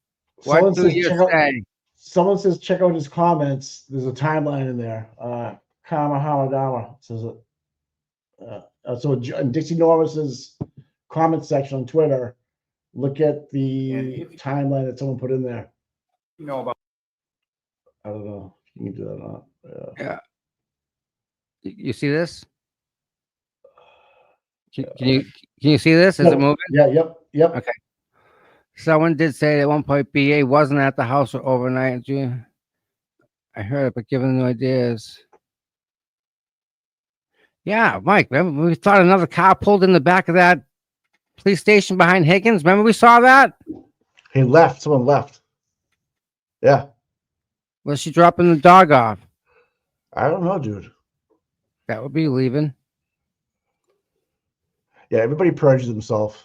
What do you say? Someone says check out his comments. There's a timeline in there. Kama Hamadama says it. So in Dixie Norris's comment section on Twitter, look at the timeline that someone put in there. You know about? I don't know. You can do that or not. Yeah. You see this? Can you see this? Is it moving? Yeah. Yep. Okay. Someone did say at one point BA wasn't at the house overnight. I heard it, but given no ideas. Yeah, Mike, remember we thought another car pulled in the back of that police station behind Higgins? Remember we saw that? He left. Someone left. Yeah. Was she dropping the dog off? I don't know, dude. That would be leaving. Yeah, everybody purged themselves.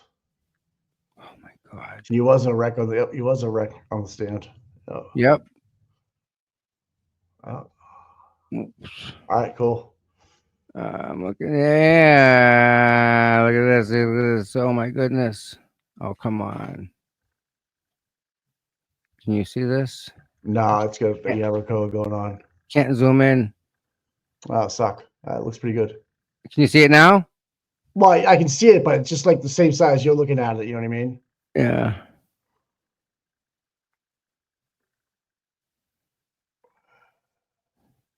Oh my God. He was a wreck on the stand. Oh. Yep. Oh. All right, cool. I'm looking. Yeah. Look at this. Look at this. Oh my goodness. Oh, come on. Can you see this? No, it's got a Yabberco going on. Can't zoom in. Oh, suck. It looks pretty good. Can you see it now? Well, I can see it, but it's just like the same size you're looking at it. You know what I mean? Yeah.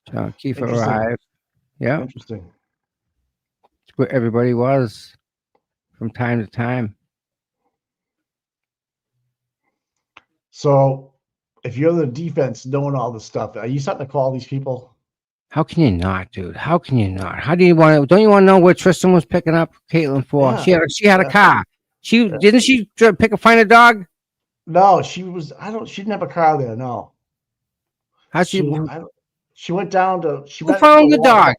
John Keefe Interesting. arrived. Yeah. Interesting. It's where everybody was from time to time. So, if you're the defense, knowing all this stuff, are you starting to call these people? How can you not, dude? How can you not? How do you want to? Don't you want to know what Tristan was picking up Caitlin for? Yeah. She had a car. Didn't she find a dog? No, she was. She didn't have a car there. No. How She went down to. Who found the dog?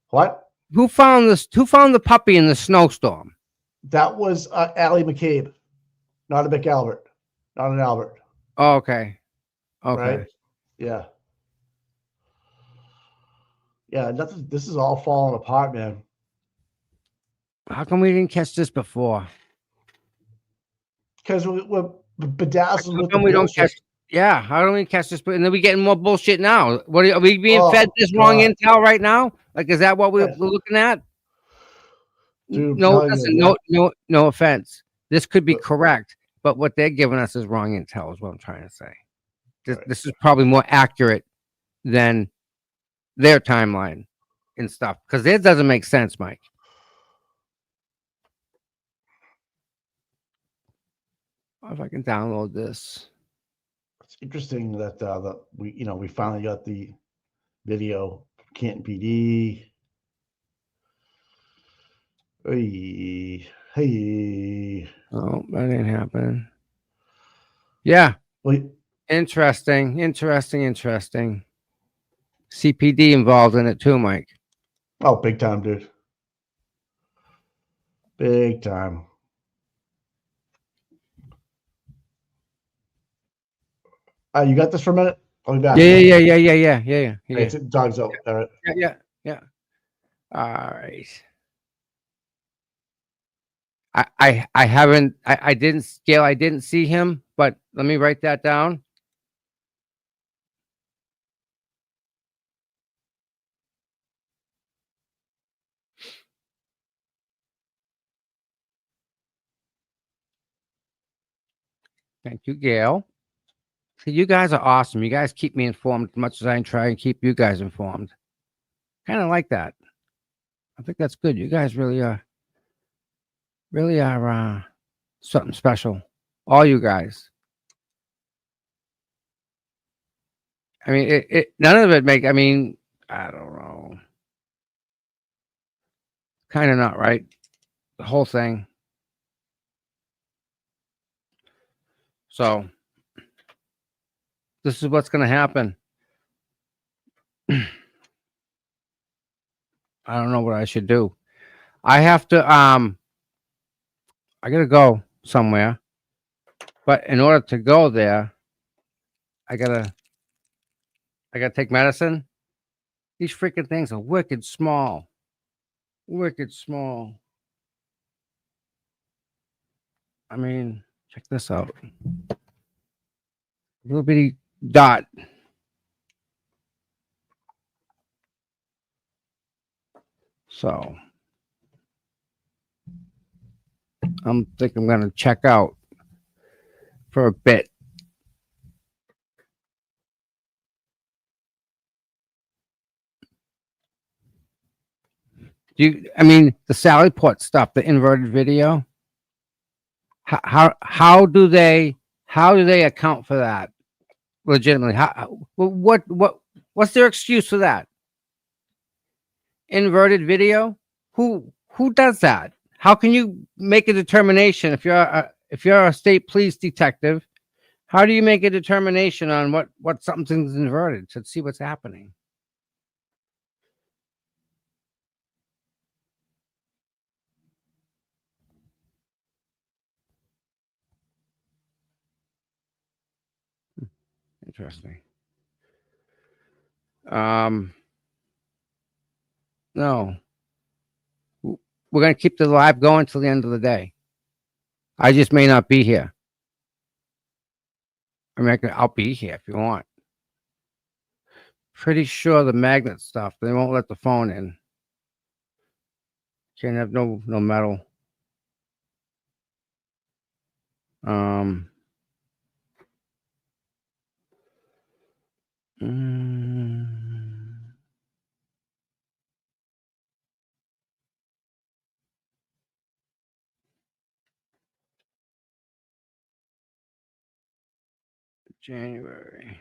What? Who found this? Who found the puppy in the snowstorm? That was Allie McCabe, not a McAlbert, not an Albert. Oh, okay. Okay. Right? Yeah. Yeah. Nothing. This is all falling apart, man. How come we didn't catch this before? Because we're bedazzled with the We don't bullshit. catch. Yeah. How don't we catch this? And then we getting more bullshit now. What are we being Oh, fed this wrong God. intel right now? Like, is that what we're looking at? Dude, No, telling listen, you, no offense. This could be correct, but what they're giving us is wrong intel, is what I'm trying to say. This is probably more accurate than their timeline and stuff, because it doesn't make sense, Mike. If I can download this. It's interesting that we finally got the video from Canton PD. Hey. Oh, that ain't happening. Yeah. Wait. Interesting. CPD involved in it too, Mike. Oh, big time, dude. Big time. You got this for a minute? I'll be back. Yeah. Hey, dog's out. All right. Yeah. All right. I didn't see him, but let me write that down. Thank you, Gail. See, you guys are awesome. You guys keep me informed as much as I try and keep you guys informed. Kind of like that. I think that's good. You guys really are something special. All you guys. I mean, none of it I mean, I don't know. Kind of not right. The whole thing. So, this is what's going to happen. I don't know what I should do. I have to, I got to go somewhere. But in order to go there, I got to take medicine. These freaking things are wicked small. Wicked small. I mean, check this out. Little bitty dot. So I'm thinking I'm gonna check out for a bit. I mean the Sally Port stuff, the inverted video? How do they account for that legitimately? What's their excuse for that? Inverted video? Who does that? How can you make a determination if you're a state police detective? How do you make a determination on what something's inverted to see what's happening? interesting. No. We're going to keep the live going till the end of the day. I just may not be here. I mean, I'll be here if you want. Pretty sure the magnet stuff, they won't let the phone in. Can't have no metal. January.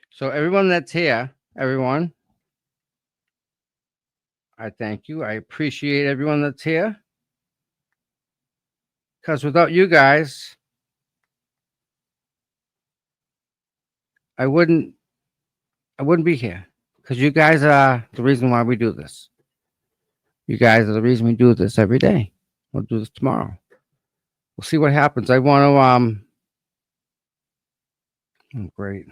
So everyone that's here, everyone, I thank you. I appreciate everyone that's here. Because without you guys, I wouldn't be here. Because you guys are the reason why we do this. You guys are the reason we do this every day. We'll do this tomorrow. We'll see what happens. I want to oh, great.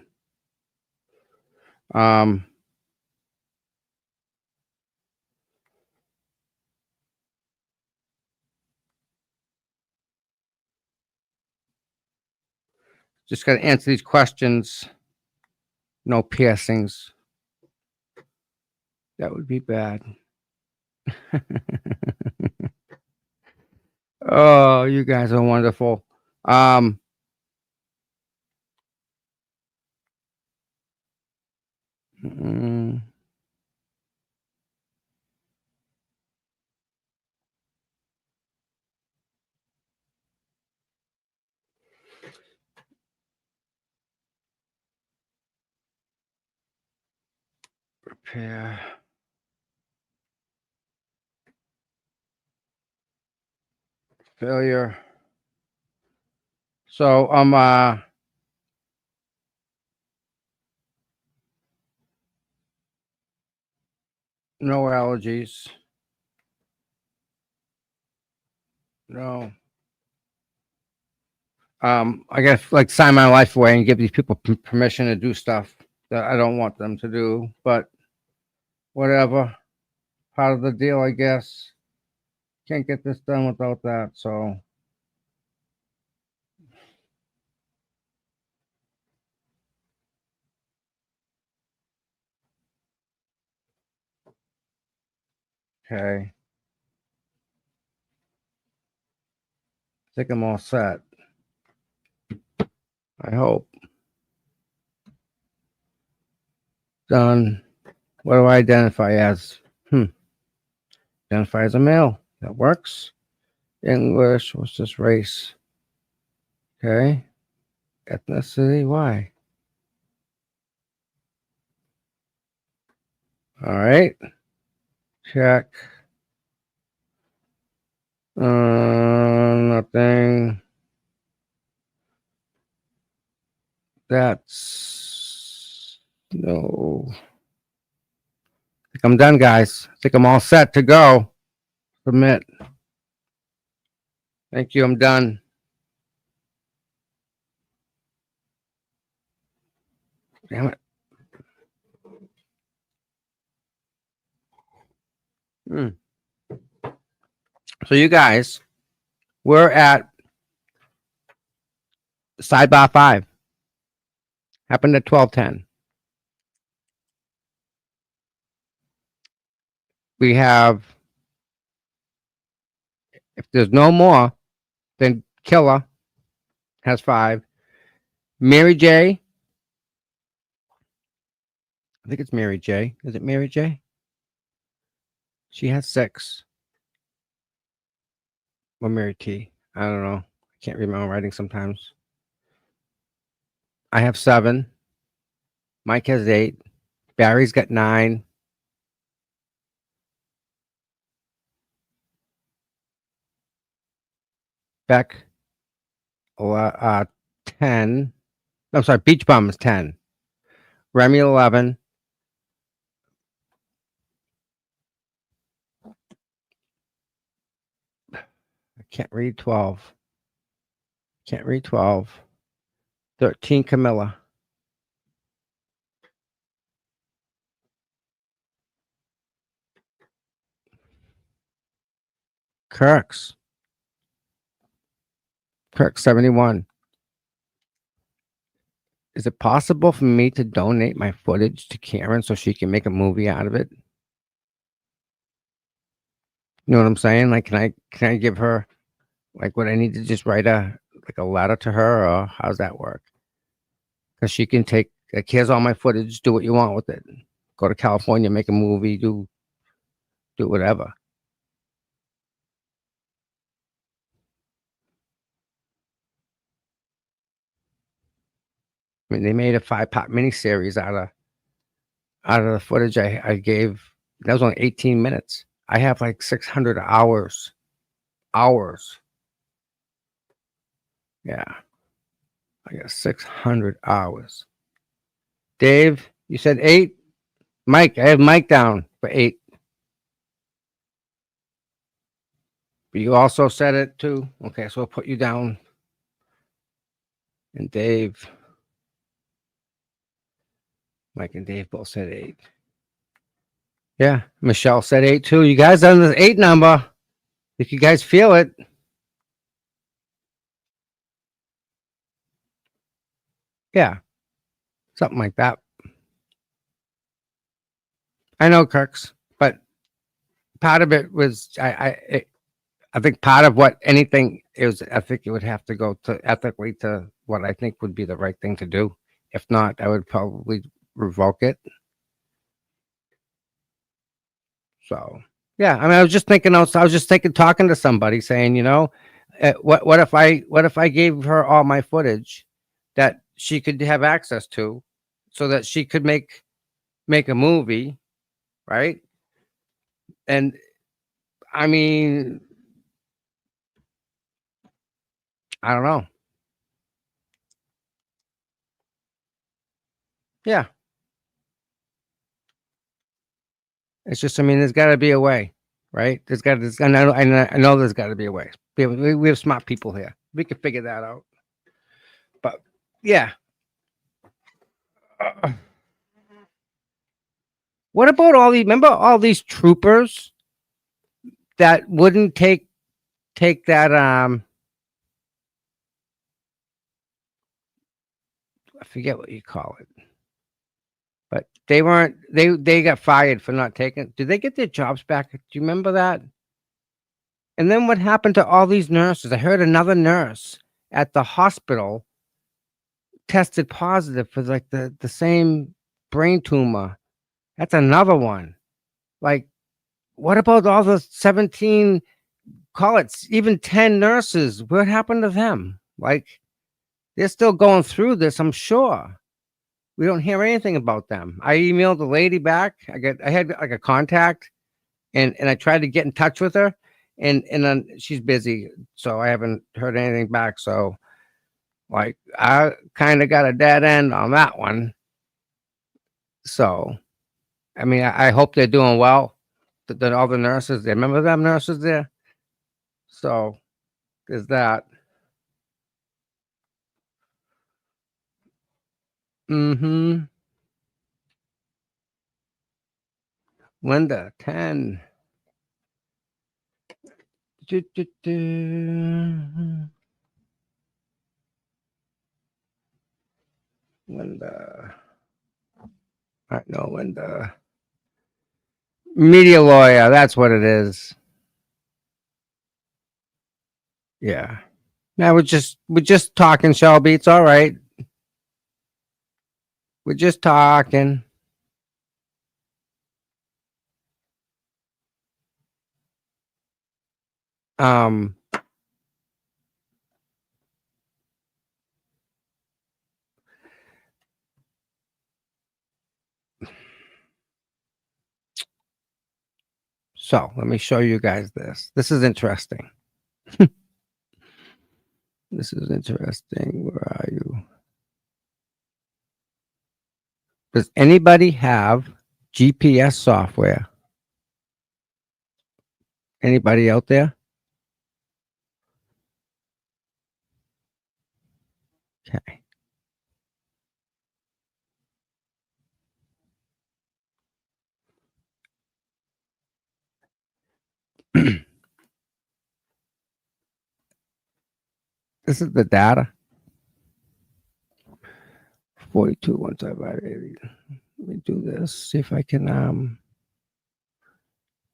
Just got to answer these questions. No piercings. That would be bad. Oh, you guys are wonderful. Repair. Failure. So no allergies. No. I guess like sign my life away and give these people permission to do stuff that I don't want them to do, but whatever. Part of the deal, I guess. Can't get this done without that, so. Okay. I think I'm all set. I hope. Done. What do I identify as? Identify as a male. That works. English. What's this race? Okay. Ethnicity. Why? All right. Check. Nothing. That's no. I think I'm done, guys. I think I'm all set to go. Submit. Thank you. I'm done. Damn it. So you guys, we're at sidebar 5. Happened at 12:10. We have, if there's no more, then Killer has 5. Mary J. I think it's Mary J. Is it Mary J? She has 6. Or Mary T. I don't know. I can't read my own writing sometimes. I have 7. Mike has 8. Barry's got 9. Beck, 10. I'm sorry, Beach Bum is 10. Remy 11. I can't read 12. Can't read 12. 13, Camilla. Kirk 71. Is it possible for me to donate my footage to Karen so she can make a movie out of it? You know what I'm saying? Like, can I give her, like, what I need to just write a letter to her, or how's that work? Because she can take, like, here's all my footage, do what you want with it. Go to California, make a movie, do whatever. I mean, they made a 5-part miniseries out of the footage I gave. That was only 18 minutes. I have like 600 hours. Yeah. I got 600 hours. Dave, you said 8? Mike, I have Mike down for 8. But you also said it too. Okay, so I'll put you down. And Dave. Mike and Dave both said 8. Yeah, Michelle said 8 too. You guys on the 8 number. If you guys feel it. Yeah, something like that. I know, Kirks, but part of it was I think part of what anything is, I think it would have to go to ethically to what I think would be the right thing to do. If not, I would probably revoke it. So yeah, I mean, I was just thinking, talking to somebody, saying, you know, what if I gave her all my footage that she could have access to, so that she could make a movie, right? And I mean, I don't know. Yeah. It's just, I mean, there's got to be a way, right? I know there's got to be a way. We have smart people here. We can figure that out. But yeah. What about remember all these troopers that wouldn't take that, I forget what you call it, but they got fired for not taking. Did they get their jobs back? Do you remember that? And then what happened to all these nurses? I heard another nurse at the hospital tested positive for like the same brain tumor. That's another one. Like, what about all the 17, call it even 10 nurses? What happened to them? Like, they're still going through this, I'm sure. We don't hear anything about them. I emailed the lady back. I had like a contact, and I tried to get in touch with her, and then she's busy, so I haven't heard anything back. So, like, I kind of got a dead end on that one. So, I mean, I hope they're doing well. That all the nurses, remember them nurses there? So, there's that. Mm-hmm. Linda, 10. Linda. I know Linda. Media lawyer, that's what it is. Yeah. Now we're just talking, Shelby. It's all right. We're just talking. So let me show you guys this. This is interesting. This is interesting. Where are you? Does anybody have GPS software? Anybody out there? Okay. This is the data. 42, 175, 80. Let me do this. See if I can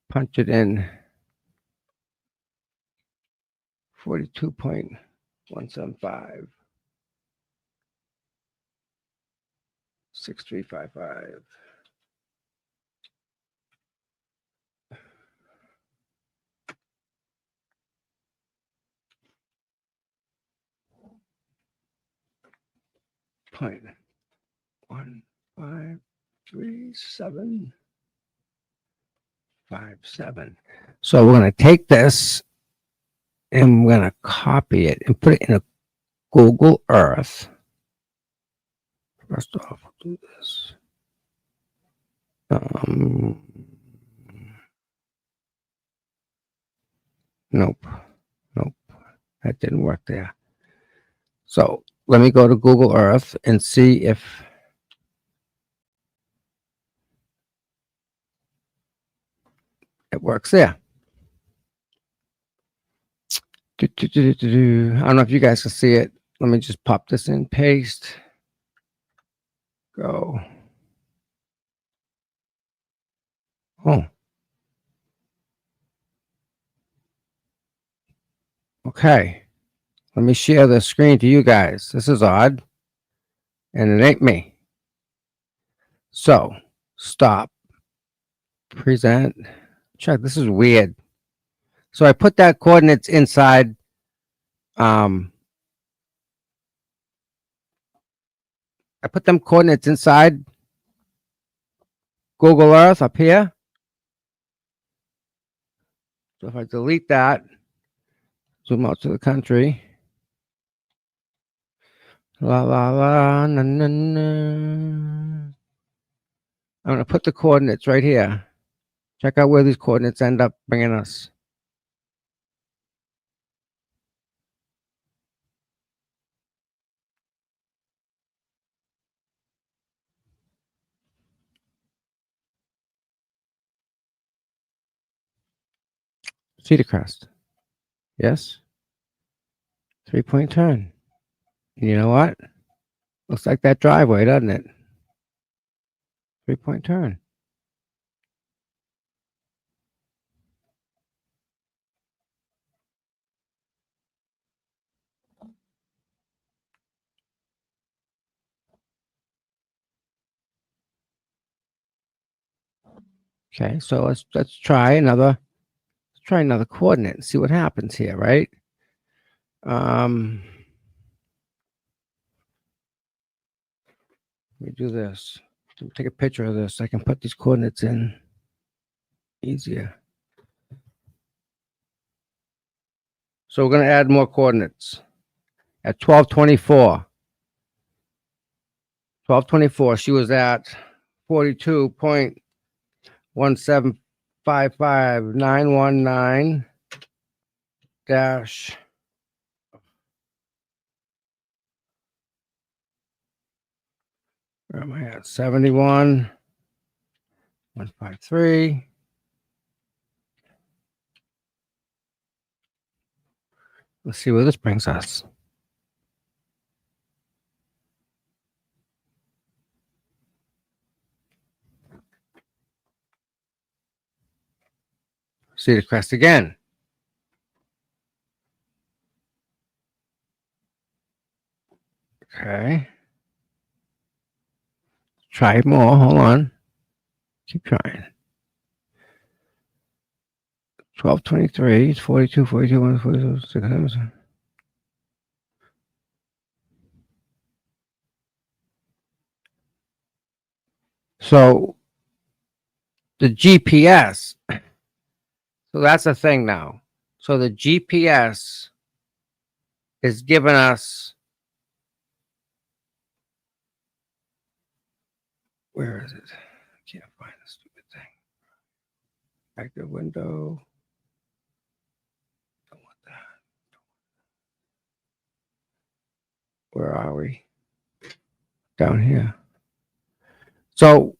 punch it in. 42.175. 6355. Point 153757. So we're going to take this and we're going to copy it and put it in a Google Earth. First off, we'll do this. Nope. That didn't work there. So let me go to Google Earth and see if it works there. I don't know if you guys can see it. Let me just pop this in, paste, go. Oh. Okay. Let me share the screen to you guys. This is odd. And it ain't me. So, stop. Present. Check. This is weird. So I put that coordinates inside. I put them coordinates inside Google Earth up here. So if I delete that, zoom out to the country. La la la na na na. I'm going to put the coordinates right here. Check out where these coordinates end up bringing us. Cedar Crest. Yes. 3-point turn. You know what? Looks like that driveway, doesn't it? 3-point turn. Okay, so let's try another coordinate and see what happens here, right? Let me do this. Let me take a picture of this. I can put these coordinates in easier. So we're going to add more coordinates at 1224. 1224, she was at 42.1755919 dash where am I at? 71 153. Let's see where this brings us. Cedar Crest again. Okay. Try more. Hold on. Keep trying. 1223, 42, 42, 142, 600. So the GPS, so that's a thing now. So the GPS is giving us, where is it? I can't find the stupid thing. Active window. Don't want that. Where are we? Down here. So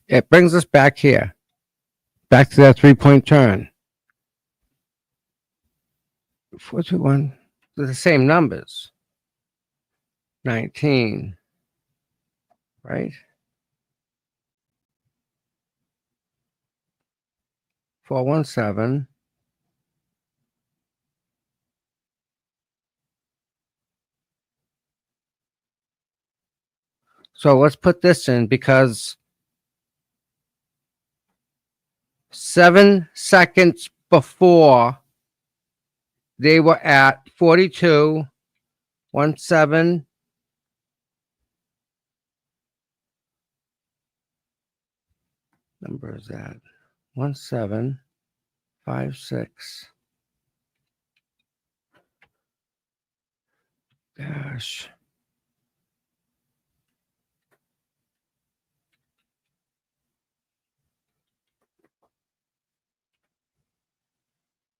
it brings us back here, back to that 3-point turn. 421. They're the same numbers. 19, right? 417. So let's put this in because 7 seconds before they were at 42, 17. Number is that 1756 dash.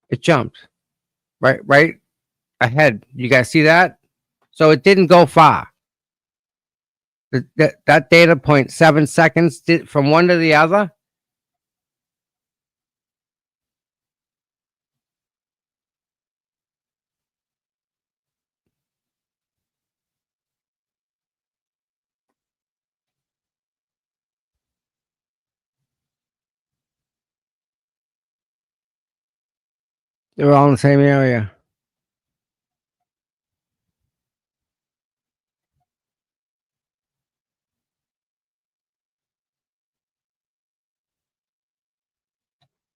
It jumped right ahead. You guys see that? So it didn't go far. That data point, 7 seconds did from one to the other. They were all in the same area.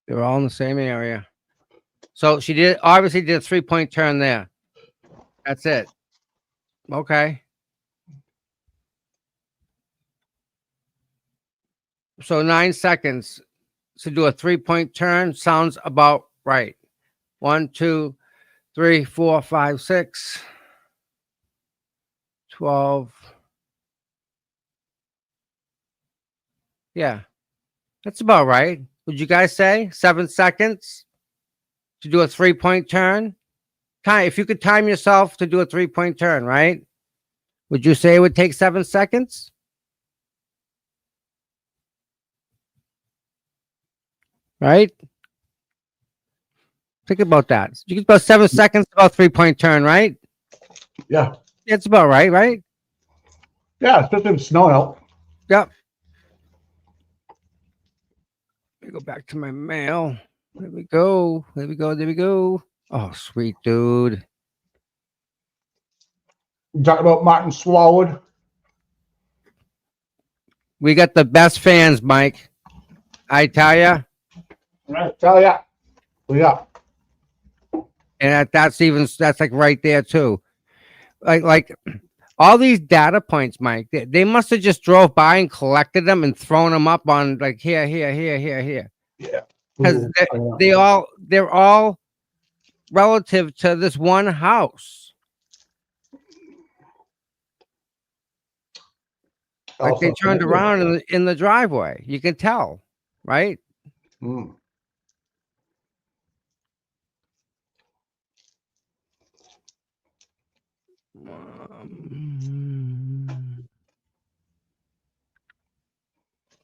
They were all in the same area. So she obviously did a 3-point turn there. That's it. Okay. So 9 seconds to do a 3-point turn sounds about right. 1, 2, 3, 4, 5, 6, 12. Yeah, that's about right. Would you guys say 7 seconds to do a 3-point turn? If you could time yourself to do a 3-point turn, right? Would you say it would take 7 seconds? Right? Think about that. You get about 7 seconds about 3-point turn, right? Yeah. It's about right, right? Yeah, especially if it's snowing out. Yep. Let me go back to my mail. There we go. There we go. There we go. Oh, sweet dude. You talking about Martin Swallowed? We got the best fans, Mike. I tell ya. Right, tell ya. Yeah. And that's like right there too. Like all these data points, Mike, they must have just drove by and collected them and thrown them up on like here. Yeah. Because they're all relative to this one house. Like they turned around in the driveway. You can tell, right? Mm.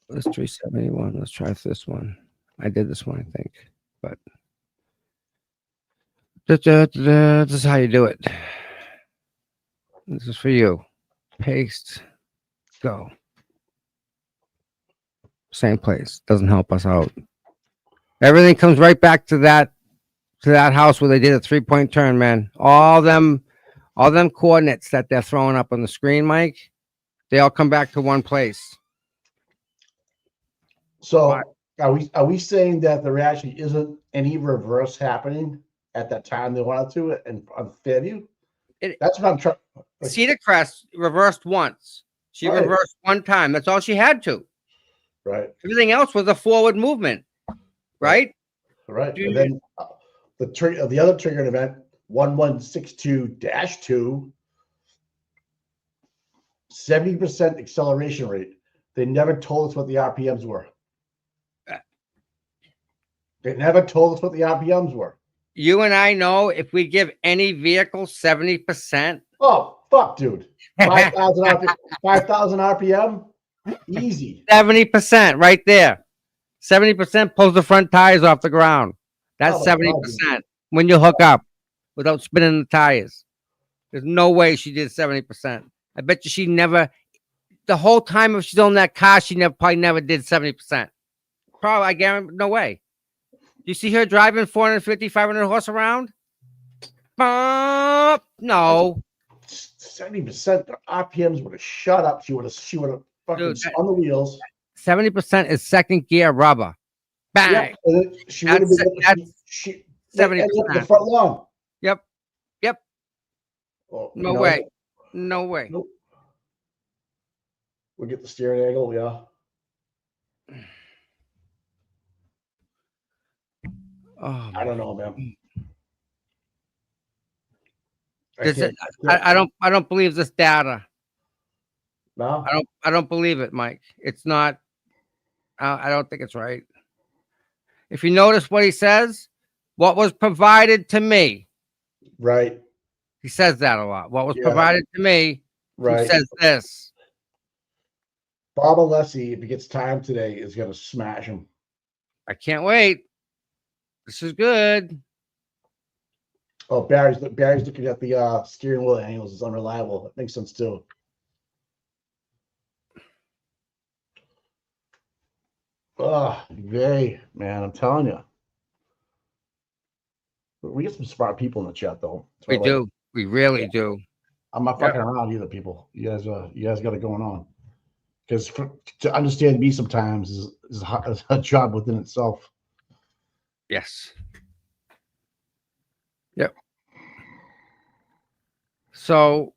Let's 371. Let's try this one. I did this one, I think, but this is how you do it. This is for you. Paste. Go. Same place. Doesn't help us out. Everything comes right back to that house where they did a 3-point turn, man. All them coordinates that they're throwing up on the screen, Mike, they all come back to one place. So are we saying that there actually isn't any reverse happening at that time they wanted to and on Fairview? That's what I'm trying. Cedar Crest reversed once. She reversed one time. That's all she had to. Right. Everything else was a forward movement. Right. Right. And then the other triggered event, 1162-2, 70% acceleration rate. They never told us what the RPMs were. They never told us what the RPMs were. You and I know if we give any vehicle 70%. Oh, fuck, dude. 5,000 RPM. 5,000 RPM. Easy. 70% right there. 70% pulls the front tires off the ground. That's Oh my God, 70% when you hook up without spinning the tires. There's no way she did 70%. I bet you she never, the whole time if she's on that car, she probably never did 70%. Probably, I guarantee, no way. You see her driving 450, 500 horse around? No. 70%. The RPMs would have shut up. She would have fucking Dude, spun the wheels. 70% is second gear rubber. Bang. Yeah, and then she would have been. She 70%. the front lawn. Yep. Oh, No way. No way. Nope. We'll get the steering angle. Yeah. Oh, I don't know, man. I don't believe this data. No, I don't believe it, Mike. It's not. I don't think it's right. If you notice what he says, what was provided to me. Right. He says that a lot. What was Yeah. provided to me. Right. Who says this? Bob Alessi, if he gets time today, is gonna smash him. I can't wait. This is good. Oh, Barry's looking at the steering wheel angles. It's unreliable. That makes sense too. Oh, yay, man! I'm telling you. We get some smart people in the chat, though. That's We what I like. do. We really do. I'm not fucking around either, people. You guys got it going on. Because to understand me sometimes is a job within itself. Yes. Yep. So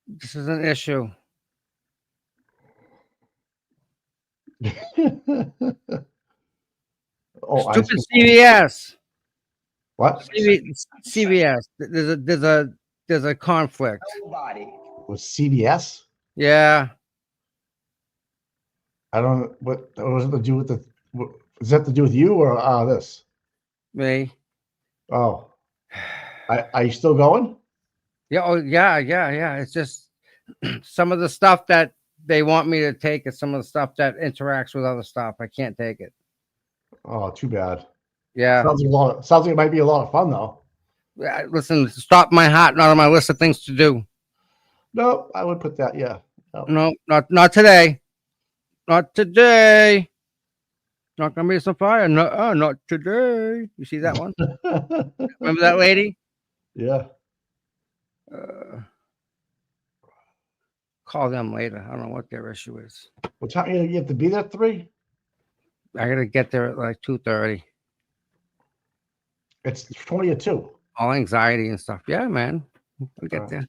this is an issue. Oh, Stupid CVS. What? CVS. There's a conflict. With CBS? Yeah. I don't. What was it to do with the? Is that to do with you or this? Me. Oh, are you still going? Yeah. Oh, yeah. It's just some of the stuff that they want me to take is some of the stuff that interacts with other stuff. I can't take it. Oh, too bad. Yeah. Sounds like it might be a lot of fun though. Listen, stop my heart, not on my list of things to do. No, I would put that. Yeah. No, not today. Not today. Not gonna be some fire. No, not today. You see that one? Remember that lady? Yeah. Call them later. I don't know what their issue is. What time you have to be there at 3? I gotta get there at like 2:30. It's 20 or 2. All anxiety and stuff. Yeah, man. We'll get there.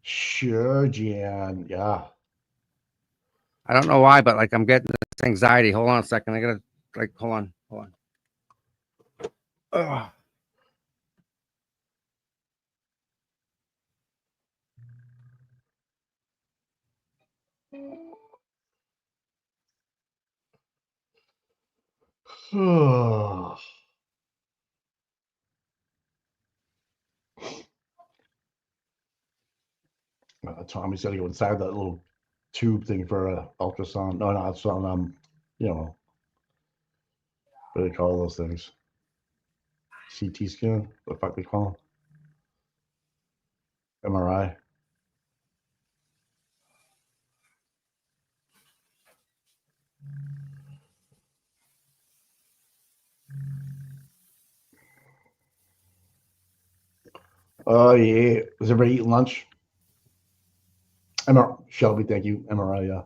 Sure, Jan. Yeah. I don't know why, but like I'm getting this anxiety. Hold on a second. I gotta hold on. Ugh. Tommy's got to go inside that little tube thing for ultrasound. No, it's on. What do they call those things? CT scan? What the fuck they call them? MRI. Oh yeah. Was everybody eating lunch? Shelby, thank you. MRI, yeah.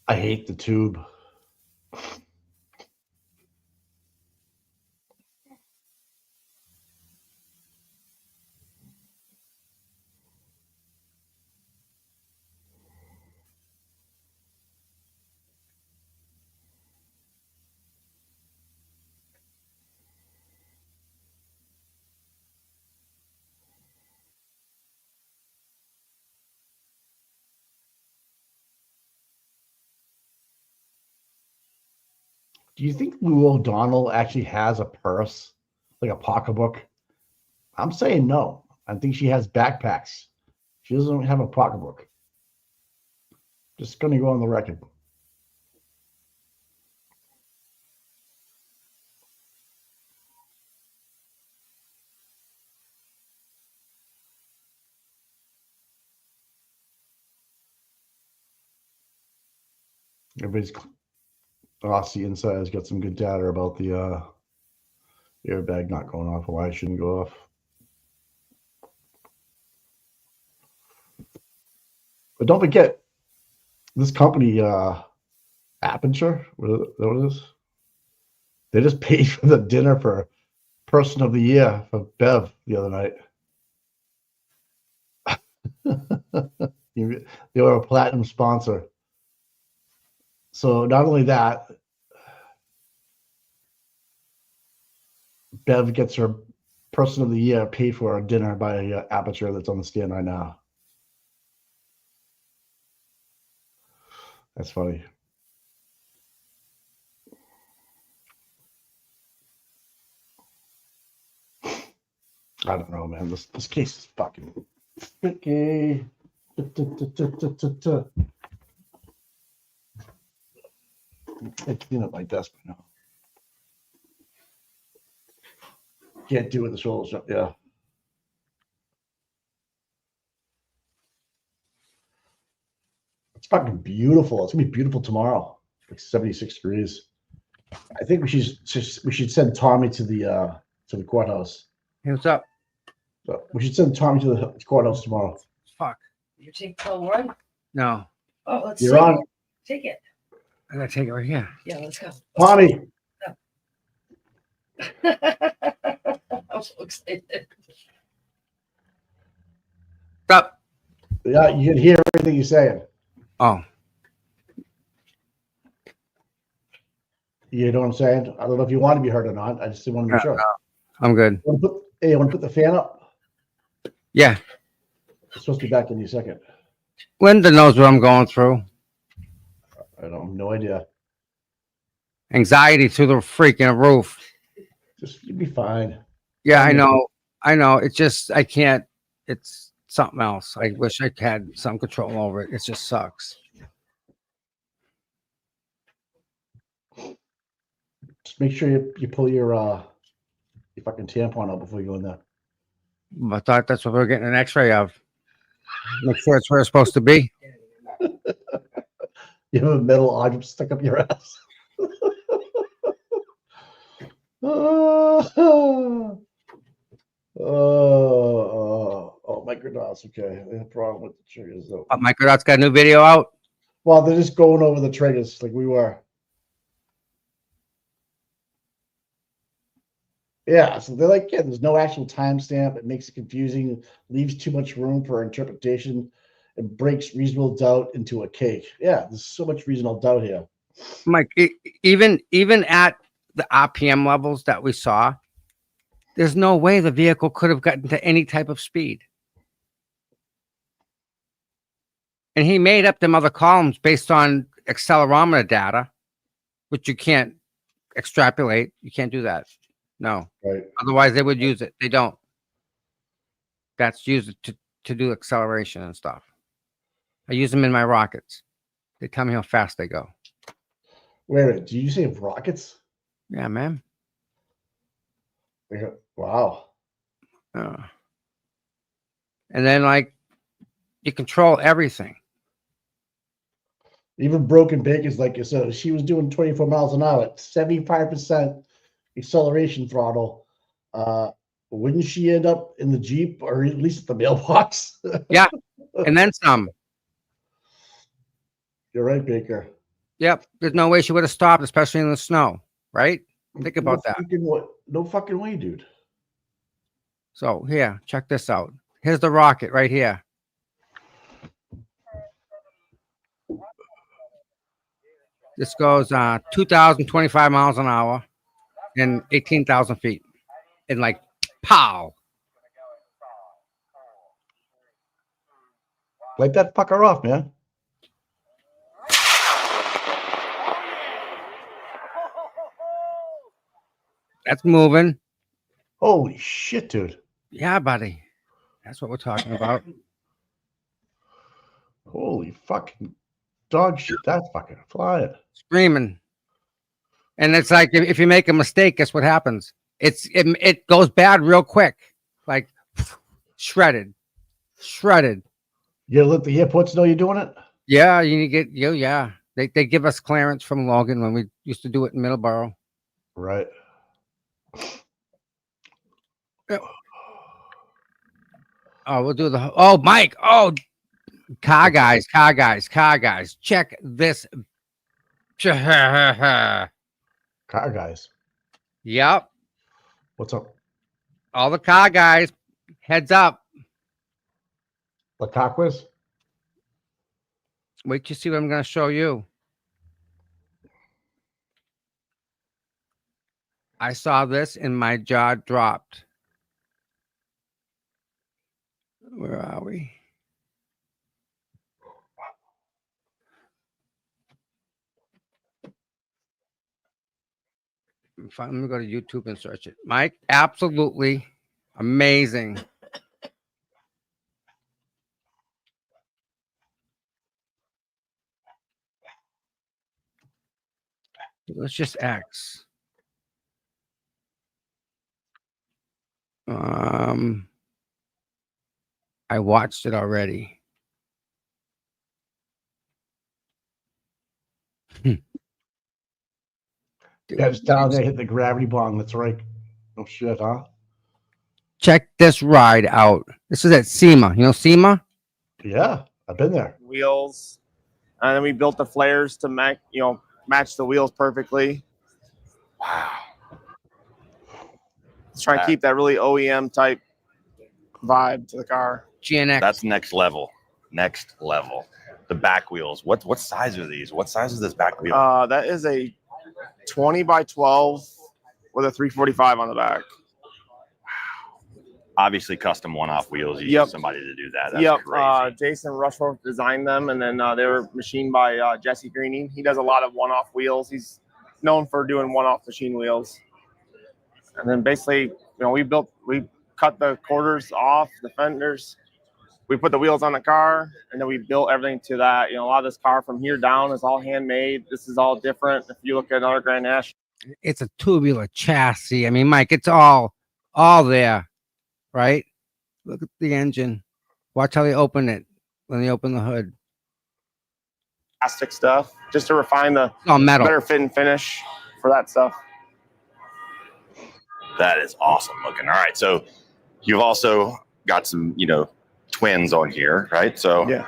I hate the tube. Do you think Lou O'Donnell actually has a purse, like a pocketbook? I'm saying no. I think she has backpacks. She doesn't have a pocketbook. Just going to go on the record. Everybody's the inside has got some good data about the airbag not going off, or why it shouldn't go off. But don't forget, this company, Aperture, what it is? They just paid for the dinner for Person of the Year for Bev the other night. They were a platinum sponsor. So not only that, Bev gets her Person of the Year paid for a dinner by Aperture that's on the stand right now. That's funny. I don't know, man. This case is fucking tricky. I clean up my desk by now. Can't do it this whole stuff. Yeah. It's fucking beautiful. It's gonna be beautiful tomorrow. Like 76 degrees. I think we should send Tommy to the courthouse. Hey, what's up? So we should send Tommy to the courthouse tomorrow. Fuck. You take pill one? No. Oh, let's You're on. Take it. I gotta take it right here. Yeah, let's go. Tommy. I'm so excited. Stop. Yeah, you can hear everything you're saying. Oh. You know what I'm saying? I don't know if you want to be heard or not. I just want to be sure. I'm good. You want to put the fan up? Yeah. It's supposed to be back any second. Linda knows what I'm going through. I don't have no idea. Anxiety through the freaking roof. Just you'll be fine. Yeah, I know. I know. It's just I can't. It's something else. I wish I had some control over it. It just sucks. Just make sure you pull your fucking tampon out before you go in there. I thought that's what we're getting an X-ray of. Make sure it's where it's supposed to be. You have a metal object stuck up your ass. Oh, Microdot's okay. They have a problem with the triggers though. Microdot's got a new video out. Well, they're just going over the triggers like we were. Yeah, so they're like, yeah, there's no actual timestamp. It makes it confusing, leaves too much room for interpretation. It breaks reasonable doubt into a cake. Yeah, there's so much reasonable doubt here. Mike, even at the RPM levels that we saw, there's no way the vehicle could have gotten to any type of speed. And he made up them other columns based on accelerometer data, which you can't extrapolate. You can't do that. No. Right. Otherwise, they would use it. They don't. That's used to do acceleration and stuff. I use them in my rockets. They tell me how fast they go. Wait a minute. Did you say rockets? Yeah, man. Yeah. Wow. And then, like, you control everything. Even Broken Bacon's like you said, she was doing 24 miles an hour at 75% acceleration throttle. Wouldn't she end up in the Jeep or at least at the mailbox? Yeah. And then some. You're right, Baker. Yep. There's no way she would have stopped, especially in the snow, right? Think about that. No fucking way, dude. So here, check this out. Here's the rocket right here. This goes 2,025 miles an hour and 18,000 feet. And like, pow. Wipe that fucker off, man. That's moving. Holy shit, dude. Yeah, buddy. That's what we're talking about. Holy fucking dog shit. That's fucking flying. Screaming. And it's like if you make a mistake, guess what happens? It goes bad real quick. Like shredded. You let the airports know you're doing it? Yeah, you need to get yeah. They give us clearance from Logan when we used to do it in Middleborough. Right. Yep. Oh, we'll do the Mike. Oh, car guys. Check this. Car guys. Yep. What's up? All the car guys, heads up. The car quiz? Wait to see what I'm going to show you. I saw this and my jaw dropped. Where are we? Let me go to YouTube and search it. Mike, absolutely amazing. Let's just X. I watched it already. That's down there, hit the gravity bong. That's right. No shit, huh? Check this ride out. This is at SEMA. You know SEMA? Yeah, I've been there. Wheels, and then we built the flares to match the wheels perfectly. Wow. Let's try and keep that really OEM type vibe to the car. GNX. That's next level. Next level. The back wheels. What size are these? What size is this back wheel? That is a 20 by 12 with a 345 on the back. Obviously, custom one-off wheels. You use somebody to do that. That's crazy. Jason Rushforth designed them, and then they were machined by Jesse Greening. He does a lot of one-off wheels. He's known for doing one-off machine wheels. And then basically, we cut the quarters off, the fenders. We put the wheels on the car, and then we built everything to that. A lot of this car from here down is all handmade. This is all different. If you look at another Grand National, it's a tubular chassis. I mean, Mike, it's all there, right? Look at the engine. Watch how they open it when they open the hood. plastic stuff, just to refine the metal. Better fit and finish for that stuff. That is awesome looking. All right, so you've also got some, twins on here, right? So yeah.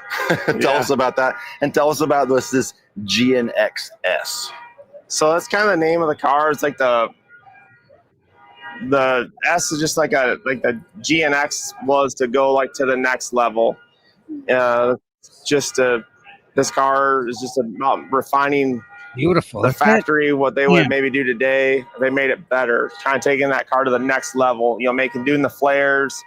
tell us about that, and tell us about this GNX-S. So that's kind of the name of the car. It's like the S is just like the GNX was to go like to the next level. This car is just about refining beautiful the factory, what they would maybe do today. They made it better, kind of taking that car to the next level, doing the flares,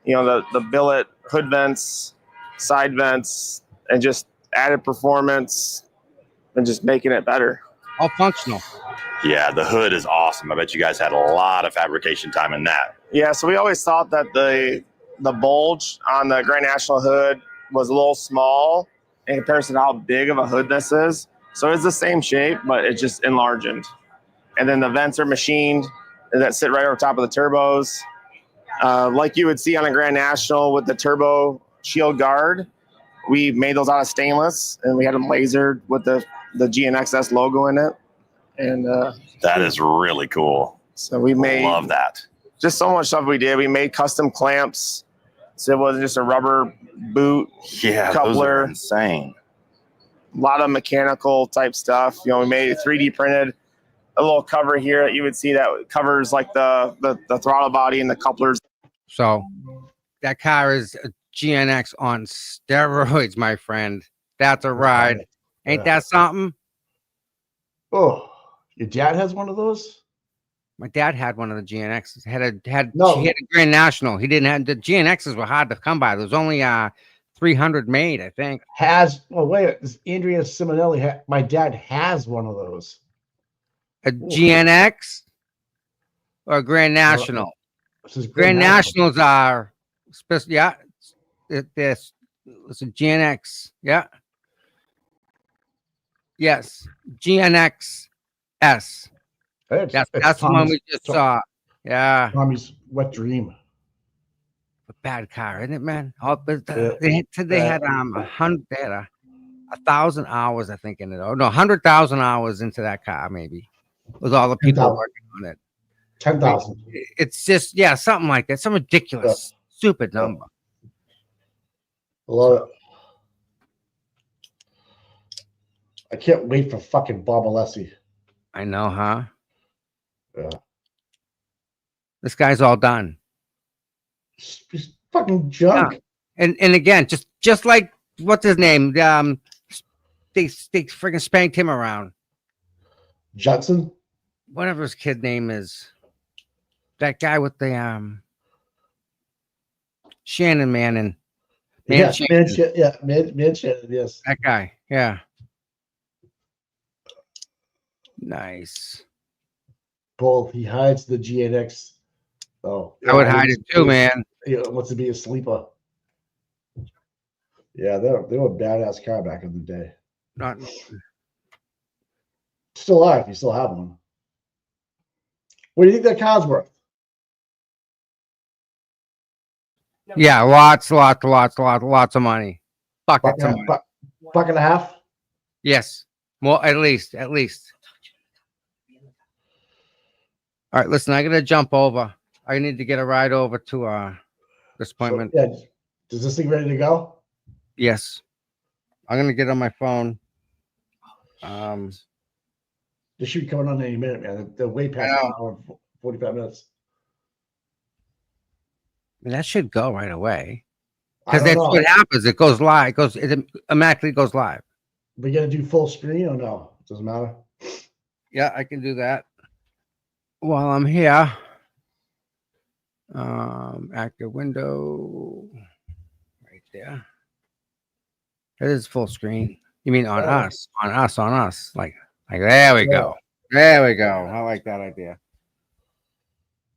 the billet hood vents, side vents, and just added performance and just making it better. All functional. Yeah, the hood is awesome. I bet you guys had a lot of fabrication time in that. Yeah, so we always thought that the bulge on the Grand National hood was a little small in comparison to how big of a hood this is. So it's the same shape, but it's just enlarged. And then the vents are machined that sit right over top of the turbos. Like you would see on a Grand National with the turbo shield guard, we made those out of stainless, and we had them lasered with the GNXS logo in it. And that is really cool. So we made love that. Just so much stuff we did. We made custom clamps, so it wasn't just a rubber boot. Yeah, coupler. Those are insane. A lot of mechanical type stuff. We made it 3D printed. A little cover here that you would see that covers like the throttle body and the couplers. So that car is a GNX on steroids, my friend. That's a ride. Ain't that something? Oh, your dad has one of those? My dad had one of the GNXs. He had a Grand National. He didn't have the GNXs were hard to come by. There was only 300 made, I think. This Andrea Simonelli. My dad has one of those. A GNX? or Grand National. This is Grand Nationals are special. Yeah, this it's a GNX. Yeah. Yes, GNX S. That's the one we just saw. Yeah. Tommy's wet dream. A bad car, isn't it, man? Oh, but they said they had 1,000 hours, I think, in it. Oh no, 100,000 hours into that car, maybe, with all the people 10,000. working on it. 10,000. It's just something like that, some ridiculous, stupid number. I love it. I can't wait for fucking Bob Alessi. I know, huh? Yeah. This guy's all done. He's fucking junk. Yeah. And again, just like what's his name? They freaking spanked him around. Judson? Whatever his kid name is. That guy with the Shannon Manning. Yeah, Man Shannon, yes. That guy, yeah. Nice. Bull, he hides the GNX. Oh, I would hide it too, man. Yeah, wants to be a sleeper. Yeah, they were a badass car back in the day. Not still are if you still have one. What do you think that car's worth? Yeah, lots of money. Buckets of money. Buck and a half? Yes. More, at least. All right, listen, I gotta jump over. I need to get a ride over to this appointment. So, yeah, is this thing ready to go? Yes. I'm gonna get on my phone. This should be coming on any minute, man. They're way past an hour and 45 minutes. That should go right away. Because that's what happens. It goes live. It automatically goes live. We gonna do full screen or no? Doesn't matter. Yeah, I can do that while I'm here. Active window right there. It is full screen. You mean on us? On us. Like there we go. There we go. I like that idea.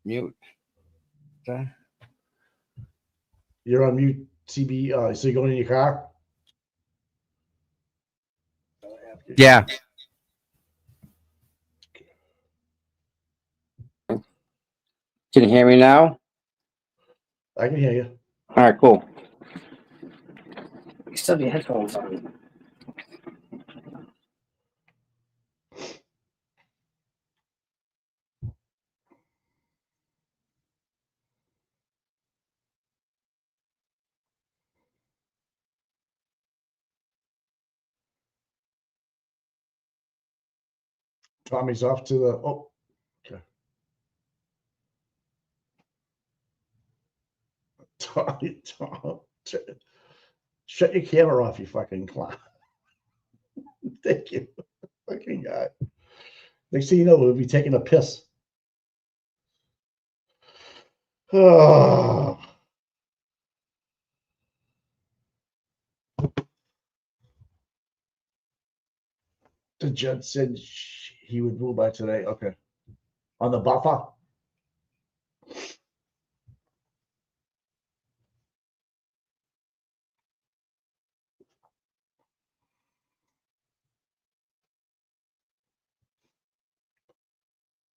Mute. Okay. You're on mute, CB. So you're going in your car? Yeah. Can you hear me now? I can hear you. All right, cool. You still have your headphones on. Tommy's off to the okay. Tommy, shut your camera off, you fucking clown. Thank you. Fucking guy. Next thing you know, we'll be taking a piss. Oh. The judge said he would rule by today. Okay. On the buffer?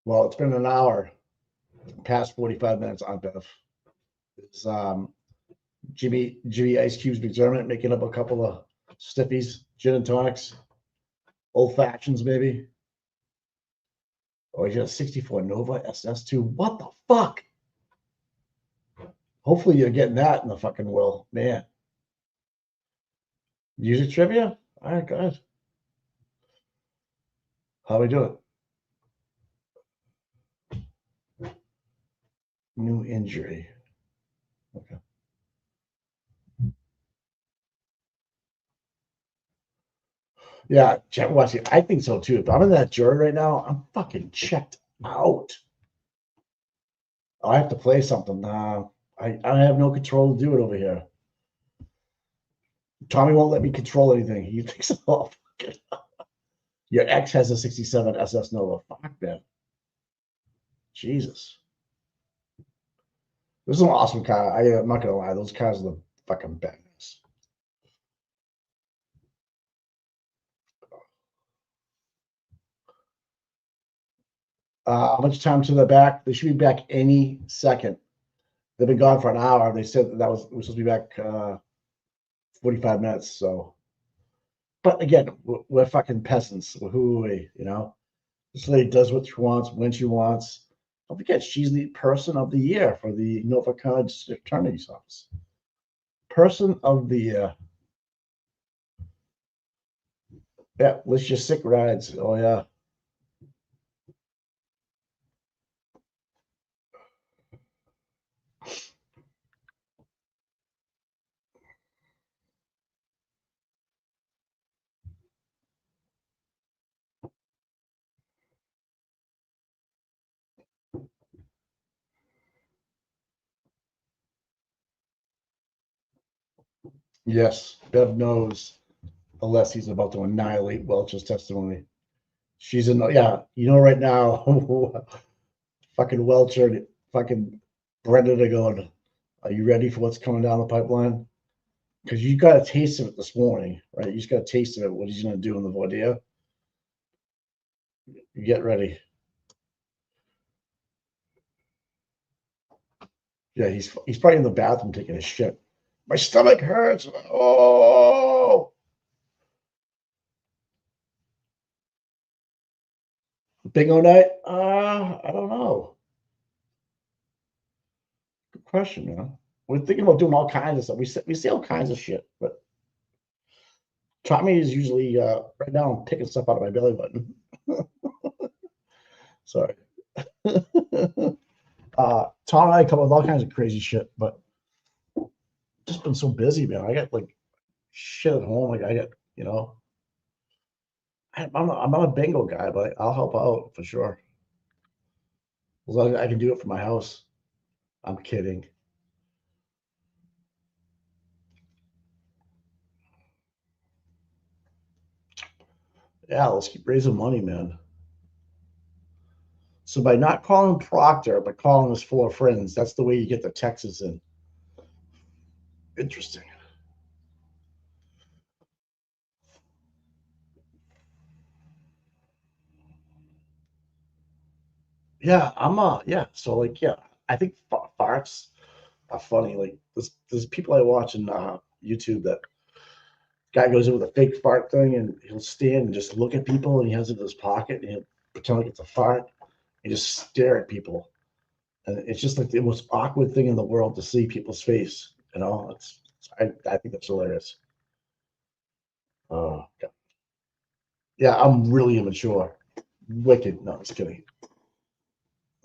Well, it's been an hour, past 45 minutes on Beth. It's Jimmy Ice Cube's McDermott making up a couple of stiffies, gin and tonics, old fashions maybe. Oh, he's got a 64 Nova SS2. What the fuck? Hopefully you're getting that in the fucking will, man. Music trivia? All right, good. How we do it? New injury. Okay. Yeah, watch it. I think so too. If I'm in that jury right now, I'm fucking checked out. I have to play something. I have no control to do it over here. Tommy won't let me control anything. He thinks, oh, fuck it. Your ex has a 67 SS Nova. Fuck that. Jesus. This is an awesome car. I'm not gonna lie, those cars are the fucking best. How much time to the back? They should be back any second. They've been gone for an hour. They said we're supposed to be back 45 minutes. So, but again, we're fucking peasants. Who are we? You know, this lady does what she wants when she wants. Don't forget, she's the person of the year for the Norfolk County District Attorney's Office. Person of the year. Yeah, let's just sick rides. Oh yeah. Yes, Bev knows unless he's about to annihilate Welch's testimony. She's in, yeah, you know, right now, fucking Welcher and fucking Brendan are going, are you ready for what's coming down the pipeline? Because you got a taste of it this morning, right? You just got a taste of it, what he's going to do in the voir dire. You get ready. Yeah, he's probably in the bathroom taking a shit. My stomach hurts. Oh, bingo night? I don't know. Good question, man. We're thinking about doing all kinds of stuff. We see all kinds of shit, but Tommy is usually right now I'm picking stuff out of my belly button. Sorry. Tom and I come up with all kinds of crazy shit, but just been so busy, man. I got like shit at home. Like I got, you know, I'm not a bingo guy, but I'll help out for sure. As long as I can do it for my house. I'm kidding. Yeah, let's keep raising money, man. So by not calling Proctor, but calling his 4 friends, that's the way you get the Texas in. Interesting. Yeah, yeah. So like, yeah, I think farts are funny. Like there's people I watch in YouTube that guy goes in with a fake fart thing and he'll stand and just look at people and he has it in his pocket and he'll pretend like it's a fart and just stare at people. And it's just like the most awkward thing in the world to see people's face. You know, I think that's hilarious. Oh, God. Yeah, I'm really immature. Wicked. No, just kidding.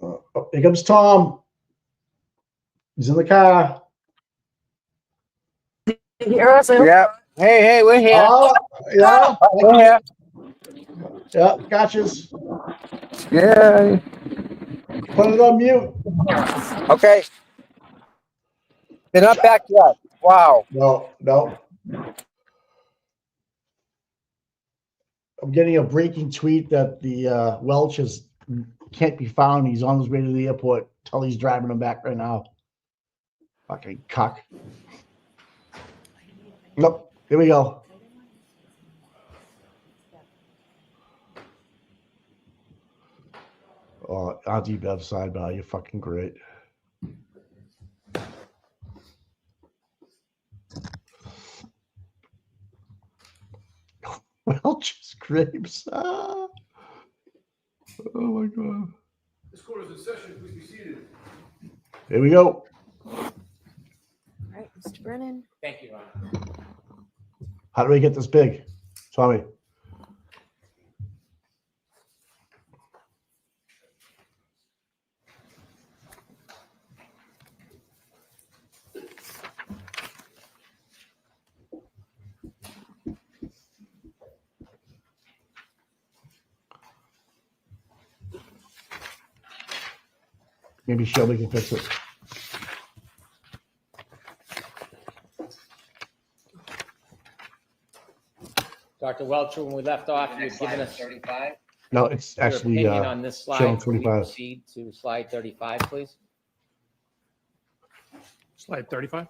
Oh, here comes Tom. He's in the car. Hear us? Yeah. Hey, we're here. Oh, yeah. We're here. Yeah, gotchas. Yeah. Put it on mute. Okay. They're not back yet. Wow. No. I'm getting a breaking tweet that the Welch can't be found. He's on his way to the airport. Tully's driving him back right now. Fucking cuck. Nope. Here we go. Oh, Auntie Bev sidebar, you're fucking great. Welch's grapes. Ah. Oh my God. This court is in session. Please be seated. Here we go. All right, Mr. Brennan. Thank you, Ron. How do we get this big? Tommy. Maybe Shelby can fix it. Dr. Welcher, when we left off, you had given us 35. No, it's actually Your opinion on this slide. showing Can we 25. proceed to slide 35, please? Slide 35.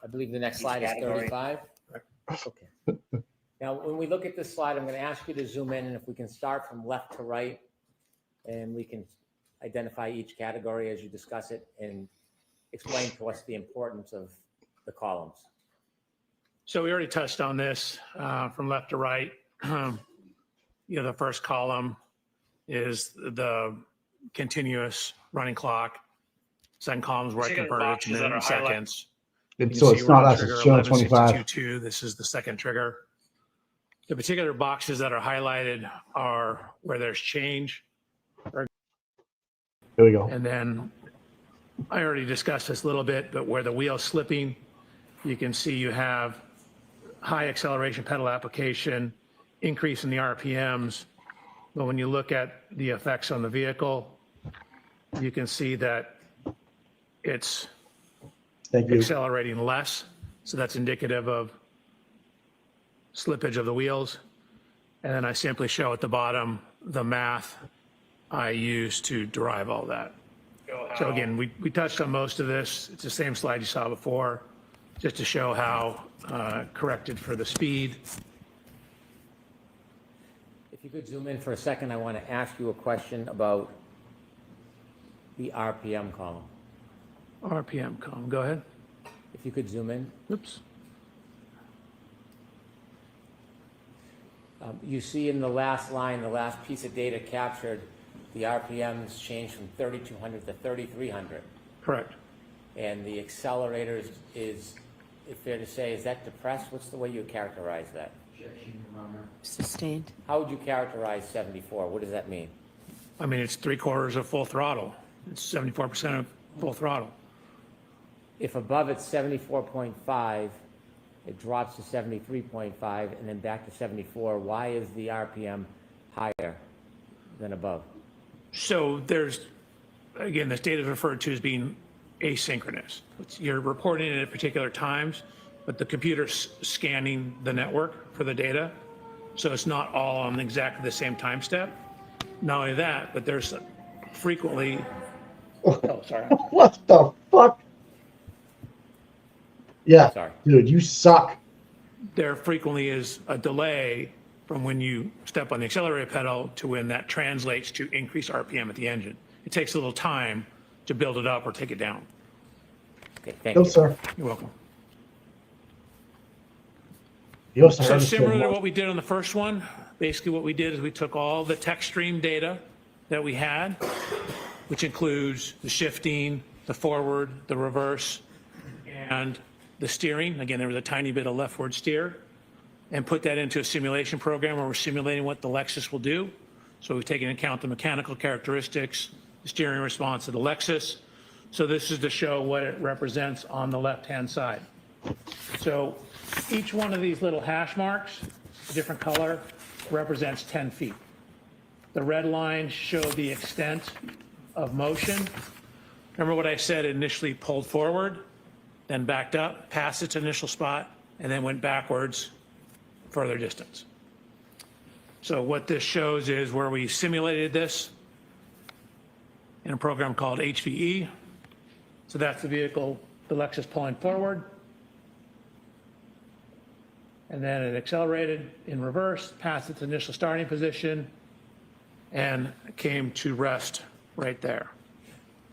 I believe the next slide is 35. Okay. Now, when we look at this slide, I'm going to ask you to zoom in, and if we can start from left to right, and we can identify each category as you discuss it and explain to us the importance of the columns. So we already touched on this from left to right. The first column is the continuous running clock. Second column is where I converted it to minutes and seconds. So it's not us, it's channel 25. 1162.2. This is the second trigger. The particular boxes that are highlighted are where there's change. Here we go. And then I already discussed this a little bit, but where the wheel's slipping, you can see you have high acceleration pedal application, increase in the RPMs. But when you look at the effects on the vehicle, you can see that it's accelerating less. So that's indicative of slippage of the wheels. And then I simply show at the bottom the math I use to derive all that. So again, we touched on most of this. It's the same slide you saw before, just to show how corrected for the speed. If you could zoom in for a second, I want to ask you a question about the RPM column. RPM column, go ahead. If you could zoom in. Oops. You see in the last line, the last piece of data captured, the RPMs changed from 3,200 to 3,300. Correct. And the accelerator is fair to say, is that depressed? What's the way you characterize that? Sustained. How would you characterize 74? What does that mean? I mean, it's 3/4 of full throttle. It's 74% of full throttle. If above it's 74.5, it drops to 73.5 and then back to 74. Why is the RPM higher than above? So there's, again, this data is referred to as being asynchronous. You're reporting it at particular times, but the computer's scanning the network for the data. So it's not all on exactly the same time step. Not only that, but there's frequently, oh, sorry. What the fuck? Yeah, Sorry. dude, you suck. There frequently is a delay from when you step on the accelerator pedal to when that translates to increased RPM at the engine. It takes a little time to build it up or take it down. Okay, thank No, you. sir. You're welcome. You also So understand similar to more. what we did on the first one, basically what we did is we took all the text stream data that we had, which includes the shifting, the forward, the reverse, and the steering. Again, there was a tiny bit of leftward steer, and put that into a simulation program where we're simulating what the Lexus will do. So we've taken into account the mechanical characteristics, the steering response of the Lexus. So this is to show what it represents on the left-hand side. So each one of these little hash marks, a different color, represents 10 feet. The red lines show the extent of motion. Remember what I said, it initially pulled forward, then backed up, past its initial spot, and then went backwards further distance. So what this shows is where we simulated this in a program called HVE. So that's the vehicle, the Lexus pulling forward. And then it accelerated in reverse, past its initial starting position, and came to rest right there.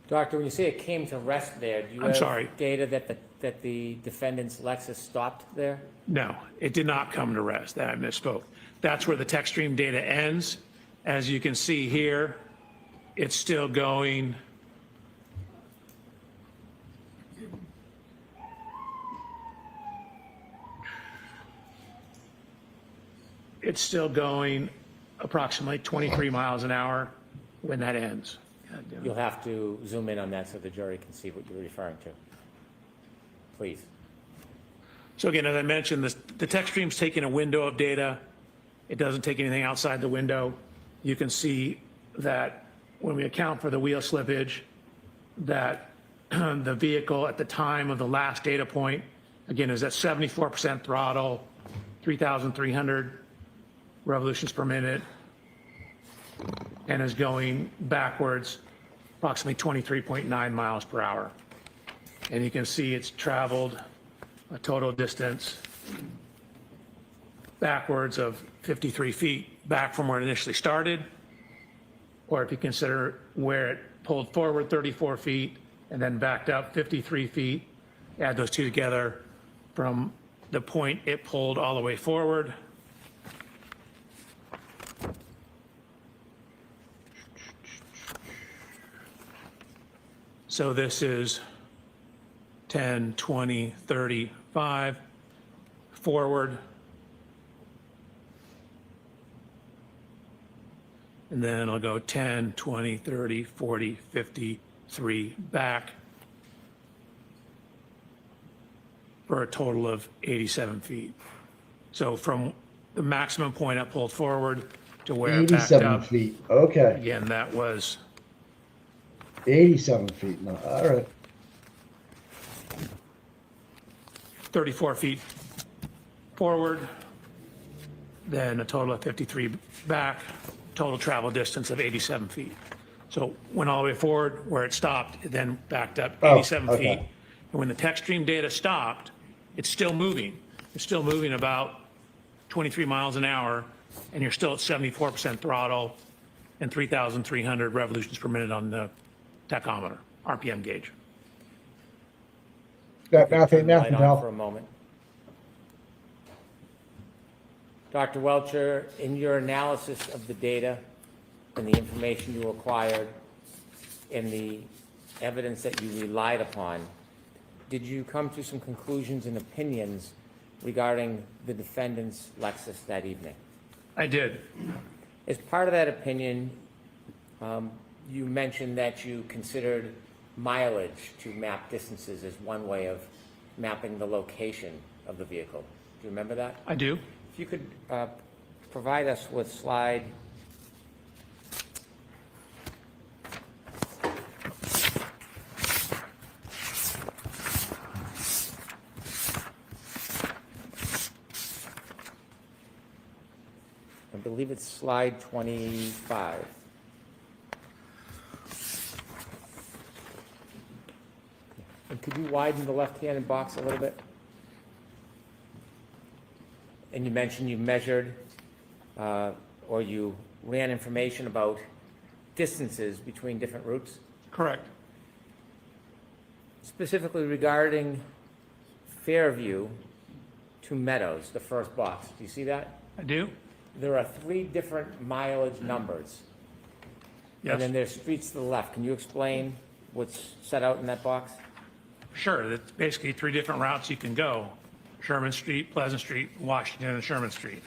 Doctor, when you say it came to rest there, do you I'm have sorry. data that the defendant's Lexus stopped there? No, it did not come to rest. That I misspoke. That's where the text stream data ends. As you can see here, it's still going. It's still going approximately 23 miles an hour when that ends. You'll have to zoom in on that so the jury can see what you're referring to. Please. So again, as I mentioned, the text stream's taking a window of data. It doesn't take anything outside the window. You can see that when we account for the wheel slippage, that the vehicle at the time of the last data point, again, is at 74% throttle, 3,300 revolutions per minute, and is going backwards approximately 23.9 miles per hour. And you can see it's traveled a total distance backwards of 53 feet back from where it initially started. Or if you consider where it pulled forward 34 feet and then backed up 53 feet, add those two together from the point it pulled all the way forward. So this is 10, 20, 35 forward. And then I'll go 10, 20, 30, 40, 53 back for a total of 87 feet. So from the maximum point I pulled forward to where it backed 87 up, feet. Okay. again, that was 87 feet. No, all right. 34 feet forward, then a total of 53 back, total travel distance of 87 feet. So went all the way forward where it stopped, it then backed up 87 okay. feet. And when the TechStream data stopped, it's still moving. It's still moving about 23 miles an hour, and you're still at 74% throttle and 3,300 revolutions per minute on the tachometer, RPM gauge. Got Turn nothing, the light nothing, on pal. for a moment. Dr. Welcher, in your analysis of the data and the information you acquired and the evidence that you relied upon, did you come to some conclusions and opinions regarding the defendant's Lexus that evening? I did. As part of that opinion, you mentioned that you considered mileage to map distances as one way of mapping the location of the vehicle. Do you remember that? I do. If you could provide us with slide I believe it's slide 25. And could you widen the left-hand box a little bit? And you mentioned you measured or you ran information about distances between different routes? Correct. Specifically regarding Fairview to Meadows, the first box. Do you see that? I do. There are 3 different mileage numbers. Yes. And then there's streets to the left. Can you explain what's set out in that box? Sure, that's basically 3 different routes you can go. Sherman Street, Pleasant Street, Washington, and Sherman Street.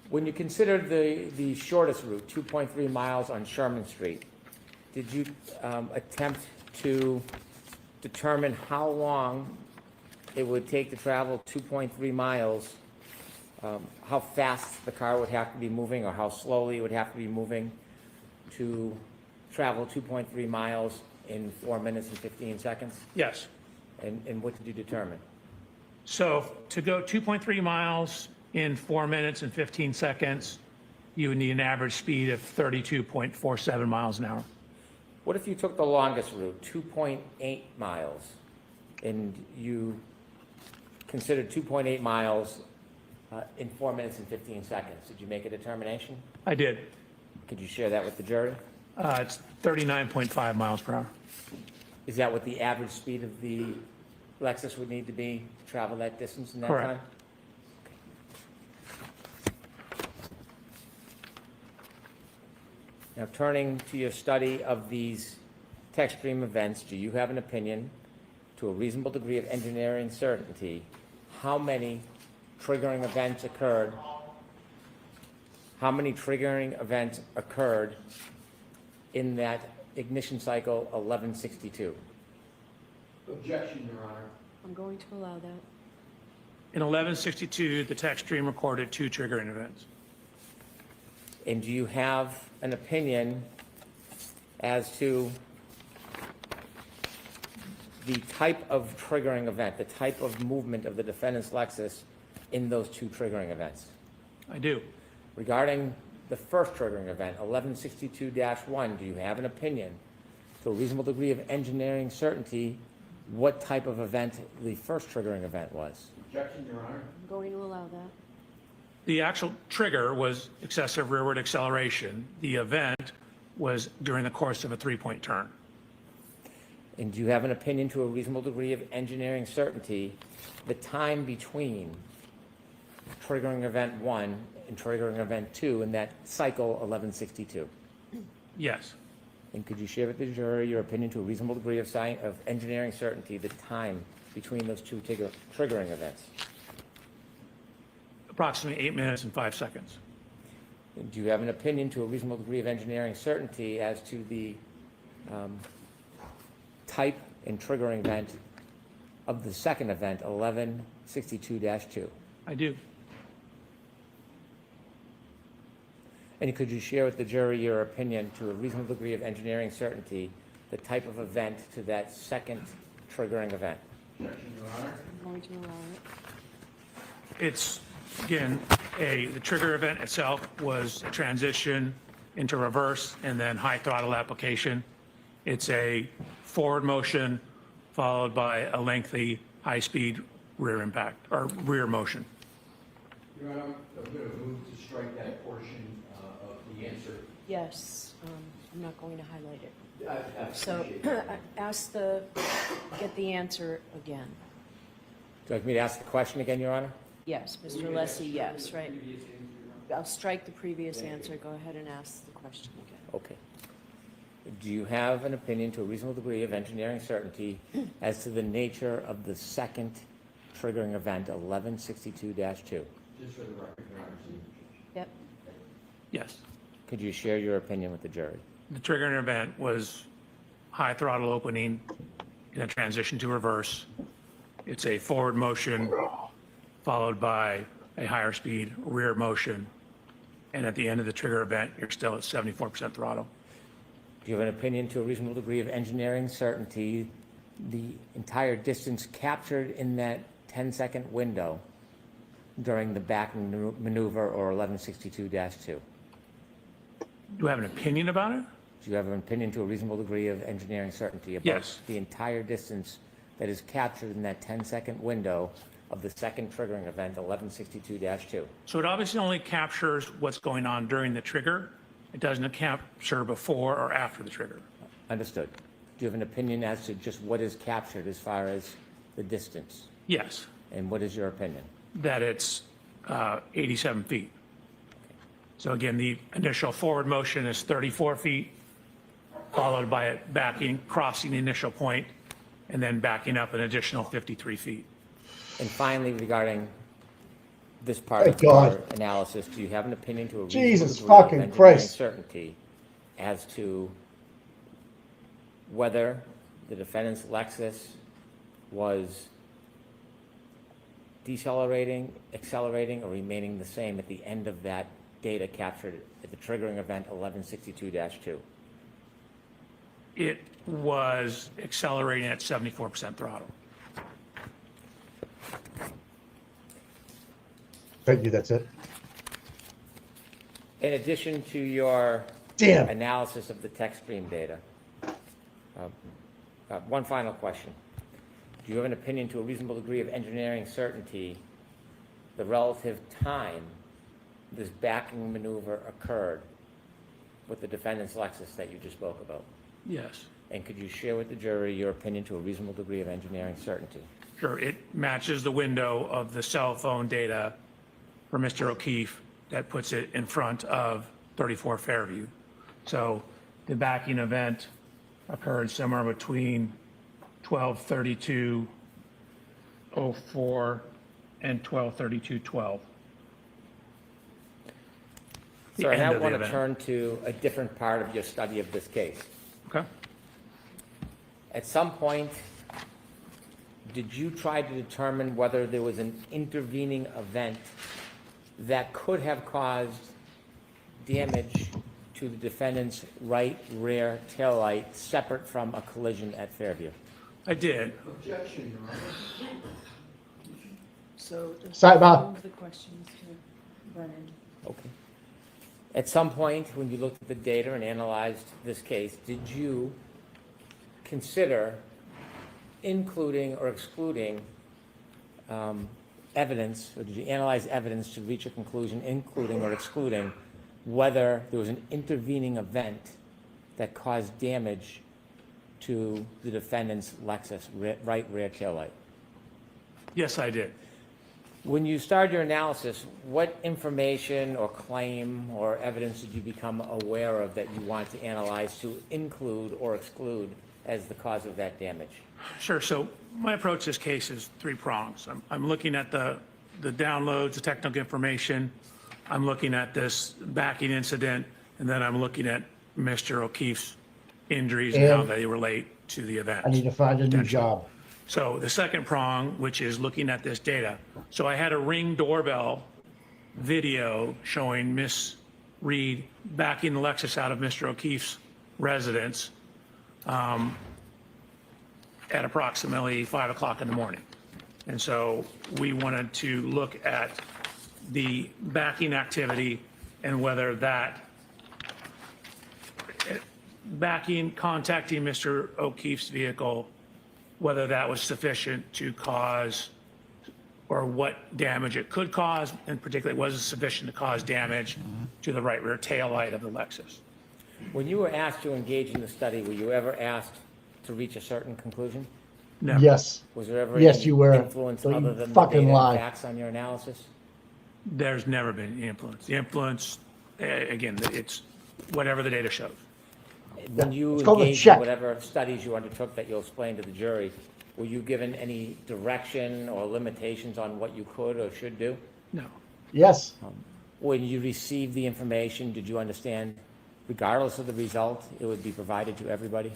When you considered the shortest route, 2.3 miles on Sherman Street, did you attempt to determine how long it would take to travel 2.3 miles, how fast the car would have to be moving or how slowly it would have to be moving to travel 2.3 miles in 4 minutes and 15 seconds? Yes. And what did you determine? So to go 2.3 miles in 4 minutes and 15 seconds, you would need an average speed of 32.47 miles an hour. What if you took the longest route, 2.8 miles, and you considered 2.8 miles in 4 minutes and 15 seconds? Did you make a determination? I did. Could you share that with the jury? It's 39.5 miles per hour. Is that what the average speed of the Lexus would need to be to travel that distance in that Correct. time? Now, turning to your study of these tech stream events, do you have an opinion, to a reasonable degree of engineering certainty, how many triggering events occurred? How many triggering events occurred in that ignition cycle 1162? Objection, Your Honor. I'm going to allow that. In 1162, the tech stream recorded 2 triggering events. And do you have an opinion as to the type of triggering event, the type of movement of the defendant's Lexus in those 2 triggering events? I do. Regarding the first triggering event, 1162-1, do you have an opinion, to a reasonable degree of engineering certainty, what type of event the first triggering event was. Objection, Your Honor. I'm going to allow that. The actual trigger was excessive rearward acceleration. The event was during the course of a 3-point turn. And do you have an opinion to a reasonable degree of engineering certainty, the time between triggering event 1 and triggering event 2 in that cycle 1162? Yes. And could you share with the jury your opinion to a reasonable degree of engineering certainty, the time between those two triggering events? Approximately 8 minutes and 5 seconds. And do you have an opinion to a reasonable degree of engineering certainty as to the type and triggering event of the second event, 1162-2? I do. And could you share with the jury your opinion to a reasonable degree of engineering certainty, the type of event to that second triggering event? Objection, Your Honor. I'm going to allow it. It's, again, the trigger event itself was a transition into reverse and then high throttle application. It's a forward motion followed by a lengthy high-speed rear impact or rear motion. Your Honor, I'm going to move to strike that portion of the answer. Yes, I'm not going to highlight it. I So appreciate it. get the answer again. Would you like me to ask the question again, Your Honor? Yes, Mr. Lessie, yes, right. I'll strike the previous answer. Go ahead and ask the question again. Okay. Do you have an opinion to a reasonable degree of engineering certainty as to the nature of the second triggering event, 1162-2? Just for the record, Your Honor. Yep. Yes. Could you share your opinion with the jury? The triggering event was high throttle opening in a transition to reverse. It's a forward motion followed by a higher speed rear motion. And at the end of the trigger event, you're still at 74% throttle. Do you have an opinion to a reasonable degree of engineering certainty, the entire distance captured in that 10-second window during the back maneuver or 1162-2? Do I have an opinion about it? Do you have an opinion to a reasonable degree of engineering certainty about Yes. the entire distance that is captured in that 10-second window of the second triggering event, 1162-2? So it obviously only captures what's going on during the trigger. It doesn't capture before or after the trigger. Understood. Do you have an opinion as to just what is captured as far as the distance? Yes, And what is your opinion? that it's 87 feet. So again, the initial forward motion is 34 feet, followed by it backing, crossing the initial point, and then backing up an additional 53 feet. And finally, regarding this part Thank of your God. analysis, do you have an opinion to a Jesus reasonable degree of fucking engineering Christ. certainty as to whether the defendant's Lexus was decelerating, accelerating, or remaining the same at the end of that data captured at the triggering event 1162-2? It was accelerating at 74% throttle. Thank you. That's it. In addition to your Damn. analysis of the text stream data, one final question. Do you have an opinion to a reasonable degree of engineering certainty the relative time this backing maneuver occurred with the defendant's Lexus that you just spoke about? Yes. And could you share with the jury your opinion to a reasonable degree of engineering certainty? Sure, it matches the window of the cell phone data for Mr. O'Keefe that puts it in front of 34 Fairview. So the backing event occurred somewhere between 12:32:04 and 12:32:12. So I now want to turn to a different part of your study of this case. Okay. At some point, did you try to determine whether there was an intervening event that could have caused damage to the defendant's right rear taillight separate from a collision at Fairview? I did. Objection, Your Honor. So just Sidebar. move the questions to Brennan. Okay. At some point, when you looked at the data and analyzed this case, did you consider including or excluding evidence, or did you analyze evidence to reach a conclusion, including or excluding whether there was an intervening event that caused damage to the defendant's Lexus right rear taillight? Yes, I did. When you started your analysis, what information or claim or evidence did you become aware of that you want to analyze to include or exclude as the cause of that damage? Sure. So my approach to this case is three prongs. I'm looking at the downloads, the technical information. I'm looking at this backing incident, and then I'm looking at Mr. O'Keefe's injuries and how they relate to the event. I need to find a new job. So the second prong, which is looking at this data. So I had a Ring doorbell video showing Miss Reed backing the Lexus out of Mr. O'Keefe's residence at approximately 5 o'clock in the morning. And so we wanted to look at the backing activity and whether that contacting Mr. O'Keefe's vehicle, whether that was sufficient to cause, or what damage it could cause, and particularly was it sufficient to cause damage to the right rear tail light of the Lexus. When you were asked to engage in the study, were you ever asked to reach a certain conclusion? No. Yes. Was there ever Yes, any you were. influence Don't other you than the fucking data and lie. facts on your analysis? There's never been any influence. The influence, again, it's whatever the data shows. When you It's called a engaged check. in whatever studies you undertook that you'll explain to the jury, were you given any direction or limitations on what you could or should do? No. Yes. When you received the information, did you understand, regardless of the result, it would be provided to everybody?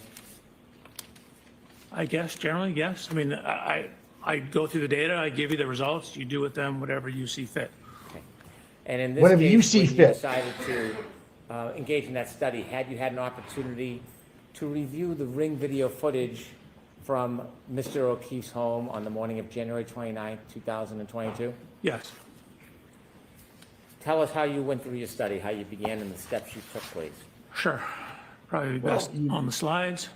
I guess generally, yes. I mean, I go through the data, I give you the results, you do with them whatever you see fit. And in this Whatever case, you see when fit. you decided to engage in that study, had you had an opportunity to review the Ring video footage from Mr. O'Keefe's home on the morning of January 29th, 2022? Yes. Tell us how you went through your study, how you began, and the steps you took, please. Sure. Probably best on the slides.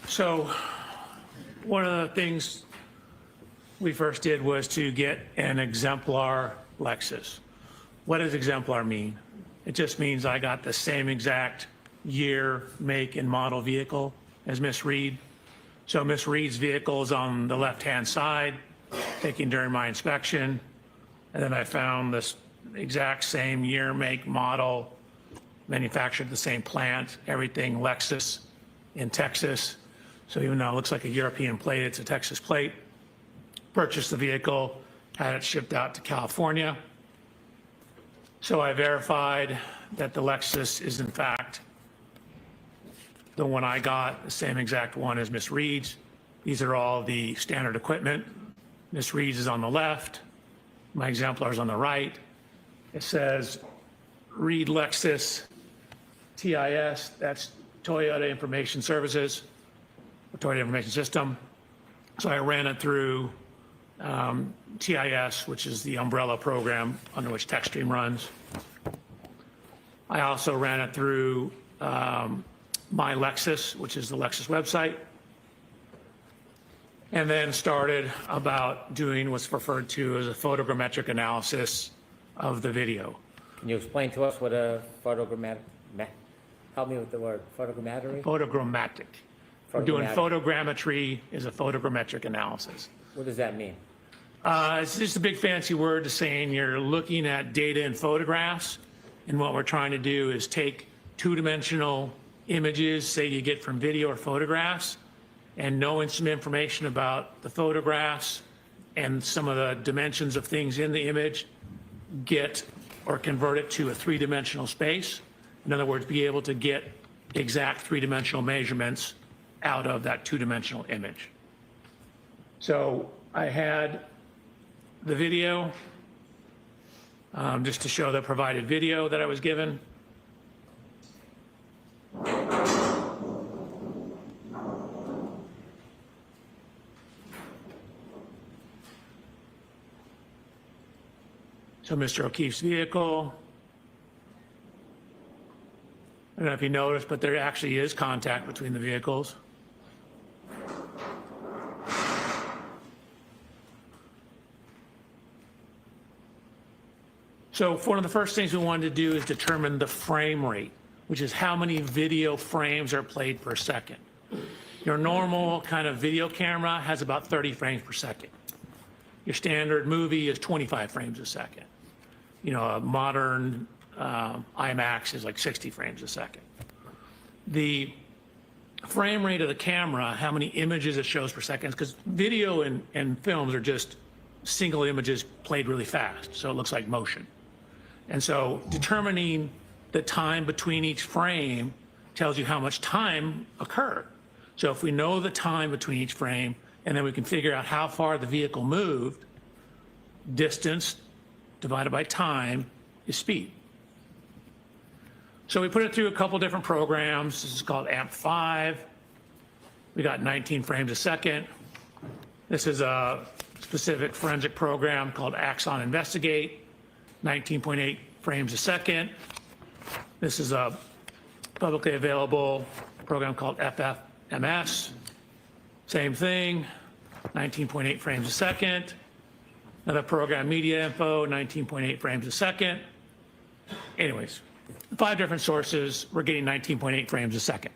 So one of the things we first did was to get an exemplar Lexus. What does exemplar mean? It just means I got the same exact year, make, and model vehicle as Miss Reed. So Miss Reed's vehicle is on the left-hand side, taken during my inspection. And then I found this exact same year, make, model, manufactured at the same plant, everything Lexus in Texas. So even though it looks like a European plate, it's a Texas plate. Purchased the vehicle, had it shipped out to California. So I verified that the Lexus is in fact the one I got, the same exact one as Miss Reed's. These are all the standard equipment. Miss Reed's is on the left. My exemplar is on the right. It says Reed Lexus TIS, that's Toyota Information Services, or Toyota Information System. So I ran it through TIS, which is the umbrella program under which TechStream runs. I also ran it through My Lexus, which is the Lexus website, and then started about doing what's referred to as a photogrammetric analysis of the video. Can you explain to us what a photogrammetric, help me with the word, photogrammetry? Photogrammatic. We're doing photogrammetry is a photogrammetric analysis. What does that mean? It's just a big fancy word to saying you're looking at data in photographs, and what we're trying to do is take two-dimensional images, say you get from video or photographs, and knowing some information about the photographs and some of the dimensions of things in the image, get or convert it to a three-dimensional space. In other words, be able to get exact three-dimensional measurements out of that two-dimensional image. So I had the video, just to show the provided video that I was given. So Mr. O'Keefe's vehicle. I don't know if you noticed, but there actually is contact between the vehicles. So one of the first things we wanted to do is determine the frame rate, which is how many video frames are played per second. Your normal kind of video camera has about 30 frames per second. Your standard movie is 25 frames a second. You know, a modern IMAX is like 60 frames a second. The frame rate of the camera, how many images it shows per second, because video and films are just single images played really fast, so it looks like motion. And so determining the time between each frame tells you how much time occurred. So if we know the time between each frame, and then we can figure out how far the vehicle moved, distance divided by time is speed. So we put it through a couple different programs. This is called AMP5. We got 19 frames a second. This is a specific forensic program called Axon Investigate, 19.8 frames a second. This is a publicly available program called FFMS. Same thing, 19.8 frames a second. Another program, Media Info, 19.8 frames a second. Anyways, 5 different sources, we're getting 19.8 frames a second.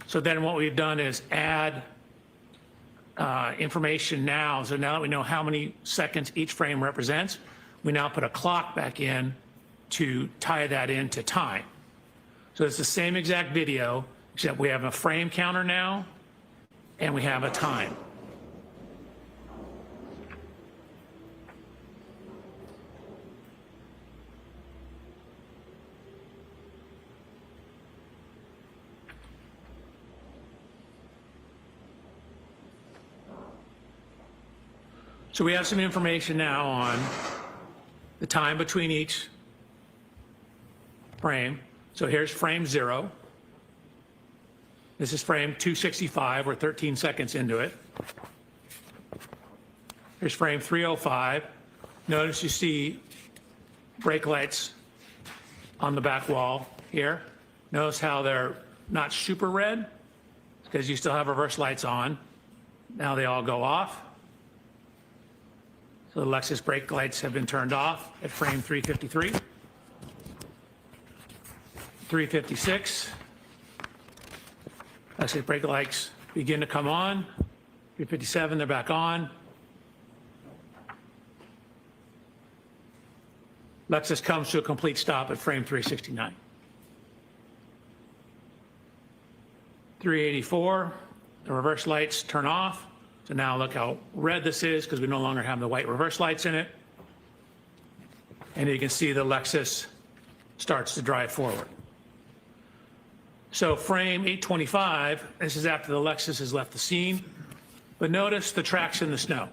So then what we've done is add information now. So now that we know how many seconds each frame represents, we now put a clock back in to tie that into time. So it's the same exact video, except we have a frame counter now, and we have a time. So we have some information now on the time between each frame. So here's frame 0. This is frame 265. We're 13 seconds into it. Here's frame 305. Notice you see brake lights on the back wall here. Notice how they're not super red because you still have reverse lights on. Now they all go off. So the Lexus brake lights have been turned off at frame 353. 356. Lexus brake lights begin to come on. 357, they're back on. Lexus comes to a complete stop at frame 369. 384, the reverse lights turn off. So now look how red this is because we no longer have the white reverse lights in it. And you can see the Lexus starts to drive forward. So frame 825, this is after the Lexus has left the scene. But notice the tracks in the snow.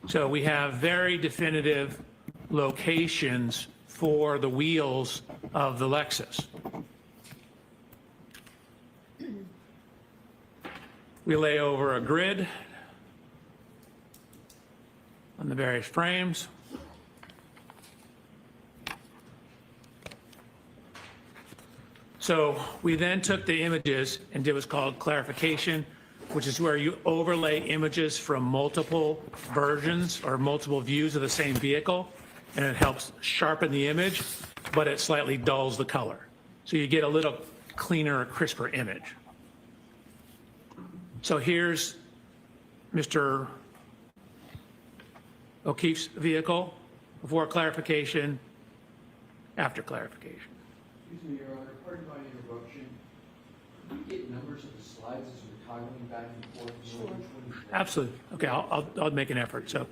So we have very definitive locations for the wheels of the Lexus. We lay over a grid on the various frames. So we then took the images and did what's called clarification, which is where you overlay images from multiple versions or multiple views of the same vehicle, and it helps sharpen the image, but it slightly dulls the color. So you get a little cleaner, crisper image. So here's Mr. O'Keefe's vehicle before clarification, after clarification. Excuse me, Your Honor, pardon my interruption. Can you get numbers of the slides as you're toggling back and forth? Sure. Absolutely. Okay, I'll make an effort. So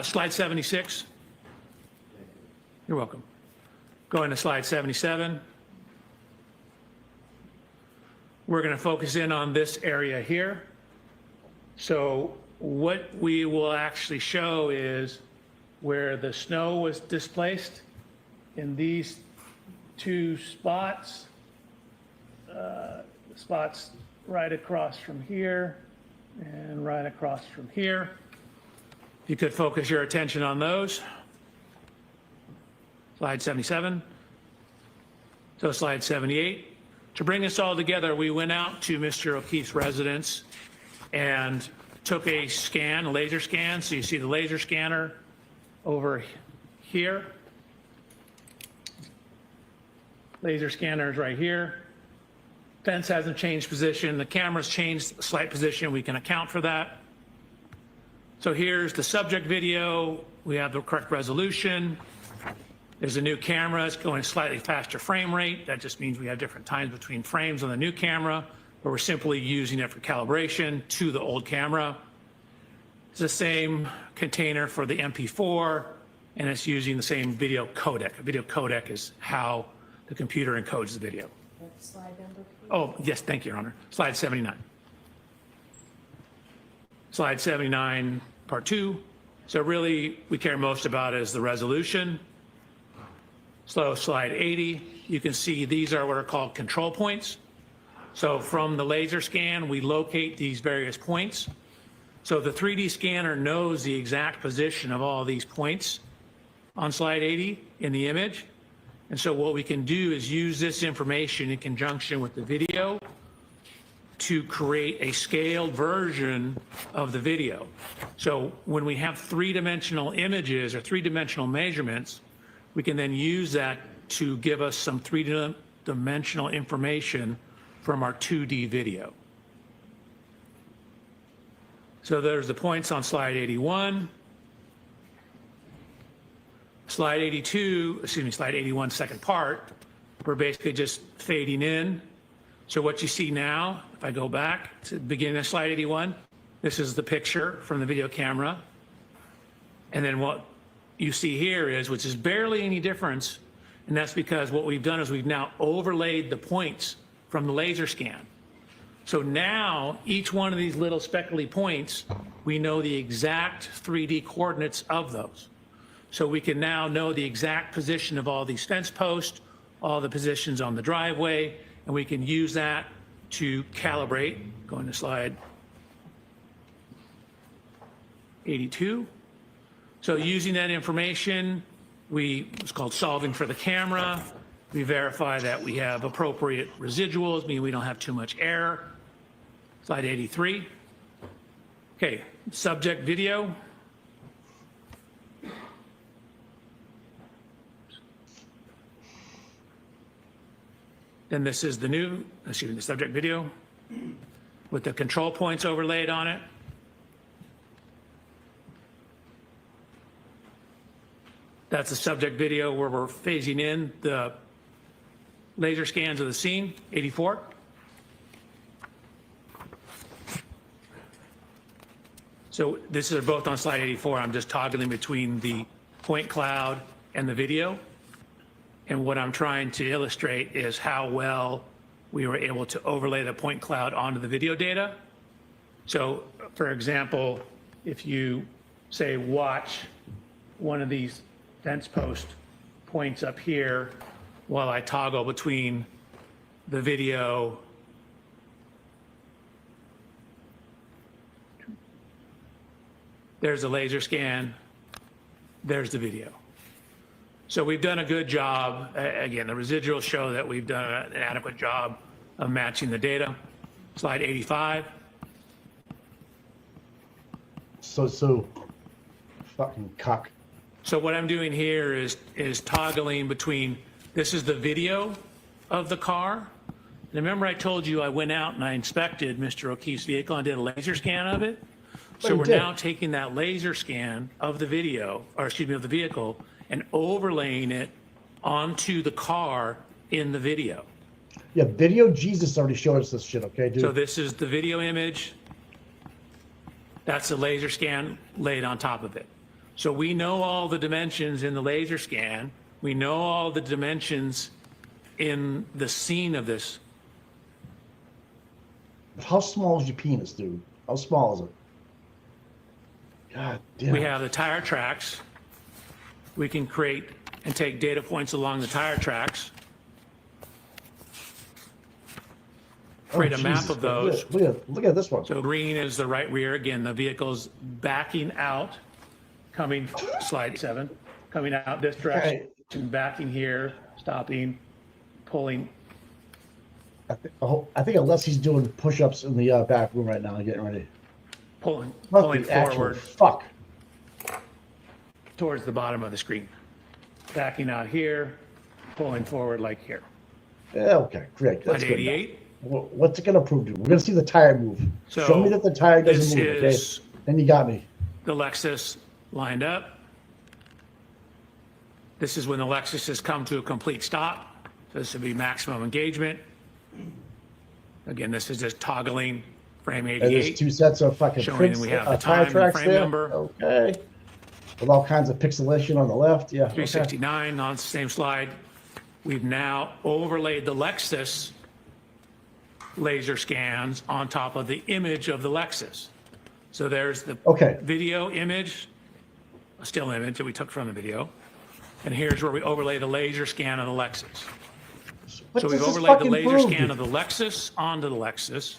slide 76. You're welcome. Going to slide 77. We're going to focus in on this area here. So what we will actually show is where the snow was displaced in these 2 spots, spots right across from here and right across from here. If you could focus your attention on those. Slide 77. So slide 78. To bring us all together, we went out to Mr. O'Keefe's residence and took a scan, a laser scan. So you see the laser scanner over here. Laser scanner is right here. Fence hasn't changed position. The camera's changed slight position. We can account for that. So here's the subject video. We have the correct resolution. There's a new camera. It's going slightly faster frame rate. That just means we have different times between frames on the new camera, but we're simply using it for calibration to the old camera. It's the same container for the MP4, and it's using the same video codec. A video codec is how the computer encodes the video. Slide number, please. Oh, yes, thank you, Your Honor. Slide 79. Slide 79, part 2. So really, we care most about is the resolution. So slide 80, you can see these are what are called control points. So from the laser scan, we locate these various points. So the 3D scanner knows the exact position of all these points on slide 80 in the image. And so what we can do is use this information in conjunction with the video to create a scaled version of the video. So when we have three-dimensional images or three-dimensional measurements, we can then use that to give us some three-dimensional information from our 2D video. So there's the points on slide 81. Slide 82, excuse me, slide 81, second part, we're basically just fading in. So what you see now, if I go back to the beginning of slide 81, this is the picture from the video camera. And then what you see here is, which is barely any difference, and that's because what we've done is we've now overlaid the points from the laser scan. So now each one of these little speckly points, we know the exact 3D coordinates of those. So we can now know the exact position of all these fence posts, all the positions on the driveway, and we can use that to calibrate. Going to slide 82. So using that information, it's called solving for the camera. We verify that we have appropriate residuals, meaning we don't have too much error. Slide 83. Okay, subject video. Then this is the subject video with the control points overlaid on it. That's the subject video where we're phasing in the laser scans of the scene, 84. So this is both on slide 84. I'm just toggling between the point cloud and the video. And what I'm trying to illustrate is how well we were able to overlay the point cloud onto the video data. So for example, if you say watch one of these fence post points up here while I toggle between the video there's a laser scan, there's the video. So we've done a good job. Again, the residuals show that we've done an adequate job of matching the data. Slide 85. So fucking cuck. So what I'm doing here is toggling between, this is the video of the car. And remember I told you I went out and I inspected Mr. O'Keefe's vehicle and did a laser scan of it? So we're now taking that laser scan of the video, or excuse me, of the vehicle, and overlaying it onto the car in the video. Yeah, video Jesus already showed us this shit, okay, dude? So this is the video image. That's the laser scan laid on top of it. So we know all the dimensions in the laser scan. We know all the dimensions in the scene of this. How small is your penis, dude? How small is it? God damn. We have the tire tracks. We can create and take data points along the tire tracks. Create a map of those. Look at this one. So green is the right rear. Again, the vehicle's backing out, coming, slide 7, coming out this direction, backing here, stopping, pulling. I think unless he's doing push-ups in the back room right now and getting ready. Pulling Actual forward. Fuck. Towards the bottom of the screen. Backing out here, pulling forward like here. Yeah, okay, great. That's Slide good. 88. What's it gonna prove to? We're gonna see the tire move. So Show me that the tire this doesn't move. Okay, is then you got me. the Lexus lined up. This is when the Lexus has come to a complete stop. So this would be maximum engagement. Again, this is just toggling frame And there's 88. two sets of fucking Showing prints, we have the tire time and the tracks frame there. number. Okay. With all kinds of pixelation on the left. Yeah. okay. 369 on the same slide. We've now overlaid the Lexus laser scans on top of the image of the Lexus. So there's the Okay. video image, a still image that we took from the video. And here's where we overlay the laser scan of the Lexus. What So does we've this overlaid the fucking laser prove? scan of the Lexus onto the Lexus.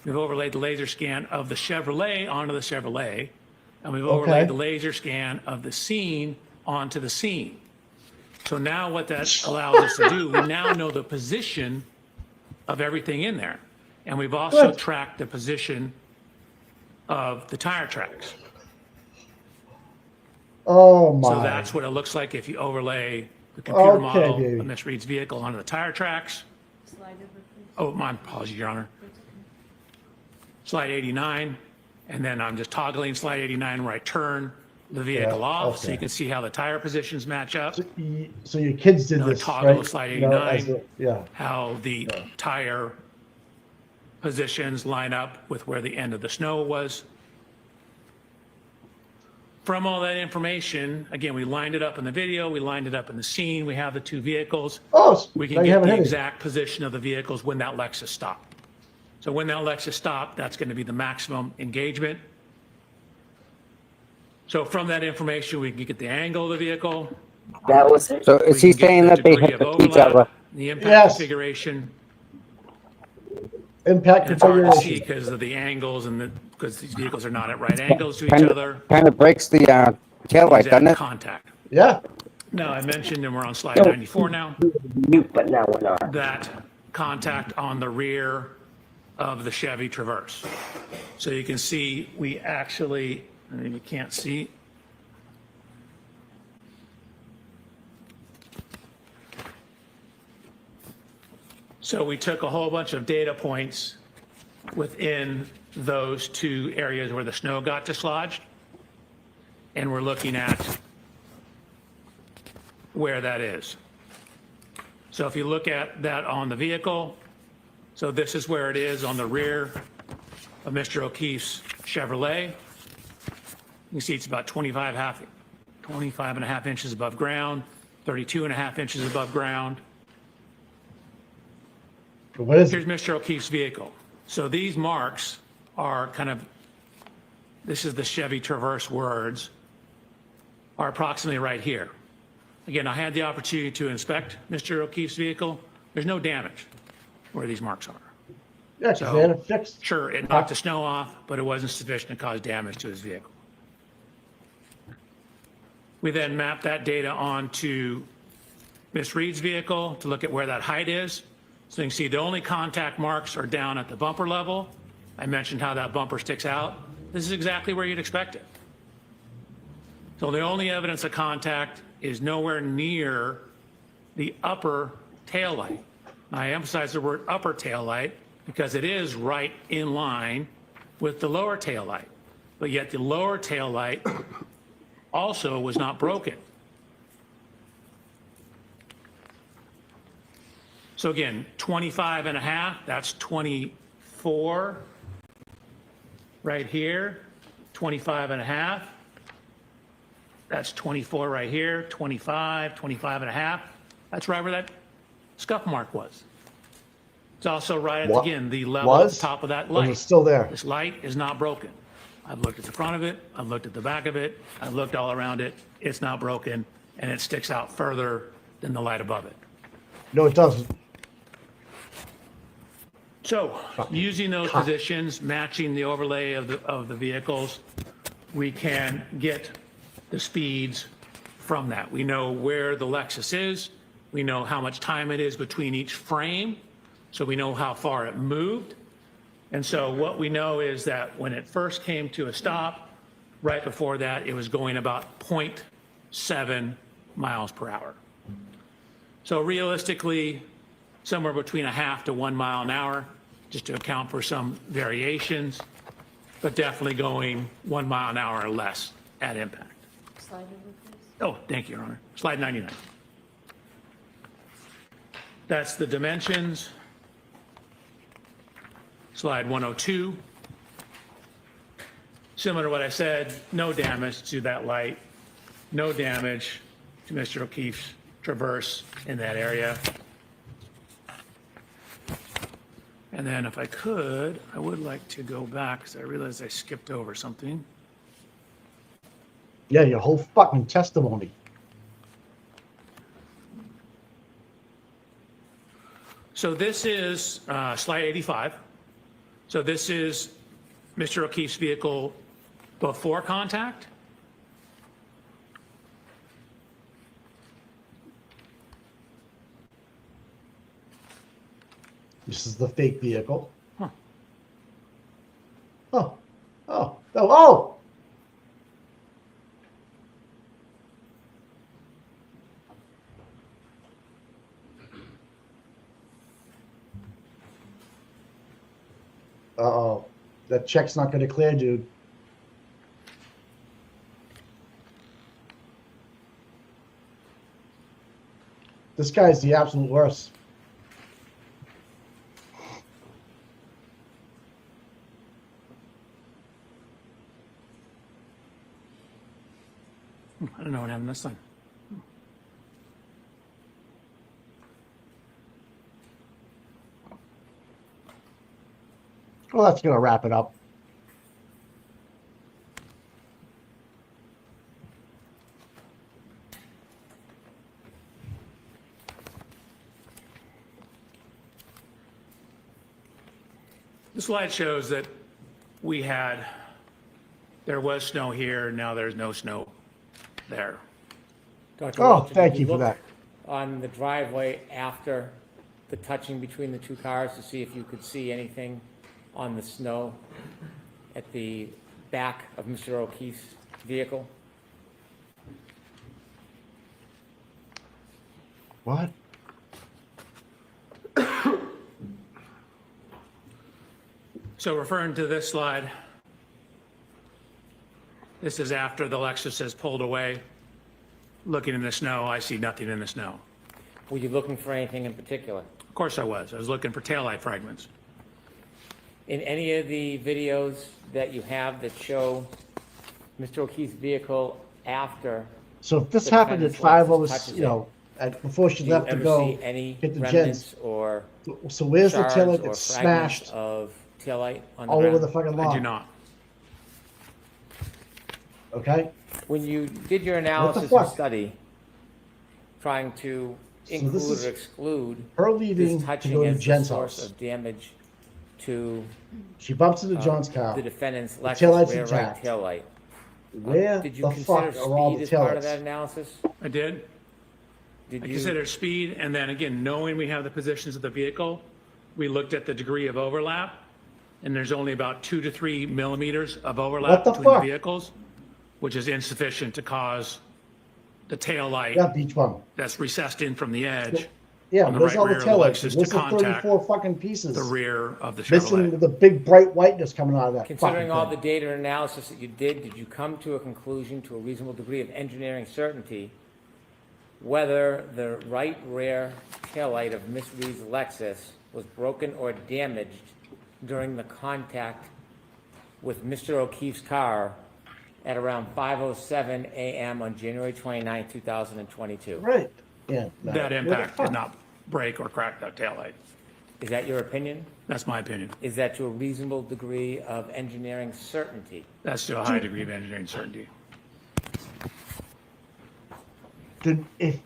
We've overlaid the laser scan of the Chevrolet onto the Chevrolet. And we've overlaid Okay. the laser scan of the scene onto the scene. So now what that allows us to do, we now know the position of everything in there. And we've also Good. tracked the position of the tire tracks. Oh my. So that's what it looks like if you overlay the computer Okay, model baby. of Ms. Reed's vehicle onto the tire tracks. Oh, my apologies, Your Honor. Slide 89, and then I'm just toggling slide 89 where I turn the vehicle Yeah, off, so okay. you can see how the tire positions match up. So your kids did Another this, toggle right? of slide You know, as 89. yeah. How the tire positions line up with where the end of the snow was. From all that information, again, we lined it up in the video, we lined it up in the scene, we have the two vehicles. Oh, We now can you get haven't the hit it. exact position of the vehicles when that Lexus stopped. So when that Lexus stopped, that's going to be the maximum engagement. So from that information, we can get the angle of the vehicle. That was it. So we is he can get saying the that they degree hit of each overlap, other? The impact Yes. configuration. Impact And it's hard to see configuration. because of the angles and because these vehicles are not at right angles to each Kind other. of breaks the tail light, doesn't Exact it? contact. Yeah. No, I mentioned, and we're on slide 94 now, Mute, but now we're not. that contact on the rear of the Chevy Traverse. So you can see, we actually, I mean, you can't see. So we took a whole bunch of data points within those two areas where the snow got dislodged. And we're looking at where that is. So if you look at that on the vehicle, so this is where it is on the rear of Mr. O'Keefe's Chevrolet. You can see it's about 25 and a half inches above ground, 32 and a half inches above ground. What is Here's Mr. O'Keefe's vehicle. So these marks are kind of, this is the Chevy Traverse words, are approximately right here. Again, I had the opportunity to inspect Mr. O'Keefe's vehicle. There's no damage where these marks are. Yeah, because they had it fixed. Sure, it knocked the snow off, but it wasn't sufficient to cause damage to his vehicle. We then mapped that data onto Ms. Reed's vehicle to look at where that height is. So you can see the only contact marks are down at the bumper level. I mentioned how that bumper sticks out. This is exactly where you'd expect it. So the only evidence of contact is nowhere near the upper tail light. I emphasize the word upper tail light because it is right in line with the lower tail light. But yet the lower tail light also was not broken. So again, 25 and a half, that's 24 right here, 25 and a half. That's 24 right here, 25, 25 and a half. That's right where that scuff mark was. It's also right at, What? again, the level at Was? the top of that Or is light. it still there? This light is not broken. I've looked at the front of it, I've looked at the back of it, I've looked all around it. It's not broken, and it sticks out further than the light above it. No, it doesn't. So, using those positions, matching the overlay of the vehicles, we can get the speeds from that. We know where the Lexus is. We know how much time it is between each frame. So we know how far it moved. And so what we know is that when it first came to a stop, right before that, it was going about 0.7 miles per hour. So realistically, somewhere between a half to 1 mile an hour, just to account for some variations, but definitely going 1 mile an hour or less at impact. Slide over, please. Oh, thank you, Your Honor. Slide 99. That's the dimensions. Slide 102. Similar to what I said, no damage to that light, no damage to Mr. O'Keefe's traverse in that area. And then if I could, I would like to go back because I realized I skipped over something. Yeah, your whole fucking testimony. So this is slide 85. So this is Mr. O'Keefe's vehicle before contact. This is the fake vehicle. Huh. Oh, oh, oh, oh! Uh-oh. That check's not going to clear, dude. This guy's the absolute worst. I don't know what happened this time. Well, that's going to wrap it up. The slide shows that there was snow here, now there's no snow there. Dr. Oh, Walter, did thank you for look that. On the driveway after the touching between the two cars to see if you could see anything on the snow at the back of Mr. O'Keefe's vehicle? What? So referring to this slide, this is after the Lexus has pulled away. Looking in the snow, I see nothing in the snow. Were you looking for anything in particular? Of course I was. I was looking for taillight fragments. In any of the videos that you have that show Mr. O'Keefe's vehicle after, So if this the happened at defendant's 5 license hours, touches you know, before she do you left to ever go see any get the remnants gents. or So where's the shards taillight or that's fragments smashed of taillight on the all over ground? the fucking I lawn? do not. Okay? When you did your analysis and fuck? study, trying to So this include is or exclude her leaving this to touching go to as the Jen's source house. of damage to She bumps into John's car. the defendant's The Lexus taillight's rear right intact. taillight. Where Did you the consider fuck are all speed the as part of taillights? that analysis? I did. Did I you? considered speed, and then again, knowing we have the positions of the vehicle, we looked at the degree of overlap, and there's only about 2 to 3 millimeters of overlap What the between the fuck? vehicles, which is insufficient to cause the tail light Yeah, beach bum. that's recessed in from the edge Yeah, on the where's right all the rear of the taillights? Lexus Where's to the contact 34 fucking pieces? the rear of the Missing Chevrolet. the big bright whiteness coming out of that Considering fucking all thing. the data and analysis that you did you come to a conclusion to a reasonable degree of engineering certainty whether the right rear taillight of Miss Reed's Lexus was broken or damaged during the contact with Mr. O'Keefe's car at around 5:07 a.m. on January 29, 2022? Right. Yeah. no. That What the impact fuck? did not break or crack that tail light. Is that your opinion? That's my opinion. Is that to a reasonable degree of engineering certainty? That's to a high degree of engineering certainty. If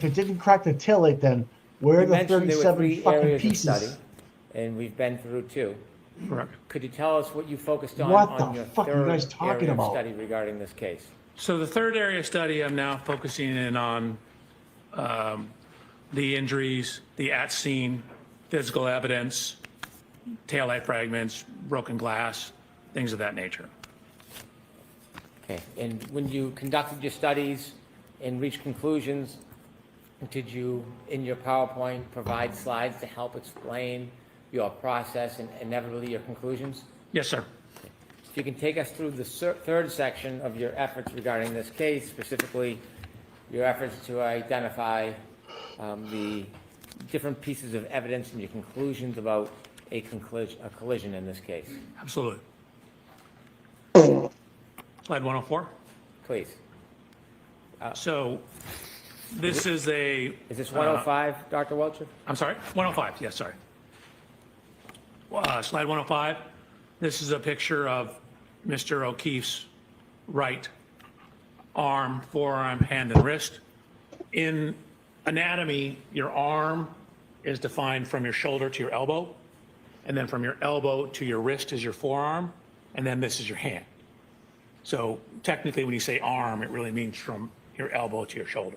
it didn't crack the taillight, then where are You the mentioned there were 37 three fucking areas of study, pieces? and we've been through two. Correct. Could you tell us what you focused on What on the your fuck are you guys third talking area of about? study regarding this case? So the third area of study, I'm now focusing in on the injuries, the at-scene physical evidence, taillight fragments, broken glass, things of that nature. Okay, and when you conducted your studies and reached conclusions Did you, in your PowerPoint, provide slides to help explain your process and inevitably your conclusions? Yes, sir. If you can take us through the third section of your efforts regarding this case, specifically your efforts to identify the different pieces of evidence and your conclusions about a collision in this case. Absolutely. Slide 104. Please. So this is a... Is this 105, Dr. Welcher? I'm sorry? 105, yes, sorry. Slide 105. This is a picture of Mr. O'Keefe's right arm, forearm, hand, and wrist. In anatomy, your arm is defined from your shoulder to your elbow, and then from your elbow to your wrist is your forearm, and then this is your hand. So technically, when you say arm, it really means from your elbow to your shoulder.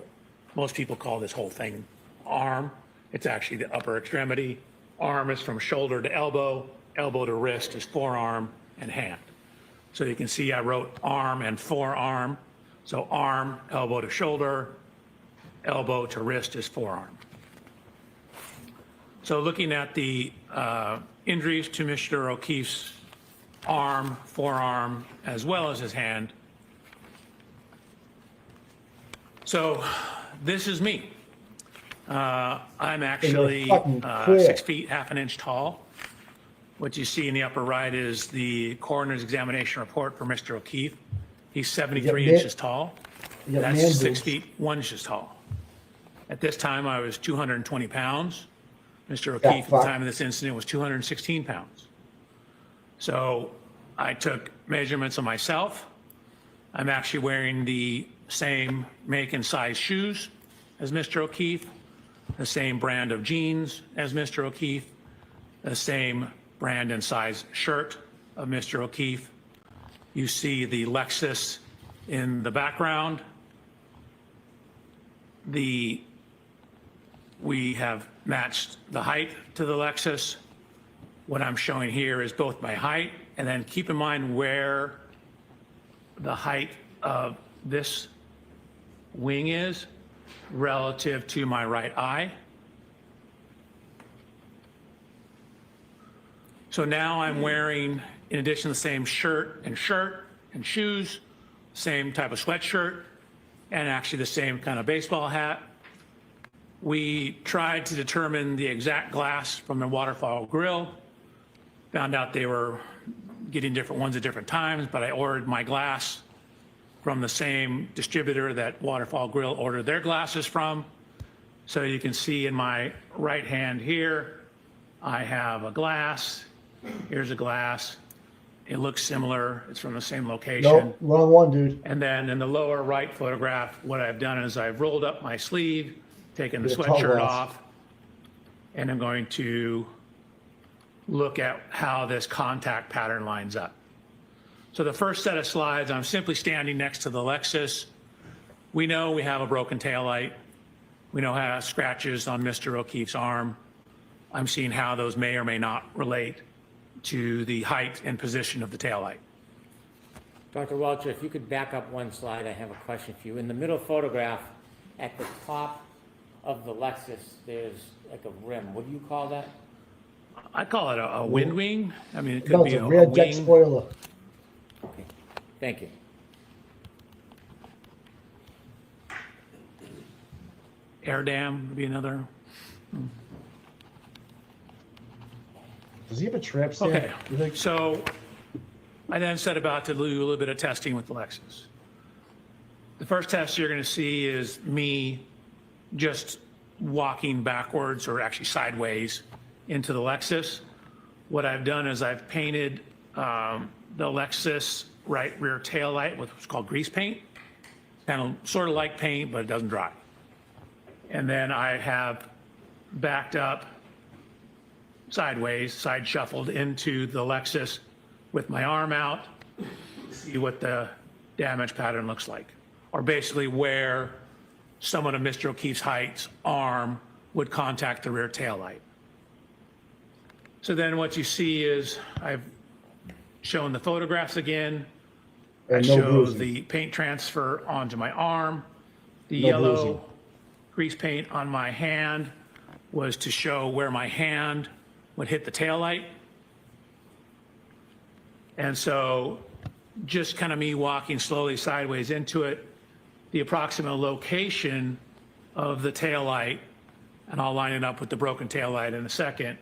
Most people call this whole thing arm. It's actually the upper extremity. Arm is from shoulder to elbow, elbow to wrist is forearm and hand. So you can see I wrote arm and forearm. So arm, elbow to shoulder, elbow to wrist is forearm. So looking at the injuries to Mr. O'Keefe's arm, forearm, as well as his hand. So this is me. I'm actually 6 feet, half an inch tall. What you see in the upper right is the coroner's examination report for Mr. O'Keefe. He's 73 inches tall. That's 6 feet, 1 inch tall. At this time, I was 220 pounds. Mr. O'Keefe, at the time of this incident, was 216 pounds. So I took measurements of myself. I'm actually wearing the same make and size shoes as Mr. O'Keefe, the same brand of jeans as Mr. O'Keefe, the same brand and size shirt of Mr. O'Keefe. You see the Lexus in the background. We have matched the height to the Lexus. What I'm showing here is both my height, and then keep in mind where the height of this wing is relative to my right eye. So now I'm wearing, in addition to the same shirt and shoes, same type of sweatshirt, and actually the same kind of baseball hat. We tried to determine the exact glass from the Waterfall Grill. Found out they were getting different ones at different times, but I ordered my glass from the same distributor that Waterfall Grill ordered their glasses from. So you can see in my right hand here, I have a glass. Here's a glass. It looks similar. It's from the same location. Nope, wrong one, dude. And then in the lower right photograph, what I've done is I've rolled up my sleeve, taken the Get a tall sweatshirt glass. off, and I'm going to look at how this contact pattern lines up. So the first set of slides, I'm simply standing next to the Lexus. We know we have a broken taillight. We know how scratches on Mr. O'Keefe's arm. I'm seeing how those may or may not relate to the height and position of the taillight. Dr. Welcher, if you could back up one slide, I have a question for you. In the middle photograph, at the top of the Lexus, there's like a rim. What do you call that? I call it a wind wing. I mean, it could No, be it's a a rear deck wing. spoiler. Okay, thank you. Air dam would be another. Does he have a tramp stamp? Okay, You think? so I then set about to do a little bit of testing with the Lexus. The first test you're going to see is me just walking backwards or actually sideways into the Lexus. What I've done is I've painted the Lexus right rear tail light with what's called grease paint. Kind of sort of like paint, but it doesn't dry. And then I have backed up sideways, side shuffled into the Lexus with my arm out, see what the damage pattern looks like, or basically where someone of Mr. O'Keefe's height's arm would contact the rear tail light. So then what you see is I've shown the photographs again. I And no show bruising. the paint transfer onto my arm, the No yellow bruising. grease paint on my hand was to show where my hand would hit the taillight. And so just kind of me walking slowly sideways into it, the approximate location of the taillight, and I'll line it up with the broken taillight in a second,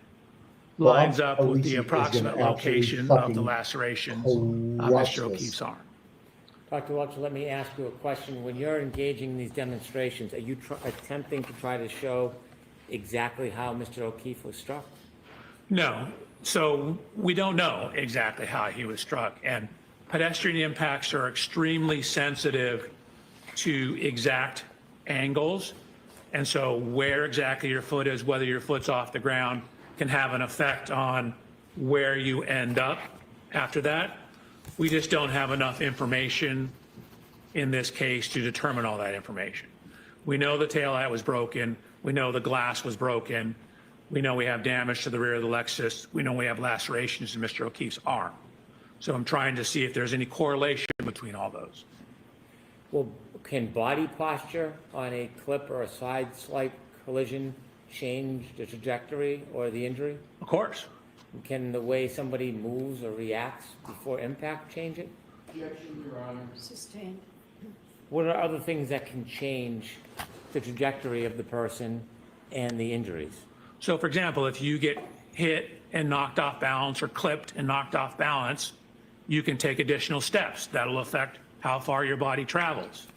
lines up with the approximate location of the laceration of Mr. O'Keefe's arm. Dr. Welch, let me ask you a question. When you're engaging in these demonstrations, are you attempting to try to show exactly how Mr. O'Keefe was struck? No. So we don't know exactly how he was struck. And pedestrian impacts are extremely sensitive to exact angles. And so where exactly your foot is, whether your foot's off the ground, can have an effect on where you end up after that. We just don't have enough information in this case to determine all that information. We know the taillight was broken. We know the glass was broken. We know we have damage to the rear of the Lexus. We know we have lacerations in Mr. O'Keefe's arm. So I'm trying to see if there's any correlation between all those. Well, can body posture on a clip or a side slight collision change the trajectory or the injury? Of course. Can the way somebody moves or reacts before impact change it? Objection, Your Honor. Sustained. What are other things that can change the trajectory of the person and the injuries? So for example, if you get hit and knocked off balance or clipped and knocked off balance, you can take additional steps. That'll affect how far your body travels.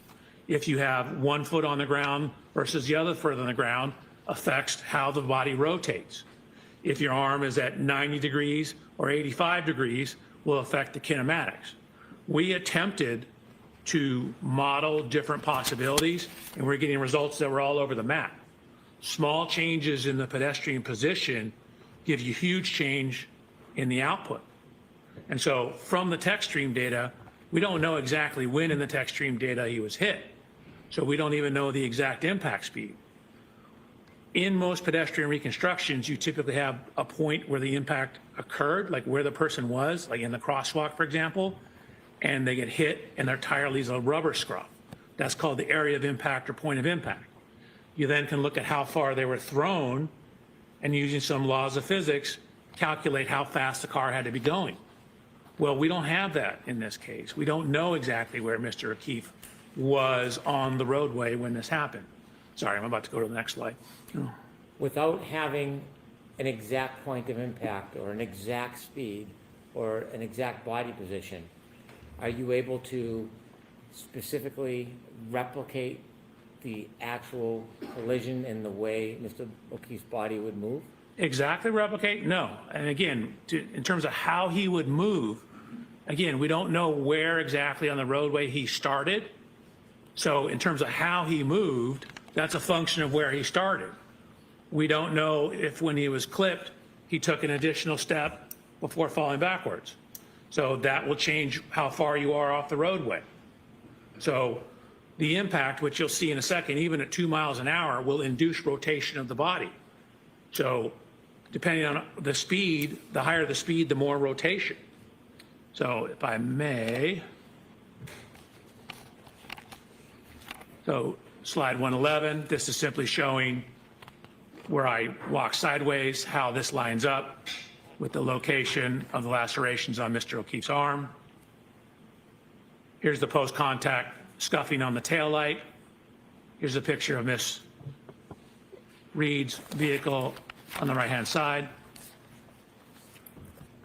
If you have one foot on the ground versus the other foot on the ground, affects how the body rotates. If your arm is at 90 degrees or 85 degrees, will affect the kinematics. We attempted to model different possibilities, and we're getting results that were all over the map. Small changes in the pedestrian position give you huge change in the output. And so from the tech stream data, we don't know exactly when in the tech stream data he was hit. So we don't even know the exact impact speed. In most pedestrian reconstructions, you typically have a point where the impact occurred, like where the person was, like in the crosswalk, for example, and they get hit and their tire leaves a rubber scruff. That's called the area of impact or point of impact. You then can look at how far they were thrown and using some laws of physics, calculate how fast the car had to be going. Well, we don't have that in this case. We don't know exactly where Mr. O'Keefe was on the roadway when this happened. Sorry, I'm about to go to the next slide. Without having an exact point of impact or an exact speed or an exact body position, are you able to specifically replicate the actual collision in the way Mr. O'Keefe's body would move? Exactly replicate? No. And again, in terms of how he would move, again, we don't know where exactly on the roadway he started. So in terms of how he moved, that's a function of where he started. We don't know if when he was clipped, he took an additional step before falling backwards. So that will change how far you are off the roadway. So the impact, which you'll see in a second, even at 2 miles an hour, will induce rotation of the body. So depending on the speed, the higher the speed, the more rotation. So if I may, so slide 111, this is simply showing where I walk sideways, how this lines up with the location of the lacerations on Mr. O'Keefe's arm. Here's the post-contact scuffing on the taillight. Here's a picture of Miss Reed's vehicle on the right-hand side.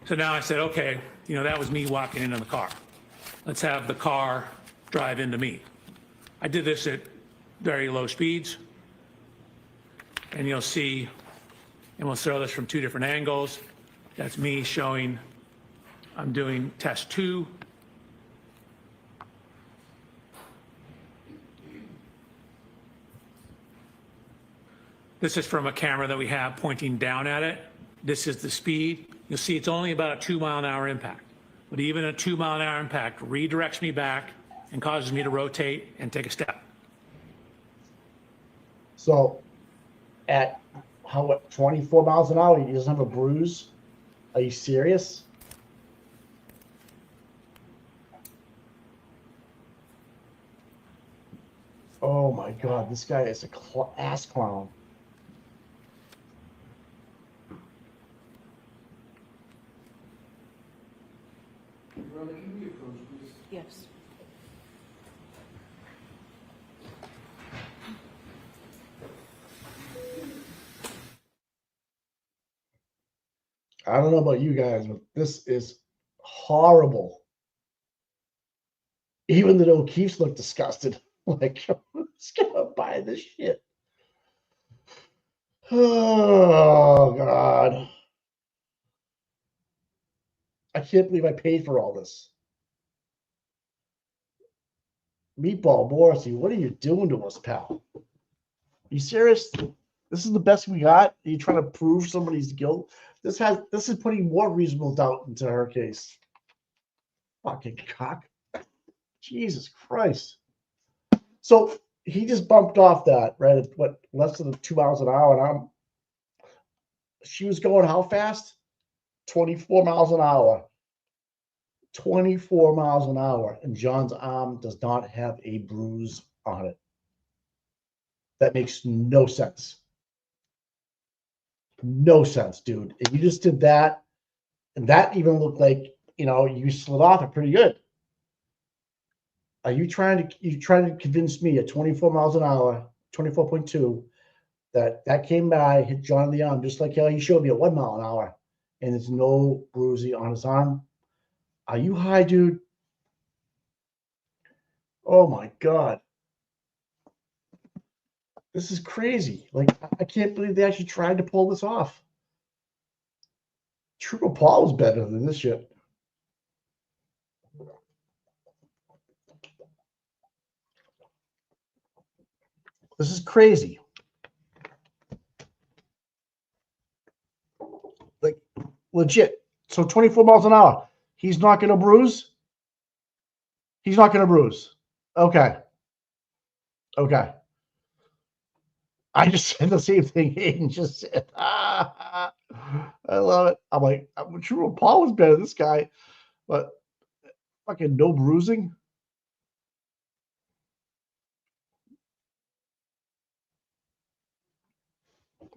So now I said, okay, you know, that was me walking into the car. Let's have the car drive into me. I did this at very low speeds. And you'll see, and we'll throw this from 2 different angles. That's me showing I'm doing test 2. This is from a camera that we have pointing down at it. This is the speed. You'll see it's only about a 2 mile an hour impact. But even a 2 mile an hour impact redirects me back and causes me to rotate and take a step. So at what, 24 miles an hour, he doesn't have a bruise? Are you serious? Oh my God, this guy is a ass clown. Yes. I don't know about you guys, but this is horrible. Even the O'Keefe's look disgusted. Like, who's gonna buy this shit? Oh God. I can't believe I paid for all this. Meatball Morrissey, what are you doing to us, pal? Are you serious? This is the best we got? Are you trying to prove somebody's guilt? This is putting more reasonable doubt into her case. Fucking cock. Jesus Christ. So he just bumped off that, right? At what, less than 2 miles an hour, and she was going how fast? 24 miles an hour. 24 miles an hour, and John's arm does not have a bruise on it. That makes no sense. No sense, dude. If you just did that, and that even looked like, you slid off it pretty good. Are you trying to convince me at 24 miles an hour, 24.2, that came by, hit John in the arm, just like how he showed me at 1 mile an hour, and there's no bruising on his arm? Are you high, dude? Oh my God. This is crazy. Like, I can't believe they actually tried to pull this off. Trooper Paul was better than this shit. This is crazy. Like, legit. So 24 miles an hour. He's not going to bruise? He's not going to bruise. Okay. Okay. I just said the same thing Hayden just said. I love it. I'm like, True Paul was better than this guy, but fucking no bruising.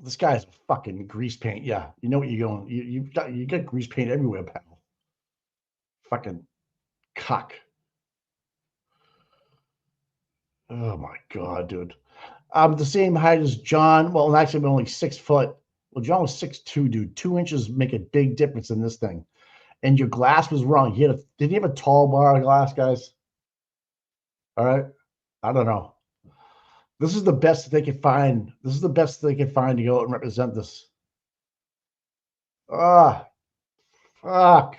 This guy's fucking grease paint. Yeah, you know what you're going. You got grease paint everywhere, pal. Fucking cock. Oh my God, dude. I'm the same height as John. Well, actually, I'm only 6 foot. Well, John was 6'2", dude. 2 inches make a big difference in this thing. And your glass was wrong. Did he have a tall bar of glass, guys? All right. I don't know. This is the best that they could find. This is the best they could find to go and represent this. Ah, fuck.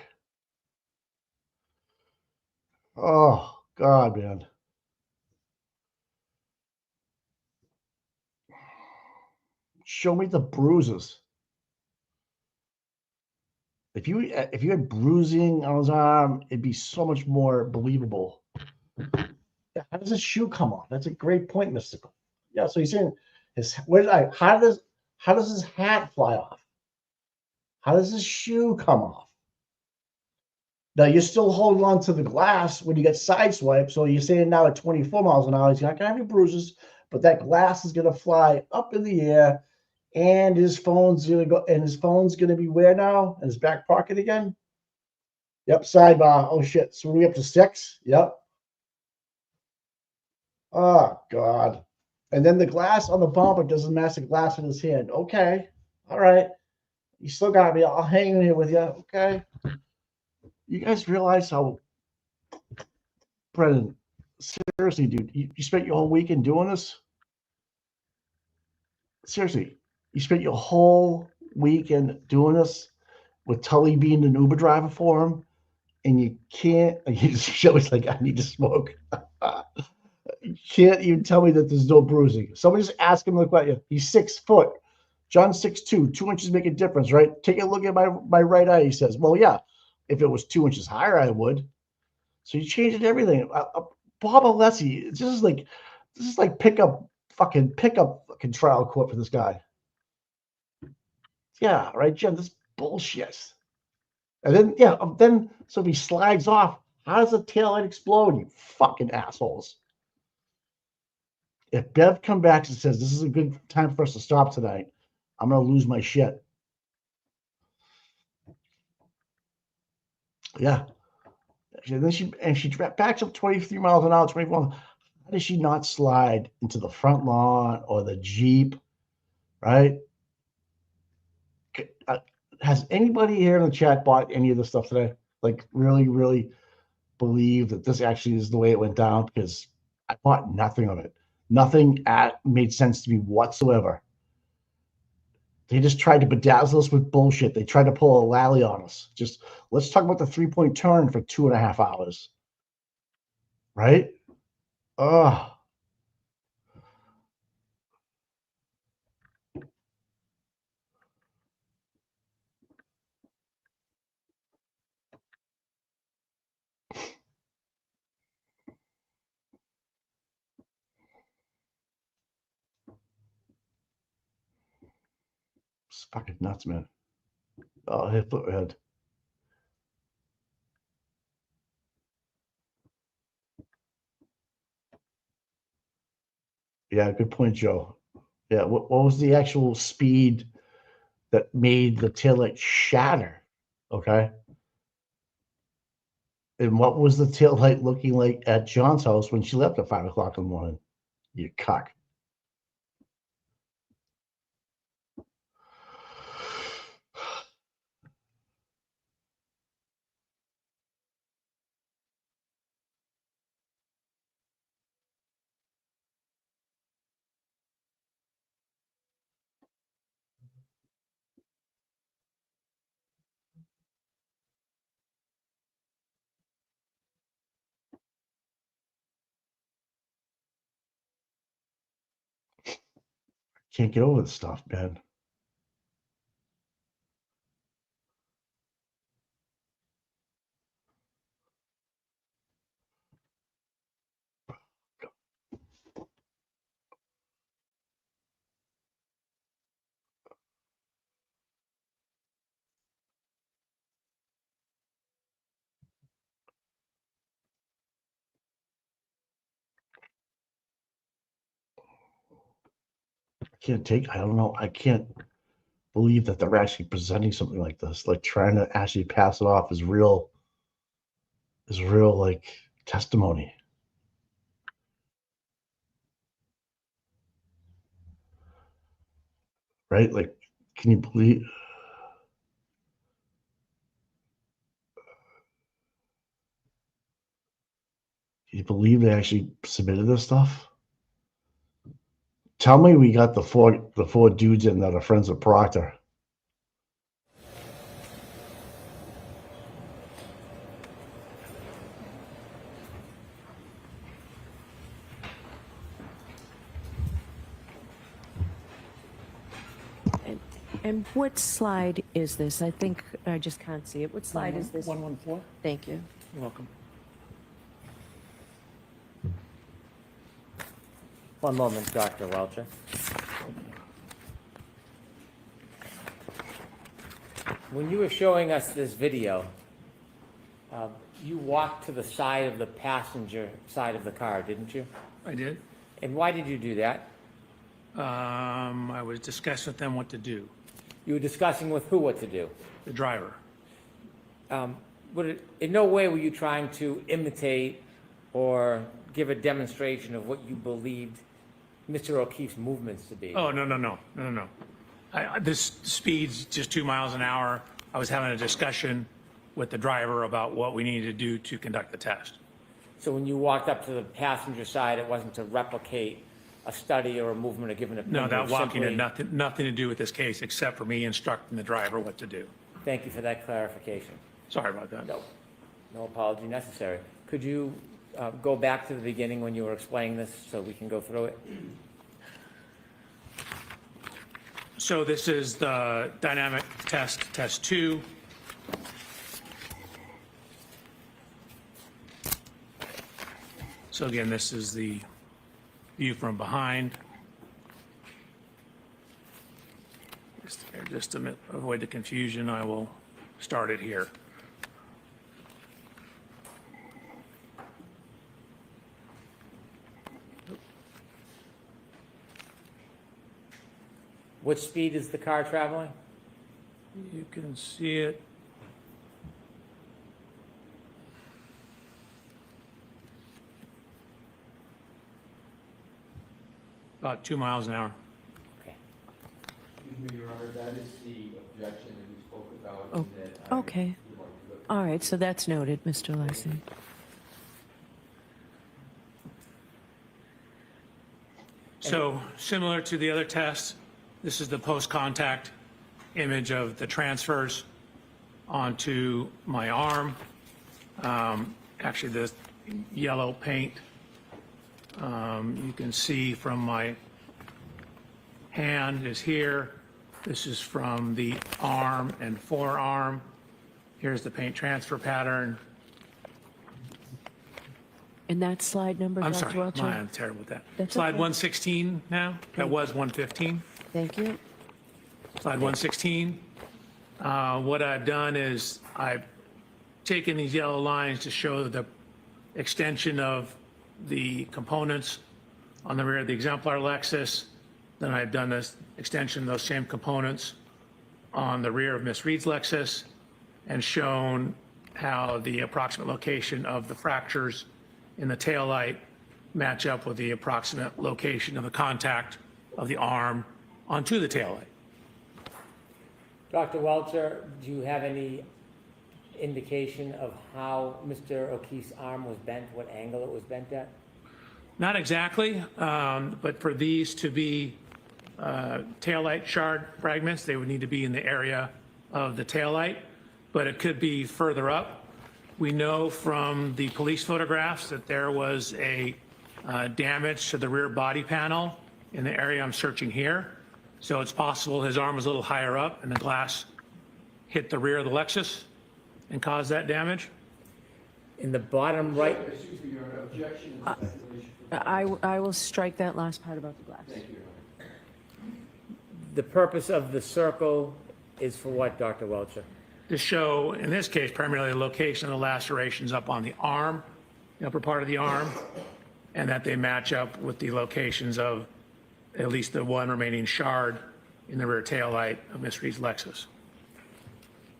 Oh, God, man. Show me the bruises. If you had bruising on his arm, it'd be so much more believable. How does his shoe come off? That's a great point, Mystical. Yeah, so he's saying how does his hat fly off? How does his shoe come off? Now you're still holding on to the glass when you get sideswiped. So you're saying now at 24 miles an hour, he's not gonna have any bruises, but that glass is gonna fly up in the air, and his phone's gonna go, and his phone's gonna be where now? In his back pocket again? Yep, sidebar. Oh shit. So we're up to 6? Yep. Oh God. And then the glass on the bumper doesn't match the glass in his hand. Okay. All right. You still got me. I'll hang in here with you. Okay. You guys realize how, Brennan, seriously, dude, you spent your whole weekend doing this? Seriously, you spent your whole weekend doing this with Tully being an Uber driver for him, and you can't, she always like, I need to smoke. You can't even tell me that there's no bruising. Somebody just ask him, look at you. He's 6 foot. John's 6'2". 2 inches make a difference, right? Take a look at my right eye. He says, well, yeah, if it was 2 inches higher, I would. So you changed everything. Bob Alessi, this is like pickup fucking trial court for this guy. Yeah, right, Jim. This bullshit. And then so if he slides off, how does the taillight explode? You fucking assholes. If Bev come back and says this is a good time for us to stop tonight, I'm gonna lose my shit. Yeah. And then she backs up 23 miles an hour, 24. How does she not slide into the front lawn or the Jeep? Right? Has anybody here in the chat bought any of this stuff today? Like, really, really believe that this actually is the way it went down? Because I bought nothing of it. Nothing made sense to me whatsoever. They just tried to bedazzle us with bullshit. They tried to pull a Lally on us. Just let's talk about the 3-point turn for 2.5 hours. Right? Ugh. It's fucking nuts, man. Oh, hit the head. Yeah, good point, Joe. Yeah, what was the actual speed that made the taillight shatter? Okay. And what was the taillight looking like at John's house when she left at 5 o'clock in the morning? You cuck. Can't get over this stuff, man. I don't know. I can't believe that they're actually presenting something like this, like trying to actually pass it off as real like testimony. Right? Like, can you believe? Can you believe they actually submitted this stuff? Tell me we got the four dudes in that are friends with Proctor. And what slide is this? I think I just can't see it. What slide is this? 114. Thank you. You're welcome. One moment, Dr. Welcher. When you were showing us this video, you walked to the side of the passenger side of the car, didn't you? I did. And why did you do that? I was discussing with them what to do. You were discussing with who what to do? The driver. In no way were you trying to imitate or give a demonstration of what you believed Mr. O'Keefe's movements to be? Oh, no. This speed's just 2 miles an hour. I was having a discussion with the driver about what we needed to do to conduct the test. So when you walked up to the passenger side, it wasn't to replicate a study or a movement or give an opinion? No, that walking simply- had nothing to do with this case except for me instructing the driver what to do. Thank you for that clarification. Sorry about that. No apology necessary. Could you go back to the beginning when you were explaining this so we can go through it? So this is the dynamic test 2. So again, this is the view from behind. Just to avoid the confusion, I will start it here. What speed is the car traveling? You can see it. About 2 miles an hour. Excuse me, Your Honor, that is the objection that we spoke about. Oh, okay. All right, so that's noted, Mr. Lassie. So similar to the other test, this is the post-contact image of the transfers onto my arm. Actually, the yellow paint, you can see from my hand is here. This is from the arm and forearm. Here's the paint transfer pattern. And that slide number, I'm Dr. sorry, Welcher? I'm terrible with that. That's Slide okay. 116 now, that was 115. Thank you. Slide 116. What I've done is I've taken these yellow lines to show the extension of the components on the rear of the exemplar Lexus. Then I've done this extension of those same components on the rear of Miss Reed's Lexus and shown how the approximate location of the fractures in the taillight match up with the approximate location of the contact of the arm onto the taillight. Dr. Welcher, do you have any indication of how Mr. O'Keefe's arm was bent, what angle it was bent at? Not exactly, but for these to be taillight shard fragments, they would need to be in the area of the taillight, but it could be further up. We know from the police photographs that there was a damage to the rear body panel in the area I'm searching here. So it's possible his arm was a little higher up and the glass hit the rear of the Lexus and caused that damage. In the bottom right, Excuse me, Your Honor, objection. I will strike that last part about the glass. Thank you, Your Honor. the purpose of the circle is for what, Dr. Welcher? To show, in this case, primarily the location of the lacerations up on the arm, the upper part of the arm, and that they match up with the locations of at least the one remaining shard in the rear taillight of Miss Reed's Lexus.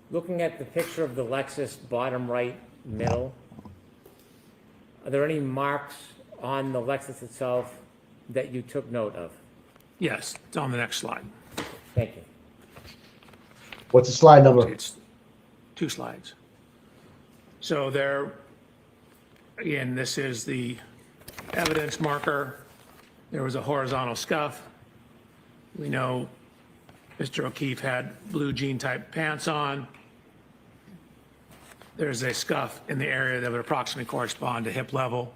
Looking at the picture of the Lexus, bottom right middle, are there any marks on the Lexus itself that you took note of? Yes, it's on the next slide. Thank you. What's the slide number? It's 2 slides. So there, again, this is the evidence marker. There was a horizontal scuff. We know Mr. O'Keefe had blue jean type pants on. There's a scuff in the area that would approximately correspond to hip level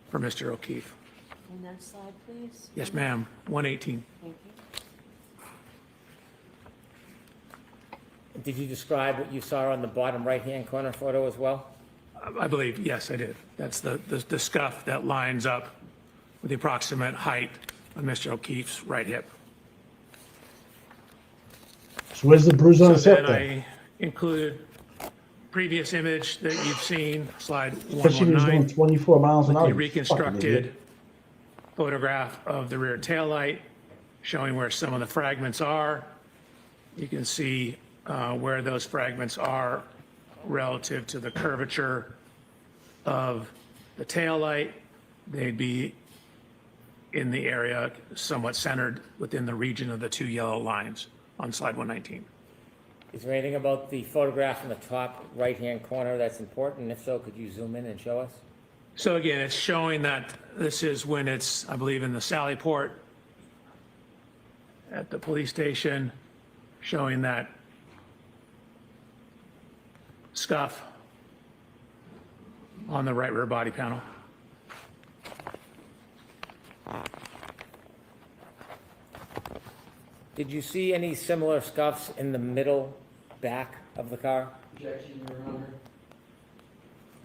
for Mr. O'Keefe. And next slide, please. Yes, ma'am, 118. Thank you. Did you describe what you saw on the bottom right-hand corner photo as well? I believe, yes, I did. That's the scuff that lines up with the approximate height of Mr. O'Keefe's right hip. So where's the bruise on his So hip then then? I included previous image that you've seen, slide Especially when he's going 119, 24 miles an with hour. the you fucking reconstructed idiot. photograph of the rear taillight, showing where some of the fragments are. You can see where those fragments are relative to the curvature of the taillight. They'd be in the area somewhat centered within the region of the 2 yellow lines on slide 119. Is there anything about the photograph in the top right-hand corner that's important? If so, could you zoom in and show us? So again, it's showing that this is when it's, I believe, in the Sally Port at the police station, showing that scuff on the right rear body panel. Did you see any similar scuffs in the middle back of the car? Objection, Your Honor.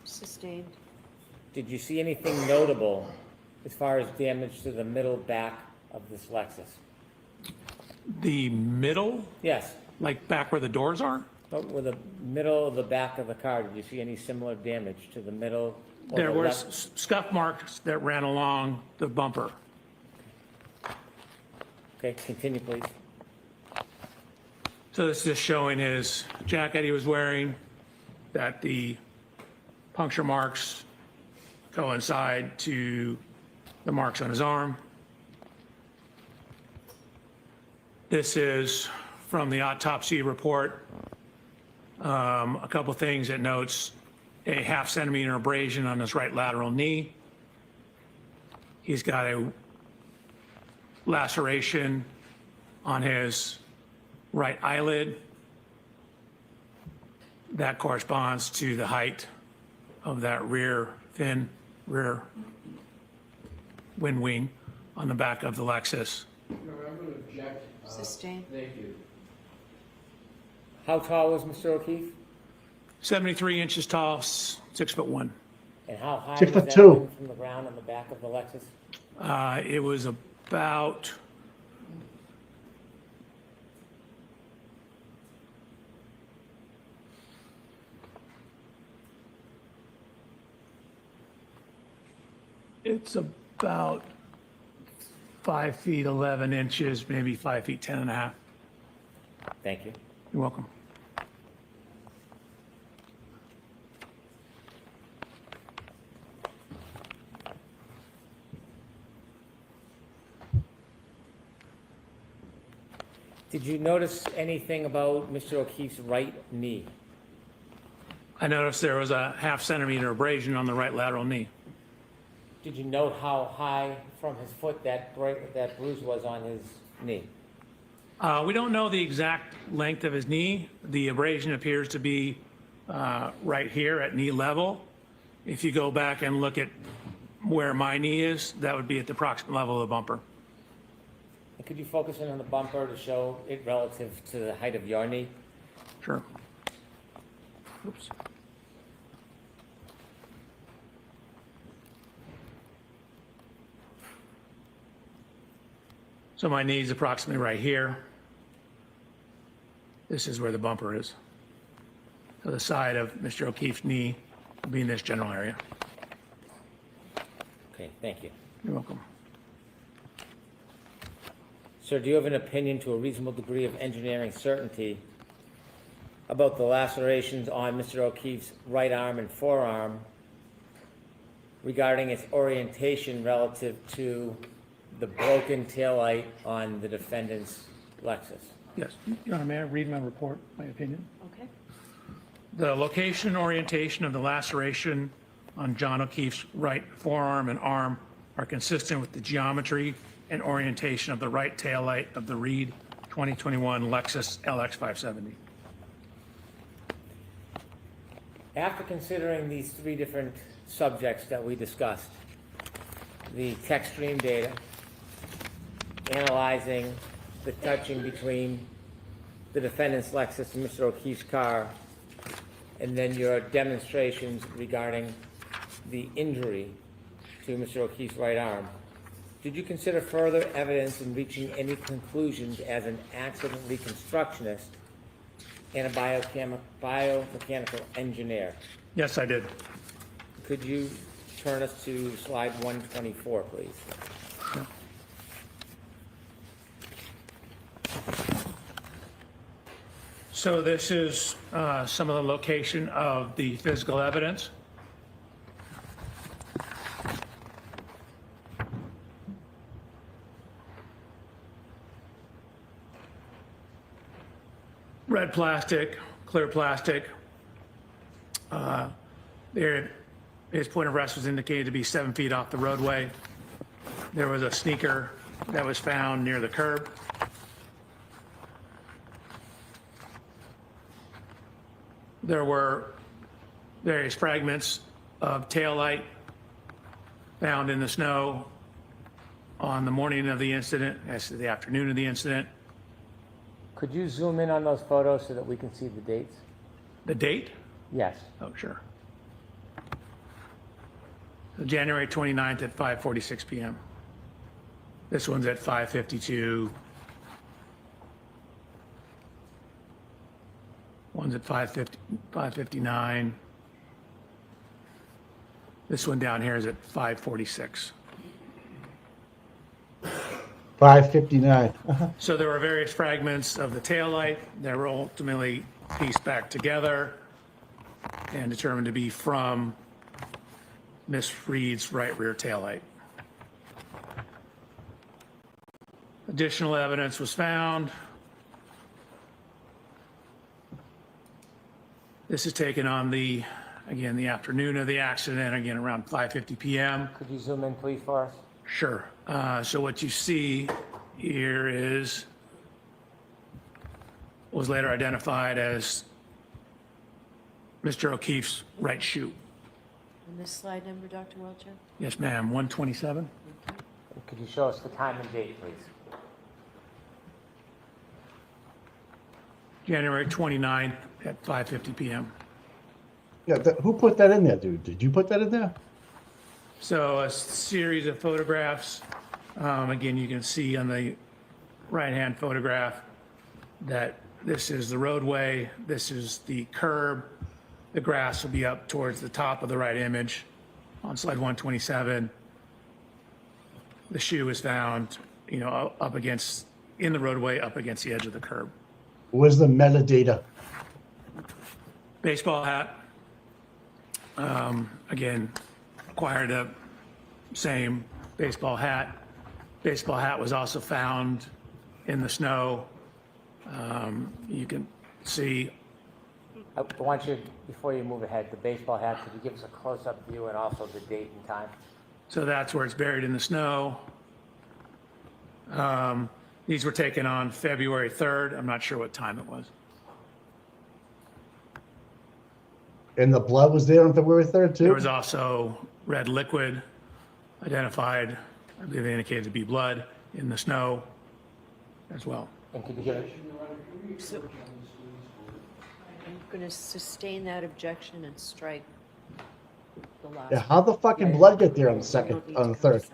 Sustained. Did you see anything notable as far as damage to the middle back of this Lexus? The middle, Yes, like back where the doors are, but with the middle of the back of the car, did you see any similar damage to the middle? or there the were left? scuff marks that ran along the bumper. Okay, continue, please. So this is just showing his jacket he was wearing, that the puncture marks coincide to the marks on his arm. This is from the autopsy report. A couple things it notes a 1/2 centimeter abrasion on his right lateral knee. He's got a laceration on his right eyelid. That corresponds to the height of that rear wind wing on the back of the Lexus. I'm going to object. Sustained. Thank you. How tall was Mr. O'Keefe? 73 inches tall, 6'1". And how high was 6'2". that wind from the ground on the back of the Lexus? It was about it's about 5 feet 11 inches, maybe 5 feet 10 and a half. Thank you. You're welcome. Did you notice anything about Mr. O'Keefe's right knee? I noticed there was a 1/2 centimeter abrasion on the right lateral knee. Did you note how high from his foot that bruise was on his knee? We don't know the exact length of his knee. The abrasion appears to be right here at knee level. If you go back and look at where my knee is, that would be at the approximate level of the bumper. And could you focus in on the bumper to show it relative to the height of your knee? Sure. Oops. So my knee is approximately right here. This is where the bumper is. So the side of Mr. O'Keefe's knee will be in this general area. Okay, thank you. You're welcome. Sir, do you have an opinion to a reasonable degree of engineering certainty about the lacerations on Mr. O'Keefe's right arm and forearm regarding its orientation relative to the broken taillight on the defendant's Lexus? Yes. Your Honor, may I read my report, my opinion? Okay. The location and orientation of the laceration on John O'Keefe's right forearm and arm are consistent with the geometry and orientation of the right taillight of the Reed 2021 Lexus LX 570. After considering these three different subjects that we discussed, the tech stream data, analyzing the touching between the defendant's Lexus and Mr. O'Keefe's car, and then your demonstrations regarding the injury to Mr. O'Keefe's right arm, did you consider further evidence in reaching any conclusions as an accident reconstructionist and a biomechanical engineer? Yes, I did. Could you turn us to slide 124, please? So this is some of the location of the physical evidence. Red plastic, clear plastic. There, his point of rest was indicated to be 7 feet off the roadway. There was a sneaker that was found near the curb. There were various fragments of taillight found in the snow on the morning of the incident, as to the afternoon of the incident. Could you zoom in on those photos so that we can see the dates? The date? Yes. Oh, sure. So January 29th at 5:46 p.m. This one's at 5:52. One's at 5:59. This one down here is at 5:46. 5:59. So there were various fragments of the taillight that were ultimately pieced back together and determined to be from Miss Reed's right rear taillight. Additional evidence was found. This is taken on the afternoon of the accident, again, around 5:50 p.m. Could you zoom in, please, for us? Sure. So what you see here was later identified as Mr. O'Keefe's right shoe. And this slide number, Dr. Welcher? Yes, ma'am, 127. And could you show us the time and date, please? January 29th at 5:50 p.m. Yeah, who put that in there, dude? Did you put that in there? So a series of photographs. Again, you can see on the right-hand photograph that this is the roadway, this is the curb. The grass will be up towards the top of the right image on slide 127. The shoe is found, up against, in the roadway, up against the edge of the curb. Where's the metadata? Baseball hat. Again, acquired a same baseball hat. Baseball hat was also found in the snow. You can see. I want you, before you move ahead, the baseball hat, could you give us a close-up view and also the date and time? So that's where it's buried in the snow. These were taken on February 3rd. I'm not sure what time it was. And the blood was there on February 3rd, too? There was also red liquid identified, I believe they indicated to be blood, in the snow as well. And could you give it? So, I'm going to sustain that objection and strike the last. Yeah, how the fucking blood get there on the second, on the third?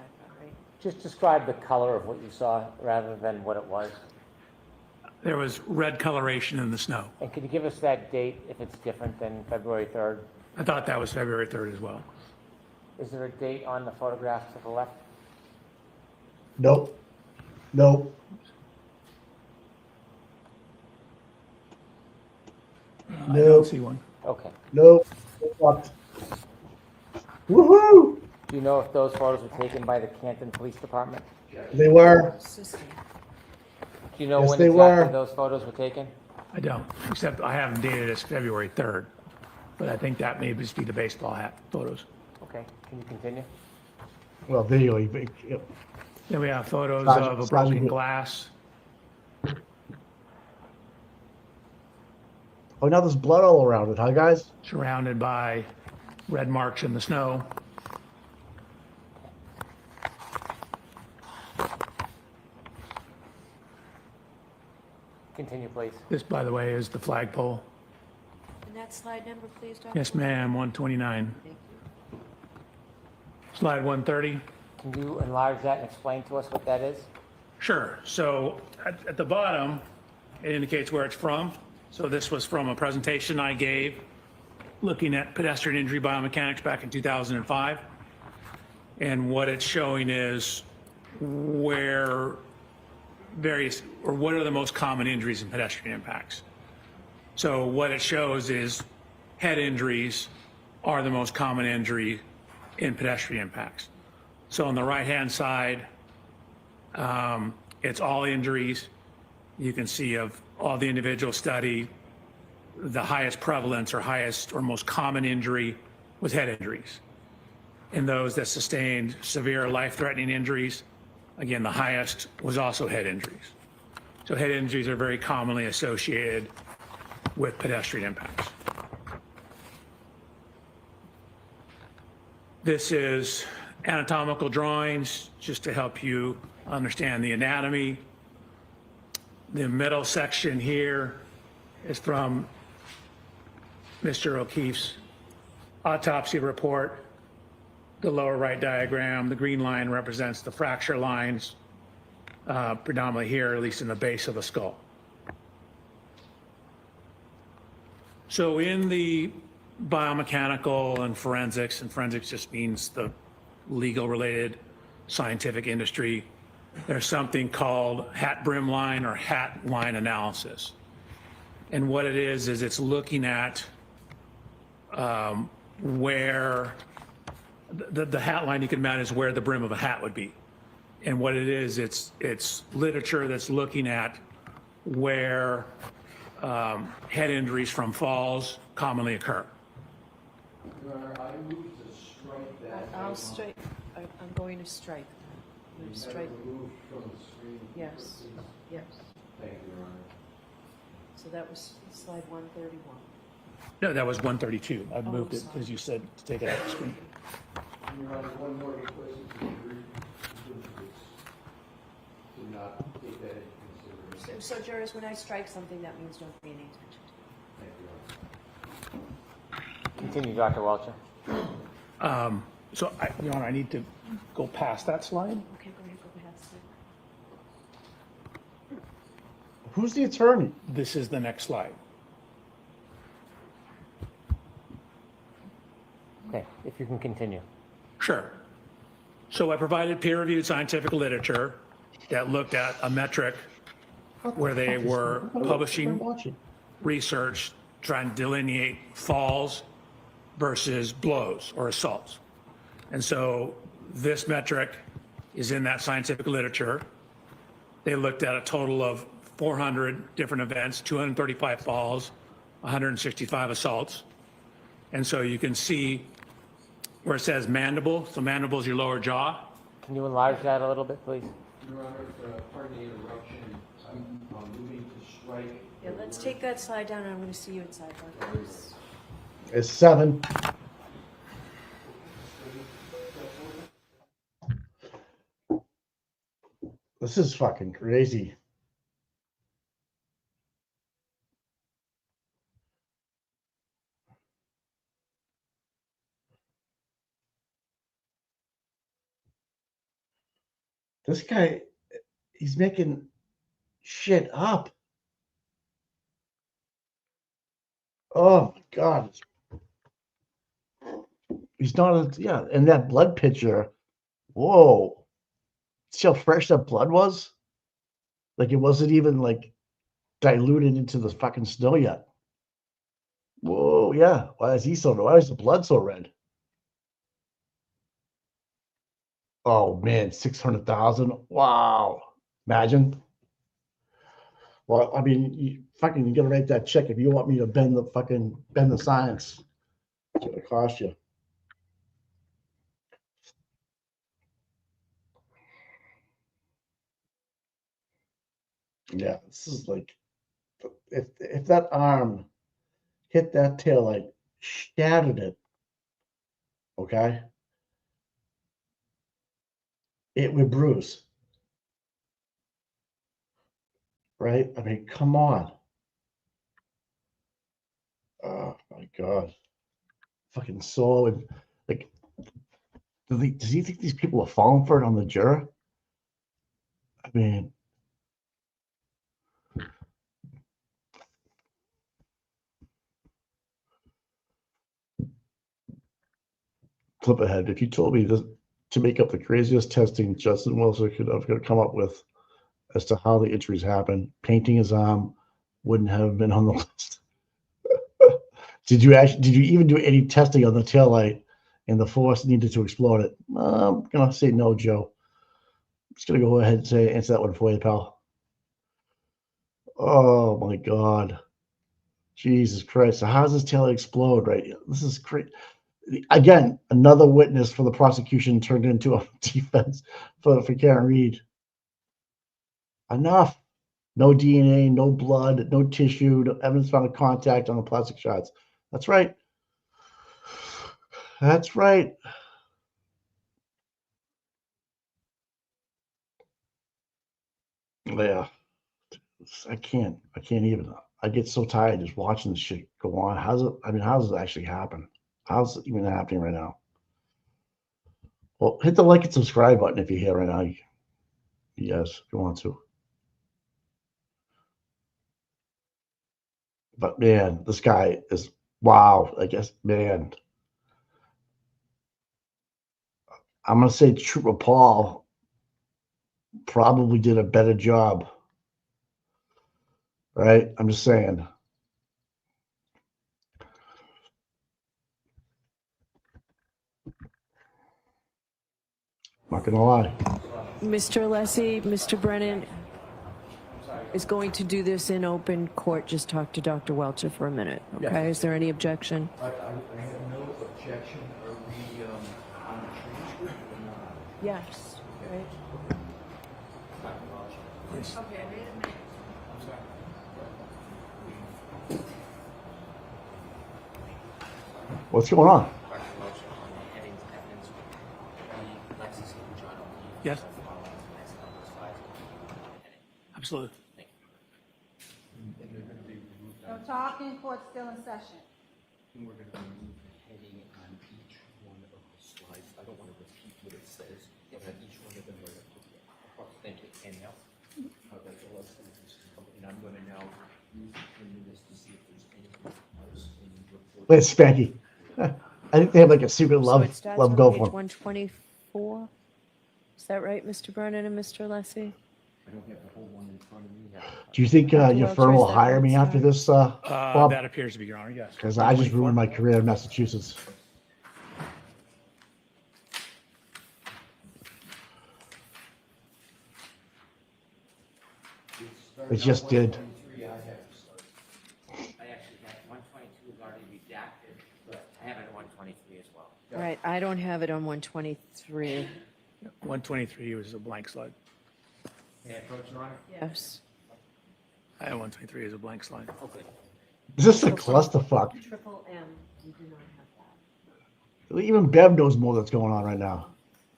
Just describe the color of what you saw rather than what it was. There was red coloration in the snow. And could you give us that date if it's different than February 3rd? I thought that was February 3rd as well. Is there a date on the photograph to the left? Nope. Nope. I don't see one. Okay. Nope. Fucked. Woohoo! Do you know if those photos were taken by the Canton Police Department? They were. Do you know Yes, when they exactly were. those photos were taken? I don't, except I have them dated as February 3rd. But I think that may just be the baseball hat photos. Okay, can you continue? Well, there you go. Yep. Then we have photos Sergeant- of a Sergeant broken Wood. glass. Oh, now there's blood all around it, huh, guys? Surrounded by red marks in the snow. Continue, please. This, by the way, is the flagpole. And that slide number, please, Dr. Yes, ma'am, 129. Thank you. Slide 130. Can you enlarge that and explain to us what that is? Sure. So at the bottom, it indicates where it's from. So this was from a presentation I gave looking at pedestrian injury biomechanics back in 2005. And what it's showing is where what are the most common injuries in pedestrian impacts. So what it shows is head injuries are the most common injury in pedestrian impacts. So on the right-hand side, it's all injuries. You can see of all the individual study, the highest prevalence or highest or most common injury was head injuries. In those that sustained severe life-threatening injuries, again, the highest was also head injuries. So head injuries are very commonly associated with pedestrian impacts. This is anatomical drawings just to help you understand the anatomy. The middle section here is from Mr. O'Keefe's autopsy report. The lower right diagram, the green line represents the fracture lines, predominantly here, at least in the base of the skull. So in the biomechanical and forensics just means the legal related scientific industry, there's something called hat brim line or hat line analysis. And what it is it's looking at where the hat line you can imagine is where the brim of a hat would be. And what it is, it's literature that's looking at where head injuries from falls commonly occur. I'll strike, I'm going to strike. I'm going to strike. Yes, yes. Thank you, Your Honor. So that was slide 131. No, that was 132. I moved it, as you said, to take it off the screen. Your Honor, one more request is to agree to not take that into consideration. So jurors, when I strike something, that means don't pay any attention to it. Thank you, Your Honor. Continue, Dr. Welcher. So, Your Honor, I need to go past that slide. Okay, go ahead, go past it. Who's the attorney? This is the next slide. Okay, if you can continue. Sure. So I provided peer-reviewed scientific literature that looked at a metric where they were publishing research trying to delineate falls versus blows or assaults. And so this metric is in that scientific literature. They looked at a total of 400 different events, 235 falls, 165 assaults. And so you can see where it says mandible. So mandible is your lower jaw. Can you enlarge that a little bit, please? Your Honor, pardon the interruption. I'm moving to strike. Yeah, let's take that slide down and I'm going to see you inside. Please. It's 7. This is fucking crazy. This guy, he's making shit up. Oh my God. He's not, yeah, and that blood picture, whoa. See how fresh that blood was? Like it wasn't even like diluted into the fucking snow yet. Whoa, yeah. Why is he so, why is the blood so red? Oh man, 600,000. Wow. Imagine. Well, I mean, you gotta write that check if you want me to bend the science. It's gonna cost you. Yeah, this is like, if that arm hit that tail, like shattered it, okay, it would bruise, right? I mean, come on. Oh my God, fucking soul. And like, does he think these people are falling for it on the juror? I mean. Flip ahead. If you told me this, to make up the craziest testing Justin Wilson could have come up with as to how the injuries happened, painting his arm wouldn't have been on the list. Did you even do any testing on the taillight and the force needed to explode it? I'm gonna say no, Joe. I'm just gonna go ahead and answer that one for you, pal. Oh my God. Jesus Christ. So how does this taillight explode, right? This is crazy. Again, another witness for the prosecution turned into a defense for Karen Read. Enough. No DNA, no blood, no tissue, no evidence found of contact on the plastic shards. That's right. That's right. Yeah. I can't even. I get so tired just watching this shit go on. How does it actually happen? How's it even happening right now? Well, hit the like and subscribe button if you're here right now. Yes, if you want to. But man, this guy is, wow, I guess, man. I'm going to say Trooper Paul probably did a better job. Right? I'm just saying. Not gonna lie. Mr. Alessi, Mr. Brennan is going to do this in open court. Just talk to Dr. Welcher for a minute, Yes. okay? Is there any objection? I have no objection. Are we on the transcript or not? Yes, right? Okay, wait a minute. What's going on? Yes. Absolutely. No talking, court still in session. We're going to remove the heading on each one of the slides. I don't want to repeat what it says, but on each one of them right up to the across. Thank you. And now, that's all I'll say. And I'm going to now use the 10 minutes to see if there's anything else in the report. Where's Spanky? I think they have like a secret So love it starts love on go page for 124. Is that right, Mr. Brennan and Mr. Alessi? I don't have the whole one in front of me. Do you think your Welcher, firm is will that hire right, me after sir? this, Bob? That appears to be, Your Honor, yes. Because I just ruined my career in Massachusetts. It just did. I actually have 122 is already redacted, but I have it at 123 as well. All right, I don't have it on 123. 123 was a blank slide. May I approach, Your Honor? Yes. I have 123 as a blank slide. Okay. Is this a clusterfuck? Triple M, you do not have that. Even Bev knows more that's going on right now.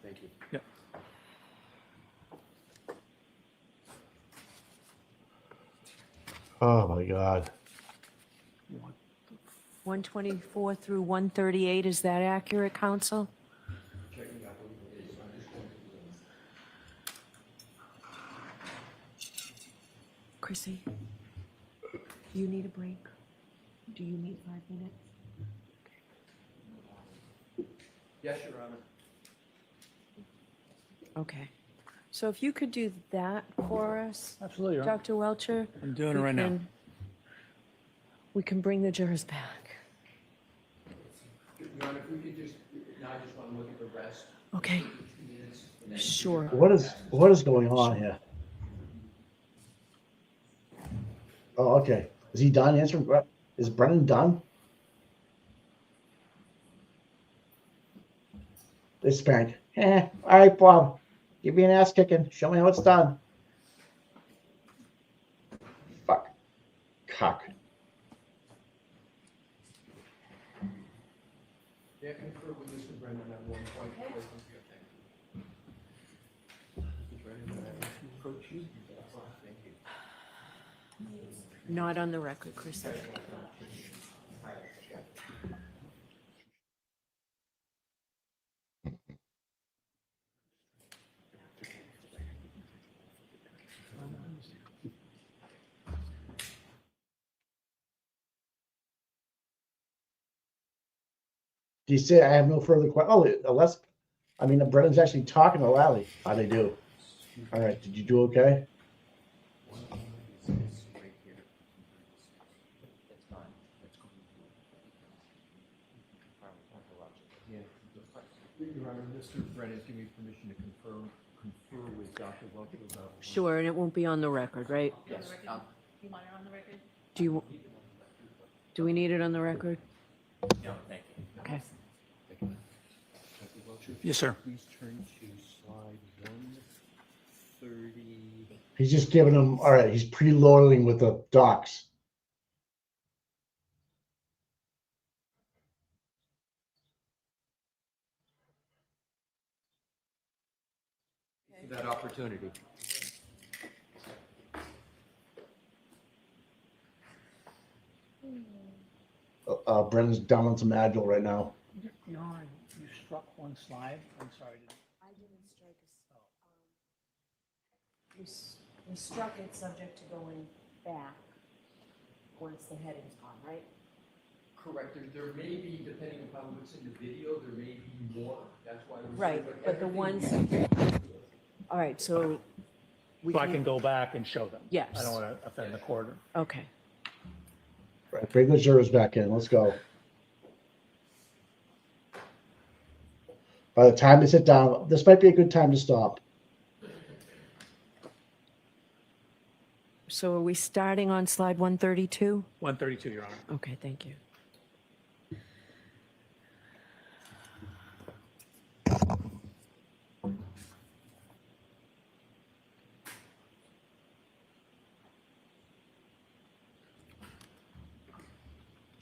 Thank you. Yep. Oh my God. 124 through 138, is that accurate, counsel? Chrissy, do you need a break? Do you need 5 minutes? Yes, Your Honor. Okay. So if you could do that for us, Absolutely, Your Honor. Dr. Welcher. I'm doing it we right now. can- We can bring the jurors back. Your Honor, if we could just, now I just want to look at the rest. Okay. 2 minutes, and then- Sure. What is going on here? Oh, okay. Is he done answering? Is Brennan done? This spank. All right, Bob. Give me an ass kicking. Show me how it's done. Fuck. Cock. Yeah, confer with Mr. Brennan at one point. Not on the record, Chrissy. Do you say I have no further questions? Oh, unless, I mean, Brennan's actually talking to Lally. How they do? All right. Did you do okay? Your Honor, Mr. Brennan, give me permission to confer with Dr. Welcher about. Sure, and it won't be on the record, right? Yes. You want it on the record? Do we need it on the record? No, thank you. Okay. Dr. Welcher, Yes, sir. Please turn to slide 130. He's just giving them. All right. He's preloading with the docs. That opportunity. Brennan's down on some Advil right now. Your Honor, you struck one slide. I'm sorry. I didn't strike we struck it subject to going back once the heading's on, right? Correct. There may be, depending upon what's in the video, there may be more. That's why. Right, but the ones, all right, so So I can go back and show them. Yes. I don't want to offend the court. Okay. Right, bring the jurors back in. Let's go. By the time they sit down, this might be a good time to stop. So are we starting on slide 132? 132, Your Honor. Okay, thank you.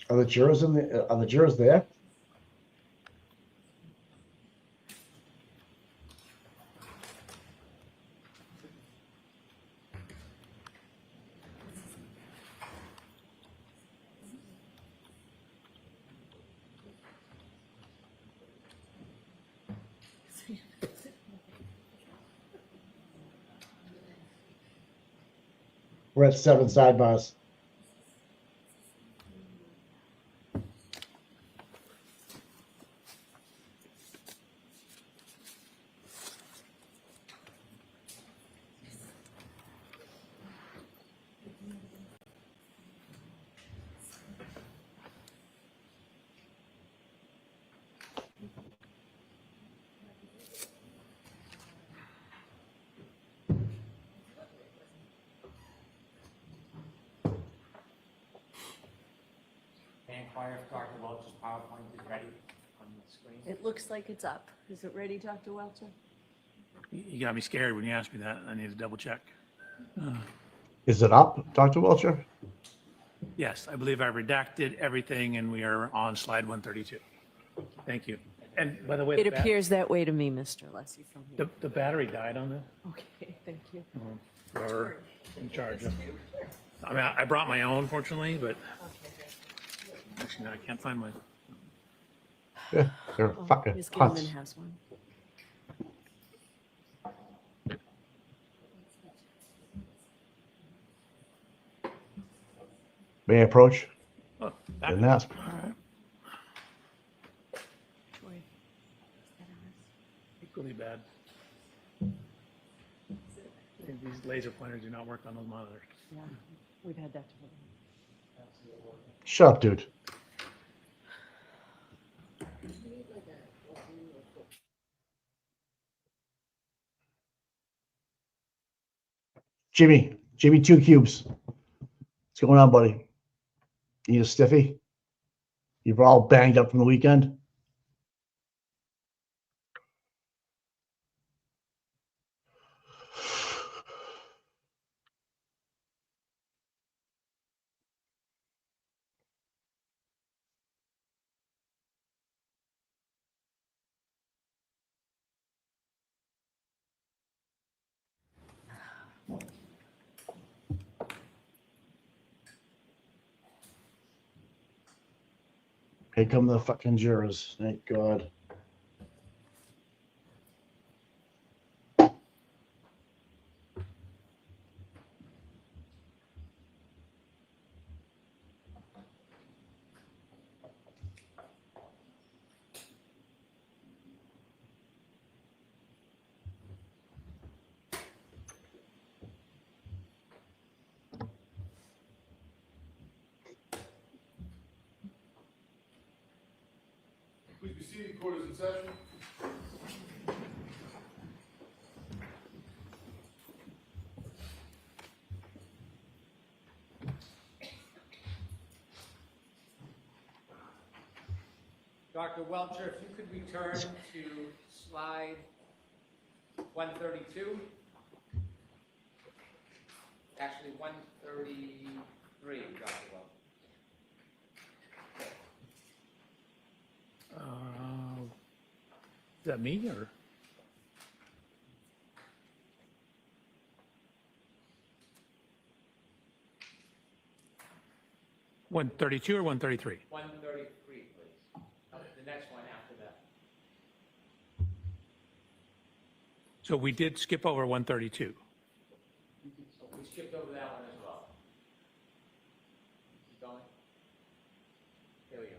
Are the jurors are the jurors there? We're at 7 sidebars. May I inquire if Dr. Welch's PowerPoint is ready on the screen? It looks like it's up. Is it ready, Dr. Welcher? You got me scared when you asked me that. I need to double check. Is it up, Dr. Welcher? Yes, I believe I redacted everything and we are on slide 132. Thank you. And by the way, It appears that way to me, Mr. Lessie, from here. the battery died on this. Okay, thank you. Whoever in charge of. I mean, I brought my own, fortunately, but actually, no, I can't find mine. Yeah, they're fucking Ms. cunts. Gilman has one. May I approach? Oh, Didn't ask. Equally bad. These laser pointers do not work on those monitors. Yeah, we've had that. Shut up, dude. Jimmy, 2 cubes. What's going on, buddy? You need a stiffy? You're all banged up from the weekend? Here come the fucking jurors. Thank God. Please be seated. Court is in session. Dr. Welcher, if you could return to slide 132. Actually, 133, Dr. Welcher. Is that me or? $132 or $133? 133, please. The next one after that. So we did skip over 132. We skipped over that one as well. Keep going. There we go.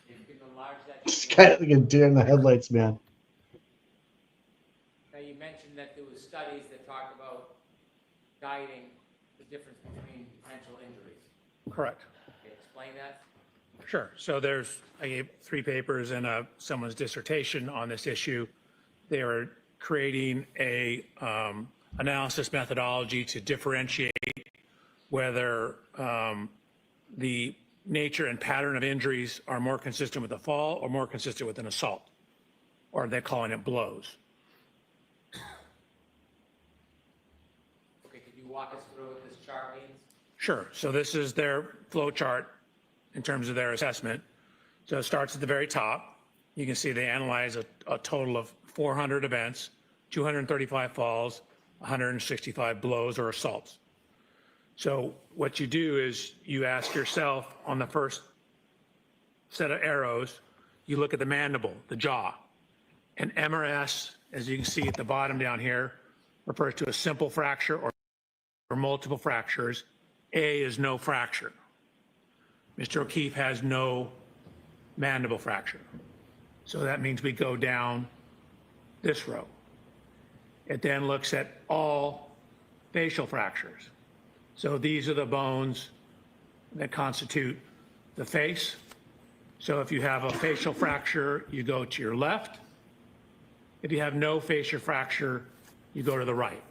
If you can enlarge that. This guy like a deer in the headlights, man. Now, you mentioned that there was studies that talked about guiding the difference between potential injuries. Correct. Okay, explain that. Sure. So I gave 3 papers and someone's dissertation on this issue. They are creating a analysis methodology to differentiate whether the nature and pattern of injuries are more consistent with a fall or more consistent with an assault, or they're calling it blows. Okay, could you walk us through what this chart means? Sure. So this is their flow chart in terms of their assessment. So it starts at the very top. You can see they analyze a total of 400 events, 235 falls, 165 blows or assaults. So what you do is you ask yourself on the first set of arrows, you look at the mandible, the jaw. And MRS, as you can see at the bottom down here, refers to a simple fracture or multiple fractures. A is no fracture. Mr. O'Keefe has no mandible fracture. So that means we go down this row. It then looks at all facial fractures. So these are the bones that constitute the face. So if you have a facial fracture, you go to your left. If you have no facial fracture, you go to the right.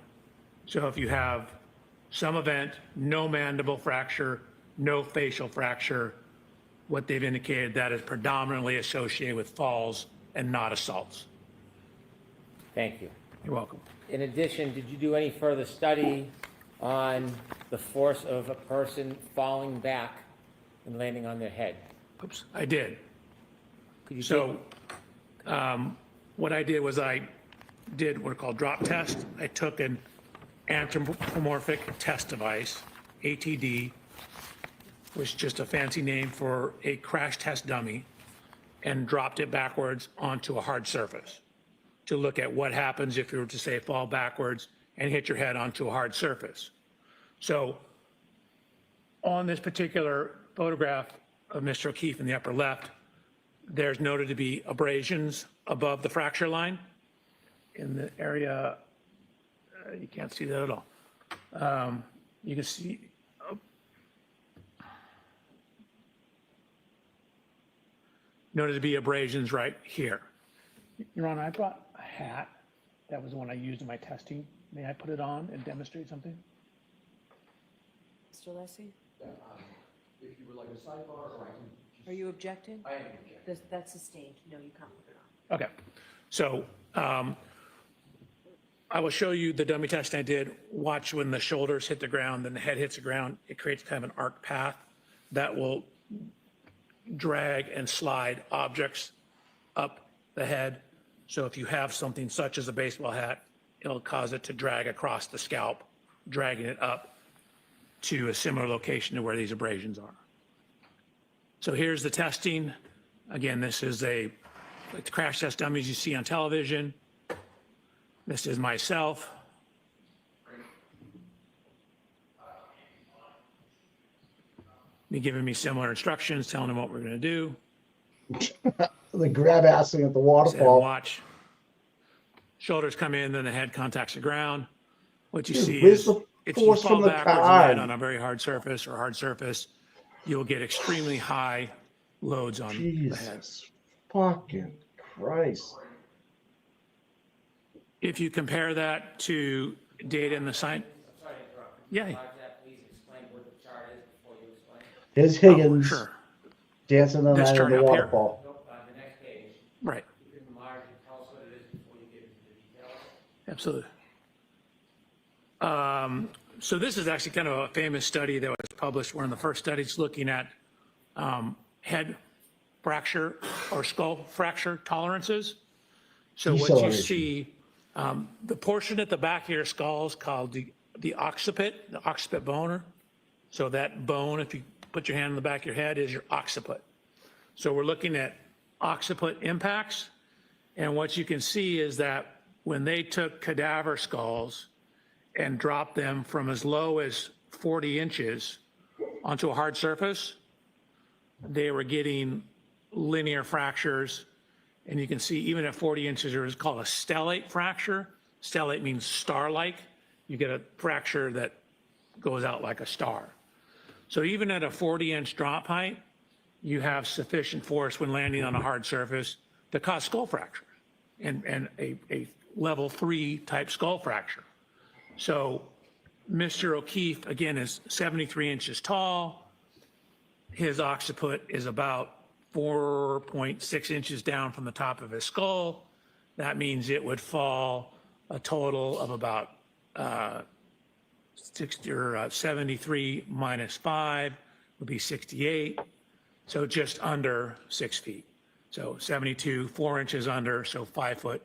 So if you have some event, no mandible fracture, no facial fracture, what they've indicated that is predominantly associated with falls and not assaults. Thank you. You're welcome. In addition, did you do any further study on the force of a person falling back and landing on their head? Oops, I did. Could you So what I did was I did what are called drop tests. I took an anthropomorphic test device, ATD, which is just a fancy name for a crash test dummy, and dropped it backwards onto a hard surface to look at what happens if you were to, say, fall backwards and hit your head onto a hard surface. So on this particular photograph of Mr. O'Keefe in the upper left, there's noted to be abrasions above the fracture line in the area. You can't see that at all. You can see noted to be abrasions right here. Your Honor, I brought a hat. That was the one I used in my testing. May I put it on and demonstrate something? Mr. Lessie, If you would like a sidebar, or I can. are you objecting? I am objecting. That's sustained. No, you can't put it on. Okay, so I will show you the dummy test I did. Watch when the shoulders hit the ground, then the head hits the ground. It creates kind of an arc path that will drag and slide objects up the head. So if you have something such as a baseball hat, it'll cause it to drag across the scalp, dragging it up to a similar location to where these abrasions are. So here's the testing. Again, this is like the crash test dummies you see on television. This is myself. Me giving me similar instructions, telling them what we're going to do. The grab assing at the And waterfall. watch. Shoulders come in, then the head contacts the ground. What you Dude, see where's is the if you force fall from the backwards and car? land on a very hard surface or hard surface, you will get extremely high loads on the head. Jesus fucking Christ. If you compare that to data in the science, Sorry to interrupt. Yeah. Please explain what the chart is before you explain. Here's Higgins sure. dancing on This the chart up here? waterfall. Nope, on the next page. Right, You can enlarge and tell us what it is before you get into the details. absolutely. So this is actually kind of a famous study that was published, one of the first studies looking at head fracture or skull fracture tolerances. So what you Deceleration. see, the portion at the back of your skull is called the occiput bone. So that bone, if you put your hand on the back of your head, is your occiput. So we're looking at occiput impacts. And what you can see is that when they took cadaver skulls and dropped them from as low as 40 inches onto a hard surface, they were getting linear fractures. And you can see even at 40 inches, there is called a stellate fracture. stellate means star-like. You get a fracture that goes out like a star. So even at a 40-inch drop height, you have sufficient force when landing on a hard surface to cause skull fracture and a level 3 type skull fracture. So Mr. O'Keefe, again, is 73 inches tall. His occiput is about 4.6 inches down from the top of his skull. That means it would fall a total of about 73 minus 5 would be 68. So just under 6 feet. So 72, 4 inches under, so 5 foot,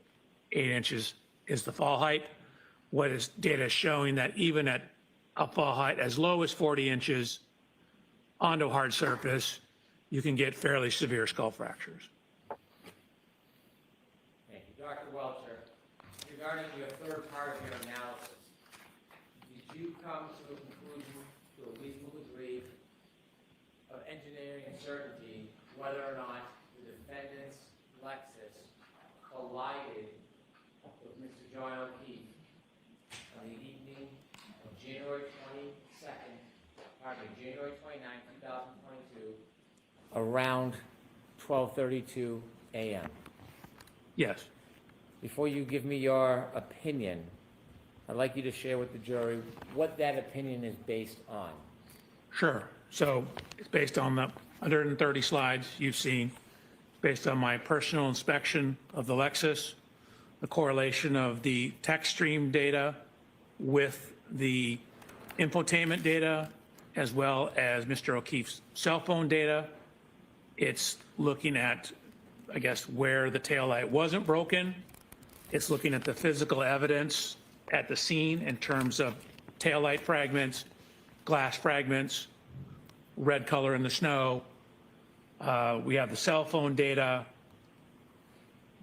8 inches is the fall height. What is data showing that even at a fall height as low as 40 inches onto a hard surface, you can get fairly severe skull fractures. Thank you. Dr. Welcher, regarding your third part of your analysis, did you come to a conclusion to a reasonable degree of engineering uncertainty whether or not the defendant's Lexus collided with Mr. John O'Keefe on the evening of January 29, 2022, around 12:32 a.m.? Yes. Before you give me your opinion, I'd like you to share with the jury what that opinion is based on. Sure. So it's based on the 130 slides you've seen, based on my personal inspection of the Lexus, the correlation of the tech stream data with the infotainment data, as well as Mr. O'Keefe's cell phone data. It's looking at, I guess, where the taillight wasn't broken. It's looking at the physical evidence at the scene in terms of taillight fragments, glass fragments, red color in the snow. We have the cell phone data,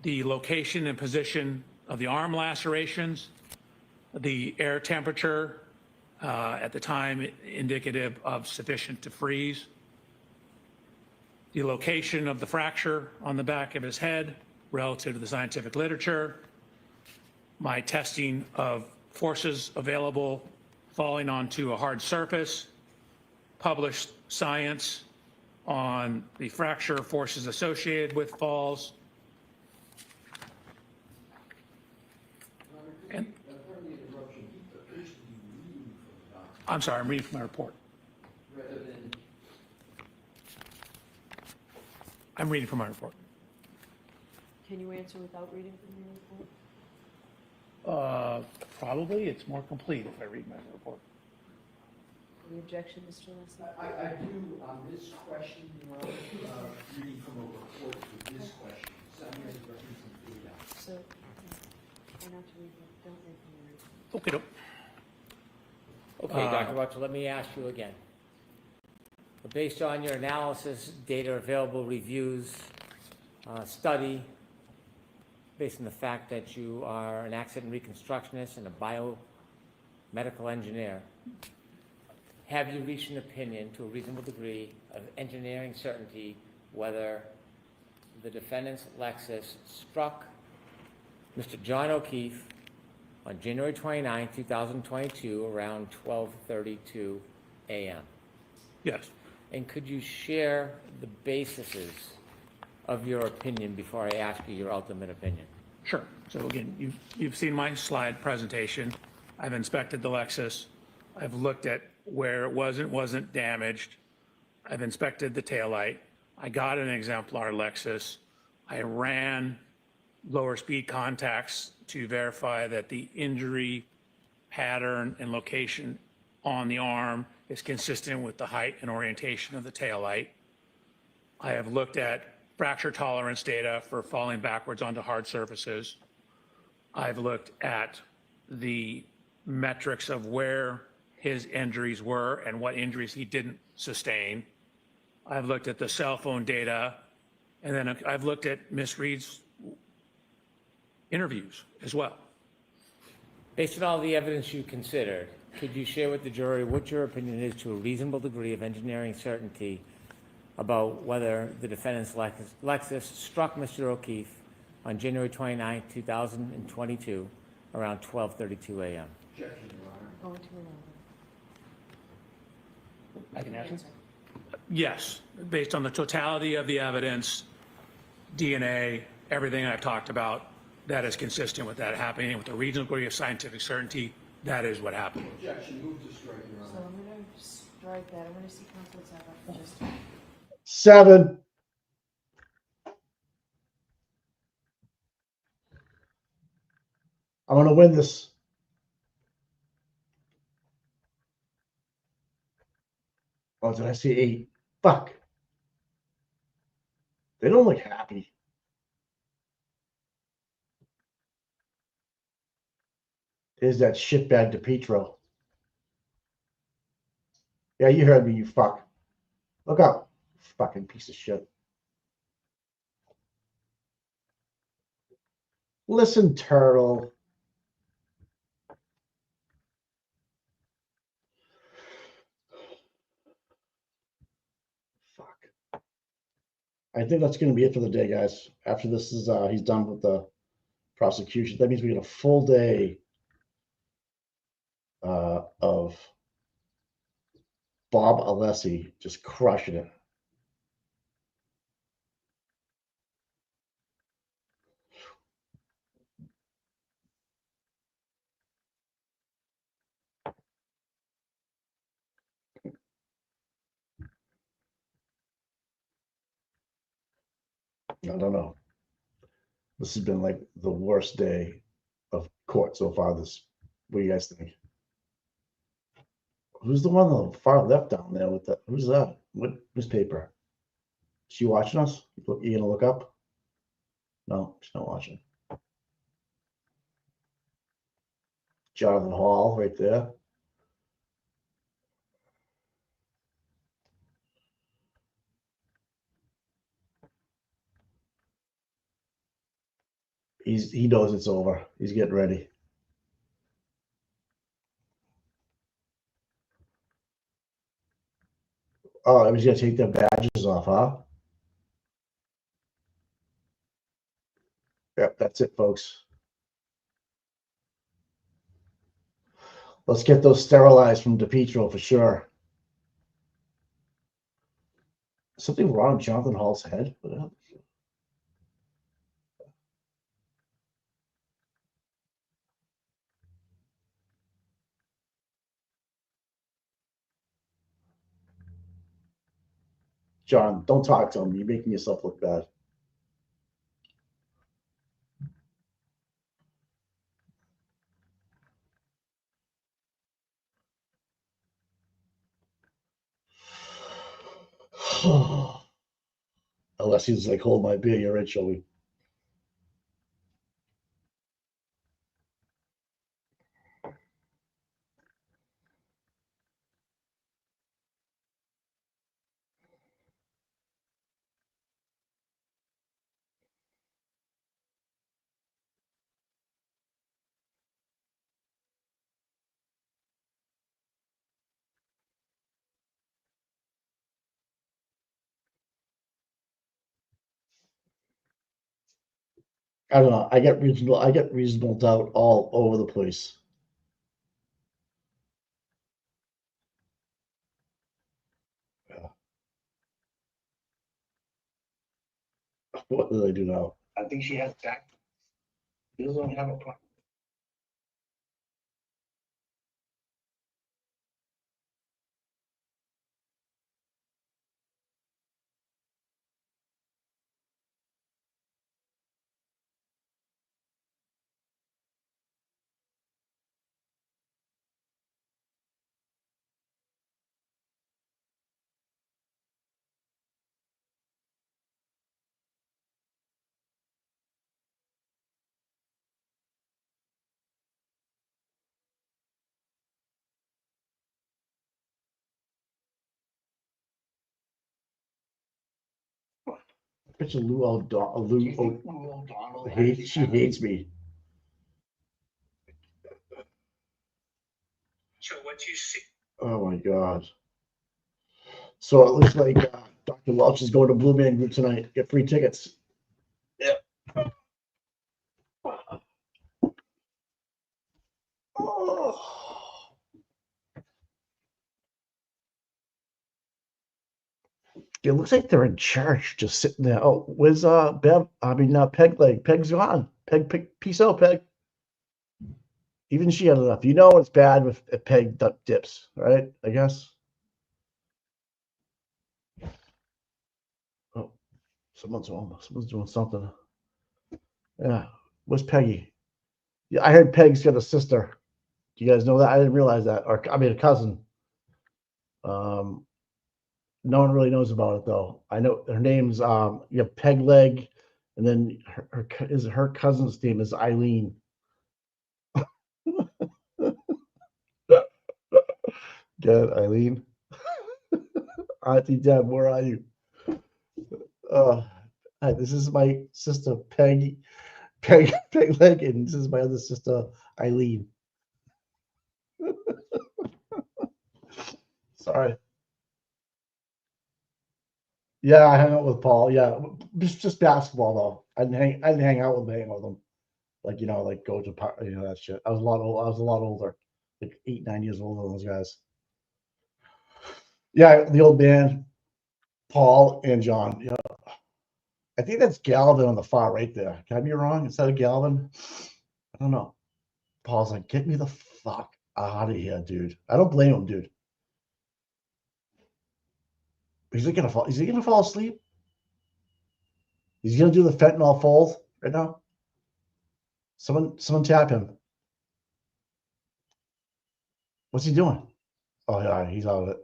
the location and position of the arm lacerations, the air temperature at the time indicative of sufficient to freeze, the location of the fracture on the back of his head relative to the scientific literature, my testing of forces available falling onto a hard surface, published science on the fracture forces associated with falls. And I'm sorry, I'm reading from my report. I'm reading from my report. Can you answer without reading from your report? Probably it's more complete if I read my report. Any objection, Mr. Leslie? I do on this question, Your Honor, reading from a report to this question. Summary of reference and data. So, try not to read, don't read from your report. Okay. Okay, Dr. Welcher, let me ask you again. Based on your analysis, data available, reviews, study, based on the fact that you are an accident reconstructionist and a biomedical engineer, have you reached an opinion to a reasonable degree of engineering certainty whether the defendant's Lexus struck Mr. John O'Keefe on January 29, 2022, around 12:32 a.m.? Yes. And could you share the bases of your opinion before I ask you your ultimate opinion? Sure. So again, you've seen my slide presentation. I've inspected the Lexus. I've looked at where it wasn't damaged. I've inspected the taillight. I got an exemplar Lexus. I ran lower speed contacts to verify that the injury pattern and location on the arm is consistent with the height and orientation of the taillight. I have looked at fracture tolerance data for falling backwards onto hard surfaces. I've looked at the metrics of where his injuries were and what injuries he didn't sustain. I've looked at the cell phone data, and then I've looked at Ms. Reed's interviews as well. Based on all the evidence you considered, could you share with the jury what your opinion is to a reasonable degree of engineering certainty about whether the defendant's Lexus struck Mr. O'Keefe on January 29, 2022, around 12:32 a.m. Objection, Your Honor. Going to allow. I can answer. Yes, based on the totality of the evidence, DNA, everything I've talked about, that is consistent with that happening with a reasonable degree of scientific certainty. That is what happened. Objection, move to strike, Your So Honor. I'm going to strike that. I'm going to see Council Tabak for just. 7. I'm gonna win this. Oh, did I see 8? Fuck. They don't look happy. Is that shitbag DePietro? Yeah, you heard me, you fuck. Look up, fucking piece of shit. Listen, turtle. Fuck. I think that's going to be it for the day, guys. After this is he's done with the prosecution. That means we get a full day of Bob Alessi just crushing it. I don't know. This has been like the worst day of court so far. What do you guys think? Who's the one on the far left down there with the, who's that? What newspaper? Is she watching us? You gonna look up? No, she's not watching. Jonathan Hall right there. He knows it's over. He's getting ready. Oh, I was gonna take their badges off, huh? Yep, that's it, folks. Let's get those sterilized from DePietro for sure. Something wrong with Jonathan Hall's head? What the hell? John, don't talk to him. You're making yourself look bad. Unless he's like, hold my beer, you're in, shall we? I don't know. I get reasonable doubt all over the place. Yeah. What do they do now? I think she has back. She doesn't have a problem. Picture Lou O'Donnell. She hates me. So what you see? Oh my god. So it looks like Dr. Welch is going to Blue Man Group tonight. Get free tickets. Yeah. It looks like they're in church, just sitting there. Oh, where's Bev? I mean, Peg Leg. Peg's gone. Peg, peace out, Peg. Even she had enough. You know it's bad if Peg dips, right? I guess. Oh, someone's home. Someone's doing something. Yeah. Where's Peggy? Yeah, I heard Peg's got a sister. Do you guys know that? I didn't realize that. Or I mean, a cousin. No one really knows about it though. I know her name's Peg Leg, and then her cousin's name is Eileen. Good, Eileen. Auntie Deb, where are you? Hi, this is my sister Peg Leg, and this is my other sister Eileen. Sorry. Yeah, I hung out with Paul. Yeah, just basketball though. I didn't hang out with them. Like like go to that shit. I was a lot older, like 8, 9 years older than those guys. Yeah, the old band, Paul and John. Yeah, I think that's Galvin on the far right there. Can I be wrong? Is that a Galvin? I don't know. Paul's like, get me the fuck out of here, dude. I don't blame him, dude. Is he gonna fall asleep? He's gonna do the fentanyl fold right now. Someone tap him. What's he doing? Oh yeah, he's out of it.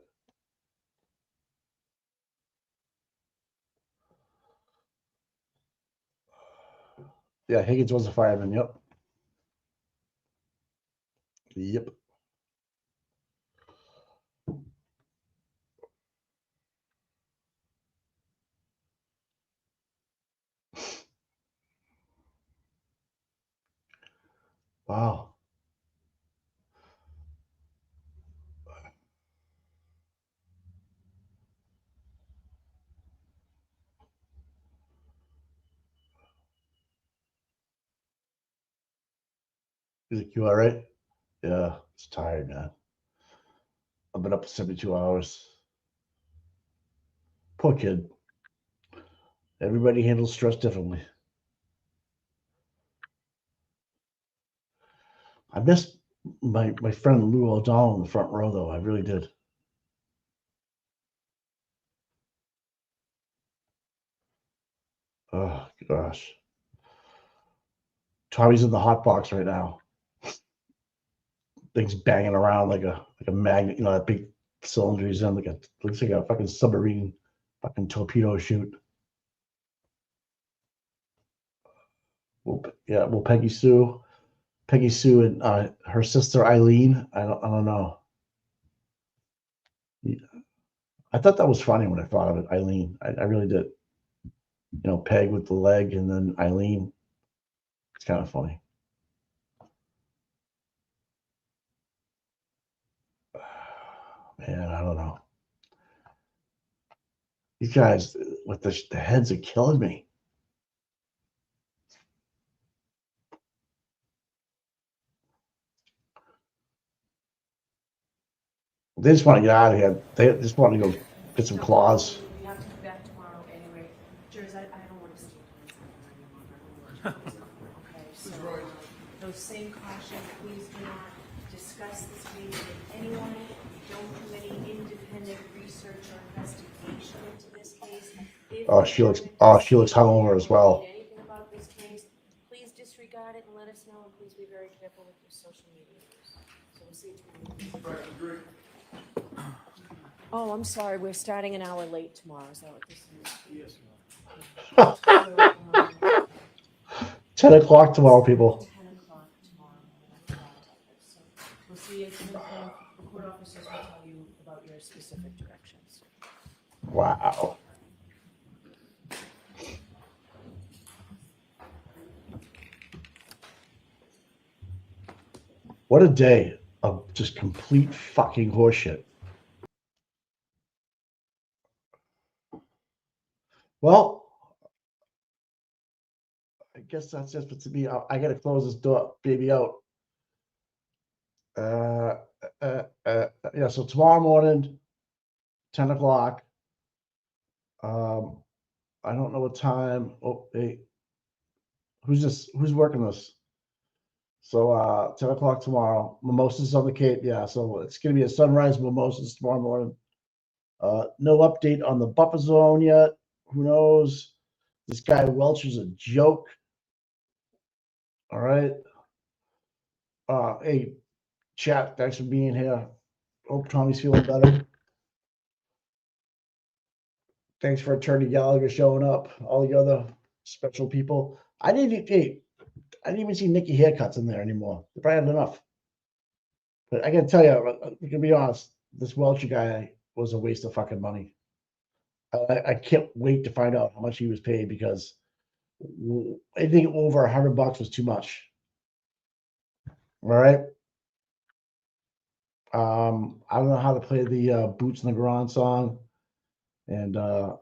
Yeah, Higgins was a fireman. Yep. Yep. Wow. He's like, you all right? Yeah, it's tired, man. I've been up 72 hours. Poor kid. Everybody handles stress differently. I missed my friend Lou O'Donnell in the front row, though. I really did. Oh gosh. Tommy's in the hot box right now. Things banging around like a magnet, that big cylinder he's in, looks like a fucking submarine, fucking torpedo chute. Well, Peggy Sue and her sister Eileen. I don't know. Yeah. I thought that was funny when I thought of it, Eileen. I really did. Peg with the leg and then Eileen. It's kind of funny. Man, I don't know. These guys with the heads are killing me. They just want to get out of here. They just want to go get some claws. We have to be back tomorrow anyway. Jers, I don't want to stay on this anymore. Okay, so those same cautions, please do not discuss this case with anyone. Don't do any independent research or investigation into this case. She looks hungover as well. Anything about this case, please disregard it and let us know, and please be very careful with your social media use. So we'll see you tomorrow. Oh, I'm sorry, we're starting an hour late tomorrow, is that what this is? Yes. 10 o'clock tomorrow, people. 10 o'clock tomorrow. So we'll see you. The court officers will tell you about your specific directions. Wow. What a day of just complete fucking horseshit. Well, I guess that's just what to me. I gotta close this door, baby out. Yeah, so tomorrow morning, 10 o'clock. I don't know what time. Oh, hey, who's this? Who's working this? So 10 o'clock tomorrow. Mimosas on the Cape. Yeah, so it's gonna be a sunrise mimosas tomorrow morning. No update on the buffer zone yet. Who knows? This guy Welch is a joke. All right. Hey, chat, thanks for being here. Hope Tommy's feeling better. Thanks for Attorney Gallagher showing up. All the other special people. I didn't even see Nikki haircuts in there anymore. They probably had enough. But I can tell you, I can be honest, this Welch guy was a waste of fucking money. I can't wait to find out how much he was paid, because anything over $100 was too much. All right. I don't know how to play the Boots in the Ground song, and I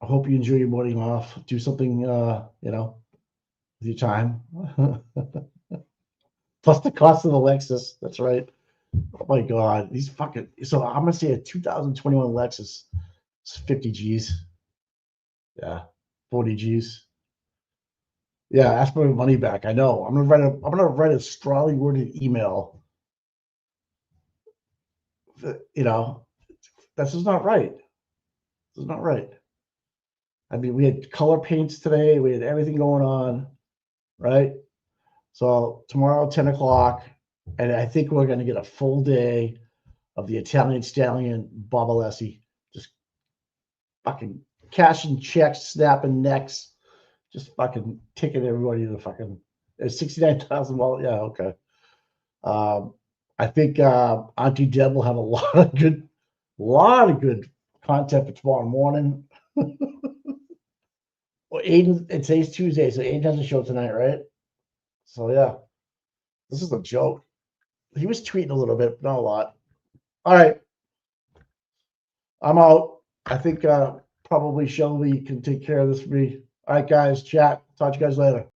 hope you enjoy your morning off. Do something, with your time. Plus the cost of the Lexus. That's right. Oh my God, these fucking. So I'm gonna say a 2021 Lexus. It's 50 G's. Yeah, 40 G's. Yeah, ask for my money back. I know. I'm gonna write a strongly worded email. This is not right. This is not right. I mean, we had color paints today. We had everything going on, right? So tomorrow, 10 o'clock, and I think we're going to get a full day of the Italian Stallion Bob Alessi, just fucking cashing checks, snapping necks, just fucking ticking everybody to the fucking. There's 69,000 wallets. Yeah, okay. I think Auntie Deb will have a lot of good content for tomorrow morning. Well, Aiden, today's Tuesday, so Aiden has a show tonight, right? So yeah, this is a joke. He was tweeting a little bit, not a lot. All right, I'm out. I think probably Shelby can take care of this for me. All right, guys, chat. Talk to you guys later.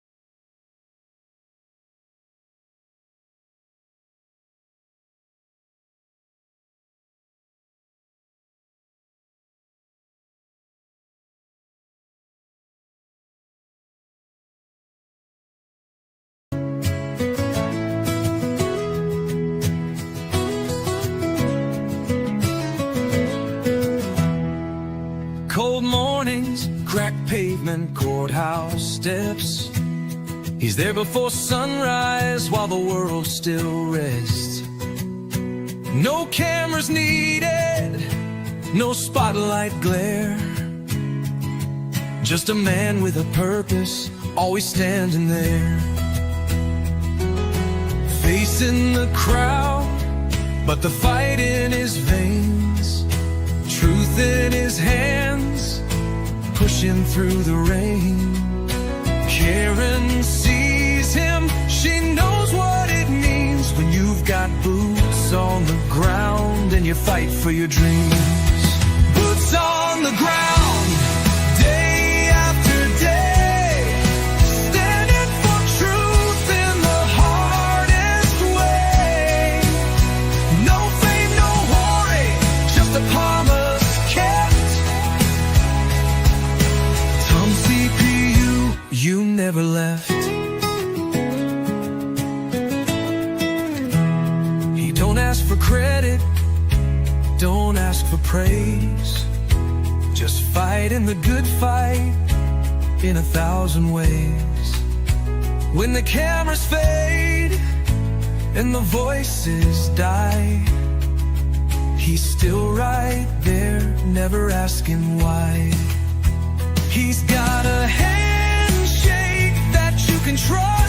Cold mornings, cracked pavement, courthouse steps. He's there before sunrise while the world still rests. No cameras needed, no spotlight glare. Just a man with a purpose, always standing there. Facing the crowd, but the fight in his veins. Truth in his hands, pushing through the rain. Karen sees him, she knows what it means when you've got boots on the ground and you fight for your dreams. Boots on the ground, day after day, standing for truth in the hardest way. No fame, no glory, just a promise kept. Tom CPU, you never left. He don't ask for credit, don't ask for praise. Just fighting the good fight in 1,000 ways. When the cameras fade and the voices die, he's still right there, never asking why. He's got a handshake that you can trust.